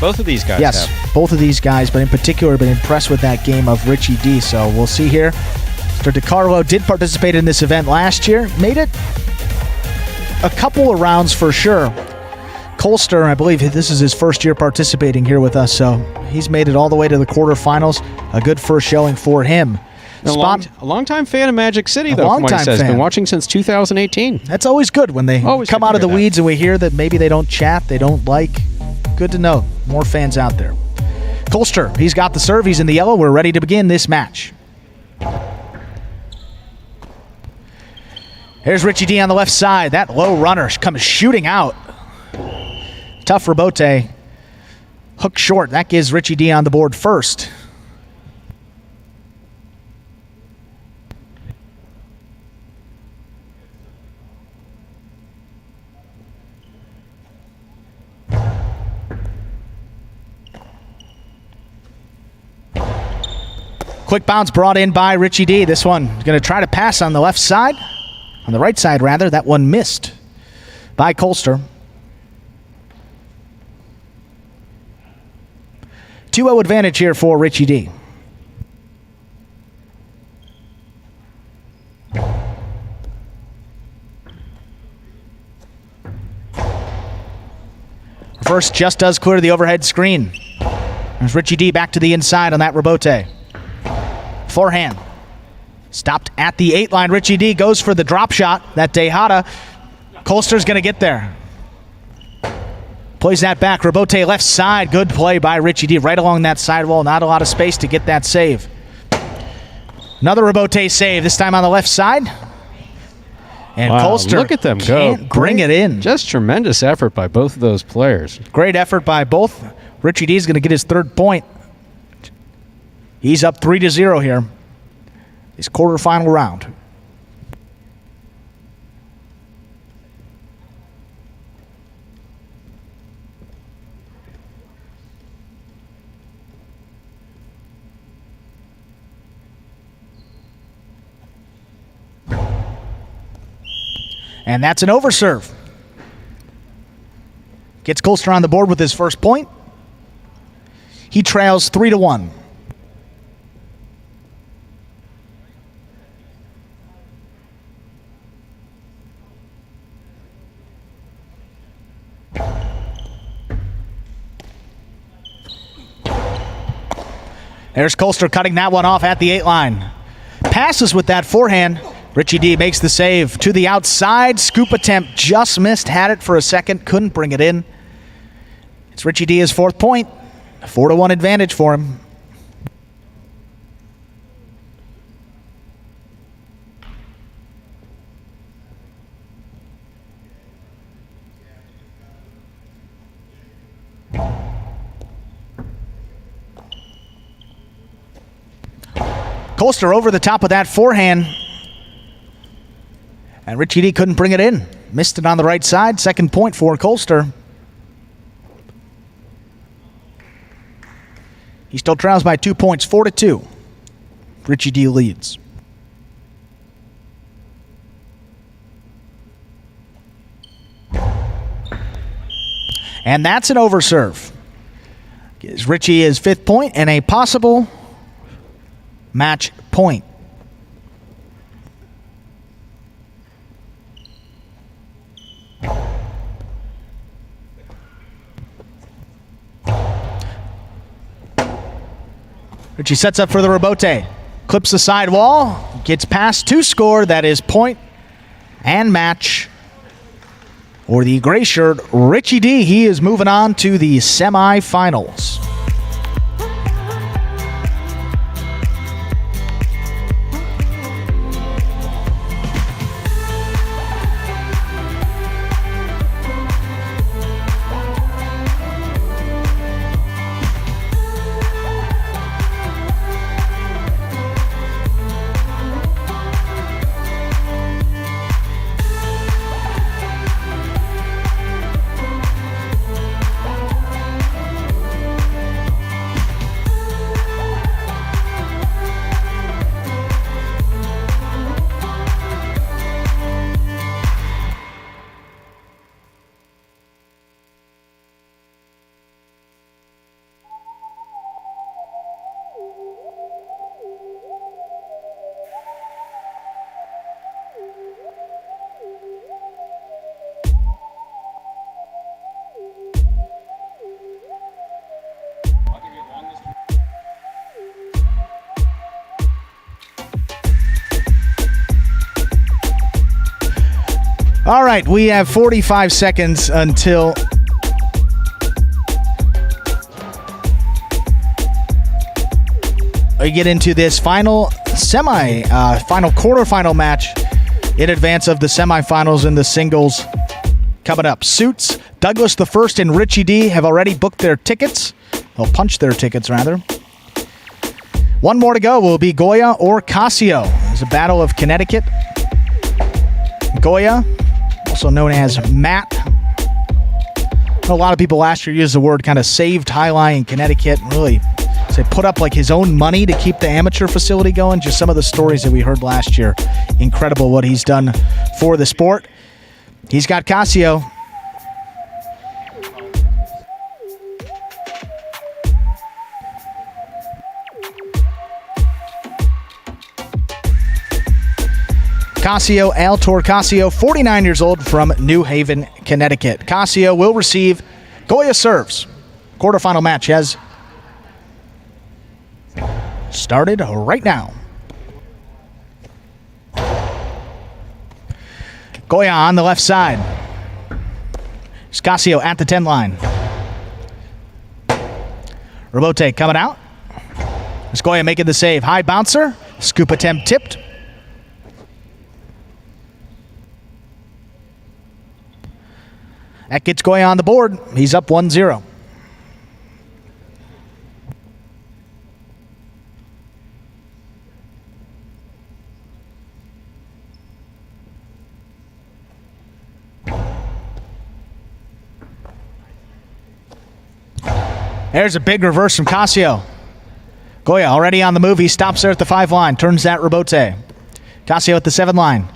A: Both of these guys
B: yes,
A: have.
B: Both of these guys, but in particular, been impressed with that game of Richie D. So we'll see here. Mr. DiCarlo did participate in this event last year. Made it a couple of rounds for sure. Colster, I believe this is his first year participating here with us, so he's made it all the way to the quarterfinals. A good first showing for him.
A: A long-time fan of Magic City, though, from what he says. Been watching since 2018.
B: That's always good when they come out of the weeds and we hear that maybe they don't chat, they don't like. Good to know. More fans out there. Colster, he's got the serve. He's in the yellow. We're ready to begin this match. Here's Richie D on the left side. That low runner comes shooting out. Tough Robote. Hook short. That gives Richie D on the board first. Quick bounce brought in by Richie D. This one going to try to pass on the left side. On the right side, rather. That one missed by Colster. 2-0 advantage here for Richie D. First just does clear the overhead screen. There's Richie D back to the inside on that rebote. Forehand. Stopped at the 8 line. Richie D goes for the drop shot. That Tejada. Colster's going to get there. Plays that back. Rebote left side. Good play by Richie D right along that sidewall. Not a lot of space to get that save. Another Rebote save, this time on the left side. And
A: wow,
B: Colster
A: look at them go.
B: Bring it in.
A: Just tremendous effort by both of those players.
B: Great effort by both. Richie D is going to get his 3rd point. He's up 3-0 here. His quarterfinal round. And that's an overserve. Gets Colster on the board with his first point. He trails 3-1. There's Colster cutting that one off at the 8 line. Passes with that forehand. Richie D makes the save to the outside. Scoop attempt just missed. Had it for a second. Couldn't bring it in. It's Richie D his 4th point. 4-1 advantage for him. Colster over the top of that forehand. And Richie D couldn't bring it in. Missed it on the right side. 2nd point for Colster. He still trails by 2 points, 4-2. Richie D leads. And that's an overserve. Gives Richie his 5th point and a possible match point. Richie sets up for the rebote. Clips the sidewall. Gets past to score. That is point and match. Or the gray shirt, Richie D. He is moving on to the semifinals. All right, we have 45 seconds until we get into this final quarterfinal match in advance of the semifinals in the singles coming up. Suits, Douglas the First and Richie D have already booked their tickets. They'll punch their tickets, rather. One more to go will be Goya or Casio. There's a battle of Connecticut. Goya, also known as Matt. A lot of people last year used the word kind of saved Jai-Alai in Connecticut and really put up like his own money to keep the amateur facility going. Just some of the stories that we heard last year. Incredible what he's done for the sport. He's got Casio. Casio Altor Casio, 49 years old, from New Haven, Connecticut. Casio will receive. Goya serves. Quarterfinal match has started right now. Goya on the left side. Casio at the 10 line. Robote coming out. Goya making the save. High bouncer. Scoop attempt tipped. That gets Goya on the board. He's up 1-0. There's a big reverse from Casio. Goya already on the move. He stops there at the 5 line. Turns that Robote. Casio at the 7 line.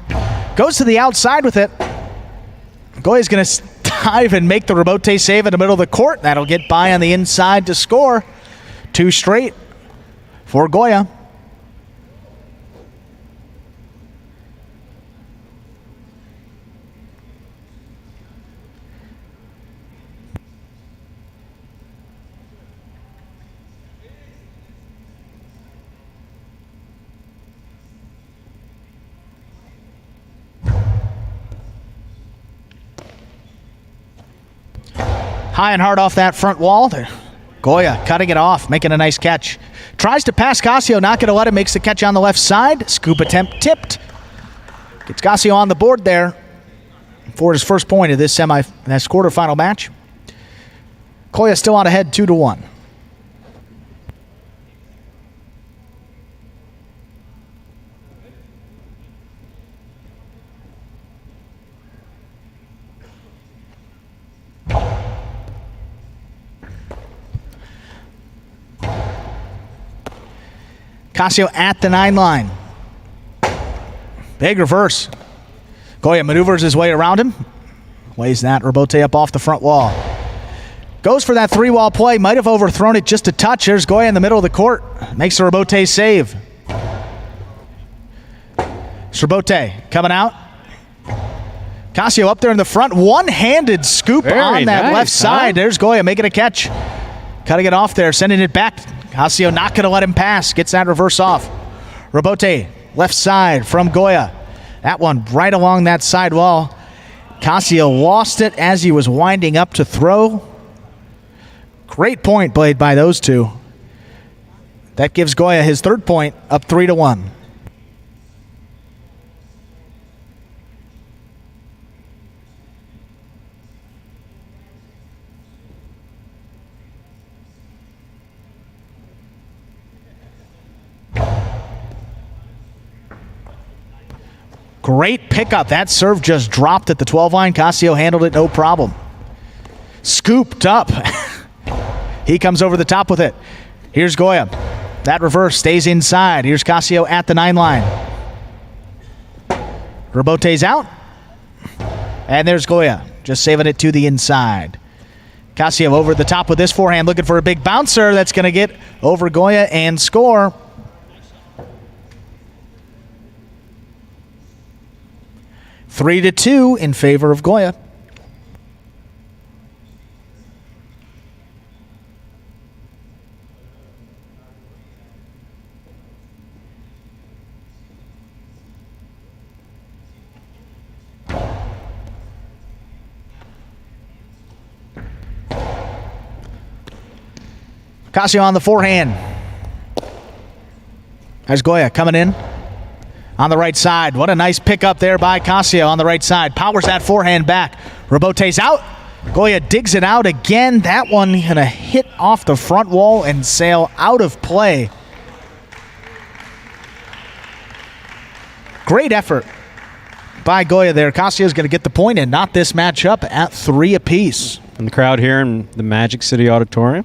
B: Goes to the outside with it. Goya's going to dive and make the Robote save in the middle of the court. That'll get by on the inside to score. 2 straight for Goya. High and hard off that front wall. Goya cutting it off, making a nice catch. Tries to pass Casio, not going to let him. Makes the catch on the left side. Scoop attempt tipped. Gets Casio on the board there for his first point of this quarterfinal match. Goya still on ahead 2-1. Casio at the 9 line. Big reverse. Goya maneuvers his way around him. Lays that Robote up off the front wall. Goes for that 3-wall play. Might have overthrown it just a touch. There's Goya in the middle of the court. Makes the Robote save. Robote coming out. Casio up there in the front. One-handed scoop on that left side. There's Goya making a catch. Cutting it off there. Sending it back. Casio not going to let him pass. Gets that reverse off. Robote, left side from Goya. That one right along that side wall. Casio lost it as he was winding up to throw. Great point played by those two. That gives Goya his 3rd point, up 3-1. Great pickup. That serve just dropped at the 12 line. Casio handled it no problem. Scooped up. He comes over the top with it. Here's Goya. That reverse stays inside. Here's Casio at the 9 line. Robote's out. And there's Goya. Just saving it to the inside. Casio over the top with this forehand. Looking for a big bouncer. That's going to get over Goya and score. Three to 2 in favor of Goya. Casio on the forehand. There's Goya coming in. On the right side. What a nice pickup there by Casio on the right side. Powers that forehand back. Robote's out. Goya digs it out again. That one going to hit off the front wall and sail out of play. Great effort by Goya there. Casio's going to get the point and knot this match up at 3 apiece.
A: And the crowd here in the Magic City Auditorium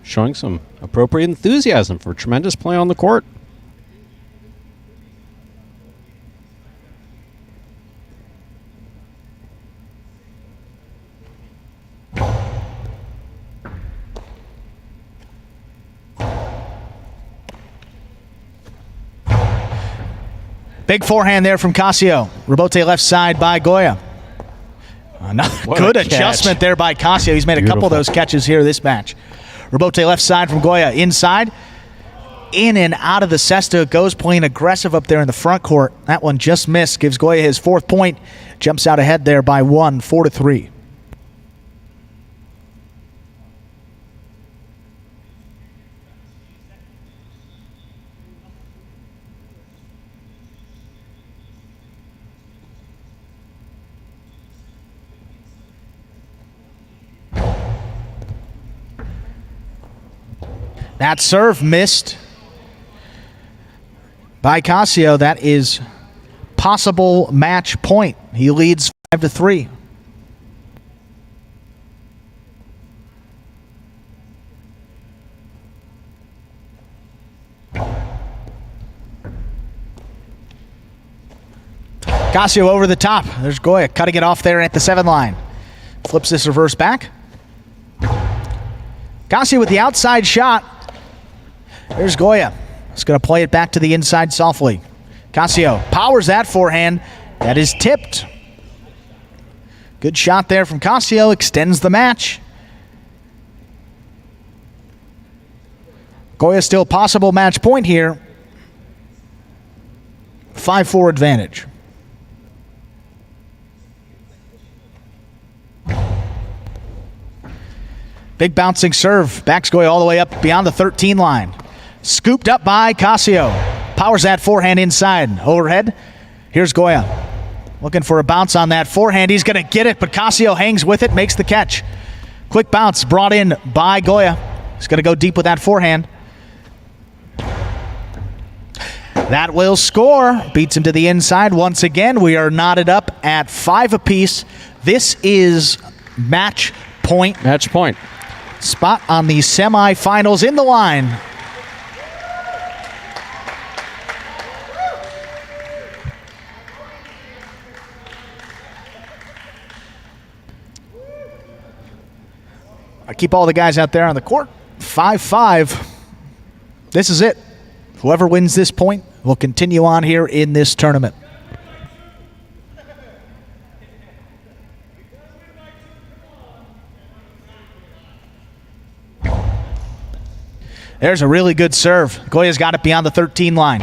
A: showing some appropriate enthusiasm for tremendous play on the court.
B: Big forehand there from Casio. Rebote left side by Goya. Another good adjustment there by Casio. He's made a couple of those catches here this match. Rebote left side from Goya. Inside. In and out of the cesta. Goes playing aggressive up there in the front court. That one just missed. Gives Goya his 4th point. Jumps out ahead there by 1, 4-3. That serve missed by Casio. That is possible match point. He leads 5-3. Casio over the top. There's Goya cutting it off there at the 7 line. Flips this reverse back. Casio with the outside shot. There's Goya. He's going to play it back to the inside softly. Casio powers that forehand. That is tipped. Good shot there from Casio. Extends the match. Goya still possible match point here. 5-4 advantage. Big bouncing serve. Backs Goya all the way up beyond the 13 line. Scooped up by Casio. Powers that forehand inside. Overhead. Here's Goya. Looking for a bounce on that forehand. He's going to get it, but Casio hangs with it, makes the catch. Quick bounce brought in by Goya. He's going to go deep with that forehand. That will score. Beats him to the inside. Once again, we are knotted up at 5 apiece. This is match point.
A: Match point.
B: Spot on the semifinals in the line. I keep all the guys out there on the court. 5-5. This is it. Whoever wins this point will continue on here in this tournament. There's a really good serve. Goya's got it beyond the 13 line.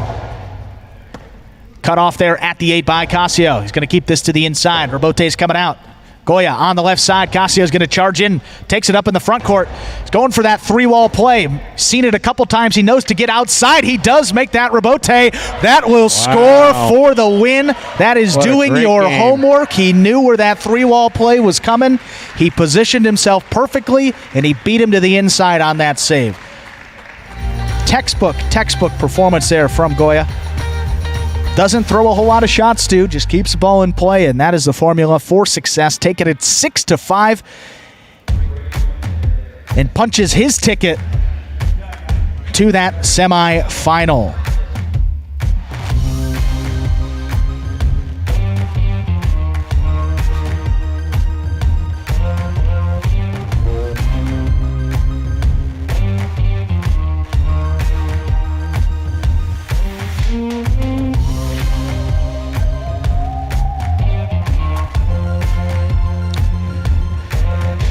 B: Cut off there at the 8 by Casio. He's going to keep this to the inside. Rebote's coming out. Goya on the left side. Casio's going to charge in. Takes it up in the front court. He's going for that 3-wall play. Seen it a couple times. He knows to get outside. He does make that Rebote. That will score for the win. That is doing your homework. He knew where that 3-wall play was coming. He positioned himself perfectly, and he beat him to the inside on that save. Textbook performance there from Goya. Doesn't throw a whole lot of shots, Stu. Just keeps the ball in play, and that is the formula for success. Take it at 6-5, and punches his ticket to that semifinal.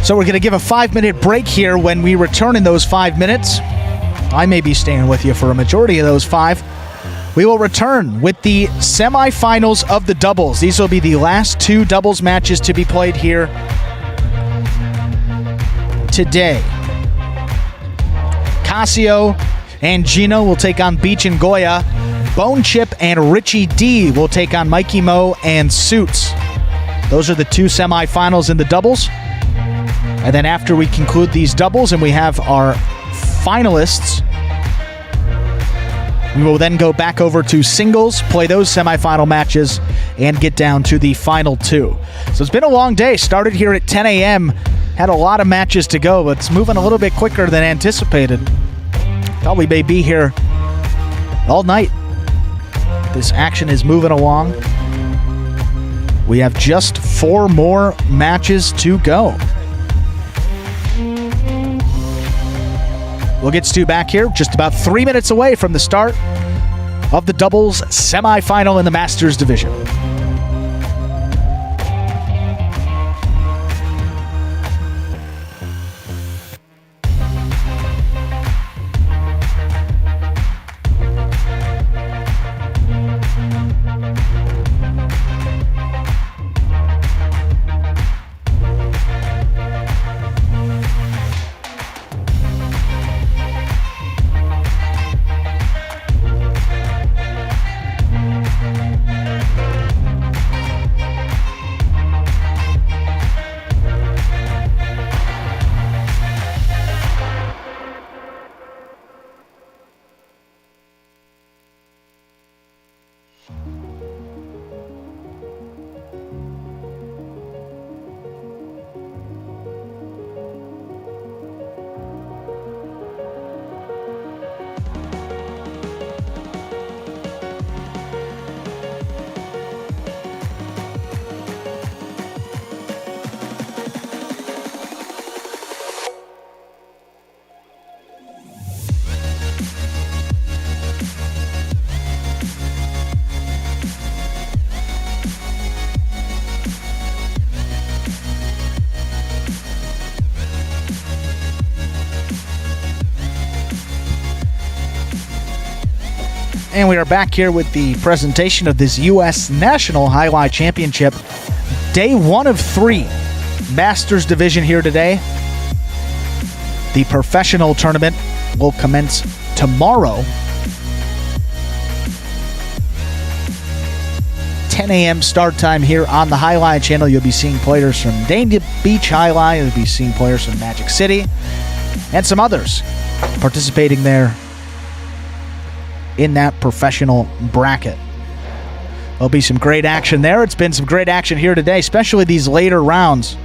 B: So we're going to give a 5-minute break here. When we return in those 5 minutes, I may be staying with you for a majority of those 5. We will return with the semifinals of the doubles. These will be the last 2 doubles matches to be played here today. Casio and Gino will take on Beach and Goya. Bone Chip and Richie D will take on Mikey Mo and Suits. Those are the 2 semifinals in the doubles. And then after we conclude these doubles and we have our finalists, we will then go back over to singles, play those semifinal matches, and get down to the final 2. So it's been a long day. Started here at 10 a.m. Had a lot of matches to go, but it's moving a little bit quicker than anticipated. Thought we may be here all night. This action is moving along. We have just 4 more matches to go. We'll get Stu back here just about 3 minutes away from the start of the doubles semifinal in the Masters Division. And we are back here with the presentation of this U.S. National Jai-Alai Championship. Day 1 of 3. Masters Division here today. The professional tournament will commence tomorrow. 10 a.m. start time here on the Jai-Alai channel. You'll be seeing players from Dania Beach Jai-Alai. You'll be seeing players from Magic City and some others participating there in that professional bracket. There'll be some great action there. It's been some great action here today, especially these later rounds.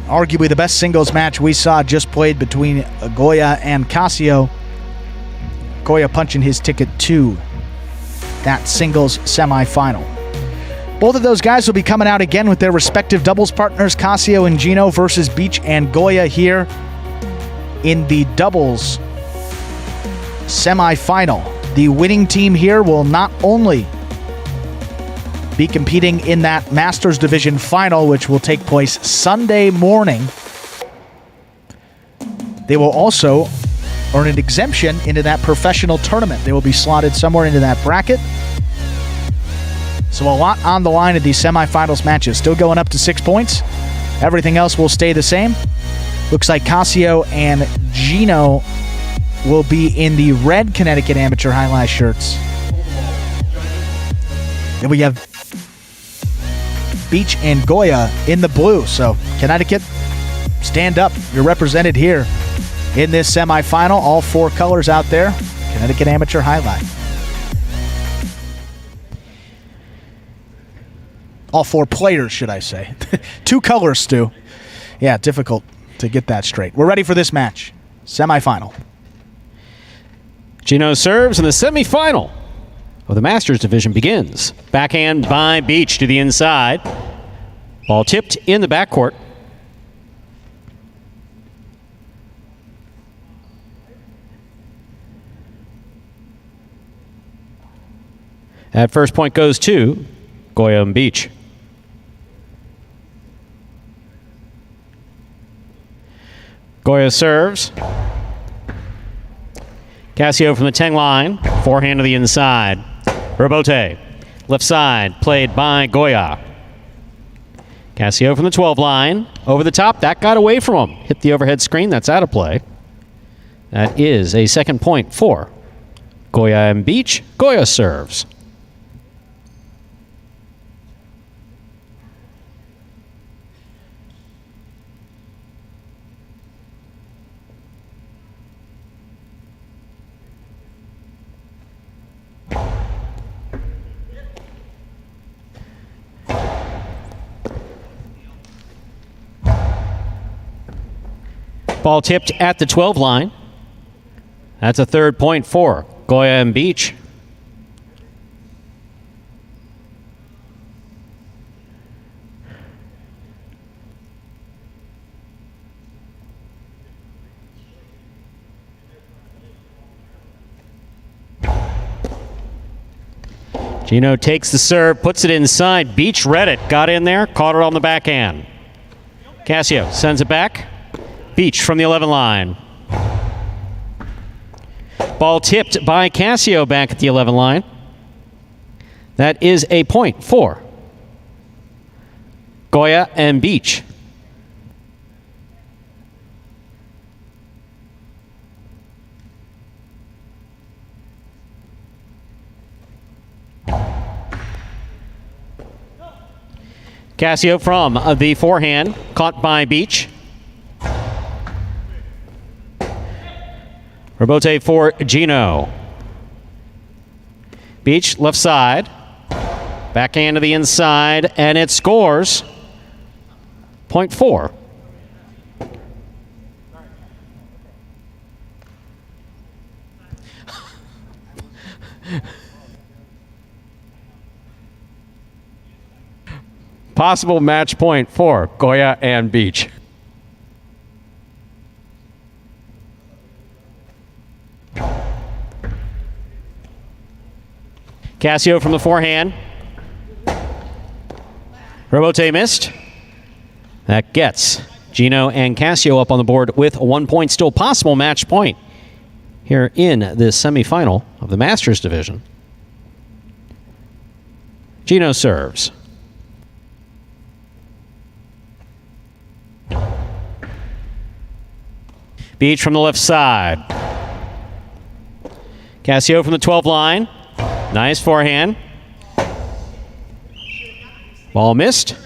B: Arguably the best singles match we saw just played between Goya and Casio. Goya punching his ticket to that singles semifinal. Both of those guys will be coming out again with their respective doubles partners, Casio and Gino versus Beach and Goya here in the doubles semifinal. The winning team here will not only be competing in that Masters Division final, which will take place Sunday morning, they will also earn an exemption into that professional tournament. They will be slotted somewhere into that bracket. So a lot on the line in these semifinals matches. Still going up to 6 points. Everything else will stay the same. Looks like Casio and Gino will be in the red Connecticut Amateur Jai-Alai shirts. Then we have Beach and Goya in the blue. So Connecticut, stand up. You're represented here in this semifinal. All 4 colors out there. Connecticut Amateur Jai-Alai. All 4 players, should I say. 2 colors, Stu. Yeah, difficult to get that straight. We're ready for this match. Semifinal.
A: Gino serves and the semifinal of the Masters Division begins. Backhand by Beach to the inside. Ball tipped in the backcourt. That first point goes to Goya and Beach. Goya serves. Casio from the 10 line. Forehand to the inside. Rebote. Left side. Played by Goya. Casio from the 12 line. Over the top. That got away from him. Hit the overhead screen. That's out of play. That is a second point for Goya and Beach. Goya serves. Ball tipped at the 12 line. That's a third point for Goya and Beach. Gino takes the serve, puts it inside. Beach read it, got in there, caught it on the backhand. Cassio sends it back. Beach from the 11 line. Ball tipped by Cassio back at the 11 line. That is a point for Goya and Beach. Cassio from the forehand, caught by Beach. Rebote for Gino. Beach, left side. Backhand to the inside, and it scores. Point four. Possible match point for Goya and Beach. Cassio from the forehand. Rebote missed. That gets Gino and Cassio up on the board with 1 point. Still possible match point here in this semifinal of the Masters Division. Gino serves. Beach from the left side. Cassio from the 12 line. Nice forehand. Ball missed.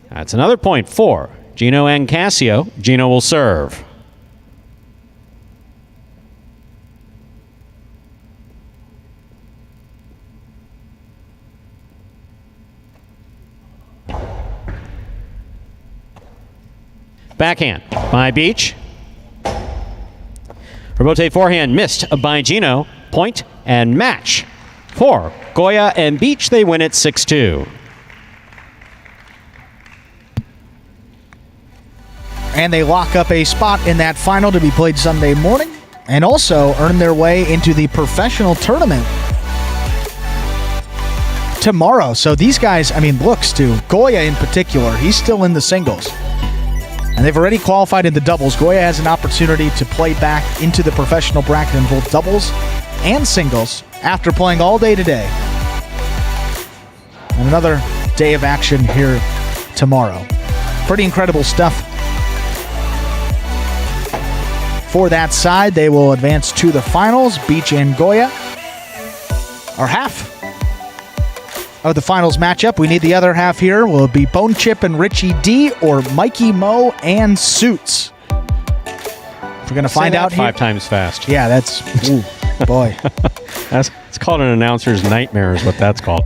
A: That's another point for Gino and Cassio. Gino will serve. Backhand by Beach. Rebote forehand missed by Gino. Point and match for Goya and Beach. They win it 6-2.
B: And they lock up a spot in that final to be played Sunday morning, and also earn their way into the professional tournament tomorrow. So these guys, I mean, looks to Goya in particular, he's still in the singles. And they've already qualified in the doubles. Goya has an opportunity to play back into the professional bracket in both doubles and singles after playing all day today. And another day of action here tomorrow. Pretty incredible stuff. For that side, they will advance to the finals. Beach and Goya are half of the finals matchup. We need the other half here. Will it be Bone Chip and Richie D or Mikey Mo and Suits? We're going to find out here.
A: 5 times fast.
B: Yeah, that's, ooh, boy.
A: It's called an announcer's nightmare is what that's called.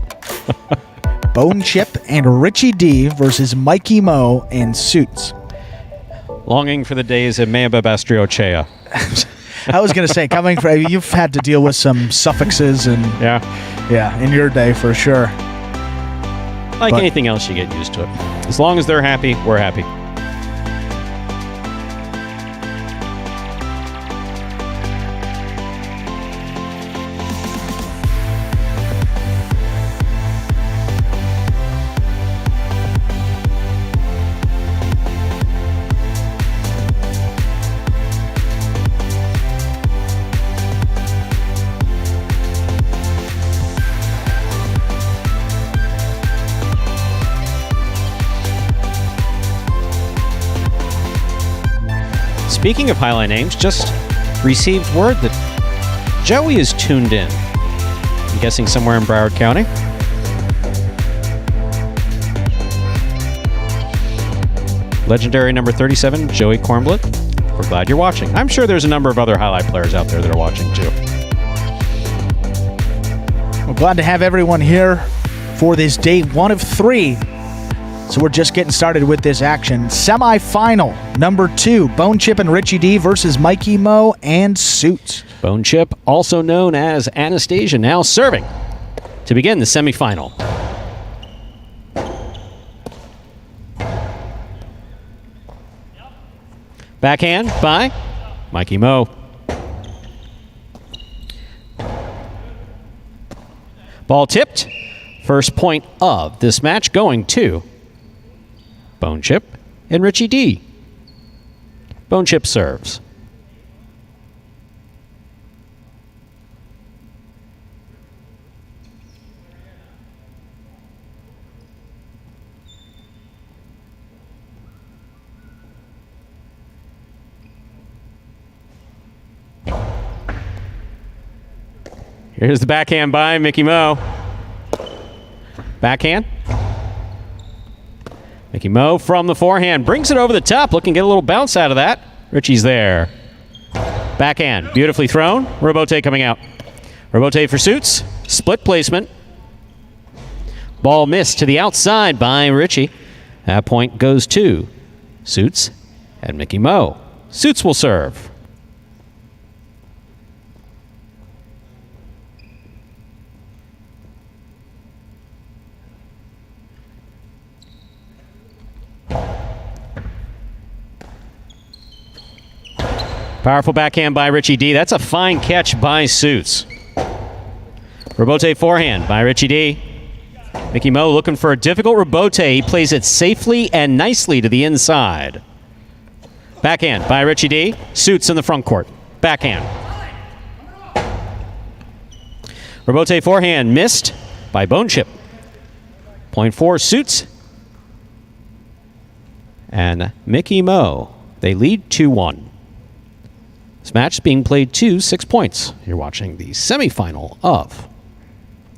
B: Bone Chip and Richie D versus Mikey Mo and Suits.
A: Longing for the days of Mea Bastriochea.
B: I was going to say, coming from, you've had to deal with some suffixes and yeah, in your day for sure.
A: Like anything else, you get used to it. As long as they're happy, we're happy. Speaking of highlight names, just received word that Joey is tuned in. I'm guessing somewhere in Broward County. Legendary number 37, Joey Kornblit. We're glad you're watching. I'm sure there's a number of other highlight players out there that are watching too.
B: We're glad to have everyone here for this day 1 of 3. So we're just getting started with this action. Semi-final, number 2, Bone Chip and Richie D versus Mikey Mo and Suits.
A: Bone Chip, also known as Anastasia, now serving to begin the semifinal. Backhand by Mikey Mo. Ball tipped. First point of this match going to Bone Chip and Richie D. Bone Chip serves. Here's the backhand by Mickey Mo. Backhand. Mickey Mo from the forehand. Brings it over the top. Looking to get a little bounce out of that. Richie's there. Backhand. Beautifully thrown. Robote coming out. Robote for Suits. Split placement. Ball missed to the outside by Richie. That point goes to Suits and Mickey Mo. Suits will serve. Powerful backhand by Richie D. That's a fine catch by Suits. Robote forehand by Richie D. Mickey Mo looking for a difficult Robote. He plays it safely and nicely to the inside. Backhand by Richie D. Suits in the front court. Backhand. Robote forehand missed by Bone Chip. Point for Suits. And Mickey Mo. They lead 2-1. This match is being played to 6 points. You're watching the semifinal of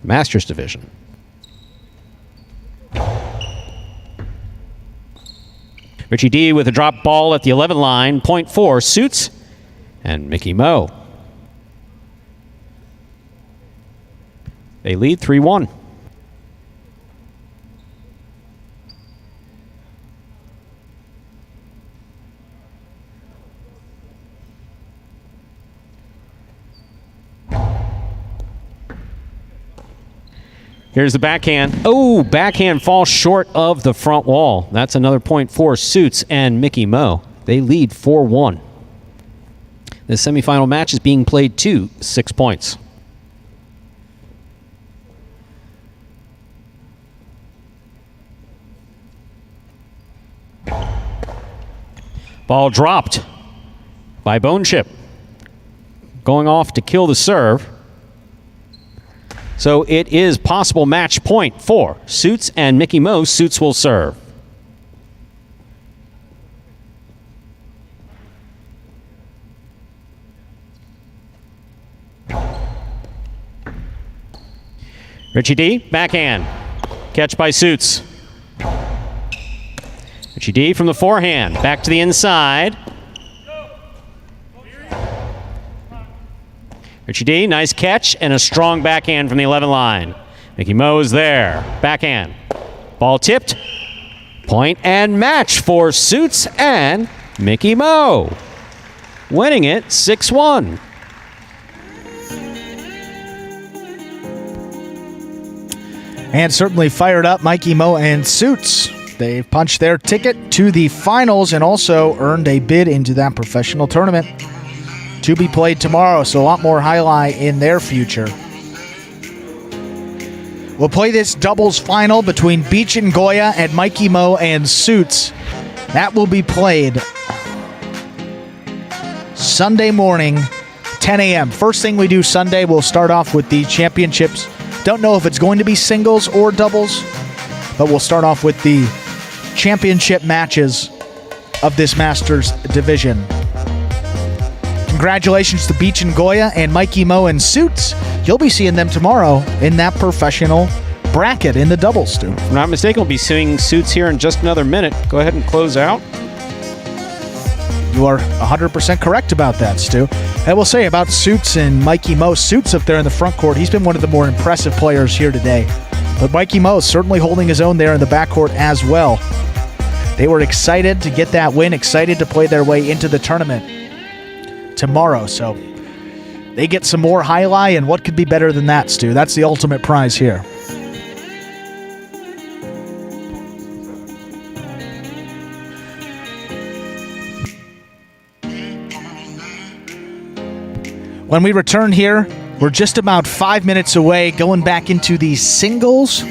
A: the Masters Division. Richie D with a drop ball at the 11 line. Point for Suits and Mickey Mo. They lead 3-1. Here's the backhand. Oh, backhand falls short of the front wall. That's another point for Suits and Mickey Mo. They lead 4-1. The semifinal match is being played to 6 points. Ball dropped by Bone Chip. Going off to kill the serve. So it is possible match point for Suits and Mickey Mo. Suits will serve. Richie D, backhand. Catch by Suits. Richie D from the forehand. Back to the inside. Richie D, nice catch and a strong backhand from the 11 line. Mickey Mo is there. Backhand. Ball tipped. Point and match for Suits and Mickey Mo. Winning it 6-1.
B: And certainly fired up Mikey Mo and Suits. They've punched their ticket to the finals and also earned a bid into that professional tournament to be played tomorrow, so a lot more highlight in their future. We'll play this doubles final between Beach and Goya and Mikey Mo and Suits. That will be played Sunday morning, 10 a.m. First thing we do Sunday, we'll start off with the championships. Don't know if it's going to be singles or doubles, but we'll start off with the championship matches of this Masters Division. Congratulations to Beach and Goya and Mikey Mo and Suits. You'll be seeing them tomorrow in that professional bracket in the doubles, Stu.
A: If I'm not mistaken, we'll be seeing Suits here in just another minute. Go ahead and close out.
B: You are 100% correct about that, Stu. I will say about Suits and Mikey Mo. Suits up there in the front court, he's been one of the more impressive players here today. But Mikey Mo is certainly holding his own there in the backcourt as well. They were excited to get that win, excited to play their way into the tournament tomorrow, so they get some more highlight, and what could be better than that, Stu? That's the ultimate prize here. When we return here We're just about 5 minutes away, going back into the singles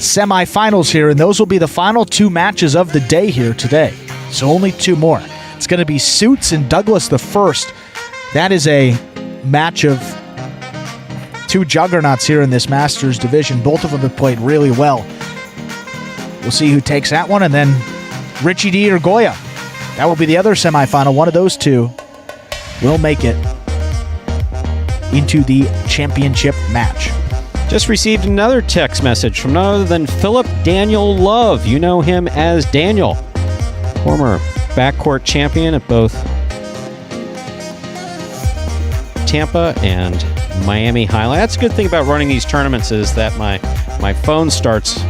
B: semifinals here, and those will be the final 2 matches of the day here today. So only 2 more. It's going to be Suits and Douglas the first. That is a match of 2 juggernauts here in this Masters division. Both of them have played really well. We'll see who takes that one, and then Richie D or Goya. That will be the other semifinal. One of those 2 will make it into the championship match.
A: Just received another text message from none other than Philip Daniel Love. You know him as Daniel, former backcourt champion at both Tampa and Miami Highlight. That's a good thing about running these tournaments, is that my phone starts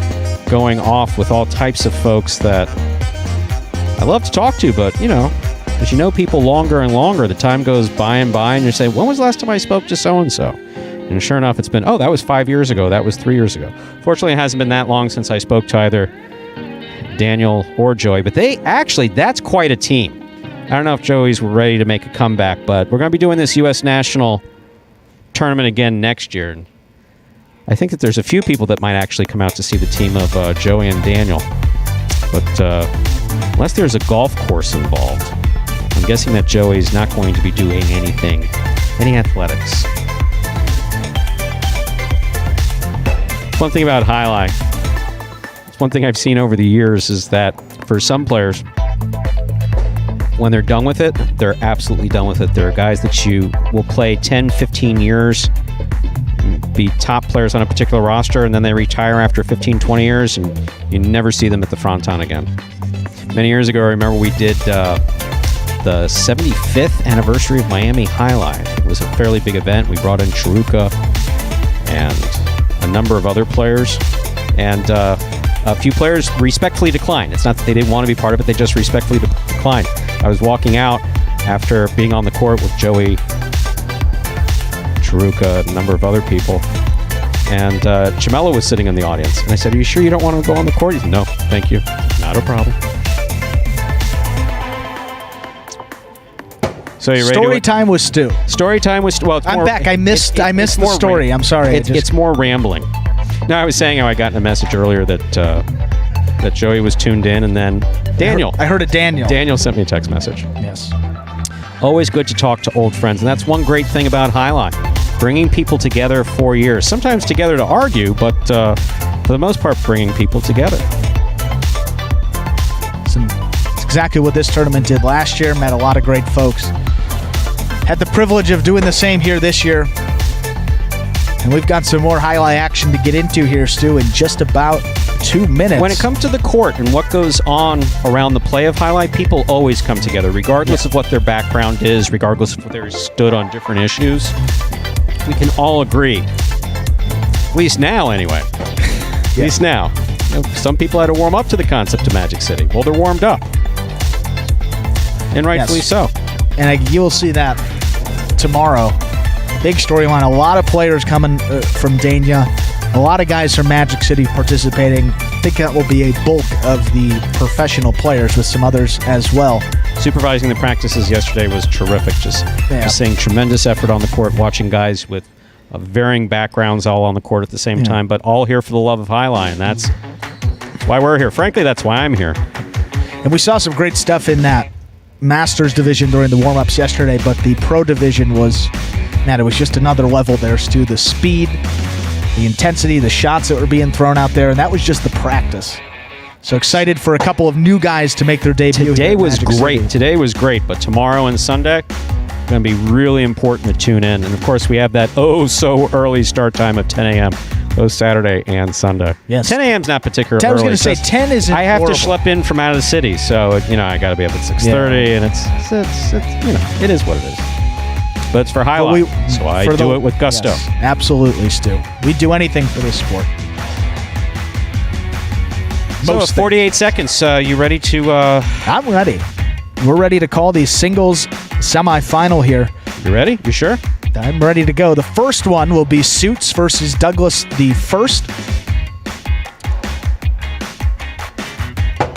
A: going off with all types of folks that I love to talk to, but as you know people longer and longer, the time goes by and by, and you say, when was the last time I spoke to so-and-so? And sure enough, it's been, that was 5 years ago, that was 3 years ago. Fortunately, it hasn't been that long since I spoke to either Daniel or Joey, but that's quite a team. I don't know if Joey's ready to make a comeback, but we're going to be doing this U.S. National tournament again next year. And I think that there's a few people that might actually come out to see the team of Joey and Daniel. But unless there's a golf course involved, I'm guessing that Joey's not going to be doing any athletics. One thing about Jai-Alai, it's one thing I've seen over the years, is that for some players, when they're done with it, they're absolutely done with it. There are guys that you will play 10, 15 years, be top players on a particular roster, and then they retire after 15, 20 years, and you never see them at the fronton again. Many years ago, I remember we did the 75th anniversary of Miami Highlight. It was a fairly big event. We brought in Chiruka and a number of other players, and a few players respectfully declined. It's not that they didn't want to be part of it, they just respectfully declined. I was walking out after being on the court with Joey, Chiruka, a number of other people, and Chamelo was sitting in the audience. And I said, "Are you sure you don't want to go on the court?" He said, "No, thank you. Not a problem." So you ready?
B: Story time with Stu.
A: Story time with Stu. Well,
B: I'm back. I missed the story. I'm sorry.
A: It's more rambling. No, I was saying how I got in a message earlier that Joey was tuned in, and then Daniel.
B: I heard a Daniel.
A: Daniel sent me a text message.
B: Yes.
A: Always good to talk to old friends, and that's one great thing about Highline. Bringing people together for years. Sometimes together to argue, but for the most part, bringing people together.
B: It's exactly what this tournament did last year. Met a lot of great folks. Had the privilege of doing the same here this year. And we've got some more highlight action to get into here, Stu, in just about 2 minutes.
A: When it comes to the court and what goes on around the play of highlight, people always come together, regardless of what their background is, regardless of whether they stood on different issues. We can all agree. At least now, anyway. At least now. Some people had to warm up to the concept of Magic City. Well, they're warmed up. And rightfully so.
B: And you will see that tomorrow. Big storyline. A lot of players coming from Dania. A lot of guys from Magic City participating. I think that will be a bulk of the professional players, with some others as well.
A: Supervising the practices yesterday was terrific. Just seeing tremendous effort on the court, watching guys with varying backgrounds all on the court at the same time, but all here for the love of Highline. That's why we're here. Frankly, that's why I'm here.
B: And we saw some great stuff in that Masters division during the warm-ups yesterday, but the Pro division was, man, it was just another level there, Stu. The speed, the intensity, the shots that were being thrown out there, and that was just the practice. So excited for a couple of new guys to make their debut.
A: Today was great. Today was great, but tomorrow and Sunday, going to be really important to tune in. And of course, we have that so early start time of 10 a.m. both Saturday and Sunday.
B: Yes.
A: 10 a.m. is not particularly early.
B: I was going to say 10 isn't
A: I have
B: horrible.
A: to schlep in from out of the city, so I got to be up at 6:30, and it's it is what it is. But it's for highlight, so I do it with gusto.
B: Yes, absolutely, Stu. We'd do anything for this sport.
A: So 48 seconds. You ready to...
B: I'm ready. We're ready to call the singles semifinal here.
A: You ready? You sure?
B: I'm ready to go. The first one will be Suits versus Douglas the first.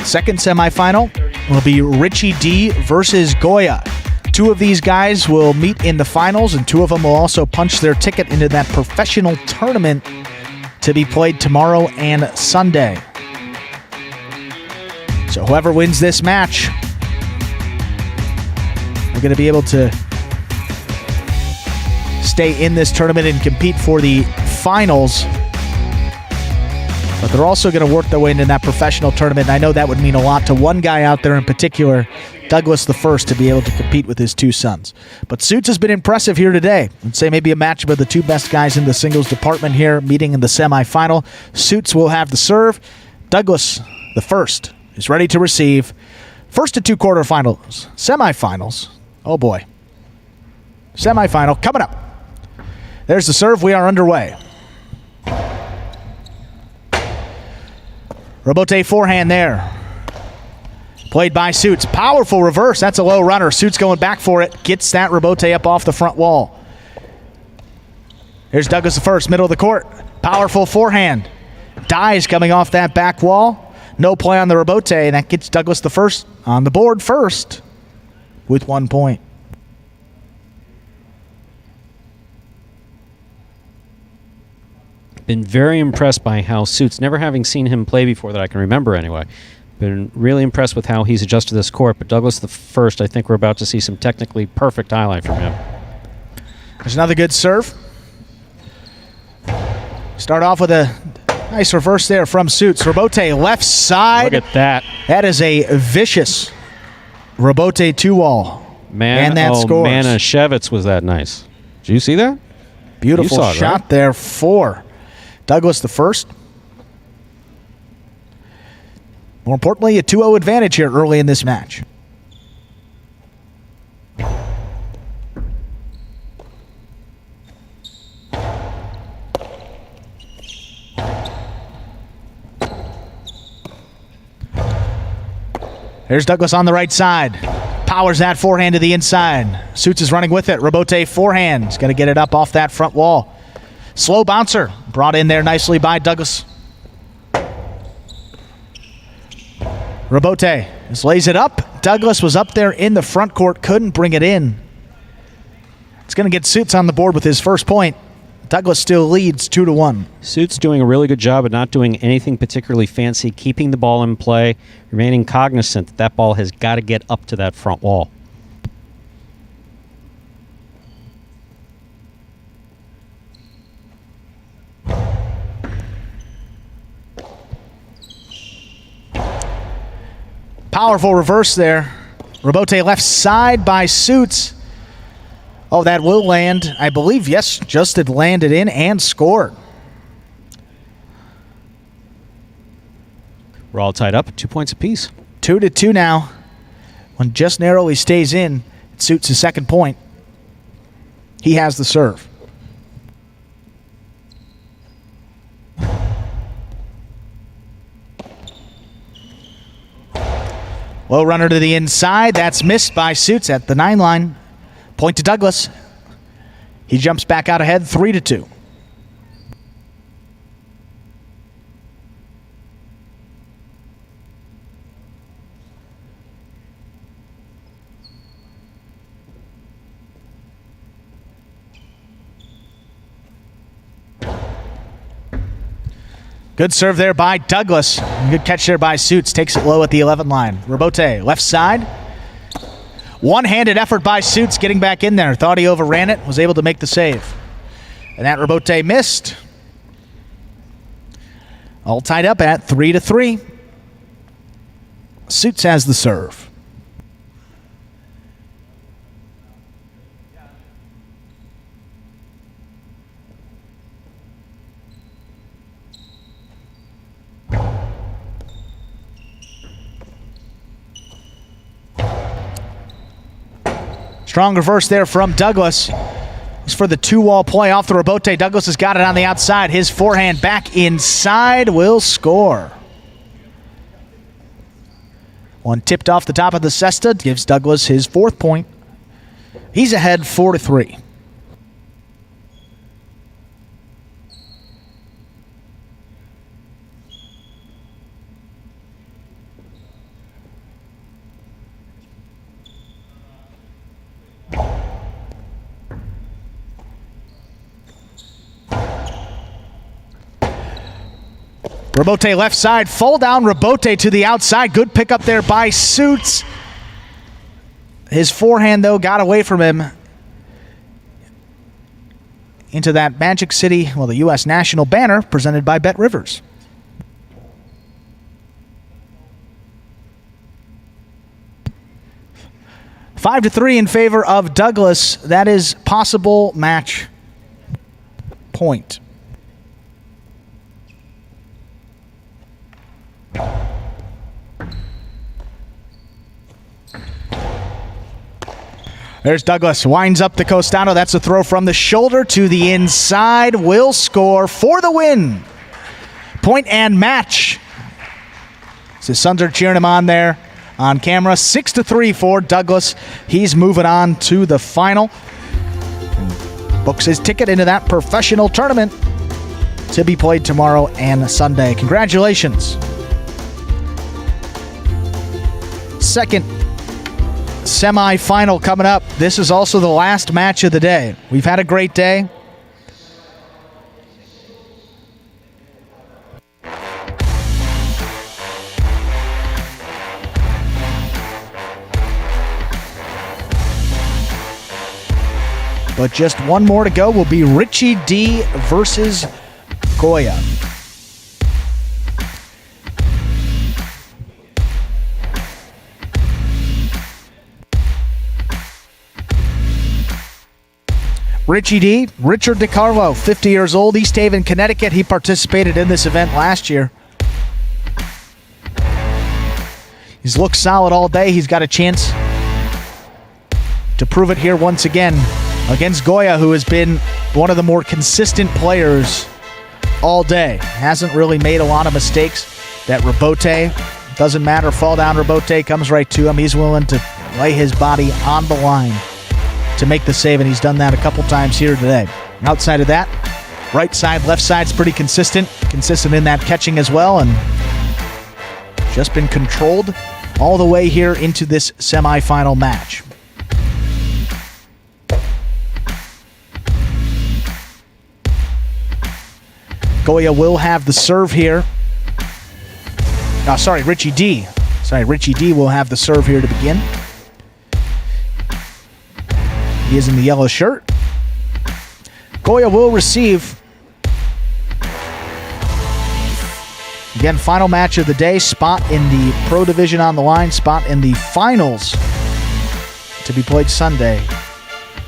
B: Second semifinal will be Richie D versus Goya. Two of these guys will meet in the finals, and two of them will also punch their ticket into that professional tournament to be played tomorrow and Sunday. So whoever wins this match are going to be able to stay in this tournament and compete for the finals. But they're also going to work their way into that professional tournament. And I know that would mean a lot to one guy out there in particular, Douglas the First, to be able to compete with his two sons. But Suits has been impressive here today. I'd say maybe a matchup of the two best guys in the singles department here, meeting in the semifinal. Suits will have the serve. Douglas the First is ready to receive. First of two quarterfinals. Semifinals. Oh boy. Semifinal coming up. There's the serve. We are underway. Robote forehand there. Played by Suits. Powerful reverse. That's a low runner. Suits going back for it. Gets that Robote up off the front wall. Here's Douglas the First, middle of the court. Powerful forehand. Dies coming off that back wall. No play on the Robote, and that gets Douglas the First on the board first with 1 point.
A: Been very impressed by how Suits, never having seen him play before that I can remember anyway, been really impressed with how he's adjusted this court. But Douglas the First, I think we're about to see some technically perfect highlight from him.
B: There's another good serve. Start off with a nice reverse there from Suits. Robote left side.
A: Look at that.
B: That is a vicious Robote 2-wall.
A: Man,
B: and that scores.
A: Manischewitz was that nice. Did you see that?
B: Beautiful
A: saw it,
B: shot
A: right?
B: there for Douglas the First. More importantly, a 2-0 advantage here early in this match. There's Douglas on the right side. Powers that forehand to the inside. Suits is running with it. Robote forehand. He's got to get it up off that front wall. Slow bouncer. Brought in there nicely by Douglas. Robote just lays it up. Douglas was up there in the front court. Couldn't bring it in. It's going to get Suits on the board with his first point. Douglas still leads 2-1.
A: Suits doing a really good job of not doing anything particularly fancy, keeping the ball in play, remaining cognizant that that ball has got to get up to that front wall.
B: Powerful reverse there. Robote left side by Suits. Oh, that will land. I believe, yes, just had landed in and scored.
A: We're all tied up, 2 points apiece.
B: 2-2 now. When just narrowly stays in, it Suits his second point. He has the serve. Low runner to the inside. That's missed by Suits at the 9 line. Point to Douglas. He jumps back out ahead, 3-2. Good serve there by Douglas. Good catch there by Suits. Takes it low at the 11 line. Robote, left side. One-handed effort by Suits getting back in there. Thought he overran it. Was able to make the save. And that Robote missed. All tied up at 3-3. Suits has the serve. Strong reverse there from Douglas. It's for the 2-wall play off the Robote. Douglas has got it on the outside. His forehand back inside will score. One tipped off the top of the cesta gives Douglas his 4th point. He's ahead 4-3. Rabote left side, fall down. Rabote to the outside. Good pickup there by Suits. His forehand, though, got away from him into that Magic City, well, the U.S. national banner presented by Bet Rivers. Five to 3 in favor of Douglas. That is possible match point. There's Douglas, winds up the Costano. That's a throw from the shoulder to the inside. Will score for the win. Point and match. His sons are cheering him on there on camera. 6-3 for Douglas. He's moving on to the final. Books his ticket into that professional tournament to be played tomorrow and Sunday. Congratulations. Second semi-final coming up. This is also the last match of the day. We've had a great day. But just one more to go will be Richie D versus Goya. Richie D, Richard DiCarlo, 50 years old, East Haven, Connecticut. He participated in this event last year. He's looked solid all day. He's got a chance to prove it here once again against Goya, who has been one of the more consistent players all day. Hasn't really made a lot of mistakes. That Rabote, doesn't matter, fall down Rabote, comes right to him. He's willing to lay his body on the line to make the save, and he's done that a couple times here today. Outside of that, right side, left side's pretty consistent in that catching as well, and just been controlled all the way here into this semifinal match. Goya will have the serve here. Richie D. Richie D will have the serve here to begin. He is in the yellow shirt. Goya will receive. Again, final match of the day. Spot in the Pro Division on the line. Spot in the finals to be played Sunday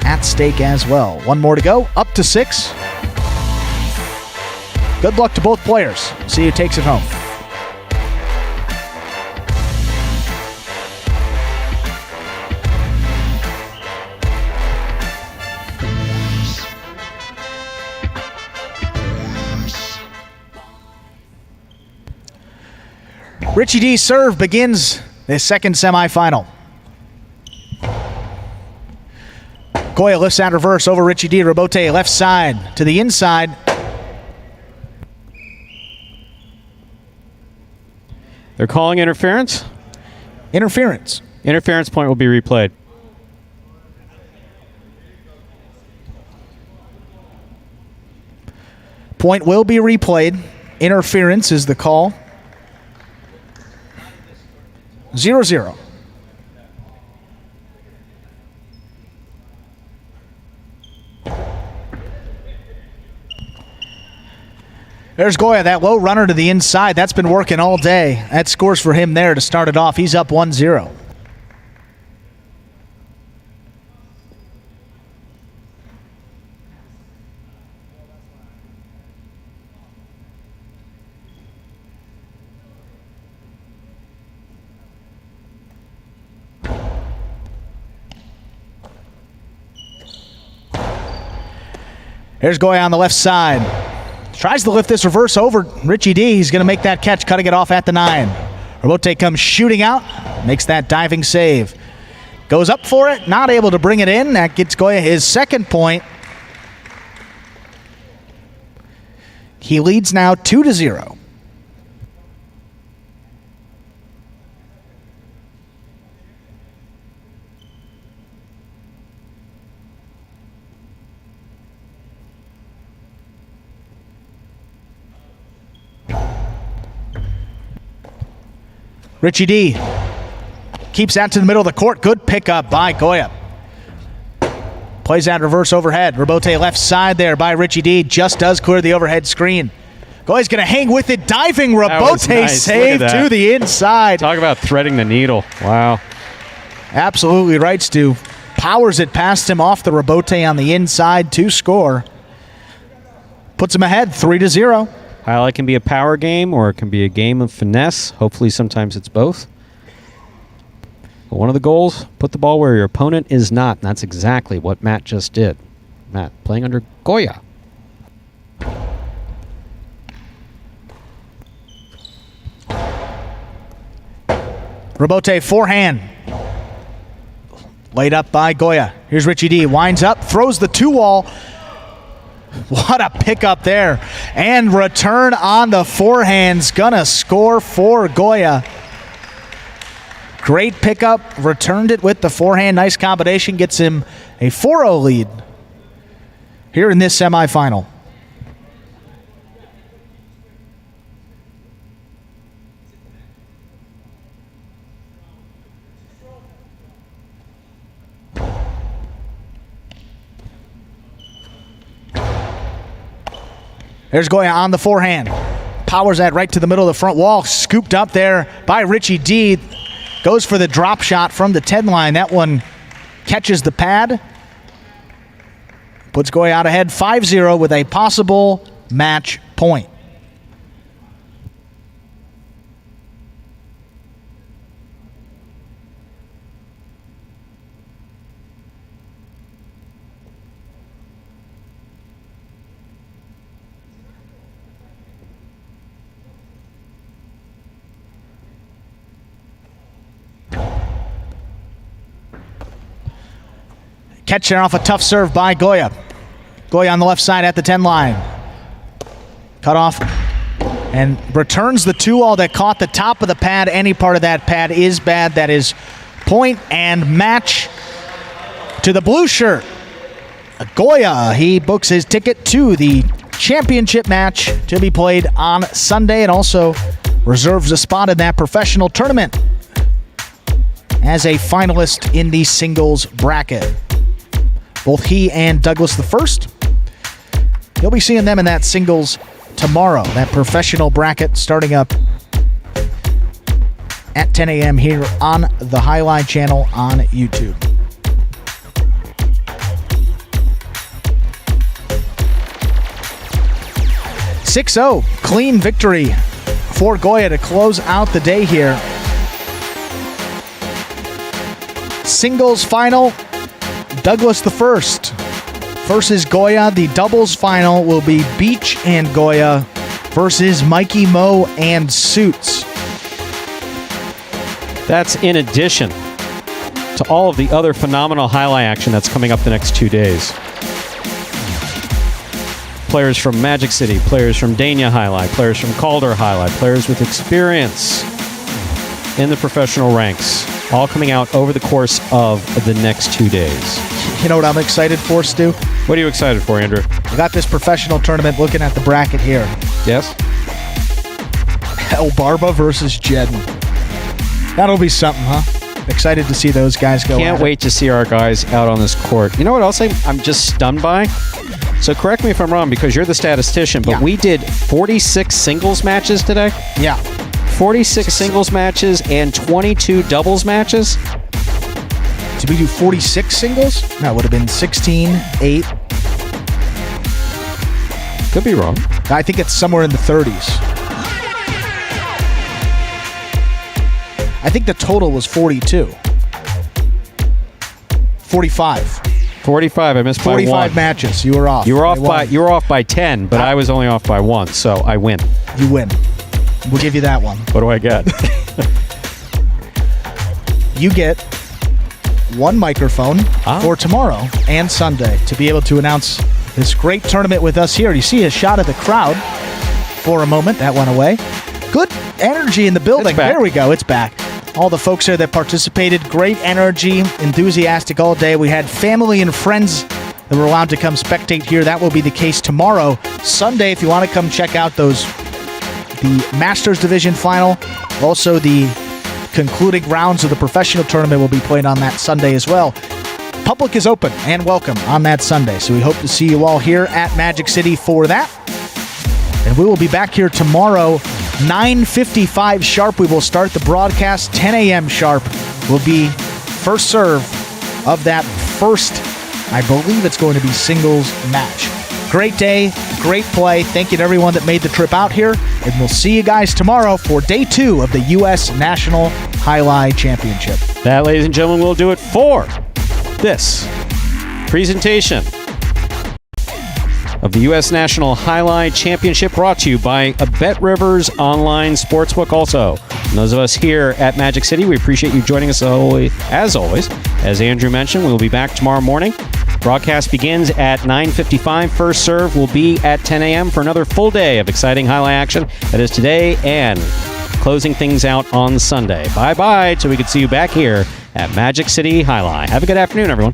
B: at stake as well. One more to go. Up to 6. Good luck to both players. See who takes it home. Richie D's serve begins the second semifinal. Goya lifts out reverse over Richie D. Rabote left side to the inside.
A: They're calling interference?
B: Interference.
A: Interference point will be replayed.
B: Point will be replayed. Interference is the call. 0-0. There's Goya, that low runner to the inside. That's been working all day. That scores for him there to start it off. He's up 1-0. There's Goya on the left side. Tries to lift this reverse over Richie D. He's going to make that catch, cutting it off at the 9. Rabote comes shooting out, makes that diving save. Goes up for it, not able to bring it in. That gets Goya his second point. He leads now 2-0. Richie D keeps that to the middle of the court. Good pickup by Goya. Plays that reverse overhead. Rabote left side there by Richie D. Just does clear the overhead screen. Goya's going to hang with it. Diving Rabote
A: nice.
B: save to the inside.
A: Talk about threading the needle. Wow.
B: Absolutely right, Stu. Powers it past him off the Rabote on the inside to score. Puts him ahead 3-0.
A: Highlight can be a power game or it can be a game of finesse. Hopefully sometimes it's both. But one of the goals, put the ball where your opponent is not. And that's exactly what Matt just did. Matt playing under Goya.
B: Rabote forehand. Laid up by Goya. Here's Richie D. Winds up, throws the 2-wall. What a pickup there. And return on the forehand's gonna score for Goya. Great pickup. Returned it with the forehand. Nice combination. Gets him a 4-0 lead here in this semifinal. There's Goya on the forehand. Powers that right to the middle of the front wall. Scooped up there by Richie D. Goes for the drop shot from the 10 line. That one catches the pad. Puts Goya out ahead 5-0 with a possible match point. Catching off a tough serve by Goya. Goya on the left side at the 10 line. Cut off and returns the 2-all that caught the top of the pad. Any part of that pad is bad. That is point and match to the blue shirt. Goya, he books his ticket to the championship match to be played on Sunday and also reserves a spot in that professional tournament as a finalist in the singles bracket. Both he and Douglas the First. You'll be seeing them in that singles tomorrow. That professional bracket starting up at 10 a.m. here on the Highline channel on YouTube. 6-0, clean victory for Goya to close out the day here. Singles final, Douglas the First versus Goya. The doubles final will be Beach and Goya versus Mikey Mo and Suits.
A: That's in addition to all of the other phenomenal highlight action that's coming up the next 2 days. Players from Magic City, players from Dania Highlight, players from Calder Highlight, players with experience in the professional ranks, all coming out over the course of the next 2 days.
B: You know what I'm excited for, Stu?
A: What are you excited for, Andrew?
B: We got this professional tournament looking at the bracket here.
A: Yes?
B: El Barba versus Jedden. That'll be something, huh? Excited to see those guys go.
A: Can't wait to see our guys out on this court. You know what else I'm just stunned by? So correct me if I'm wrong because you're the statistician, but we did 46 singles matches today?
B: Yeah.
A: 46 singles matches and 22 doubles matches?
B: Did we do 46 singles? No, it would have been 16, 8.
A: Could be wrong.
B: I think it's somewhere in the 30s. I think the total was 42. 45.
A: 45. I missed by
B: 45
A: 1.
B: matches. You were off.
A: You were off by 10, but I was only off by 1, so I win.
B: You win. We'll give you that one.
A: What do I get?
B: You get one microphone for tomorrow and Sunday to be able to announce this great tournament with us here. You see a shot of the crowd for a moment. That went away. Good energy in the building. There we go. It's back. All the folks here that participated, great energy, enthusiastic all day. We had family and friends that were allowed to come spectate here. That will be the case tomorrow. Sunday, if you want to come check out the Masters Division final, also the concluding rounds of the professional tournament will be played on that Sunday as well. Public is open and welcome on that Sunday, so we hope to see you all here at Magic City for that. And we will be back here tomorrow, 9:55 sharp. We will start the broadcast. 10 a.m. sharp will be first serve of that first, I believe it's going to be singles match. Great day, great play. Thank you to everyone that made the trip out here. And we'll see you guys tomorrow for day 2 of the U.S. National Jai-Alai Championship.
A: That, ladies and gentlemen, will do it for this presentation of the U.S. National Jai-Alai Championship, brought to you by a Bet Rivers online sportsbook. Also, those of us here at Magic City, we appreciate you joining us as always. As Andrew mentioned, we will be back tomorrow morning. Broadcast begins at 9:55. First serve will be at 10 a.m. for another full day of exciting Jai-Alai action. That is today and closing things out on Sunday. Bye-bye till we can see you back here at Magic City Jai-Alai. Have a good afternoon, everyone.